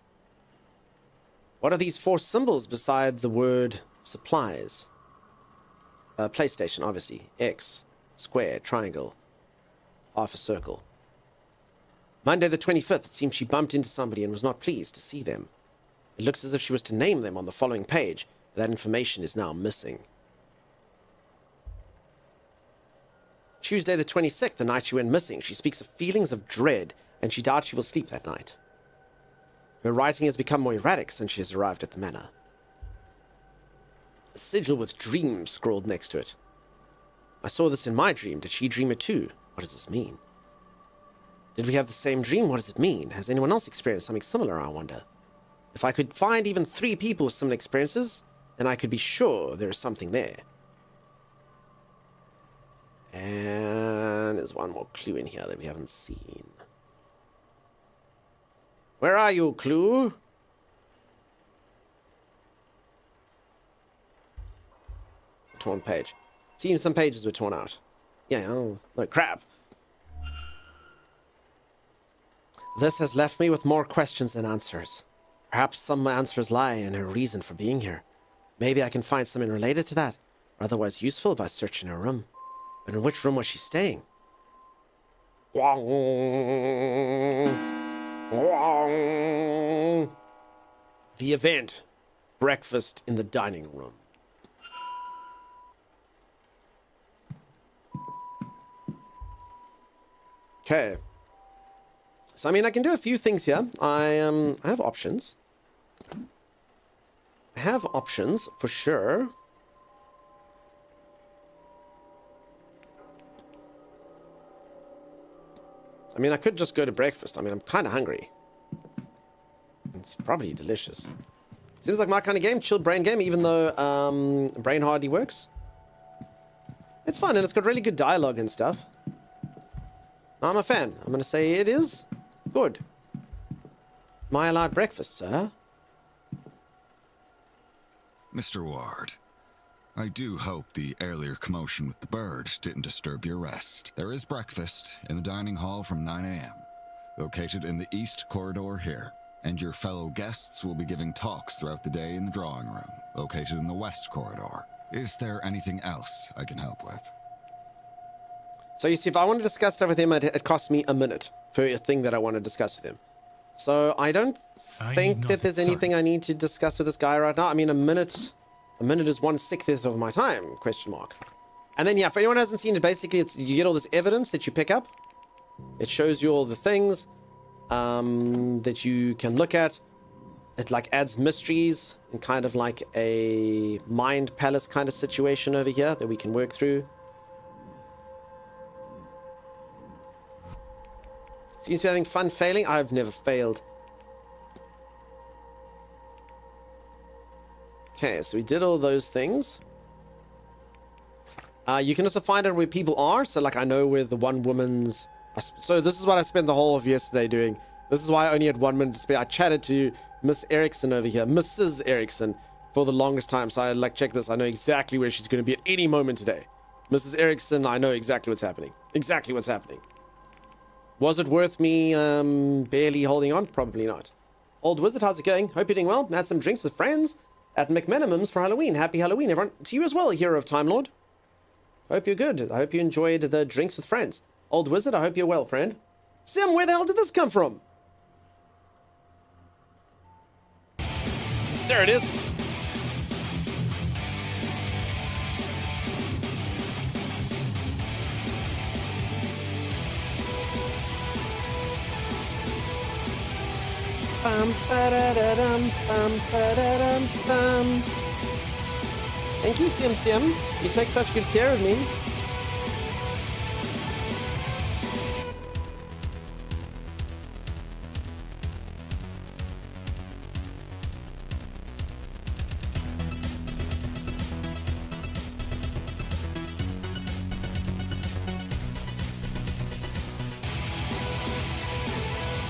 What are these 4 symbols beside the word supplies? PlayStation, obviously. X, square, triangle, half a circle. Monday the 25th, it seems she bumped into somebody and was not pleased to see them. It looks as if she was to name them on the following page. That information is now missing. Tuesday the 26th, the night she went missing, she speaks of feelings of dread, and she doubts she will sleep that night. Her writing has become more erratic since she has arrived at the manor. A sigil with dreams scrawled next to it. I saw this in my dream. Did she dream it too? What does this mean? Did we have the same dream? What does it mean? Has anyone else experienced something similar, I wonder? If I could find even 3 people with similar experiences, then I could be sure there is something there. And there's one more clue in here that we haven't seen. Where are you, clue? torn page. Seems some pages were torn out. Yeah, oh, no, crap. This has left me with more questions than answers. Perhaps some answers lie in her reason for being here. Maybe I can find something related to that, or otherwise useful by searching her room. But in which room was she staying? The event. Breakfast in the dining room. Okay. So, I mean, I can do a few things here. I have options. I have options, for sure. I mean, I could just go to breakfast. I mean, I'm kind of hungry. It's probably delicious. Seems like my kind of game, chilled brain game, even though brain hardly works. It's fun, and it's got really good dialogue and stuff. I'm a fan. I'm going to say it is good. Am I allowed breakfast, sir? Mr. Ward, I do hope the earlier commotion with the bird didn't disturb your rest. There is breakfast in the dining hall from 9 a.m., located in the east corridor here. And your fellow guests will be giving talks throughout the day in the drawing room, located in the west corridor. Is there anything else I can help with? So you see, if I want to discuss stuff with him, it costs me a minute for a thing that I want to discuss with him. So I don't think that there's anything I need to discuss with this guy right now. I mean, a minute is 1/6 of my time, question mark. And then, yeah, for anyone who hasn't seen it, basically, it's, you get all this evidence that you pick up. It shows you all the things that you can look at. It like adds mysteries and kind of like a mind palace kind of situation over here that we can work through. Seems to be having fun failing. I've never failed. Okay, so we did all those things. You can also find out where people are. So like I know where the one woman's... So this is what I spent the whole of yesterday doing. This is why I only had 1 minute to spare. I chatted to Miss Erickson over here, Mrs. Erickson, for the longest time. So I like, check this. I know exactly where she's going to be at any moment today. Mrs. Erickson, I know exactly what's happening. Exactly what's happening. Was it worth me barely holding on? Probably not. Old Wizard, how's it going? Hope you're doing well. Had some drinks with friends at McMenamum's for Halloween. Happy Halloween, everyone. To you as well, hero of Time Lord. Hope you're good. I hope you enjoyed the drinks with friends. Old Wizard, I hope you're well, friend. Sim, where the hell did this come from? There it is. Thank you, Sim Sim. You take such good care of me.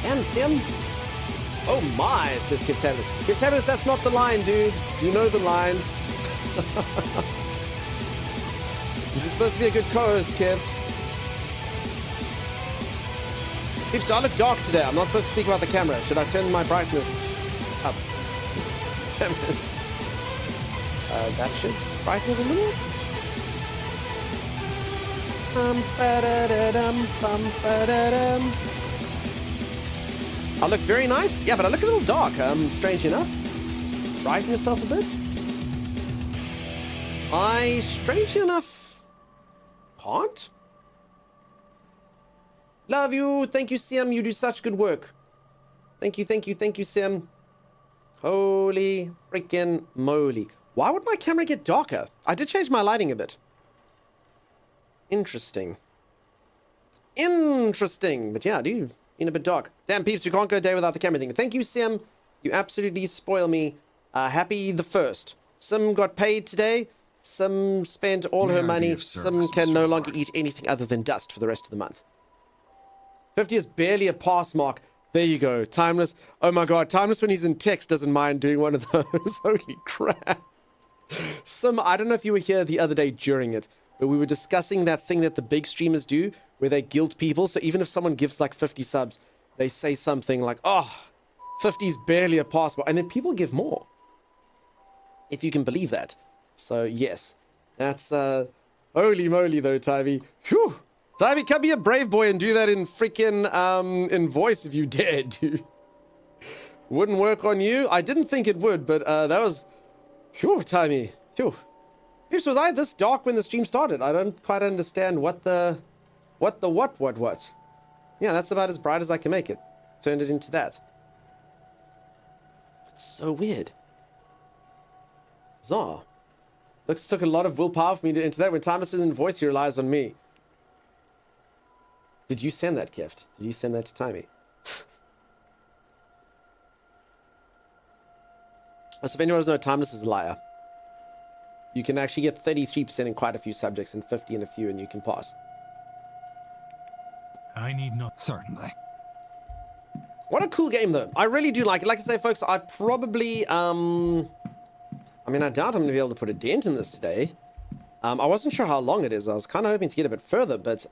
And Sim. Oh my, says Kitavis. Kitavis, that's not the line, dude. You know the line. This is supposed to be a good co-host, Kev. Peeps, do I look dark today? I'm not supposed to speak about the camera. Should I turn my brightness up? 10 minutes. That should brighten it a little. I look very nice. Yeah, but I look a little dark. Strange enough. Brighten yourself a bit. I, strangely enough, can't. Love you. Thank you, Sim. You do such good work. Thank you, Sim. Holy freaking moly. Why would my camera get darker? I did change my lighting a bit. Interesting. But yeah, I do. In a bit dark. Damn, peeps, we can't go a day without the camera thing. Thank you, Sim. You absolutely spoil me. Happy the 1st. Sim got paid today. Sim spent all her money. Sim can no longer eat anything other than dust for the rest of the month. 50 is barely a pass mark. There you go. Timeless. Oh my god. Timeless when he's in text doesn't mind doing one of those. Holy crap. Sim, I don't know if you were here the other day during it, but we were discussing that thing that the big streamers do where they guilt people. So even if someone gives like 50 subs, they say something like, oh, 50 is barely a passport. And then people give more. If you can believe that. So yes, that's, holy moly though, Tyvee. Whew. Tyvee, come be a brave boy and do that in freaking, in voice if you dare, dude. Wouldn't work on you. I didn't think it would, but, that was, phew, Tyvee. Phew. Oops, was I this dark when the stream started? I don't quite understand what. Yeah, that's about as bright as I can make it. Turned it into that. It's so weird. Bizarre. Looks took a lot of willpower for me to enter that. When Thomas is in voice, he relies on me. Did you send that gift? Did you send that to Timey? So if anyone doesn't know, Timeless is a liar. You can actually get 33% in quite a few subjects and 50 in a few, and you can pass. I need not. Certainly. What a cool game, though. I really do like it. Like I say, folks, I probably, I mean, I doubt I'm going to be able to put a dent in this today. I wasn't sure how long it is. I was kind of hoping to get a bit further, but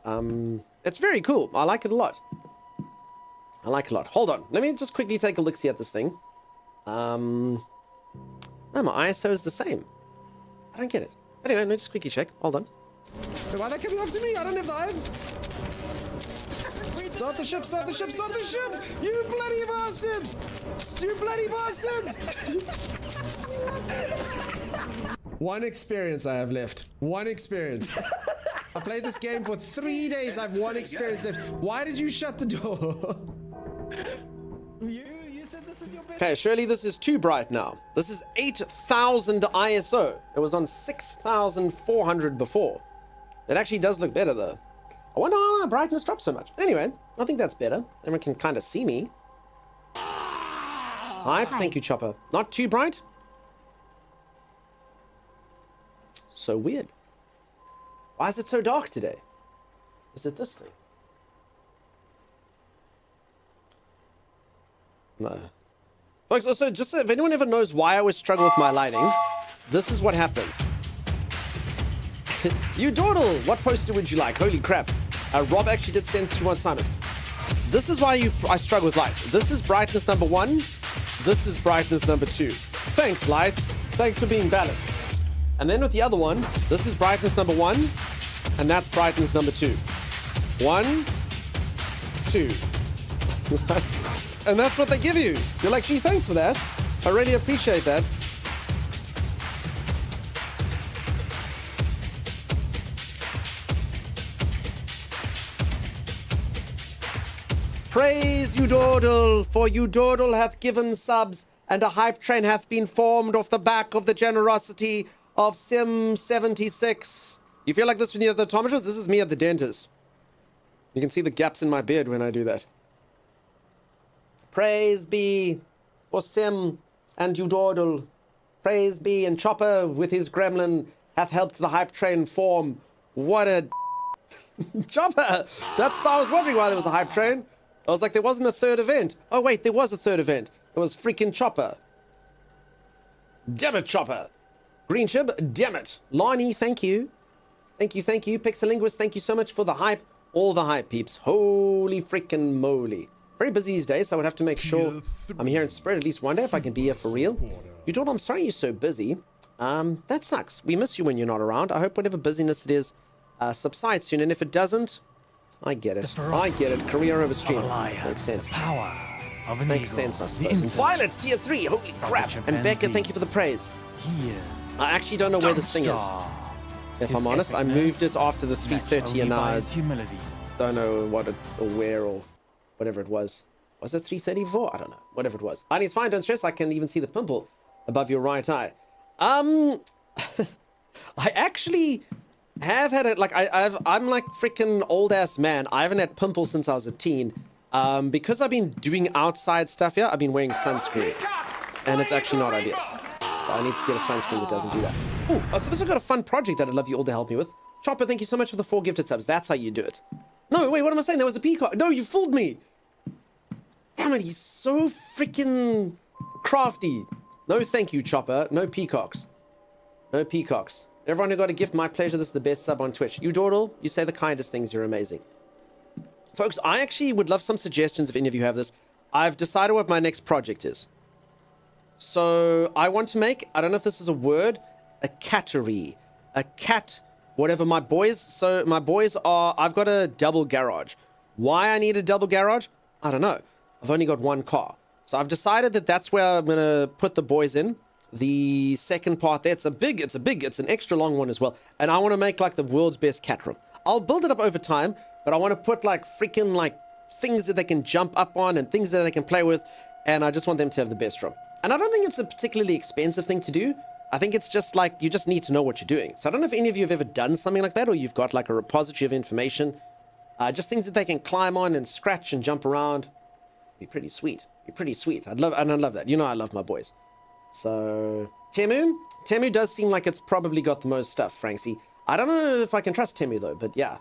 it's very cool. I like it a lot. I like it a lot. Hold on. Let me just quickly take a look-see at this thing. No, my ISO is the same. I don't get it. Anyway, let me just quickly check. Hold on. Wait, why are they coming after me? I don't have the eyes. Start the ship, start the ship, start the ship! You bloody bastards! You bloody bastards! One experience I have left. One experience. I played this game for 3 days. I have one experience left. Why did you shut the door? You said this is your best. Okay, surely this is too bright now. This is 8,000 ISO. It was on 6,400 before. It actually does look better though. I wonder why brightness dropped so much. Anyway, I think that's better. Everyone can kind of see me. Hi, thank you, Chopper. Not too bright. So weird. Why is it so dark today? Is it this thing? No. Folks, also, just so if anyone ever knows why I always struggle with my lighting, this is what happens. You dawdle! What poster would you like? Holy crap. Rob actually did send to one Simons. This is why I struggle with lights. This is brightness number 1. This is brightness number 2. Thanks, lights. Thanks for being balanced. And then with the other one, this is brightness number 1. And that's brightness number 2. 1, 2. And that's what they give you. You're like, gee, thanks for that. I really appreciate that. Praise Udordle, for Udordle hath given subs, and a hype train hath been formed off the back of the generosity of Sim76. You feel like this when you're at the optometrist? This is me at the dentist. You can see the gaps in my beard when I do that. Praise be for Sim and Udordle. Praise be, and Chopper with his gremlin hath helped the hype train form. What a... Chopper! I was wondering why there was a hype train. I was like, there wasn't a third event. Oh, wait, there was a third event. It was freaking Chopper. Damn it, Chopper. Green Chib, damn it. Lonnie, thank you. Thank you, thank you. Pixelinguist, thank you so much for the hype. All the hype, peeps. Holy freaking moly. Very busy these days, so I would have to make sure I'm here in spirit at least one day if I can be here for real. You told I'm sorry you're so busy. That sucks. We miss you when you're not around. I hope whatever busyness it is subsides soon, and if it doesn't, I get it. I get it. Career over stream. Makes sense. Power of an Makes eagle. sense, I suppose. And Violet, tier 3. Holy crap. And Becca, thank you for the praise. I actually don't know where this thing is. If I'm honest, I moved it after the 330 and I don't know what it, or where or whatever it was. Was it 330 before? I don't know. Whatever it was. Honey, it's fine. Don't stress. I can even see the pimple above your right eye. I actually have had it. Like I'm like freaking old ass man. I haven't had pimples since I was a teen. Because I've been doing outside stuff here. I've been wearing sunscreen, and it's actually not ideal. So I need to get a sunscreen that doesn't do that. Oh, I've also got a fun project that I'd love you all to help me with. Chopper, thank you so much for the 4 gifted subs. That's how you do it. No, wait, what am I saying? There was a peacock. No, you fooled me. Damn it, he's so freaking crafty. No, thank you, Chopper. No peacocks. No peacocks. Everyone who got a gift, my pleasure. This is the best sub on Twitch. You, Dordle, you say the kindest things. You're amazing. Folks, I actually would love some suggestions if any of you have this. I've decided what my next project is. So I want to make, I don't know if this is a word, a cattery. A cat, whatever. My boys are, I've got a double garage. Why I need a double garage? I don't know. I've only got one car. So I've decided that that's where I'm going to put the boys in. The second part there, it's an extra long one as well. And I want to make like the world's best cat room. I'll build it up over time, but I want to put like freaking like things that they can jump up on and things that they can play with. And I just want them to have the best room. And I don't think it's a particularly expensive thing to do. I think it's just like, you just need to know what you're doing. So I don't know if any of you have ever done something like that, or you've got like a repository of information. Just things that they can climb on and scratch and jump around. Be pretty sweet. Be pretty sweet. I love that. You know I love my boys. So Temu does seem like it's probably got the most stuff, Franksy. I don't know if I can trust Temu though, but yeah.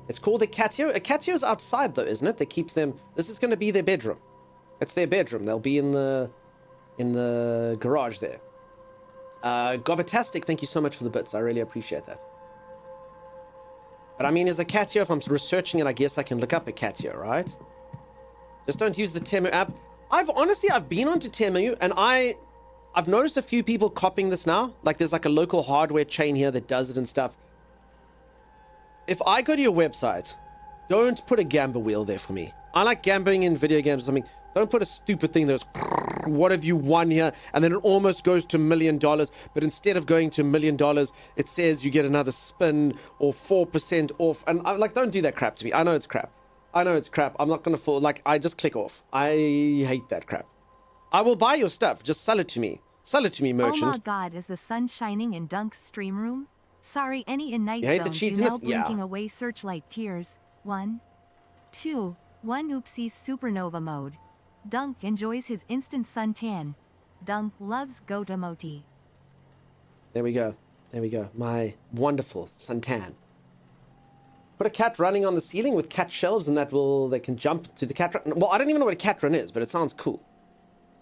It's called a catio. A catio is outside though, isn't it? That keeps them. This is going to be their bedroom. It's their bedroom. They'll be in the garage there. Gobatastic, thank you so much for the bits. I really appreciate that. But I mean, as a catio, if I'm researching it, I guess I can look up a catio, right? Just don't use the Temu app. I've been onto Temu, and I've noticed a few people copying this now. Like there's like a local hardware chain here that does it and stuff. If I go to your website, don't put a gamba wheel there for me. I like gambling in video games or something. Don't put a stupid thing that's, what have you won here? And then it almost goes to $1 million. But instead of going to $1 million, it says you get another spin or 4% off. And I'm like, don't do that crap to me. I know it's crap. I'm not going to fall. Like, I just click off. I hate that crap. I will buy your stuff. Just sell it to me. Sell it to me, merchant. Oh my god, is the sun shining in Dunk's stream room? Sorry, any in night You hate the zones, cheesiness? you now blinking Yeah. away searchlight tears. 1, 2, 1 oopsies supernova mode. Dunk enjoys his instant suntan. Dunk loves Gotamoti. There we go. There we go. My wonderful suntan. Put a cat running on the ceiling with cat shelves, and they can jump to the cat run. Well, I don't even know what a cat run is, but it sounds cool.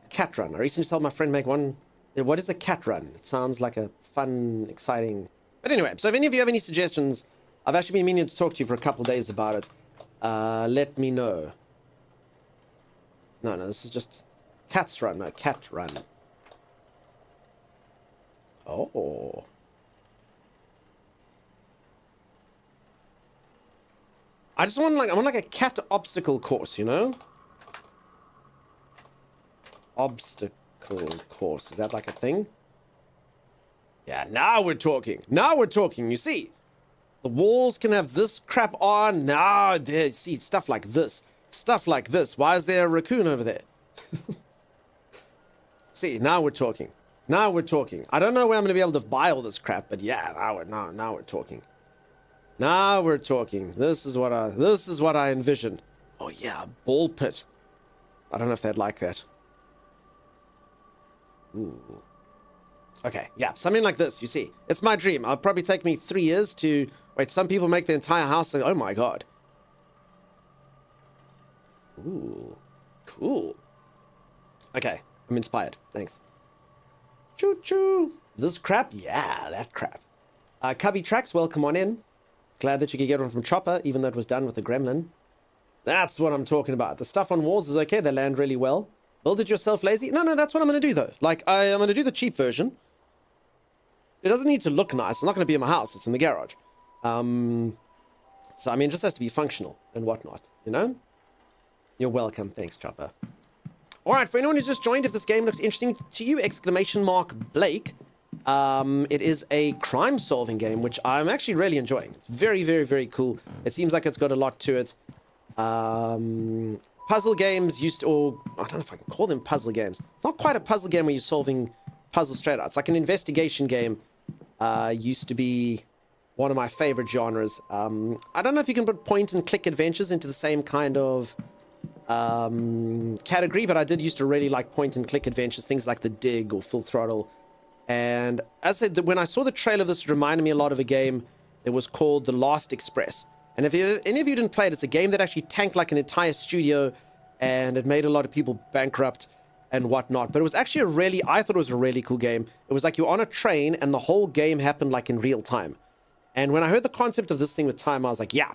A cat run. I recently saw my friend make one. What is a cat run? It sounds like a fun, exciting. But anyway, so if any of you have any suggestions, I've actually been meaning to talk to you for a couple of days about it. Let me know. No, this is just cat's run. No, cat run. Oh. I want like a cat obstacle course, you know? Obstacle course. Is that like a thing? Yeah, now we're talking. You see, the walls can have this crap on. Now, there, see, stuff like this. Why is there a raccoon over there? See, now we're talking. I don't know where I'm going to be able to buy all this crap, but yeah, now we're talking. This is what I envision. Oh yeah, a ball pit. I don't know if they'd like that. Ooh. Okay, yeah, something like this, you see. It's my dream. It'll probably take me 3 years to... Wait, some people make the entire house... Oh my god. Ooh, cool. Okay, I'm inspired. Thanks. Choo-choo. This crap? Yeah, that crap. Cubby Tracks, welcome on in. Glad that you could get one from Chopper, even though it was done with the gremlin. That's what I'm talking about. The stuff on walls is okay. They land really well. Build it yourself, lazy? No, that's what I'm going to do, though. Like, I'm going to do the cheap version. It doesn't need to look nice. It's not going to be in my house. It's in the garage. So, I mean, it just has to be functional and whatnot, you know? You're welcome. Thanks, Chopper. All right, for anyone who's just joined, if this game looks interesting to you, !Blake. It is a crime-solving game, which I'm actually really enjoying. It's very, very, very cool. It seems like it's got a lot to it. Puzzle games used to, or I don't know if I can call them puzzle games. It's not quite a puzzle game where you're solving puzzles straight out. It's like an investigation game. Used to be one of my favorite genres. I don't know if you can put point-and-click adventures into the same kind of category, but I did used to really like point-and-click adventures, things like The Dig or Full Throttle. And as I said, when I saw the trailer of this, it reminded me a lot of a game that was called The Last Express. And if any of you didn't play it, it's a game that actually tanked like an entire studio, and it made a lot of people bankrupt. and whatnot. But it was actually I thought it was a really cool game. It was like you're on a train and the whole game happened like in real time. And when I heard the concept of this thing with time, I was like, yeah,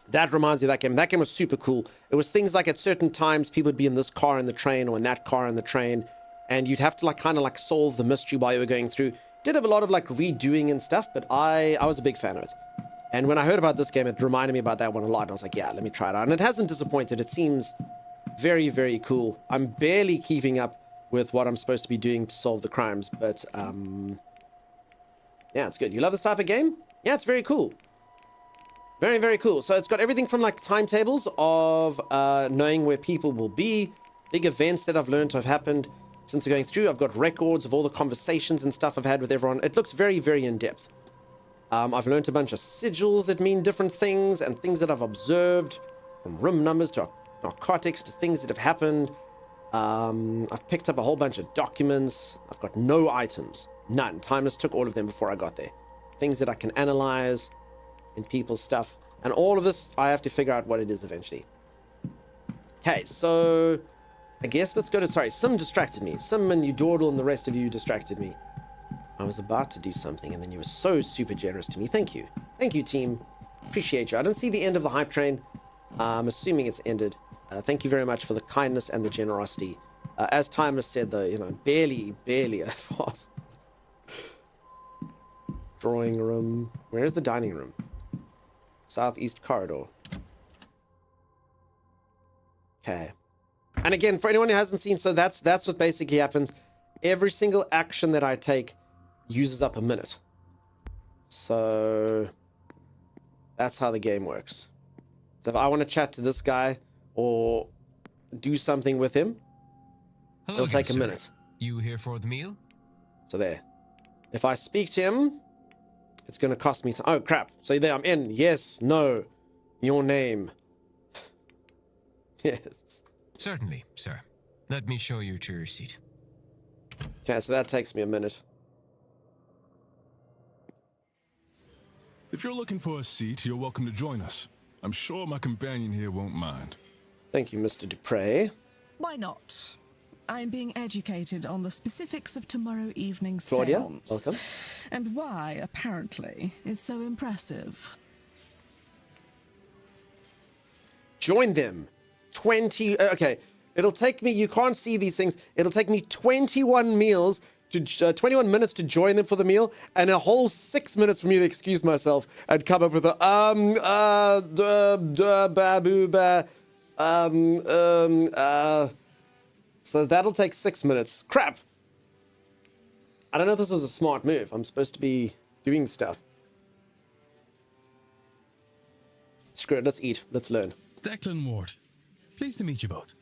that reminds me of that game. That game was super cool. It was things like at certain times, people would be in this car in the train or in that car in the train, and you'd have to like kind of like solve the mystery while you were going through. Did have a lot of like redoing and stuff, but I was a big fan of it. And when I heard about this game, it reminded me about that one a lot. And I was like, yeah, let me try it out. And it hasn't disappointed. It seems very, very cool. I'm barely keeping up with what I'm supposed to be doing to solve the crimes, but yeah, it's good. You love this type of game? Yeah, it's very cool. Very, very cool. So it's got everything from like timetables of knowing where people will be, big events that I've learned to have happened since going through. I've got records of all the conversations and stuff I've had with everyone. It looks very, very in-depth. I've learned a bunch of sigils that mean different things and things that I've observed, from room numbers to narcotics to things that have happened. I've picked up a whole bunch of documents. I've got no items. None. Timeless took all of them before I got there. Things that I can analyze in people's stuff. And all of this, I have to figure out what it is eventually. Okay, so I guess let's go to... Sorry, Sim distracted me. Sim and Udordle and the rest of you distracted me. I was about to do something, and then you were so super generous to me. Thank you. Thank you, team. Appreciate you. I didn't see the end of the hype train. I'm assuming it's ended. Thank you very much for the kindness and the generosity. As Timeless said, though, you know, barely I was. Drawing room. Where's the dining room? Southeast corridor. Okay. And again, for anyone who hasn't seen, so that's what basically happens. Every single action that I take uses up a minute. So that's how the game works. So if I want to chat to this guy or do something with him, it'll take a minute. You here for the meal? So there. If I speak to him, it's going to cost me some... Oh, crap. So there, I'm in. Yes, no. Your name. Yes. Certainly, sir. Let me show you to your seat. Okay, so that takes me a minute. If you're looking for a seat, you're welcome to join us. I'm sure my companion here won't mind. Thank you, Mr. Dupre. Why not? I'm being educated on the specifics of tomorrow evening's Claudia, seance. welcome. And why, apparently, is so impressive. Join them. 20... Okay, it'll take me... You can't see these things. It'll take me 21 meals... 21 minutes to join them for the meal, and a whole 6 minutes for me to excuse myself and come up with a so that'll take 6 minutes. Crap. I don't know if this was a smart move. I'm supposed to be doing stuff. Screw it. Let's eat. Let's learn. Declan Ward. Pleased to meet you both.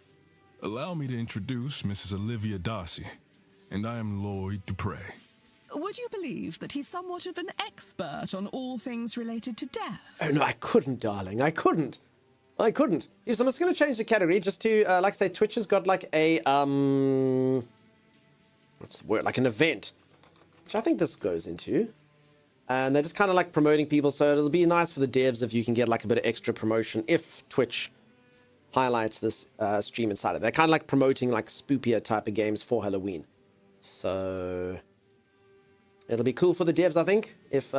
Allow me to introduce Mrs. Olivia Darcy. And I am Lloyd Dupre. Would you believe that he's somewhat of an expert on all things related to death? Oh, no, I couldn't, darling. I couldn't. Yes, I'm just going to change the category just to, like I say, Twitch has got like a, what's the word? Like an event, which I think this goes into. And they're just kind of like promoting people, so it'll be nice for the devs if you can get like a bit of extra promotion if Twitch highlights this stream inside of it. They're kind of like promoting like spoopier type of games for Halloween. So it'll be cool for the devs, I think, if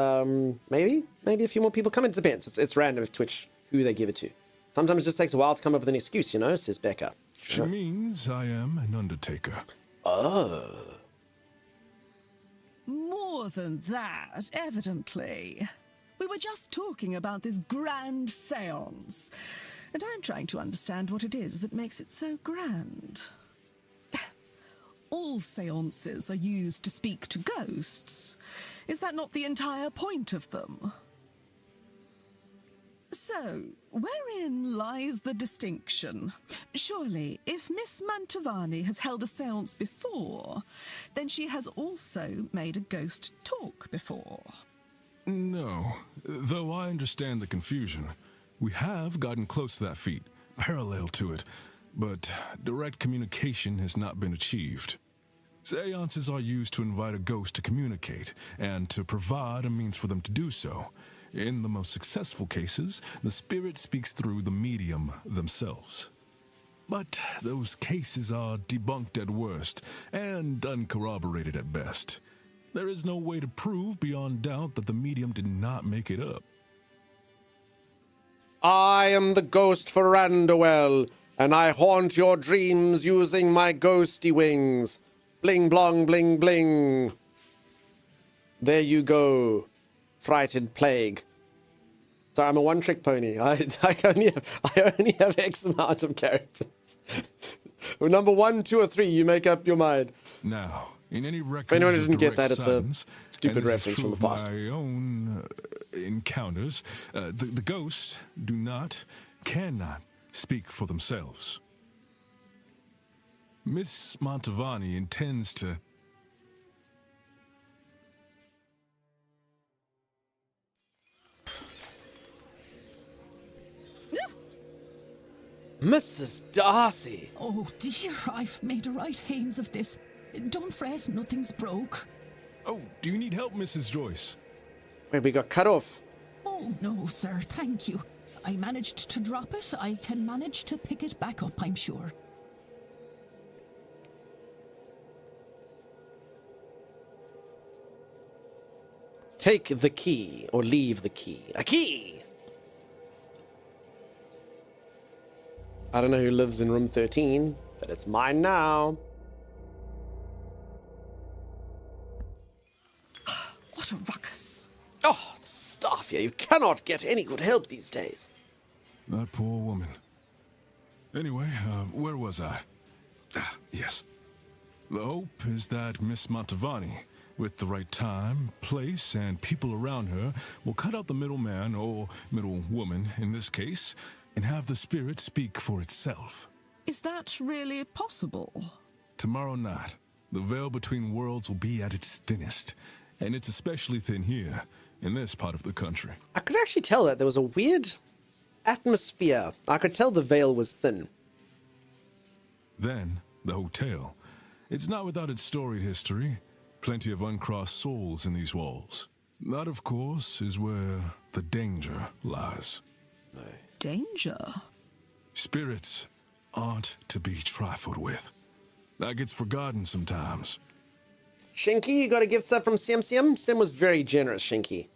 maybe a few more people come in. It depends. It's random if Twitch, who they give it to. Sometimes it just takes a while to come up with an excuse, you know, says Becca. She means I am an undertaker. Oh. More than that, evidently. We were just talking about this grand seance, and I'm trying to understand what it is that makes it so grand. All seances are used to speak to ghosts. Is that not the entire point of them? So, wherein lies the distinction? Surely, if Miss Mantovani has held a seance before, then she has also made a ghost talk before. No, though I understand the confusion. We have gotten close to that feat, parallel to it, but direct communication has not been achieved. Seances are used to invite a ghost to communicate, and to provide a means for them to do so. In the most successful cases, the spirit speaks through the medium themselves. But those cases are debunked at worst and uncorroborated at best. There is no way to prove beyond doubt that the medium did not make it up. I am the ghost for Randowell, and I haunt your dreams using my ghosty wings. Bling, blong, bling, bling. There you go, frighted plague. Sorry, I'm a one-trick pony. I only have X amount of characters. Number 1, 2, or 3, you make up your mind. Now, in any records For anyone who of didn't get direct that, it's silence, a stupid and this is reference from true the of past. my own encounters, the ghosts do not, cannot speak for themselves. Miss Montavani intends to... Mrs. Darcy! Oh dear, I've made a right hames of this. Don't fret, nothing's broke. Oh, do you need help, Mrs. Joyce? Wait, we got cut off. Oh no, sir, thank you. I managed to drop it. I can manage to pick it back up, I'm sure. Take the key, or leave the key. A key! I don't know who lives in room 13, but it's mine now. What a ruckus. Oh, the staff here. You cannot get any good help these days. That poor woman. Anyway, where was I? Yes. The hope is that Miss Montavani, with the right time, place, and people around her, will cut out the middleman, or middlewoman in this case, and have the spirit speak for itself. Is that really possible? Tomorrow night, the veil between worlds will be at its thinnest, and it's especially thin here, in this part of the country. I could actually tell that there was a weird atmosphere. I could tell the veil was thin. Then, the hotel. It's not without its storied history. Plenty of uncrossed souls in these walls. That, of course, is where the danger lies. Danger? Spirits aren't to be trifled with. That gets forgotten sometimes. Shinky, you got a gift sub from Sim Sim? Sim was very generous, Shinky.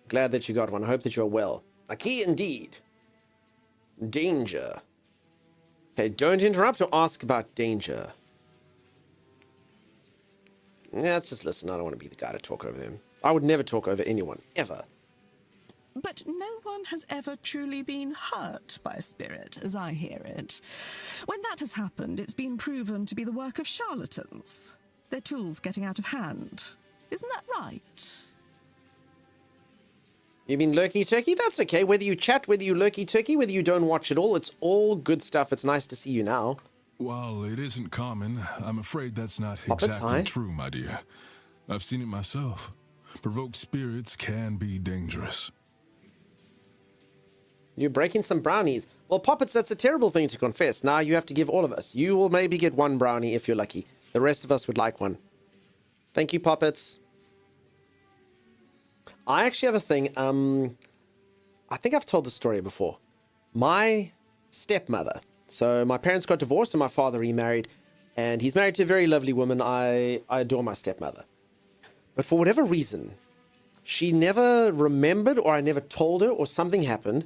Glad that you got one. I hope that you're well. A key indeed. Danger. Okay, don't interrupt or ask about danger. Yeah, let's just listen. I don't want to be the guy to talk over them. I would never talk over anyone, ever. But no one has ever truly been hurt by a spirit, as I hear it. When that has happened, it's been proven to be the work of charlatans. Their tools getting out of hand. Isn't that right? You mean lurky turkey? That's okay. Whether you chat, whether you lurky turkey, whether you don't watch it all, it's all good stuff. It's nice to see you now. While it isn't common, I'm afraid that's not Puppets, exactly hi. true, my dear. I've seen it myself. Provoked spirits can be dangerous. You're breaking some brownies. Well, Poppets, that's a terrible thing to confess. Now you have to give all of us. You will maybe get one brownie if you're lucky. The rest of us would like one. Thank you, Poppets. I actually have a thing. I think I've told the story before. My stepmother. So my parents got divorced and my father remarried. And he's married to a very lovely woman. I adore my stepmother. But for whatever reason, she never remembered, or I never told her, or something happened.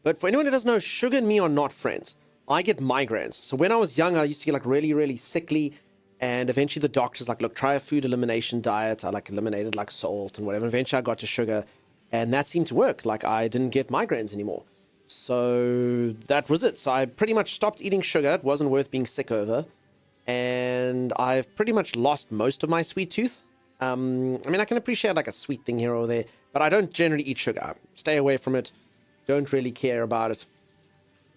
But for anyone who doesn't know, Sugar and me are not friends. I get migraines. So when I was young, I used to get like really, really sickly. And eventually the doctor's like, look, try a food elimination diet. I like eliminated like salt and whatever. Eventually I got to sugar and that seemed to work. Like I didn't get migraines anymore. So that was it. So I pretty much stopped eating sugar. It wasn't worth being sick over. And I've pretty much lost most of my sweet tooth. I mean, I can appreciate like a sweet thing here or there, but I don't generally eat sugar. Stay away from it. Don't really care about it.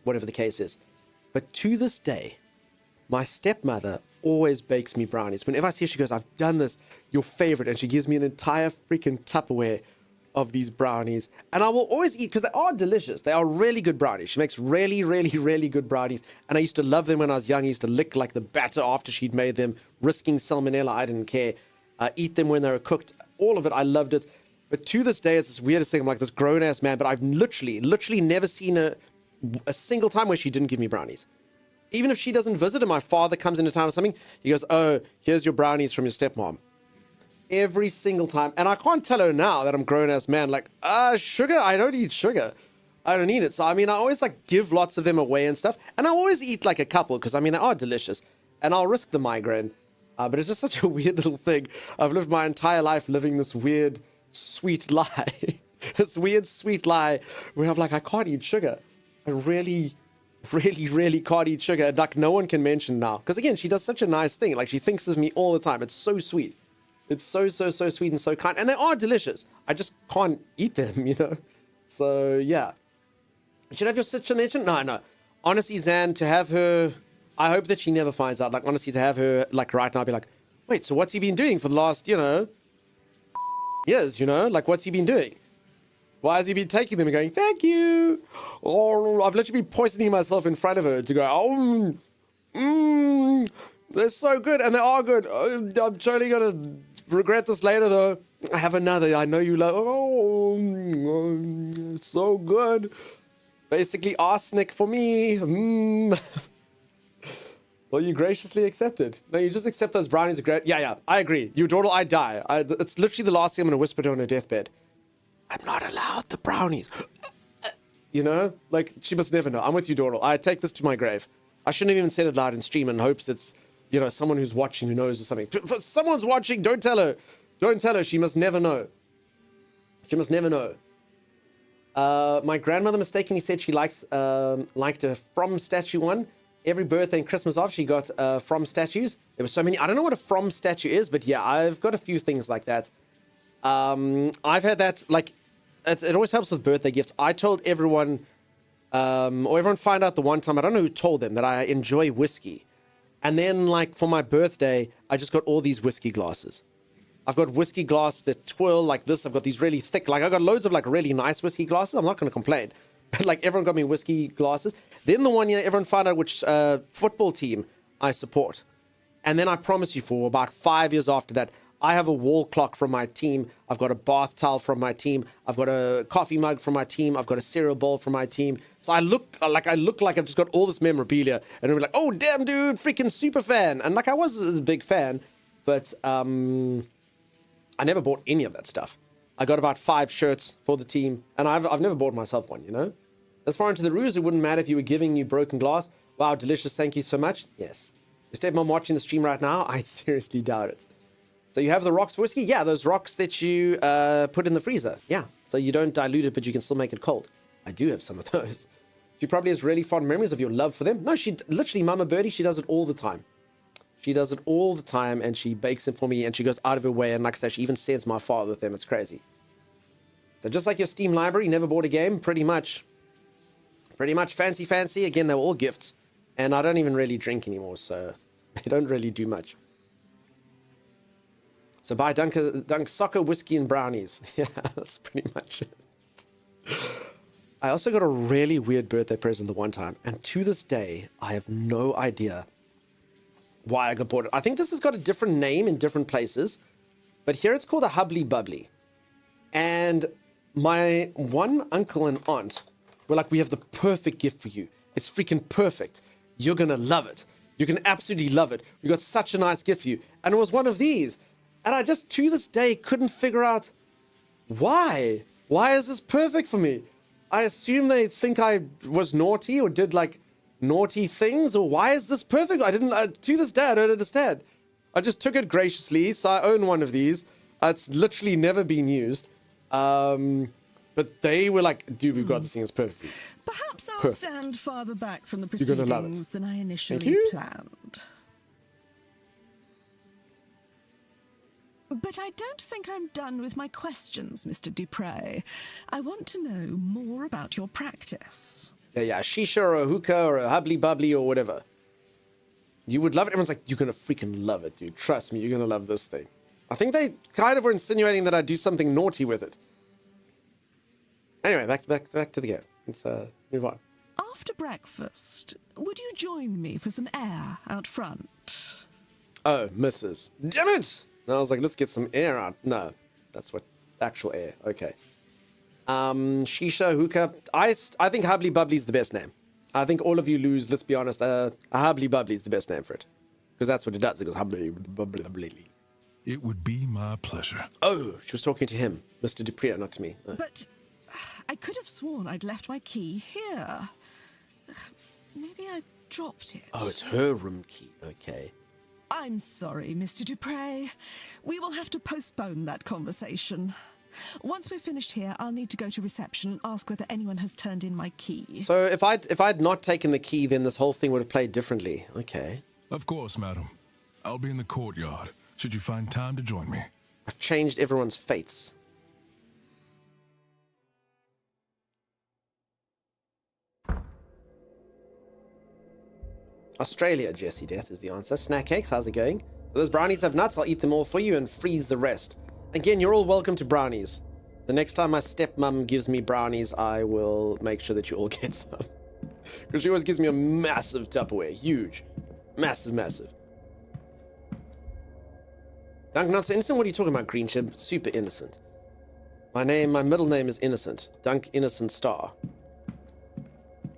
Whatever the case is. But to this day, my stepmother always bakes me brownies. Whenever I see her, she goes, I've done this, your favorite. And she gives me an entire freaking Tupperware of these brownies. And I will always eat, because they are delicious. They are really good brownies. She makes really, really, really good brownies. And I used to love them when I was young. I used to lick like the batter after she'd made them, risking salmonella. I didn't care. Eat them when they were cooked. All of it, I loved it. But to this day, it's this weirdest thing. I'm like this grown-ass man, but I've literally never seen a single time where she didn't give me brownies. Even if she doesn't visit and my father comes into town or something, he goes, oh, here's your brownies from your stepmom. Every single time. And I can't tell her now that I'm grown-ass man, like, sugar? I don't eat sugar. I don't eat it. So, I mean, I always, like, give lots of them away and stuff. And I always eat, like, a couple because, I mean, they are delicious. And I'll risk the migraine. But it's just such a weird little thing. I've lived my entire life living this weird, sweet lie. This weird, sweet lie where I'm like, I can't eat sugar. I really can't eat sugar. And, like, no one can mention now. Because, again, she does such a nice thing. Like, she thinks of me all the time. It's so sweet. It's so sweet and so kind. And they are delicious. I just can't eat them, you know? So, yeah. Should I have your sister mentioned? No. Honestly, Zan, to have her... I hope that she never finds out. Like, honestly, to have her, like, right now be like, wait, so what's he been doing for the last, you know, years, you know? Like, what's he been doing? Why has he been taking them and going, thank you? Or I've literally been poisoning myself in front of her to go, they're so good. And they are good. I'm totally going to regret this later, though. I have another. I know you love. So good. Basically, arsenic for me. Well, you graciously accepted. No, you just accept those brownies are great. Yeah, I agree. You dawdle, I die. It's literally the last thing I'm going to whisper to her on her deathbed. I'm not allowed the brownies. You know? Like, she must never know. I'm with you, Dawdle. I take this to my grave. I shouldn't have even said it loud in stream in hopes it's, you know, someone who's watching who knows or something. If someone's watching, don't tell her. Don't tell her. She must never know. She must never know. My grandmother mistakenly said she liked a From statue one. Every birthday and Christmas off, she got From statues. There were so many. I don't know what a From statue is, but yeah, I've got a few things like that. I've had that, like, it always helps with birthday gifts. I told everyone, or everyone found out the one time, I don't know who told them, that I enjoy whiskey. And then, like, for my birthday, I just got all these whiskey glasses. I've got whiskey glasses that twirl like this. I've got these really thick, like, I got loads of, like, really nice whiskey glasses. I'm not going to complain. Like, everyone got me whiskey glasses. Then the one year, everyone found out which football team I support. And then I promise you, for about 5 years after that, I have a wall clock from my team. I've got a bath towel from my team. I've got a coffee mug from my team. I've got a cereal bowl from my team. So I look like I've just got all this memorabilia. And I'm like, oh, damn, dude, freaking super fan. And, like, I was a big fan. But I never bought any of that stuff. I got about 5 shirts for the team. And I've never bought myself one, you know? As far into the ruse, it wouldn't matter if you were giving you broken glass. Wow, delicious. Thank you so much. Yes. Is stepmom watching the stream right now? I seriously doubt it. So you have the rocks for whiskey? Yeah, those rocks that you put in the freezer. Yeah. So you don't dilute it, but you can still make it cold. I do have some of those. She probably has really fond memories of your love for them. No, she literally, Mama Birdie, she does it all the time. She does it all the time, and she bakes it for me, and she goes out of her way. And like I said, she even sends my father with them. It's crazy. So just like your Steam library, never bought a game, pretty much. Pretty much fancy. Again, they were all gifts. And I don't even really drink anymore, so they don't really do much. So buy Dunk Soccer, whiskey, and brownies. Yeah, that's pretty much it. I also got a really weird birthday present the one time. And to this day, I have no idea why I got bought it. I think this has got a different name in different places. But here it's called a Hubbly Bubbly. And my one uncle and aunt were like, we have the perfect gift for you. It's freaking perfect. You're going to love it. You can absolutely love it. We got such a nice gift for you. And it was one of these. And I just, to this day, couldn't figure out why. Why is this perfect for me? I assume they think I was naughty or did, like, naughty things. Or why is this perfect? To this day, I don't understand. I just took it graciously. So I own one of these. It's literally never been used. But they were like, dude, we've got this thing. It's perfect. Perhaps I'll stand farther back from the proceedings than I initially planned. But I don't think I'm done with my questions, Mr. Dupre. I want to know more about your practice. Yeah, shisha or a hookah or a hubbly bubbly or whatever. You would love it. Everyone's like, you're going to freaking love it, dude. Trust me, you're going to love this thing. I think they kind of were insinuating that I do something naughty with it. Anyway, back to the game. Let's move on. After breakfast, would you join me for some air out front? Oh, missus. Damn it! And I was like, let's get some air out. No, that's what actual air. Okay. Shisha, hookah. I think Hubbly Bubbly's the best name. I think all of you lose, let's be honest. A hubbly bubbly is the best name for it. Because that's what it does. It goes hubbly bubbly bubbly. It would be my pleasure. Oh, she was talking to him, Mr. Dupree, not to me. Oh. But I could have sworn I'd left my key here. Maybe I dropped it. Oh, it's her room key. Okay. I'm sorry, Mr. Dupre. We will have to postpone that conversation. Once we're finished here, I'll need to go to reception and ask whether anyone has turned in my key. So if I'd not taken the key, then this whole thing would have played differently. Okay. Of course, madam. I'll be in the courtyard, should you find time to join me. I've changed everyone's fates. Australia, Jesse Death is the answer. Snack cakes, how's it going? So those brownies have nuts, I'll eat them all for you and freeze the rest. Again, you're all welcome to brownies. The next time my stepmom gives me brownies, I will make sure that you all get some. Because she always gives me a massive Tupperware. Huge. Massive, massive. Dunk, not so innocent? What are you talking about, Green Chib? Super innocent. My middle name is Innocent. Dunk Innocent Star.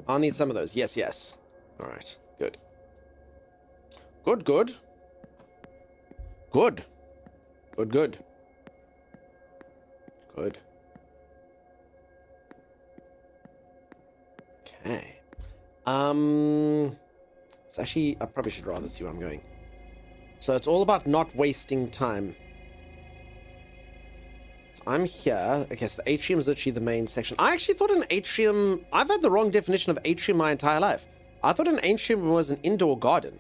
I'll need some of those. Yes, yes. Alright, good. Good, good. Good. Good, good. Good. Okay. It's actually, I probably should rather see where I'm going. So it's all about not wasting time. So I'm here. Okay, so the atrium is literally the main section. I actually thought an atrium, I've had the wrong definition of atrium my entire life. I thought an atrium was an indoor garden.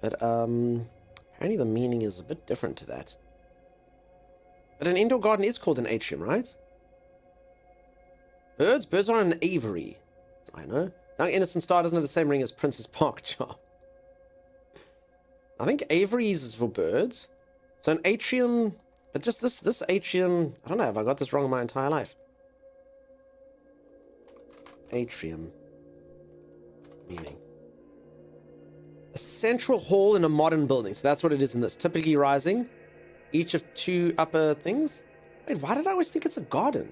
But apparently the meaning is a bit different to that. But an indoor garden is called an atrium, right? Birds? Birds are an aviary. I know. Now Innocent Star doesn't have the same ring as Princess Park Charm. I think aviaries is for birds. So an atrium, but just this atrium, I don't know, have I got this wrong in my entire life? Atrium. Meaning. A central hall in a modern building. So that's what it is in this. Typically rising. Each of two upper things. Wait, why did I always think it's a garden?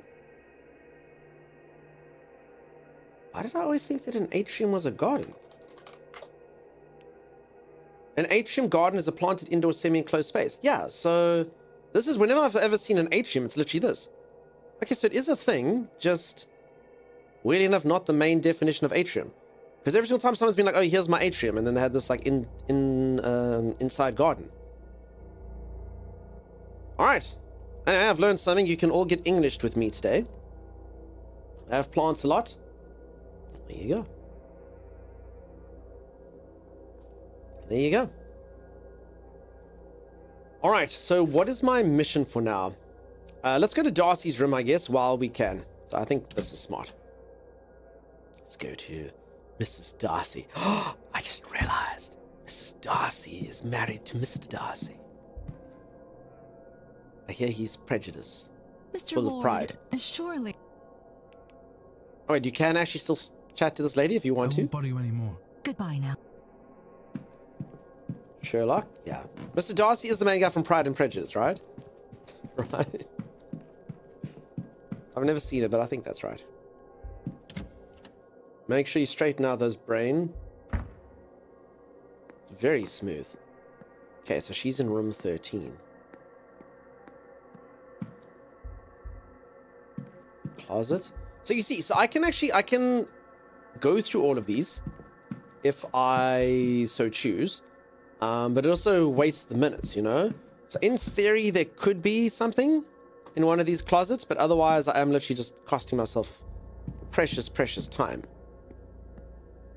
Why did I always think that an atrium was a garden? An atrium garden is a planted indoor semi-enclosed space. Yeah, so this is whenever I've ever seen an atrium, it's literally this. Okay, so it is a thing, just weirdly enough, not the main definition of atrium. Because every single time someone's been like, oh, here's my atrium, and then they had this like inside garden. Alright. Anyway, I've learned something. You can all get Englished with me today. I have plants a lot. There you go. There you go. Alright, so what is my mission for now? Let's go to Darcy's room, I guess, while we can. So I think this is smart. Let's go to Mrs. Darcy. Oh, I just realized Mrs. Darcy is married to Mr. Darcy. I hear he's prejudiced. Mr. Full Ward, of pride. Surely. Oh, wait, you can actually still chat to this lady if you want to. I won't bother you anymore. Goodbye now. Sherlock? Yeah. Mr. Darcy is the main guy from Pride and Prejudice, right? Right. I've never seen it, but I think that's right. Make sure you straighten out those brain. It's very smooth. Okay, so she's in room 13. Closet. So you see, so I can go through all of these if I so choose. But it also wastes the minutes, you know? So in theory, there could be something in one of these closets, but otherwise I am literally just costing myself precious, precious time.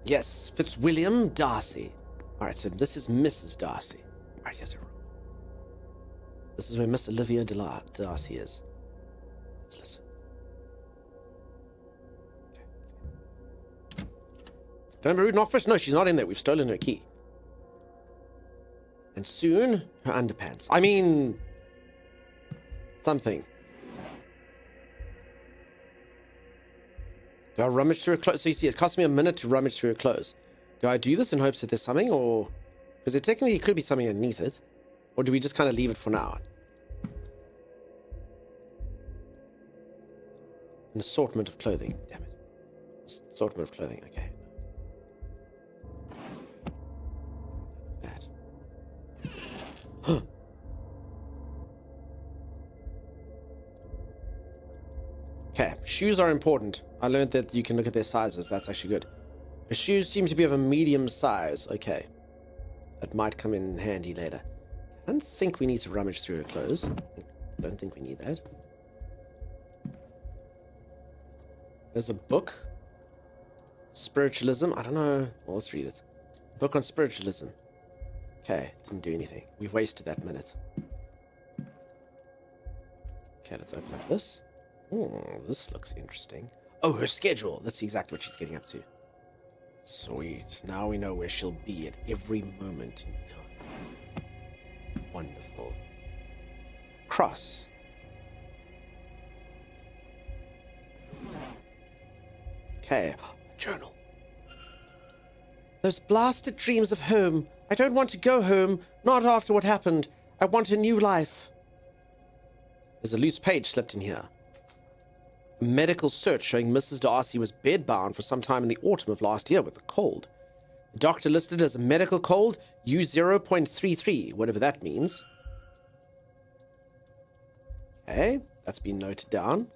Yes, Fitzwilliam Darcy. Alright, so this is Mrs. Darcy. Alright, here's her room. This is where Miss Olivia Darcy is. Let's listen. Okay. Don't be rude, knock first. No, she's not in there. We've stolen her key. And soon, her underpants. I mean, something. Do I rummage through her clothes? So you see, it cost me a minute to rummage through her clothes. Do I do this in hopes that there's something, or... Because there technically could be something underneath it. Or do we just kind of leave it for now? An assortment of clothing. Damn it. Assortment of clothing. Okay. That. Okay, shoes are important. I learned that you can look at their sizes. That's actually good. The shoes seem to be of a medium size. Okay. That might come in handy later. I don't think we need to rummage through her clothes. I don't think we need that. There's a book. Spiritualism. I don't know. Well, let's read it. Book on spiritualism. Okay, didn't do anything. We've wasted that minute. Okay, let's open up this. Oh, this looks interesting. Oh, her schedule. Let's see exactly what she's getting up to. Sweet. Now we know where she'll be at every moment in time. Wonderful. Cross. Okay. Journal. Those blasted dreams of home. I don't want to go home. Not after what happened. I want a new life. There's a loose page slipped in here. A medical search showing Mrs. Darcy was bedbound for some time in the autumn of last year with a cold. The doctor listed as a medical cold, U0.33, whatever that means. Okay, that's been noted down.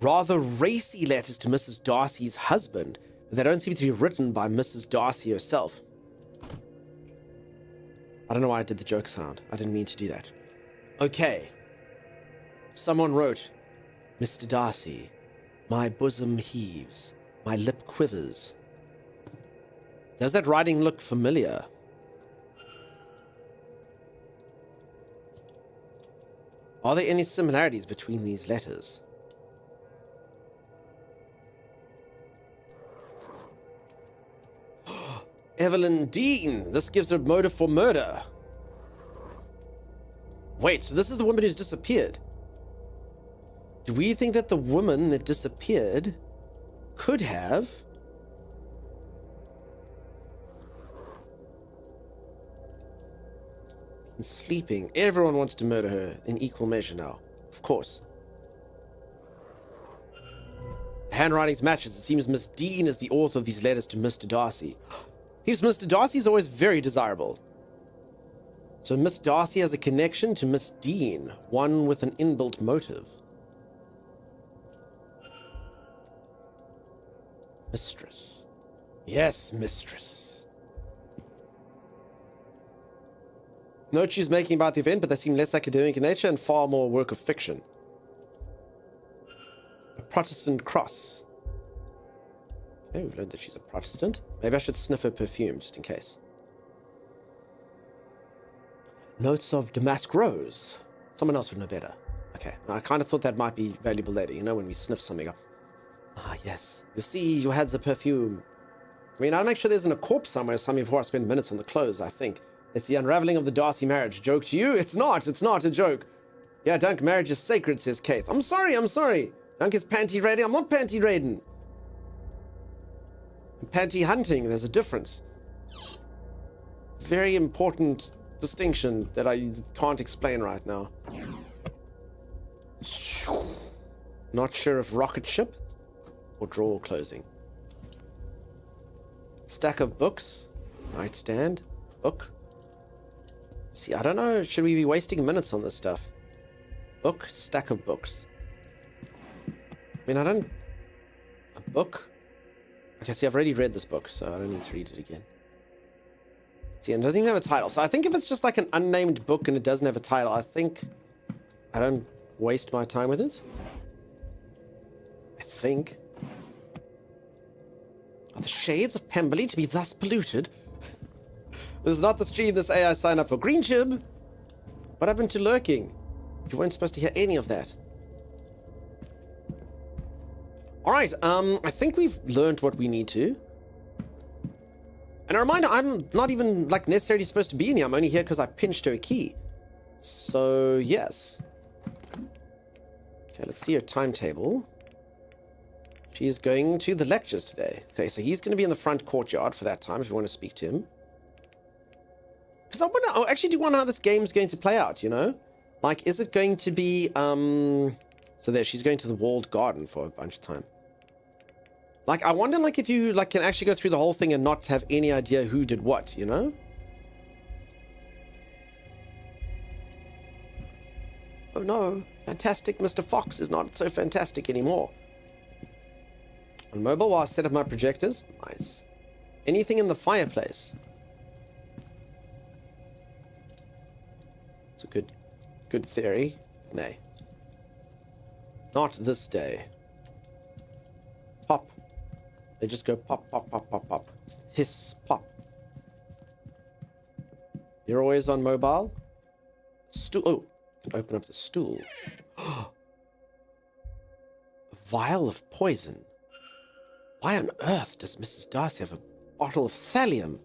Rather racy letters to Mrs. Darcy's husband, but they don't seem to be written by Mrs. Darcy herself. I don't know why I did the joke sound. I didn't mean to do that. Okay. Someone wrote, Mr. Darcy, my bosom heaves, my lip quivers. Does that writing look familiar? Are there any similarities between these letters? Evelyn Dean! This gives her motive for murder. Wait, so this is the woman who's disappeared. Do we think that the woman that disappeared could have... been sleeping? Everyone wants to murder her in equal measure now. Of course. The handwriting's matches. It seems Miss Dean is the author of these letters to Mr. Darcy. Because Mr. Darcy is always very desirable. So Miss Darcy has a connection to Miss Dean, one with an inbuilt motive. Mistress. Yes, mistress. Notes she's making about the event, but they seem less academic in nature and far more a work of fiction. A Protestant cross. Okay, we've learned that she's a Protestant. Maybe I should sniff her perfume, just in case. Notes of damask rose. Someone else would know better. Okay, now I kind of thought that might be valuable later, you know, when we sniff something up. Ah, yes. You see, you had the perfume. I mean, I'll make sure there isn't a corpse somewhere before I spend minutes on the clothes, I think. It's the unraveling of the Darcy marriage. Joke to you? It's not a joke. Yeah, Dunk, marriage is sacred, says Keith. I'm sorry. Dunk is panty raiding. I'm not panty raiding. I'm panty hunting. There's a difference. Very important distinction that I can't explain right now. Not sure if rocket ship or drawer closing. Stack of books. Nightstand. Book. See, I don't know. Should we be wasting minutes on this stuff? Book. Stack of books. I mean, I don't... A book? Okay, see, I've already read this book, so I don't need to read it again. See, and it doesn't even have a title. So I think if it's just like an unnamed book and it doesn't have a title, I think I don't waste my time with it. I think. Are the shades of Pemberley to be thus polluted? This is not the stream this AI signed up for. Green Chib! What happened to lurking? You weren't supposed to hear any of that. Alright, I think we've learned what we need to. And a reminder, I'm not even, like, necessarily supposed to be in here. I'm only here because I pinched her key. So, yes. Okay, let's see her timetable. She is going to the lectures today. Okay, so he's going to be in the front courtyard for that time if you want to speak to him. Because I actually do wonder how this game's going to play out, you know? Like, is it going to be, So there, she's going to the walled garden for a bunch of time. Like, I wonder, like, if you, like, can actually go through the whole thing and not have any idea who did what, you know? Oh no, fantastic Mr. Fox is not so fantastic anymore. On mobile, while I set up my projectors. Nice. Anything in the fireplace? It's a good theory. Nay. Not this day. Pop. They just go pop, pop, pop, pop, pop. Hiss, pop. You're always on mobile? Stool. Oh, can open up the stool. A vial of poison. Why on earth does Mrs. Darcy have a bottle of thallium?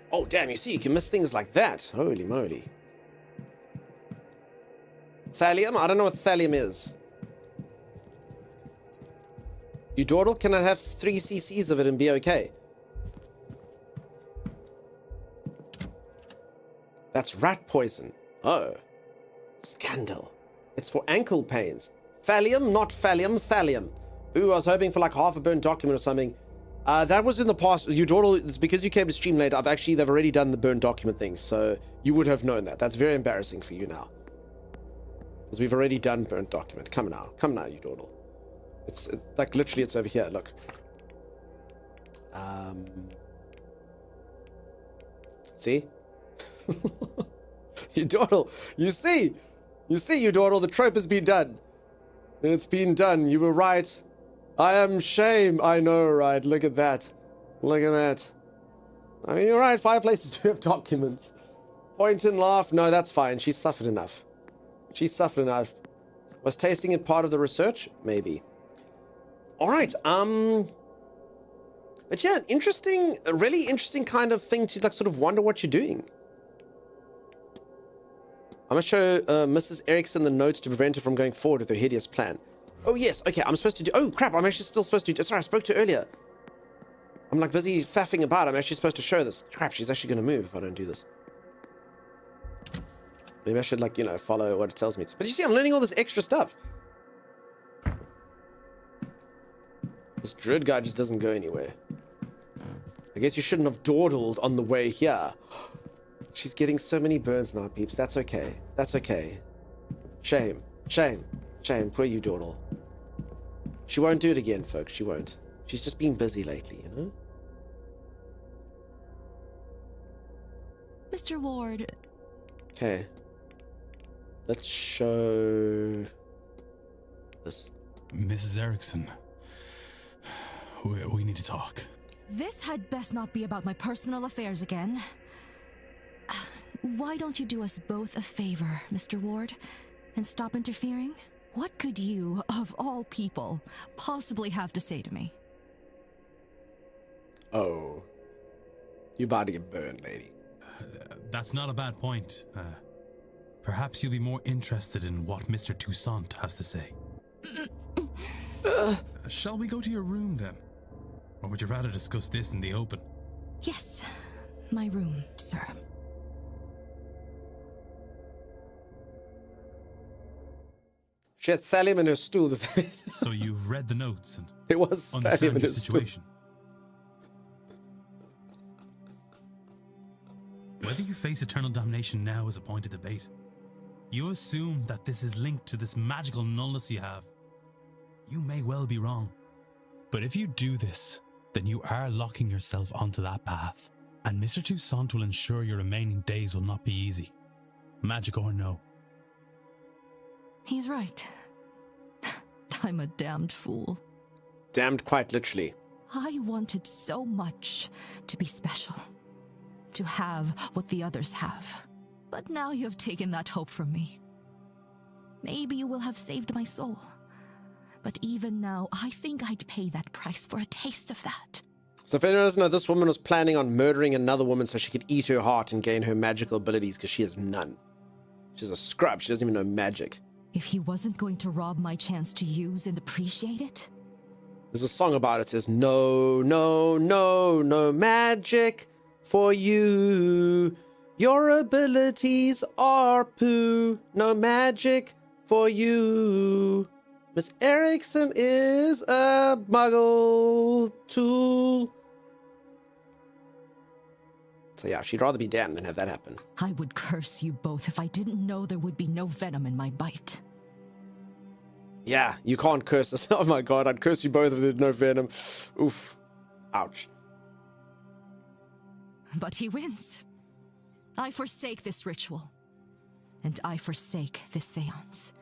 Oh, damn, you see, you can miss things like that. Holy moly. Thallium? I don't know what thallium is. You dawdle? Can I have 3 cc's of it and be okay? That's rat poison. Oh. Scandal. It's for ankle pains. Thallium, not phallium, thallium. Ooh, I was hoping for like half a burnt document or something. That was in the past. You dawdle, it's because you came to stream late. They've already done the burnt document thing, so you would have known that. That's very embarrassing for you now. Because we've already done burnt document. Come now, you dawdle. It's like literally it's over here, look. See? You dawdle. You see, you dawdle, the trope has been done. It's been done. You were right. I am shame. I know, right? Look at that. Look at that. I mean, you're right. Fireplaces do have documents. Point and laugh. No, that's fine. She's suffered enough. She's suffered enough. Was tasting it part of the research? Maybe. All right. But yeah, interesting, a really interesting kind of thing to like sort of wonder what you're doing. I'm gonna show Mrs. Erickson the notes to prevent her from going forward with her hideous plan. Oh yes, okay, I'm supposed to do, oh crap, I'm actually still supposed to do, sorry, I spoke to her earlier. I'm like busy faffing about, I'm actually supposed to show this. Crap, she's actually gonna move if I don't do this. Maybe I should like, you know, follow what it tells me to. But you see, I'm learning all this extra stuff. This druid guy just doesn't go anywhere. I guess you shouldn't have dawdled on the way here. She's getting so many burns now, peeps. That's okay. That's okay. Shame. Shame. Shame. Poor you, dawdle. She won't do it again, folks. She won't. She's just been busy lately, you know? Mr. Ward. Okay. Let's show this. Mrs. Erickson. We need to talk. This had best not be about my personal affairs again. Why don't you do us both a favor, Mr. Ward, and stop interfering? What could you, of all people, possibly have to say to me? Oh. You about to get burned, lady. That's not a bad point. Perhaps you'll be more interested in what Mr. Toussaint has to say. Shall we go to your room, then? Or would you rather discuss this in the open? Yes, my room, sir. She had thallium in her stool. So you've read the notes and it was understand your situation. Whether you face eternal damnation now is a point of debate. You assume that this is linked to this magical nullness you have. You may well be wrong. But if you do this, then you are locking yourself onto that path. And Mr. Toussaint will ensure your remaining days will not be easy. Magic or no. He's right. I'm a damned fool. Damned quite literally. I wanted so much to be special. To have what the others have. But now you have taken that hope from me. Maybe you will have saved my soul. But even now, I think I'd pay that price for a taste of that. So if anyone doesn't know, this woman was planning on murdering another woman so she could eat her heart and gain her magical abilities because she has none. She's a scrub. She doesn't even know magic. If he wasn't going to rob my chance to use and appreciate it, There's a song about it. It says, no, no, no, no magic for you. Your abilities are poo. No magic for you. Miss Erickson is a muggle tool. So yeah, she'd rather be damned than have that happen. I would curse you both if I didn't know there would be no venom in my bite. Yeah, you can't curse us. Oh my god, I'd curse you both if there's no venom. Oof. Ouch. But he wins. I forsake this ritual. And I forsake this seance.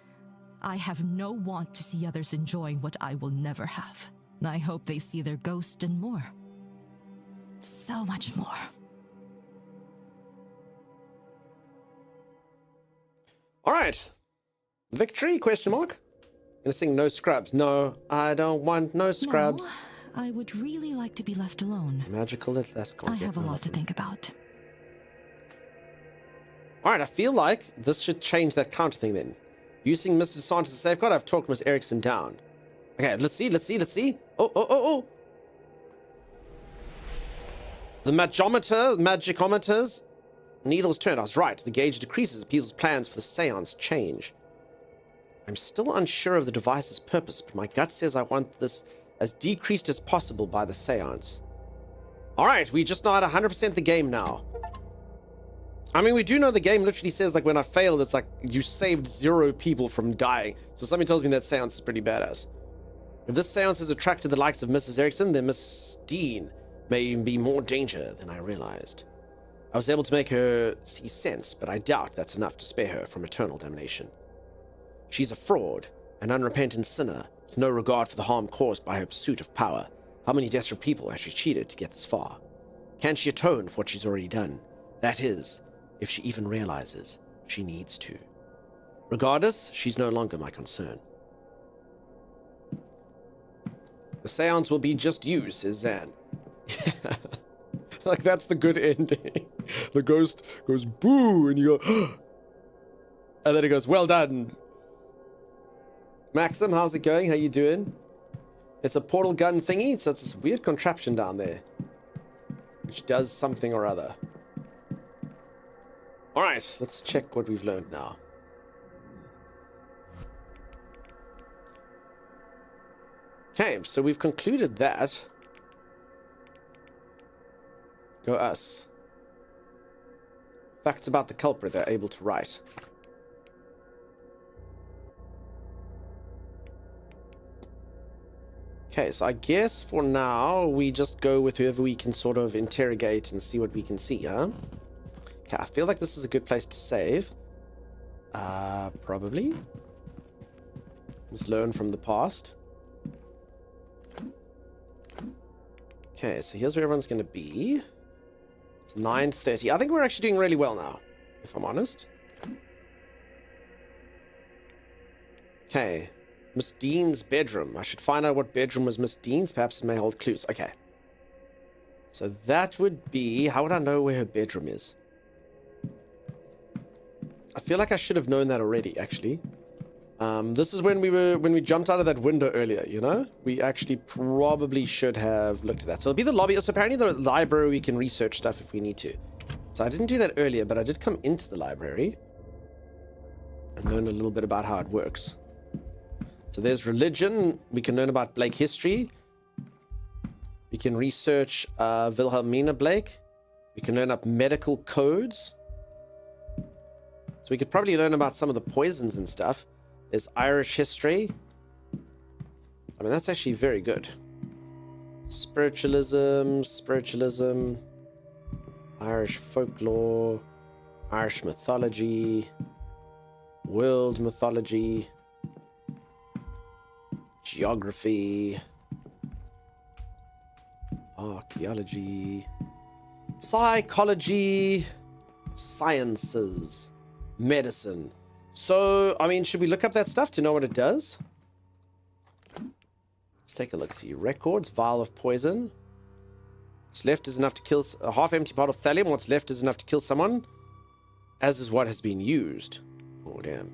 I have no want to see others enjoying what I will never have. I hope they see their ghost and more. So much more. All right. Victory, question mark? Gonna sing no scrubs. No, I don't want no scrubs. No, I would really like to be left alone. Magical, that's I have a lot to think about. All right, I feel like this should change that counter thing then. Using Mr. DeSantis as a safeguard, I've talked Miss Erickson down. Okay, let's see. Oh. The magicometers, needles turn. I was right. The gauge decreases as people's plans for the seance change. I'm still unsure of the device's purpose, but my gut says I want this as decreased as possible by the seance. All right, we just know how to 100% the game now. I mean, we do know the game literally says, like, when I failed, it's like you saved 0 people from dying. So something tells me that seance is pretty badass. If this seance has attracted the likes of Mrs. Erickson, then Miss Dean may even be more danger than I realized. I was able to make her see sense, but I doubt that's enough to spare her from eternal damnation. She's a fraud, an unrepentant sinner, with no regard for the harm caused by her pursuit of power. How many desperate people has she cheated to get this far? Can she atone for what she's already done? That is, if she even realizes she needs to. Regardless, she's no longer my concern. The seance will be just you, says Zan. Like, that's the good ending. The ghost goes, boo, and you go, and then he goes, well done. Maxim, how's it going? How you doing? It's a portal gun thingy, so it's this weird contraption down there, which does something or other. Alright, let's check what we've learned now. Okay, so we've concluded that. Go us. Facts about the culprit they're able to write. Okay, so I guess for now we just go with whoever we can sort of interrogate and see what we can see, huh? Okay, I feel like this is a good place to save. Probably. Let's learn from the past. Okay, so here's where everyone's going to be. It's 9:30. I think we're actually doing really well now, if I'm honest. Okay. Miss Dean's bedroom. I should find out what bedroom was Miss Dean's. Perhaps it may hold clues. Okay. So that would be... How would I know where her bedroom is? I feel like I should have known that already, actually. This is when we jumped out of that window earlier, you know? We actually probably should have looked at that. So it'll be the lobby. So apparently the library, we can research stuff if we need to. So I didn't do that earlier, but I did come into the library and learn a little bit about how it works. So there's religion. We can learn about Blake history. We can research Wilhelmina Blake. We can learn up medical codes. So we could probably learn about some of the poisons and stuff. There's Irish history. I mean, that's actually very good. Spiritualism, Irish folklore, Irish mythology, world mythology, geography, archaeology, psychology, sciences, medicine. So, I mean, should we look up that stuff to know what it does? Let's take a look. See, records, vial of poison. What's left is enough to kill a half-empty pot of thallium. What's left is enough to kill someone, as is what has been used. Oh, damn.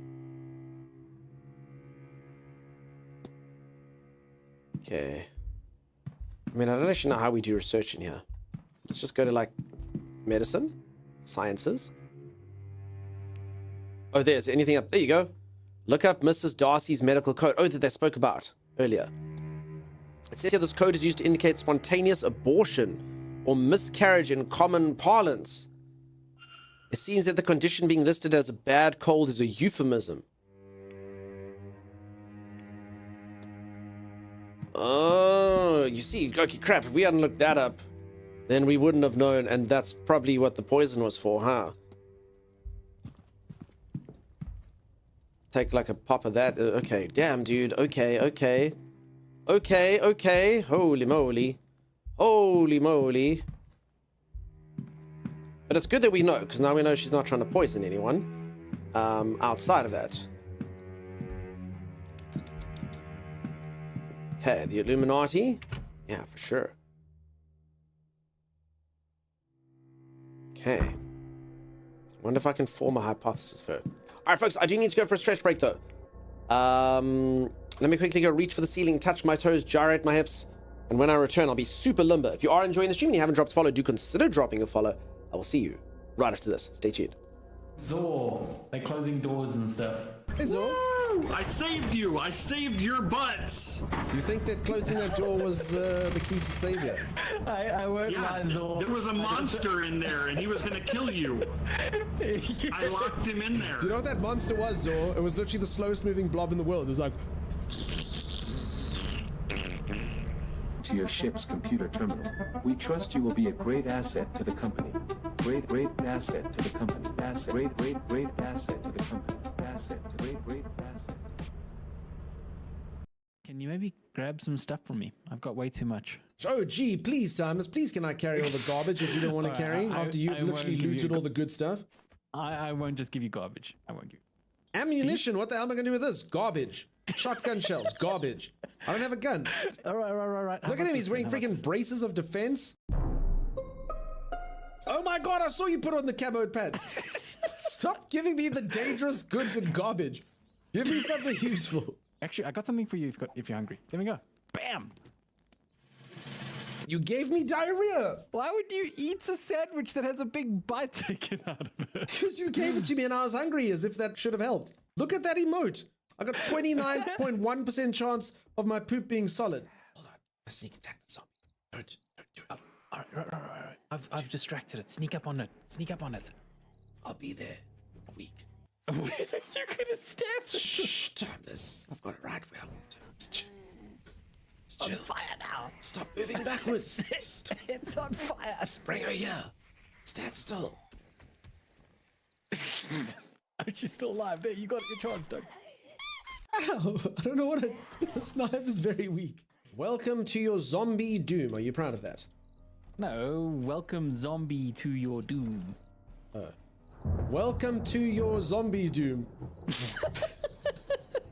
Okay. I mean, I don't actually know how we do research in here. Let's just go to like medicine, sciences. Oh, there's anything up. There you go. Look up Mrs. Darcy's medical code. Oh, that they spoke about earlier. It says here this code is used to indicate spontaneous abortion or miscarriage in common parlance. It seems that the condition being listed as a bad cold is a euphemism. Oh, you see, okay, crap, if we hadn't looked that up, then we wouldn't have known, and that's probably what the poison was for, huh? Take like a pop of that. Okay, damn, dude. Okay. Holy moly. Holy moly. But it's good that we know, because now we know she's not trying to poison anyone outside of that. Okay, the Illuminati. Yeah, for sure. Okay. Wonder if I can form a hypothesis for it. Alright, folks, I do need to go for a stretch break, though. Let me quickly go reach for the ceiling, touch my toes, gyrate my hips, and when I return, I'll be super limber. If you are enjoying the stream and you haven't dropped a follow, do consider dropping a follow. I will see you right after this. Stay tuned. Zor, they're closing doors and stuff. Hey, Zor. Woo! I saved you! I saved your butts! You think that closing that door was the key to save you? I won't lie, Zor. There was a monster in there and he was gonna kill you. I locked him in there. Do you know what that monster was, Zor? It was literally the slowest moving blob in the world. It was like... To your ship's computer terminal. We trust you will be a great asset to the company. Great asset to the company. Asset. Great asset to the company. Asset. Great asset. Can you maybe grab some stuff from me? I've got way too much. Oh, gee, please, Thomas. Please, can I carry all the garbage that you don't want to carry after you've literally looted all the good stuff? I won't just give you garbage. I won't give you. Ammunition? What the hell am I going to do with this? Garbage. Shotgun shells. Garbage. I don't have a gun. All right. Look at him. He's wearing freaking braces of defense. Oh my god, I saw you put on the camoed pants. Stop giving me the dangerous goods and garbage. Give me something useful. Actually, I got something for you if you're hungry. There we go. Bam! You gave me diarrhea. Why would you eat a sandwich that has a big bite taken out of it? Because you gave it to me and I was hungry, as if that should have helped. Look at that emote. I got 29.1% chance of my poop being solid. Hold on. I sneak attack the zombie. Don't do it. All right. I've distracted it. Sneak up on it. I'll be there a week. You could have stabbed it. Shh, Timeless. I've got it right where I want to. It's chill. It's chill. On fire now. Stop moving backwards. It's on fire. Bring her here. Stand still. Oh, she's still alive. There, you got your chance, Doug. Ow! I don't know what this knife is very weak. Welcome to your zombie doom. Are you proud of that? No, welcome zombie to your doom. Welcome to your zombie doom.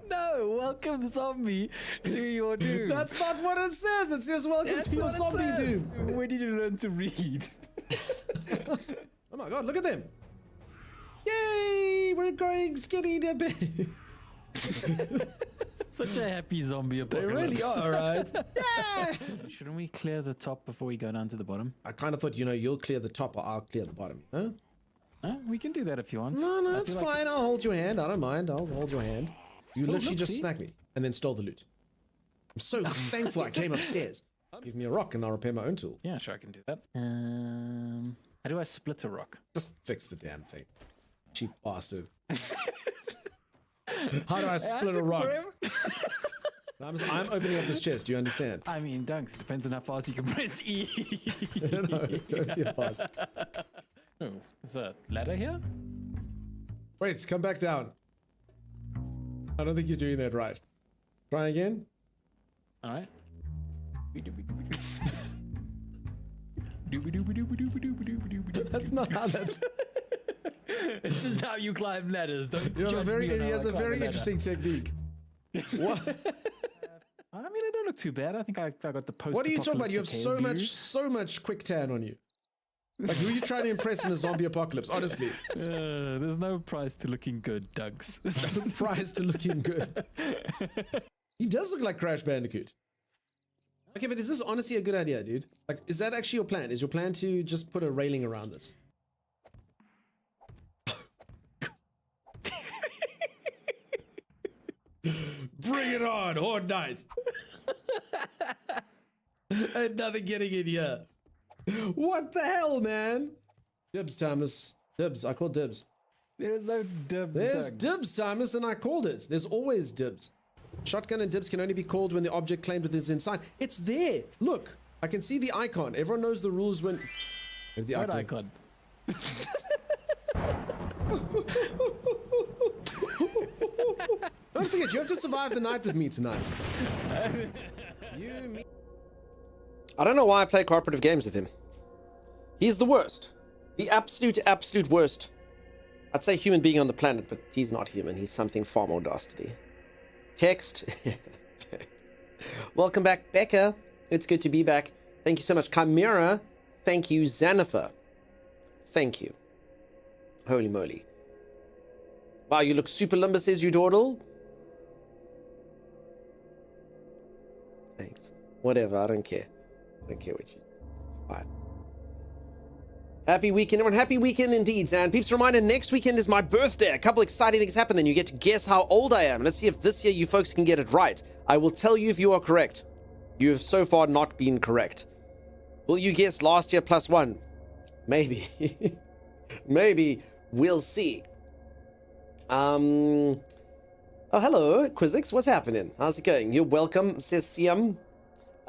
No, welcome zombie to your doom. That's not what it says. It says welcome to your zombie doom. When did you learn to read? Oh my god, look at them. Yay! We're going skinny dipping. Such a happy zombie apocalypse. They really are, right? Yeah! Shouldn't we clear the top before we go down to the bottom? I kind of thought, you'll clear the top or I'll clear the bottom. Huh? We can do that if you want. No, it's fine. I'll hold your hand. I don't mind. I'll hold your hand. You literally just see? smacked me and then stole the loot. I'm so thankful I came upstairs. Give me a rock and I'll repair my own tool. Yeah, sure, I can do that. How do I split a rock? Just fix the damn thing. Cheap bastard. How do I split a rock? I'm opening up this chest. Do you understand? I mean, Dunks, depends on how fast you can press E. No, don't be a bastard. Oh, is a ladder here? Wait, come back down. I don't think you're doing that right. Try again. All right. That's not how that's... It's just how you climb ladders. Don't he has a very interesting technique. What? I mean, I don't look too bad. I think I got the post. What are you talking about? You have so much quick tan on you. Like, who are you trying to impress in a zombie apocalypse? Honestly, there's no price to looking good, Dougs. No price to looking good. He does look like Crash Bandicoot. Okay, but is this honestly a good idea, dude? Like, is that actually your plan? Is your plan to just put a railing around this? Bring it on, Horde Knights! Ain't nothing getting in here. What the hell, man? Dibs, Thomas. Dibs. I call dibs. There's no dibs. There's Doug. dibs, Thomas, and I called it. There's always dibs. Shotgun and dibs can only be called when the object claimed with is inside. It's there. Look, I can see the icon. Everyone knows the rules when. The What icon? Don't forget, you have to survive the night with me tonight. Me. I don't know why I play cooperative games with him. He's the worst. The absolute worst. I'd say human being on the planet, but he's not human. He's something far more dastardly. Text. Welcome back, Becca. It's good to be back. Thank you so much. Chimera. Thank you, Xanifer. Thank you. Holy moly. Wow, you look super lumber, says you dawdle. Thanks. Whatever, I don't care. I don't care what you... Fine. Happy weekend, everyone. Happy weekend indeed, Zan. Peeps, reminder, next weekend is my birthday. A couple exciting things happen, then you get to guess how old I am. Let's see if this year you folks can get it right. I will tell you if you are correct. You have so far not been correct. Will you guess last year plus one? Maybe. Maybe. We'll see. Oh, hello, Quizix. What's happening? How's it going? You're welcome, says Siam.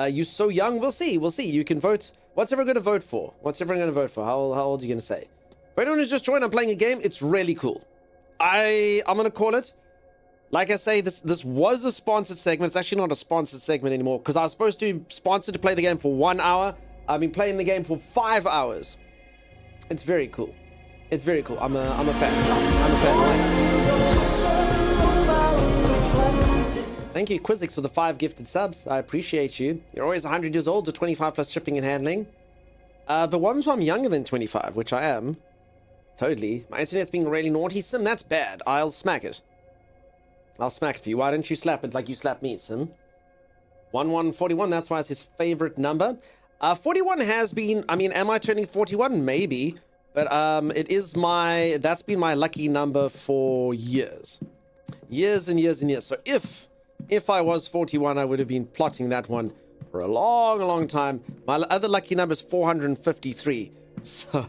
You're so young. We'll see. We'll see. You can vote. What's everyone going to vote for? What's everyone going to vote for? How old are you going to say? For anyone who's just joined, I'm playing a game. It's really cool. I'm going to call it. Like I say, this was a sponsored segment. It's actually not a sponsored segment anymore because I was supposed to sponsor to play the game for 1 hour. I've been playing the game for 5 hours. It's very cool. It's very cool. I'm a fan. I'm a fan. Thank you, Quizix, for the 5 gifted subs. I appreciate you. You're always 100 years old to 25 plus shipping and handling. But what if I'm younger than 25, which I am? Totally. My internet's being really naughty. Sim, that's bad. I'll smack it. I'll smack it for you. Why don't you slap it like you slap me, Sim? 1141, that's why it's his favorite number. 41 has been... I mean, am I turning 41? Maybe. But that's been my lucky number for years. Years and years and years. So if I was 41, I would have been plotting that one for a long time. My other lucky number is 453. So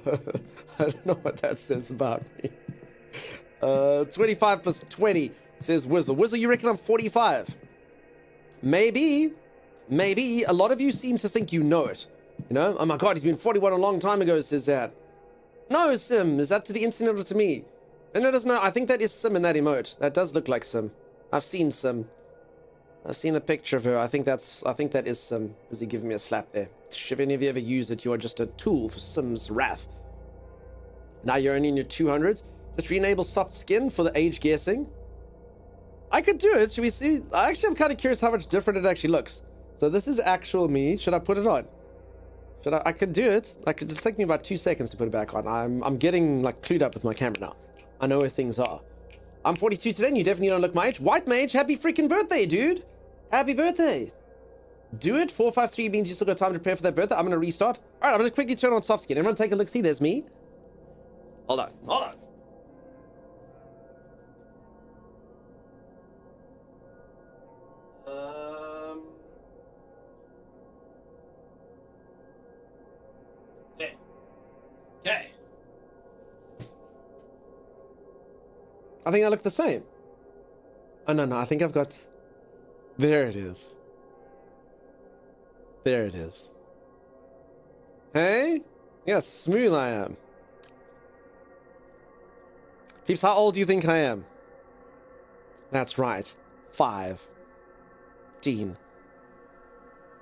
I don't know what that says about me. 25 plus 20 says Whizzle. Whizzle, you reckon I'm 45? Maybe. Maybe. A lot of you seem to think you know it. You know? Oh my god, he's been 41 a long time ago, says that. No, Sim. Is that to the internet or to me? No, it doesn't know. I think that is Sim in that emote. That does look like Sim. I've seen Sim. I've seen a picture of her. I think that is Sim. Is he giving me a slap there? If any of you ever use it, you are just a tool for Sim's wrath. Now you're only in your 200s. Just re-enable soft skin for the age guessing. I could do it. Should we see? Actually, I'm kind of curious how much different it actually looks. So this is actual me. Should I put it on? I could do it. It'll take me about 2 seconds to put it back on. I'm getting like clued up with my camera now. I know where things are. I'm 42 today and you definitely don't look my age. White Mage, happy freaking birthday, dude. Happy birthday. Do it. 453 means you still got time to prepare for that birthday. I'm going to restart. All right, I'm going to quickly turn on soft skin. Everyone take a look. See, there's me. Hold on. Hold on. Okay. I think I look the same. Oh, no. I think I've got... There it is. There it is. Hey? Yeah, smooth I am. Peeps, how old do you think I am? That's right. 15.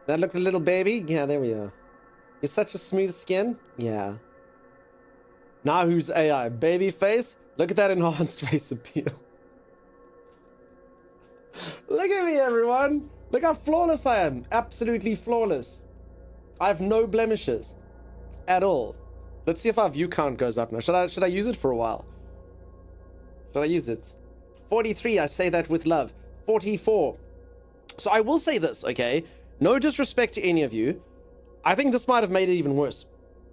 That looked a little baby? Yeah, there we are. You're such a smooth skin? Yeah. Now who's AI? Baby face? Look at that enhanced face appeal. Look at me, everyone. Look how flawless I am. Absolutely flawless. I have no blemishes. At all. Let's see if our view count goes up now. Should I use it for a while? Should I use it? 43, I say that with love. 44. So I will say this, okay? no disrespect to any of you, I think this might have made it even worse.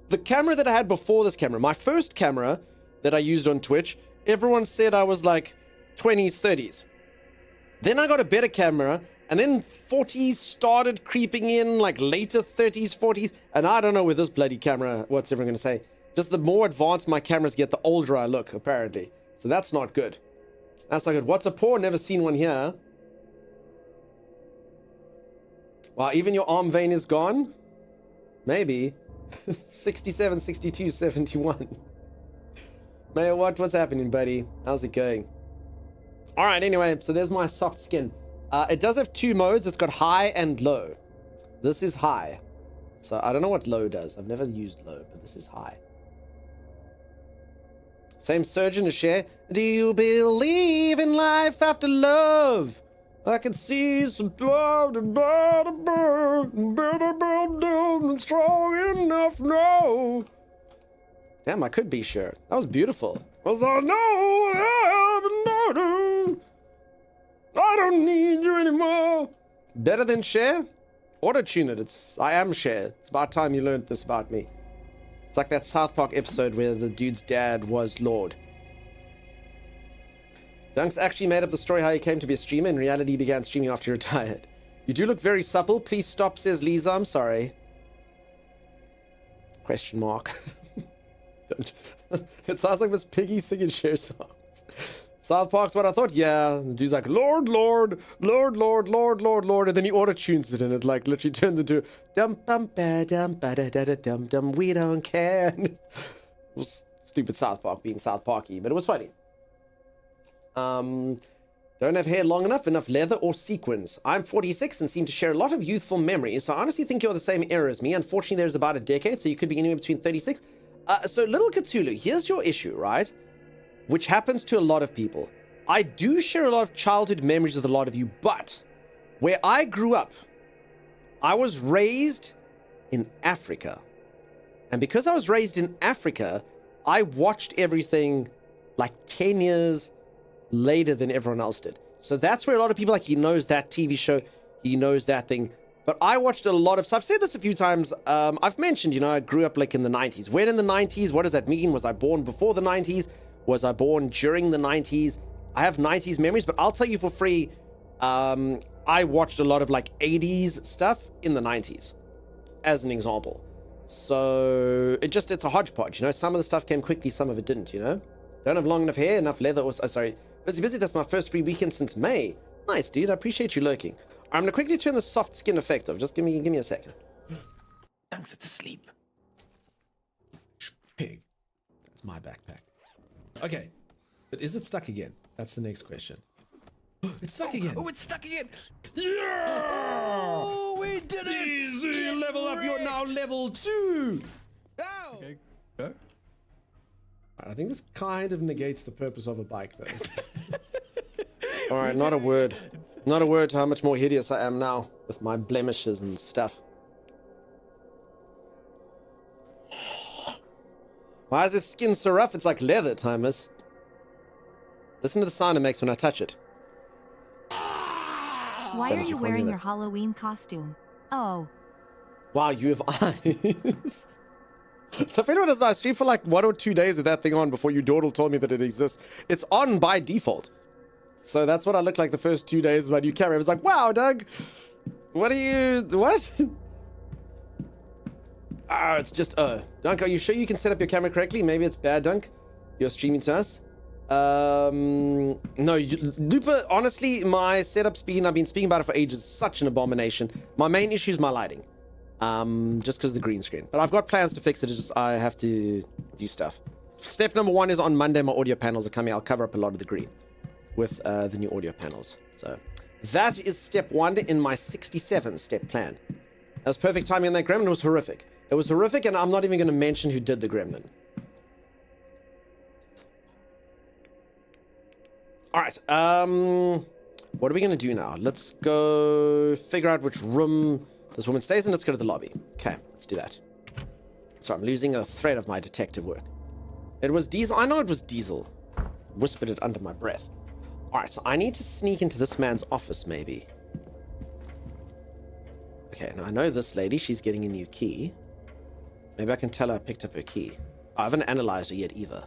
The camera that I had before this camera, my first camera that I used on Twitch, everyone said I was like 20s, 30s. Then I got a better camera, and then 40s started creeping in, like later 30s, 40s, and I don't know with this bloody camera, what's everyone going to say? Just the more advanced my cameras get, the older I look, apparently. So that's not good. That's not good. What's a pour? Never seen one here. Wow, even your arm vein is gone? Maybe. 67, 62, 71. Mayor, what's happening, buddy? How's it going? Alright, anyway, so there's my soft skin. It does have 2 modes. It's got high and low. This is high. So I don't know what low does. I've never used low, but this is high. Same surgeon as Cher. Do you believe in life after love? I can see some strong enough now. Damn, I could be Cher. That was beautiful. Was I know I don't need you anymore. Better than Cher? Auto-tune it. I am Cher. It's about time you learned this about me. It's like that South Park episode where the dude's dad was Lord. Dunks actually made up the story how he came to be a streamer. In reality, he began streaming after he retired. You do look very supple. Please stop, says Lisa. I'm sorry. Question mark. It sounds like Miss Piggy singing Cher songs. South Park's what I thought. Yeah, the dude's like, Lord, Lord, Lord, Lord, Lord, Lord, Lord, and then he auto-tunes it, and it like literally turns into dum bum ba dum ba da da da dum dum. We don't care. It was stupid South Park being South Parky, but it was funny. Don't have hair long enough leather or sequins. I'm 46 and seem to share a lot of youthful memories, so I honestly think you're the same era as me. Unfortunately, there's about a decade, so you could be anywhere between 36. So little Cthulhu, here's your issue, right? Which happens to a lot of people. I do share a lot of childhood memories with a lot of you, but where I grew up, I was raised in Africa. And because I was raised in Africa, I watched everything like 10 years later than everyone else did. So that's where a lot of people like, he knows that TV show, he knows that thing. But I watched a lot of, so I've said this a few times, I've mentioned, you know, I grew up like in the 90s. When in the 90s? What does that mean? Was I born before the 90s? Was I born during the 90s? I have 90s memories, but I'll tell you for free, I watched a lot of like 80s stuff in the 90s, as an example. So it's a hodgepodge, you know, some of the stuff came quickly, some of it didn't, you know? Don't have long enough hair, enough leather, or, sorry, busy, that's my first free weekend since May. Nice, dude, I appreciate you lurking. I'm gonna quickly turn the soft skin effect off, just give me a second. Thanks, it's asleep. Pig. That's my backpack. Okay, but is it stuck again? That's the next question. It's stuck again. Oh, it's stuck again. Yeah! Oh, we did it. Easy, level up. You're now level 2. Ow! Okay, go. I think this kind of negates the purpose of a bike, though. All right, not a word. Not a word to how much more hideous I am now with my blemishes and stuff. Why is this skin so rough? It's like leather, Timeless. Listen to the sound it makes when I touch it. Why are you wearing your Halloween costume? Oh. Wow, you have eyes. So if anyone doesn't know, I streamed for like 1 or 2 days with that thing on before you Dawdle told me that it exists. It's on by default. So that's what I looked like the first 2 days with my new camera. I was like, wow, Doug, what are you, what? Ah, it's just, Dunk, are you sure you can set up your camera correctly? Maybe it's bad, Dunk. You're streaming to us. No, Looper, honestly, my setup's I've been speaking about it for ages, such an abomination. My main issue is my lighting. Just because of the green screen. But I've got plans to fix it, it's just I have to do stuff. Step number 1 is on Monday, my audio panels are coming. I'll cover up a lot of the green with the new audio panels. So that is step 1 in my 67-step plan. That was perfect timing on that gremlin. It was horrific. It was horrific, and I'm not even going to mention who did the gremlin. Alright, what are we going to do now? Let's go figure out which room this woman stays in. Let's go to the lobby. Okay, let's do that. Sorry, I'm losing a thread of my detective work. It was Diesel. I know it was Diesel. Whispered it under my breath. Alright, so I need to sneak into this man's office, maybe. Okay, now I know this lady. She's getting a new key. Maybe I can tell her I picked up her key. I haven't analyzed her yet either.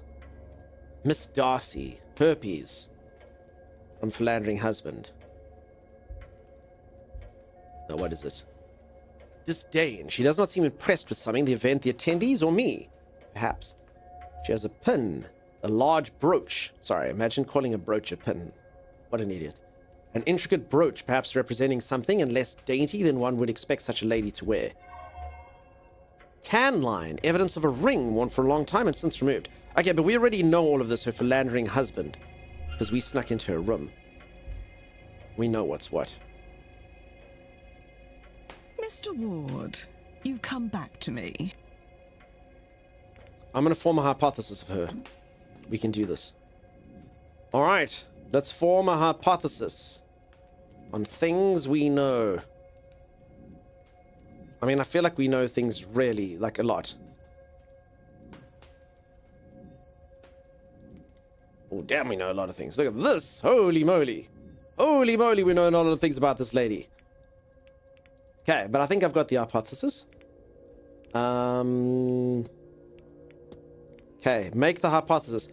Miss Darcy. Herpes. From Philandering Husband. Now, what is it? Disdain. She does not seem impressed with something, the event, the attendees, or me. Perhaps. She has a pin. A large brooch. Sorry, imagine calling a brooch a pin. What an idiot. An intricate brooch, perhaps representing something and less dainty than one would expect such a lady to wear. Tan line. Evidence of a ring worn for a long time and since removed. Okay, but we already know all of this, her philandering husband. Because we snuck into her room. We know what's what. Mr. Ward, you've come back to me. I'm going to form a hypothesis of her. We can do this. Alright, let's form a hypothesis on things we know. I mean, I feel like we know things really, like, a lot. Oh, damn, we know a lot of things. Look at this! Holy moly! Holy moly, we know a lot of things about this lady. Okay, but I think I've got the hypothesis. Okay, make the hypothesis.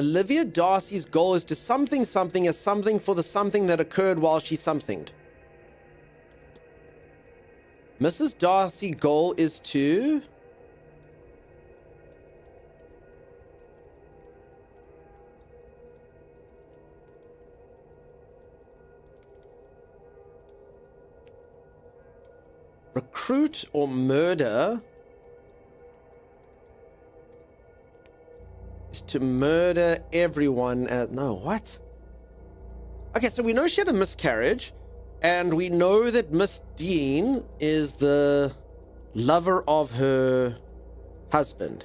Olivia Darcy's goal is to something as something for the something that occurred while she somethinged. Mrs. Darcy's goal is to... recruit or murder... is to murder everyone at... No, what? Okay, so we know she had a miscarriage, and we know that Miss Dean is the lover of her husband.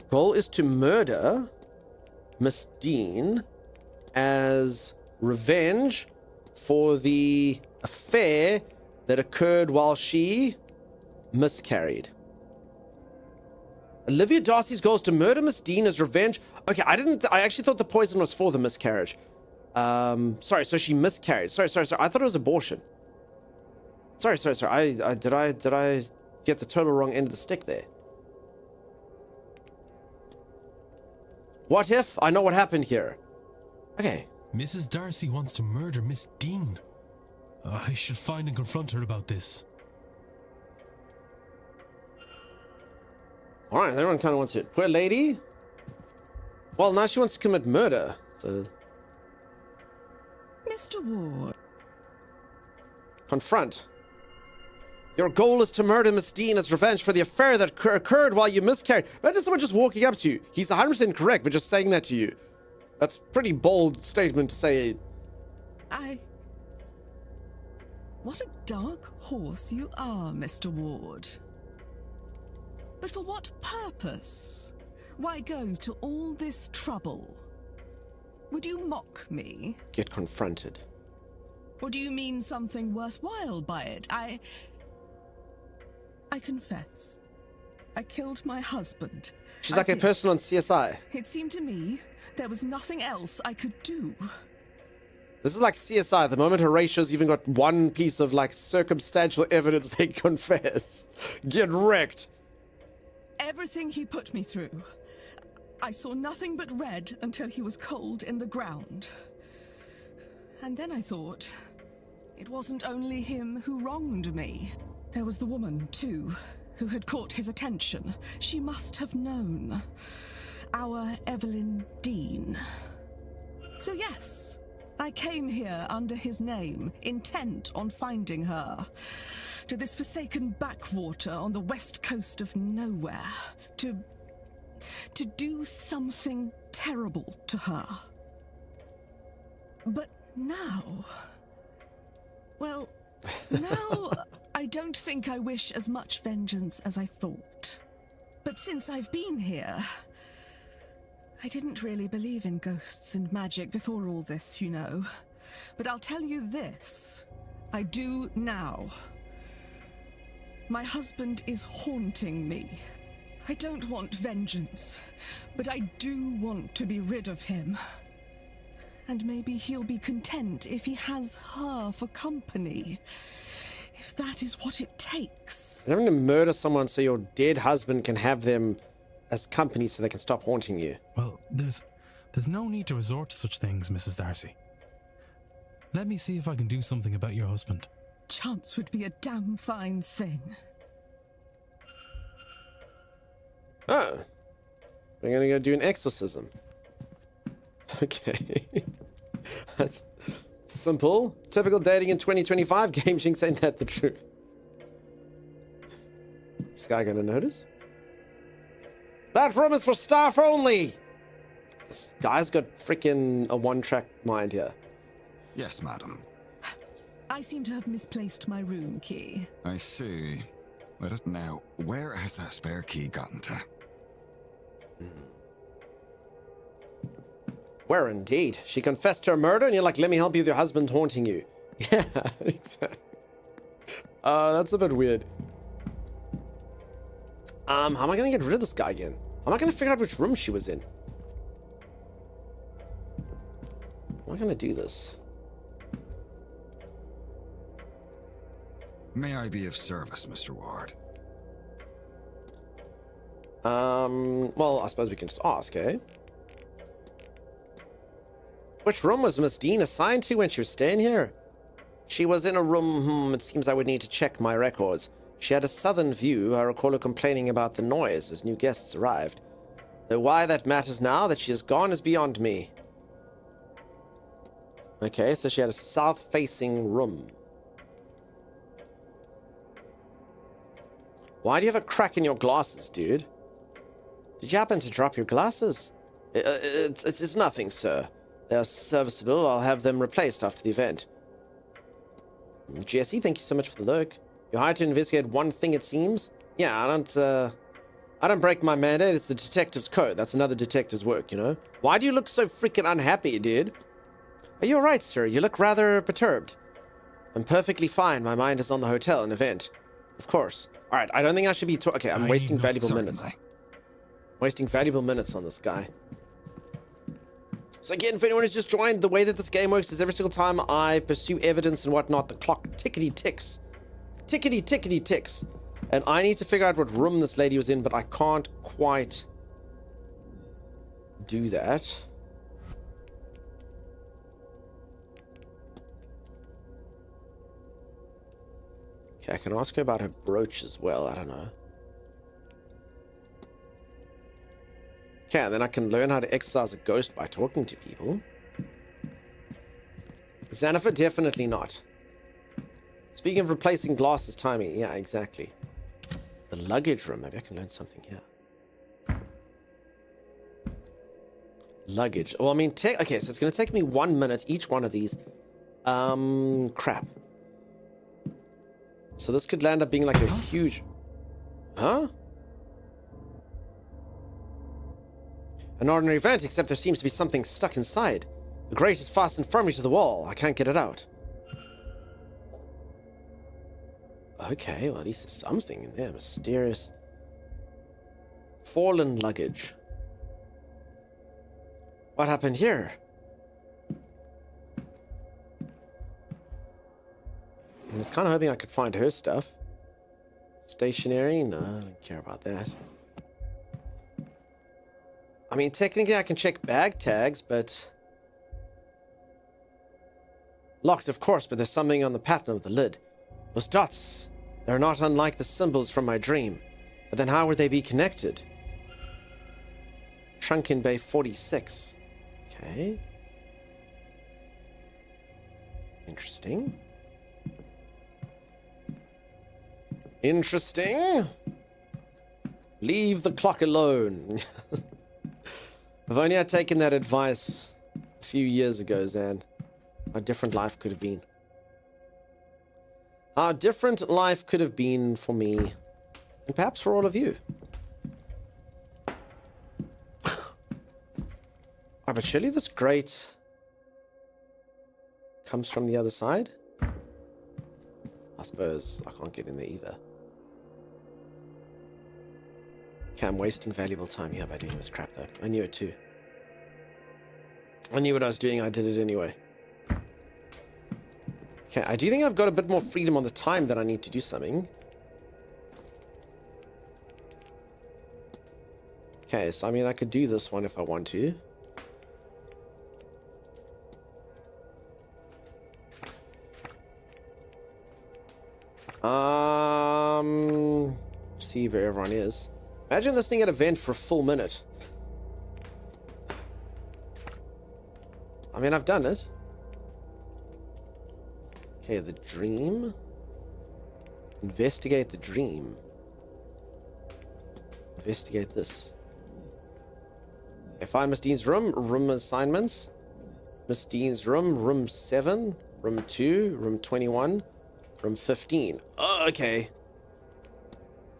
Goal is to murder Miss Dean as revenge for the affair that occurred while she miscarried. Olivia Darcy's goal is to murder Miss Dean as revenge. Okay, I actually thought the poison was for the miscarriage. Sorry, so she miscarried. Sorry. I thought it was abortion. Sorry. Did I get the total wrong end of the stick there? What if I know what happened here? Okay. Mrs. Darcy wants to murder Miss Dean. I should find and confront her about this. Alright, everyone kind of wants it. Poor lady. Well, now she wants to commit murder. So... Mr. Ward. Confront. Your goal is to murder Miss Dean as revenge for the affair that occurred while you miscarried. Imagine someone just walking up to you. He's 100% correct, but just saying that to you. That's a pretty bold statement to say. What a dark horse you are, Mr. Ward. But for what purpose? Why go to all this trouble? Would you mock me? Get confronted. Or do you mean something worthwhile by it? I confess. I killed my husband. She's like a person on CSI. It seemed to me there was nothing else I could do. This is like CSI. The moment Horatio's even got one piece of, like, circumstantial evidence, they confess. Get wrecked. Everything he put me through. I saw nothing but red until he was cold in the ground. And then I thought, it wasn't only him who wronged me. There was the woman, too, who had caught his attention. She must have known. Our Evelyn Dean. So yes, I came here under his name, intent on finding her. To this forsaken backwater on the west coast of nowhere. To do something terrible to her. But now... Well, now I don't think I wish as much vengeance as I thought. But since I've been here... I didn't really believe in ghosts and magic before all this, you know. But I'll tell you this. I do now. My husband is haunting me. I don't want vengeance, but I do want to be rid of him. And maybe he'll be content if he has her for company. If that is what it takes. You're having to murder someone so your dead husband can have them as company so they can stop haunting you. Well, there's no need to resort to such things, Mrs. Darcy. Let me see if I can do something about your husband. Chance would be a damn fine thing. Oh. We're gonna go do an exorcism. Okay. That's simple. Typical dating in 2025. Game Jinx, ain't that the truth? This guy gonna notice? That room is for staff only! This guy's got freaking a one-track mind here. Yes, madam. I seem to have misplaced my room key. I see. Let us now. Where has that spare key gotten to? Where indeed? She confessed to her murder and you're like, let me help you with your husband haunting you. Yeah, exactly. That's a bit weird. How am I gonna get rid of this guy again? How am I gonna figure out which room she was in? How am I gonna do this? May I be of service, Mr. Ward? Well, I suppose we can just ask, eh? Which room was Miss Dean assigned to when she was staying here? She was in a room, it seems I would need to check my records. She had a southern view. I recall her complaining about the noise as new guests arrived. Though why that matters now that she is gone is beyond me. Okay, so she had a south-facing room. Why do you have a crack in your glasses, dude? Did you happen to drop your glasses? It's nothing, sir. They are serviceable. I'll have them replaced after the event. Jesse, thank you so much for the lurk. You're hired to investigate one thing, it seems? Yeah, I don't break my mandate. It's the detective's code. That's another detective's work, you know? Why do you look so freaking unhappy, dude? Are you alright, sir? You look rather perturbed. I'm perfectly fine. My mind is on the hotel and event. Of course. Alright, I don't think I should be okay, I'm wasting valuable minutes. Wasting valuable minutes on this guy. So again, if anyone has just joined, the way that this game works is every single time I pursue evidence and whatnot, the clock tickety ticks. Tickety tickety ticks. And I need to figure out what room this lady was in, but I can't quite do that. Okay, I can ask her about her brooch as well. I don't know. Okay, and then I can learn how to exorcise a ghost by talking to people. Xanafer, definitely not. Speaking of replacing glasses, timing. Yeah, exactly. The luggage room. Maybe I can learn something here. Luggage. Well, I mean, okay, so it's going to take me 1 minute, each one of these. Crap. So this could land up being like a huge... Huh? An ordinary vent, except there seems to be something stuck inside. The grate is fastened firmly to the wall. I can't get it out. Okay, well, at least there's something in there. Mysterious. Fallen luggage. What happened here? I was kind of hoping I could find her stuff. Stationery? No, I don't care about that. I mean, technically I can check bag tags, but... Locked, of course, but there's something on the pattern of the lid. Those dots, they're not unlike the symbols from my dream. But then how would they be connected? Shrunken Bay 46. Okay. Interesting. Interesting. Leave the clock alone. If only I'd taken that advice a few years ago, Zan. How different life could have been. How different life could have been for me. And perhaps for all of you. Oh, but surely this grate comes from the other side? I suppose I can't get in there either. Okay, I'm wasting valuable time here by doing this crap, though. I knew it, too. I knew what I was doing. I did it anyway. Okay, I do think I've got a bit more freedom on the time that I need to do something. Okay, so I mean, I could do this one if I want to. See where everyone is. Imagine listening at a vent for a full minute. I mean, I've done it. Okay, the dream. Investigate the dream. Investigate this. Okay, find Miss Dean's room. Room assignments. Miss Dean's room. Room 7. Room 2. Room 21. Room 15. Oh, okay.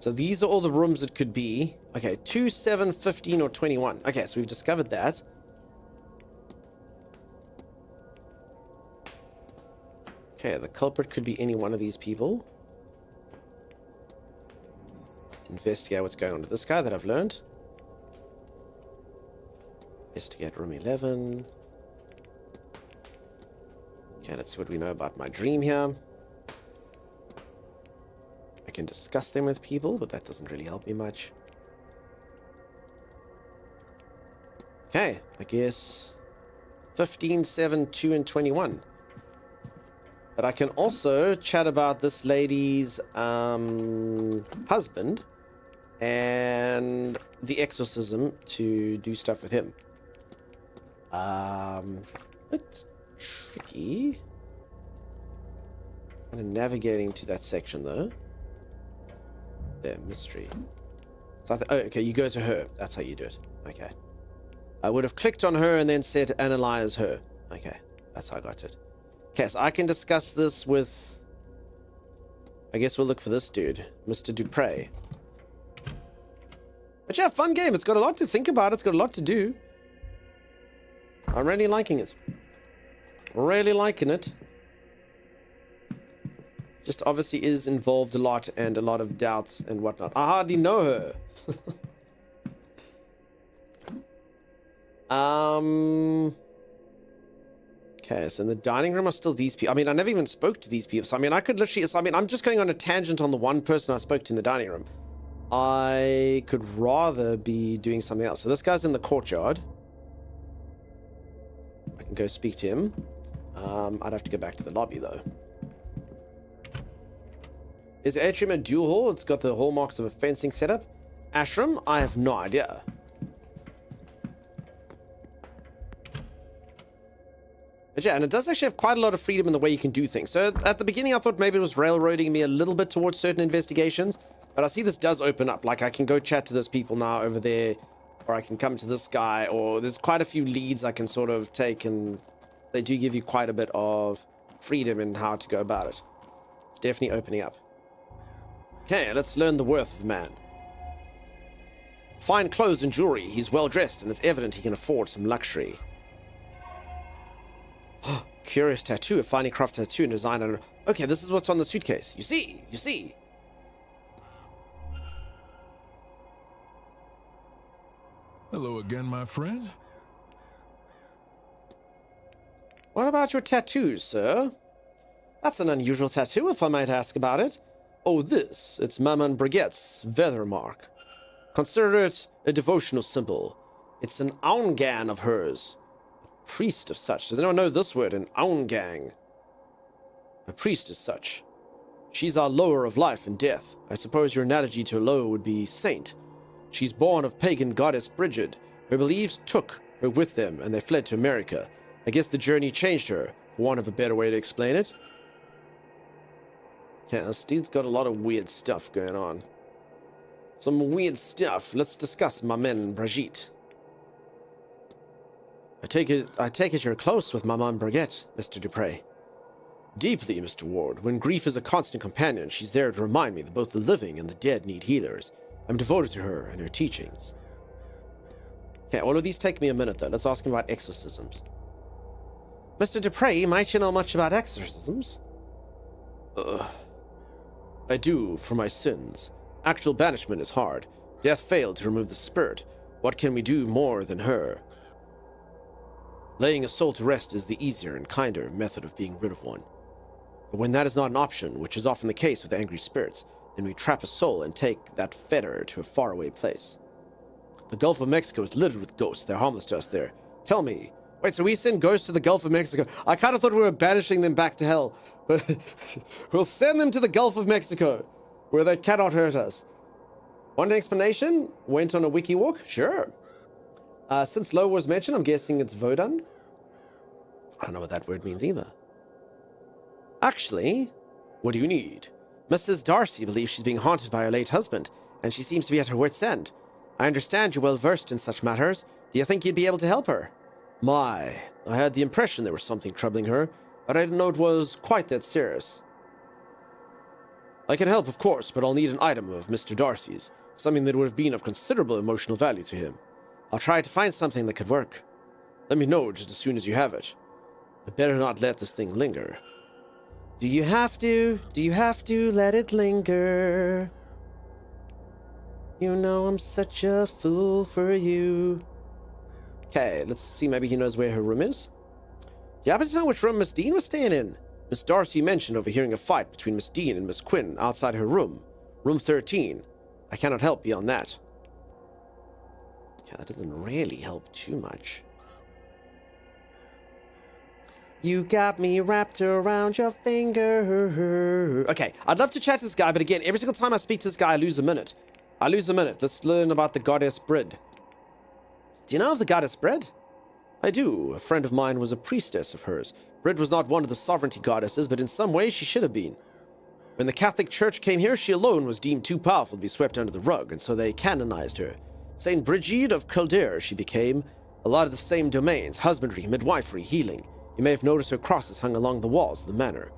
So these are all the rooms it could be. Okay, 2, 7, 15, or 21. Okay, so we've discovered that. Okay, the culprit could be any one of these people. Investigate what's going on with this guy that I've learned. Investigate room 11. Okay, let's see what we know about my dream here. I can discuss them with people, but that doesn't really help me much. Okay, I guess 15, 7, 2, and 21. But I can also chat about this lady's husband and the exorcism to do stuff with him. It's tricky. Kind of navigating to that section though. There, mystery. So oh, okay, you go to her. That's how you do it. Okay. I would have clicked on her and then said analyze her. Okay, that's how I got to it. Okay, so I can discuss this with... I guess we'll look for this dude, Mr. Dupre. But yeah, fun game. It's got a lot to think about. It's got a lot to do. I'm really liking it. Really liking it. Just obviously is involved a lot and a lot of doubts and whatnot. I hardly know her. Okay, so in the dining room are still these people. I mean, I never even spoke to these people. So, I mean, I could literally... So, I mean, I'm just going on a tangent on the one person I spoke to in the dining room. I could rather be doing something else. So this guy's in the courtyard. I can go speak to him. I'd have to go back to the lobby, though. Is the atrium a dual hall? It's got the hallmarks of a fencing setup. Ashram? I have no idea. But yeah, and it does actually have quite a lot of freedom in the way you can do things. So at the beginning, I thought maybe it was railroading me a little bit towards certain investigations. But I see this does open up. Like, I can go chat to those people now over there. Or I can come to this guy. Or there's quite a few leads I can sort of take. And they do give you quite a bit of freedom in how to go about it. It's definitely opening up. Okay, let's learn the worth of a man. Fine clothes and jewelry. He's well dressed, and it's evident he can afford some luxury. Curious tattoo. A finely crafted tattoo and design on... Okay, this is what's on the suitcase. You see. Hello again, my friend. What about your tattoos, sir? That's an unusual tattoo, if I might ask about it. Oh, this. It's Maman Brigitte's feather mark. Consider it a devotional symbol. It's an Aungan of hers. A priest of such. Does anyone know this word? An Aungang. A priest is such. She's our lower of life and death. I suppose your analogy to a lower would be saint. She's born of pagan goddess Brigid. Her beliefs took her with them, and they fled to America. I guess the journey changed her, for want of a better way to explain it. Okay, this dude's got a lot of weird stuff going on. Some weird stuff. Let's discuss Maman Brigitte. I take it you're close with Maman Brigitte, Mr. Dupre. Deeply, Mr. Ward. When grief is a constant companion, she's there to remind me that both the living and the dead need healers. I'm devoted to her and her teachings. Okay, all of these take me a minute, though. Let's ask him about exorcisms. Mr. Dupre, might you know much about exorcisms? I do, for my sins. Actual banishment is hard. Death failed to remove the spirit. What can we do more than her? Laying a soul to rest is the easier and kinder method of being rid of one. But when that is not an option, which is often the case with angry spirits, then we trap a soul and take that fetter to a faraway place. The Gulf of Mexico is littered with ghosts. They're harmless to us there. Tell me. Wait, so we send ghosts to the Gulf of Mexico? I kind of thought we were banishing them back to hell. But we'll send them to the Gulf of Mexico, where they cannot hurt us. One explanation? Went on a wiki walk? Sure. Since Low was mentioned, I'm guessing it's Vodan. I don't know what that word means either. Actually, what do you need? Mrs. Darcy believes she's being haunted by her late husband, and she seems to be at her wit's end. I understand you're well versed in such matters. Do you think you'd be able to help her? My, I had the impression there was something troubling her, but I didn't know it was quite that serious. I can help, of course, but I'll need an item of Mr. Darcy's, something that would have been of considerable emotional value to him. I'll try to find something that could work. Let me know just as soon as you have it. I better not let this thing linger. Do you have to? Do you have to let it linger? You know I'm such a fool for you. Okay, let's see, maybe he knows where her room is. Do you happen to know which room Miss Dean was staying in? Miss Darcy mentioned overhearing a fight between Miss Dean and Miss Quinn outside her room. Room 13. I cannot help beyond that. Okay, that doesn't really help too much. You got me wrapped around your finger. Okay, I'd love to chat to this guy, but again, every single time I speak to this guy, I lose a minute. Let's learn about the goddess Brid. Do you know of the goddess Brid? I do. A friend of mine was a priestess of hers. Brid was not one of the sovereignty goddesses, but in some ways she should have been. When the Catholic Church came here, she alone was deemed too powerful to be swept under the rug, and so they canonized her. Saint Brigid of Kildare she became. A lot of the same domains: husbandry, midwifery, healing. You may have noticed her crosses hung along the walls of the manor.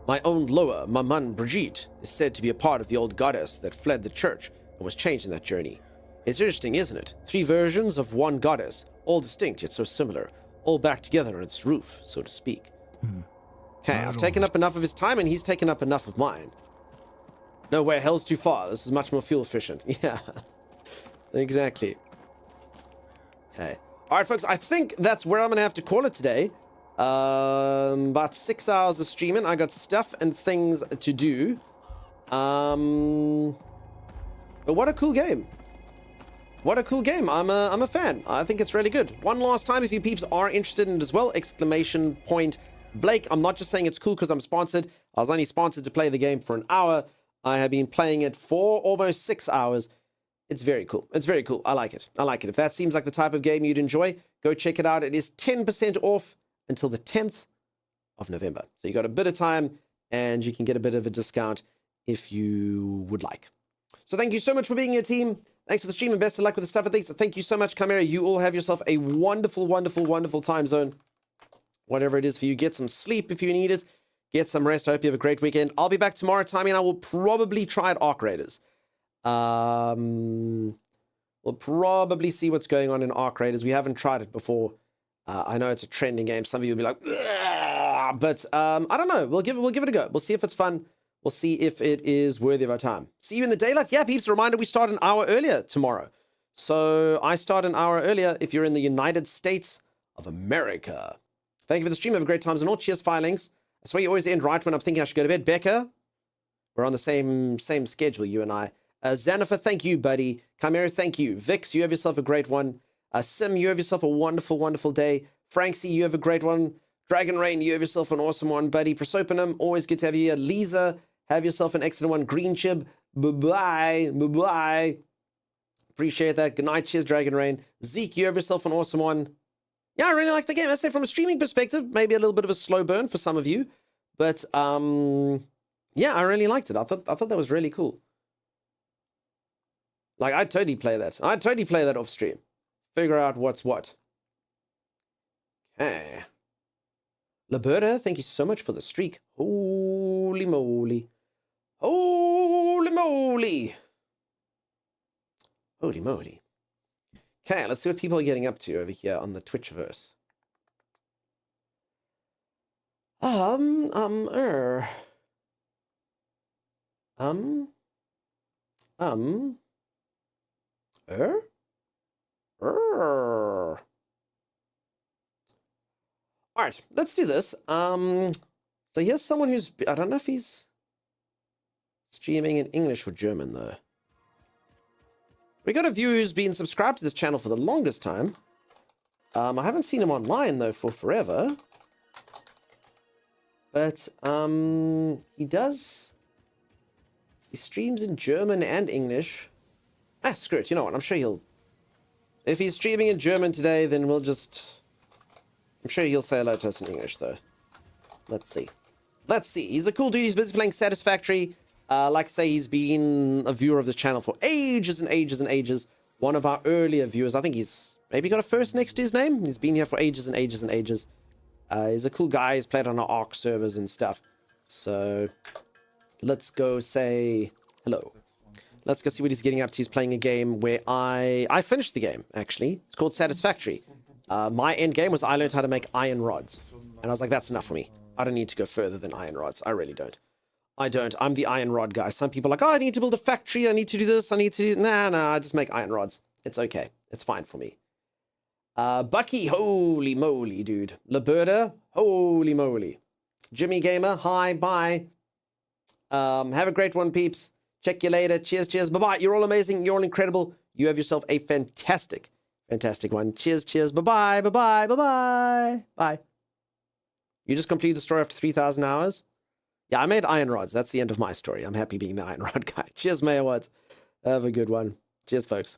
My own Loa, Maman Brigitte, is said to be a part of the old goddess that fled the church and was changed in that journey. It's interesting, isn't it? 3 versions of one goddess, all distinct yet so similar, all back together on its roof, so to speak. Okay, I've taken up enough of his time and he's taken up enough of mine. No way, hell's too far. This is much more fuel efficient. Yeah, exactly. Okay. All right, folks, I think that's where I'm going to have to call it today. About 6 hours of streaming. I got stuff and things to do. But what a cool game. What a cool game. I'm a fan. I think it's really good. One last time, if you peeps are interested in it as well, exclamation point Blake. I'm not just saying it's cool because I'm sponsored. I was only sponsored to play the game for an hour. I have been playing it for almost 6 hours. It's very cool. It's very cool. I like it. I like it. If that seems like the type of game you'd enjoy, go check it out. It is 10% off until the 10th of November. So you got a bit of time and you can get a bit of a discount if you would like. So thank you so much for being here, team. Thanks for the stream and best of luck with the stuff and things. Thank you so much, Chimera. You all have yourself a wonderful, wonderful, wonderful time zone. Whatever it is for you, get some sleep if you need it. Get some rest. I hope you have a great weekend. I'll be back tomorrow time and I will probably try at Arc Raiders. We'll probably see what's going on in Arc Raiders. We haven't tried it before. I know it's a trending game. Some of you will be like, ugh! But I don't know. We'll give it a go. We'll see if it's fun. We'll see if it is worthy of our time. See you in the daylight. Yeah, peeps, a reminder, we start an hour earlier tomorrow. So I start an hour earlier if you're in the United States of America. Thank you for the stream. Have a great time. And all cheers, filings. I swear you always end right when I'm thinking I should go to bed. Becca, we're on the same schedule, you and I. Xanafer, thank you, buddy. Chimera, thank you. Vix, you have yourself a great one. Sim, you have yourself a wonderful, wonderful day. Franksy, you have a great one. Dragon Rain, you have yourself an awesome one, buddy. Prosopanum, always good to have you here. Lisa, have yourself an excellent one. Green Chib, bye-bye, bye-bye. Appreciate that. Good night, cheers, Dragon Rain. Zeke, you have yourself an awesome one. Yeah, I really like the game. I say from a streaming perspective, maybe a little bit of a slow burn for some of you. But, yeah, I really liked it. I thought that was really cool. Like, I'd totally play that. I'd totally play that off stream. Figure out what's what. Okay. Liberta, thank you so much for the streak. Holy moly. Holy moly. Holy moly. Okay, let's see what people are getting up to over here on the Twitchverse. All right, let's do this. So here's someone who's, I don't know if he's streaming in English or German though. We got a viewer who's been subscribed to this channel for the longest time. I haven't seen him online though for forever. But he streams in German and English. Ah, screw it, you know what, I'm sure he'll, if he's streaming in German today, then we'll just, I'm sure he'll say hello to us in English though. Let's see. Let's see. He's a cool dude. He's busy playing Satisfactory. Like I say, he's been a viewer of the channel for ages and ages and ages. One of our earlier viewers. I think he's maybe got a first next to his name. He's been here for ages and ages and ages. He's a cool guy. He's played on our ARC servers and stuff. So let's go say hello. Let's go see what he's getting up to. He's playing a game where I finished the game, actually. It's called Satisfactory. My end game was I learned how to make iron rods. And I was like, that's enough for me. I don't need to go further than iron rods. I really don't. I don't. I'm the iron rod guy. Some people are like, oh, I need to build a factory. I need to do this. I need to do... Nah, I just make iron rods. It's okay. It's fine for me. Bucky, holy moly, dude. Liberta, holy moly. Jimmy Gamer, hi, bye. Have a great one, peeps. Check you later. Cheers, cheers. Bye-bye. You're all amazing. You're all incredible. You have yourself a fantastic one. Cheers, cheers. Bye-bye, bye-bye, bye-bye. Bye. You just completed the story after 3,000 hours? Yeah, I made iron rods. That's the end of my story. I'm happy being the iron rod guy. Cheers, Mayor Watts. Have a good one. Cheers, folks.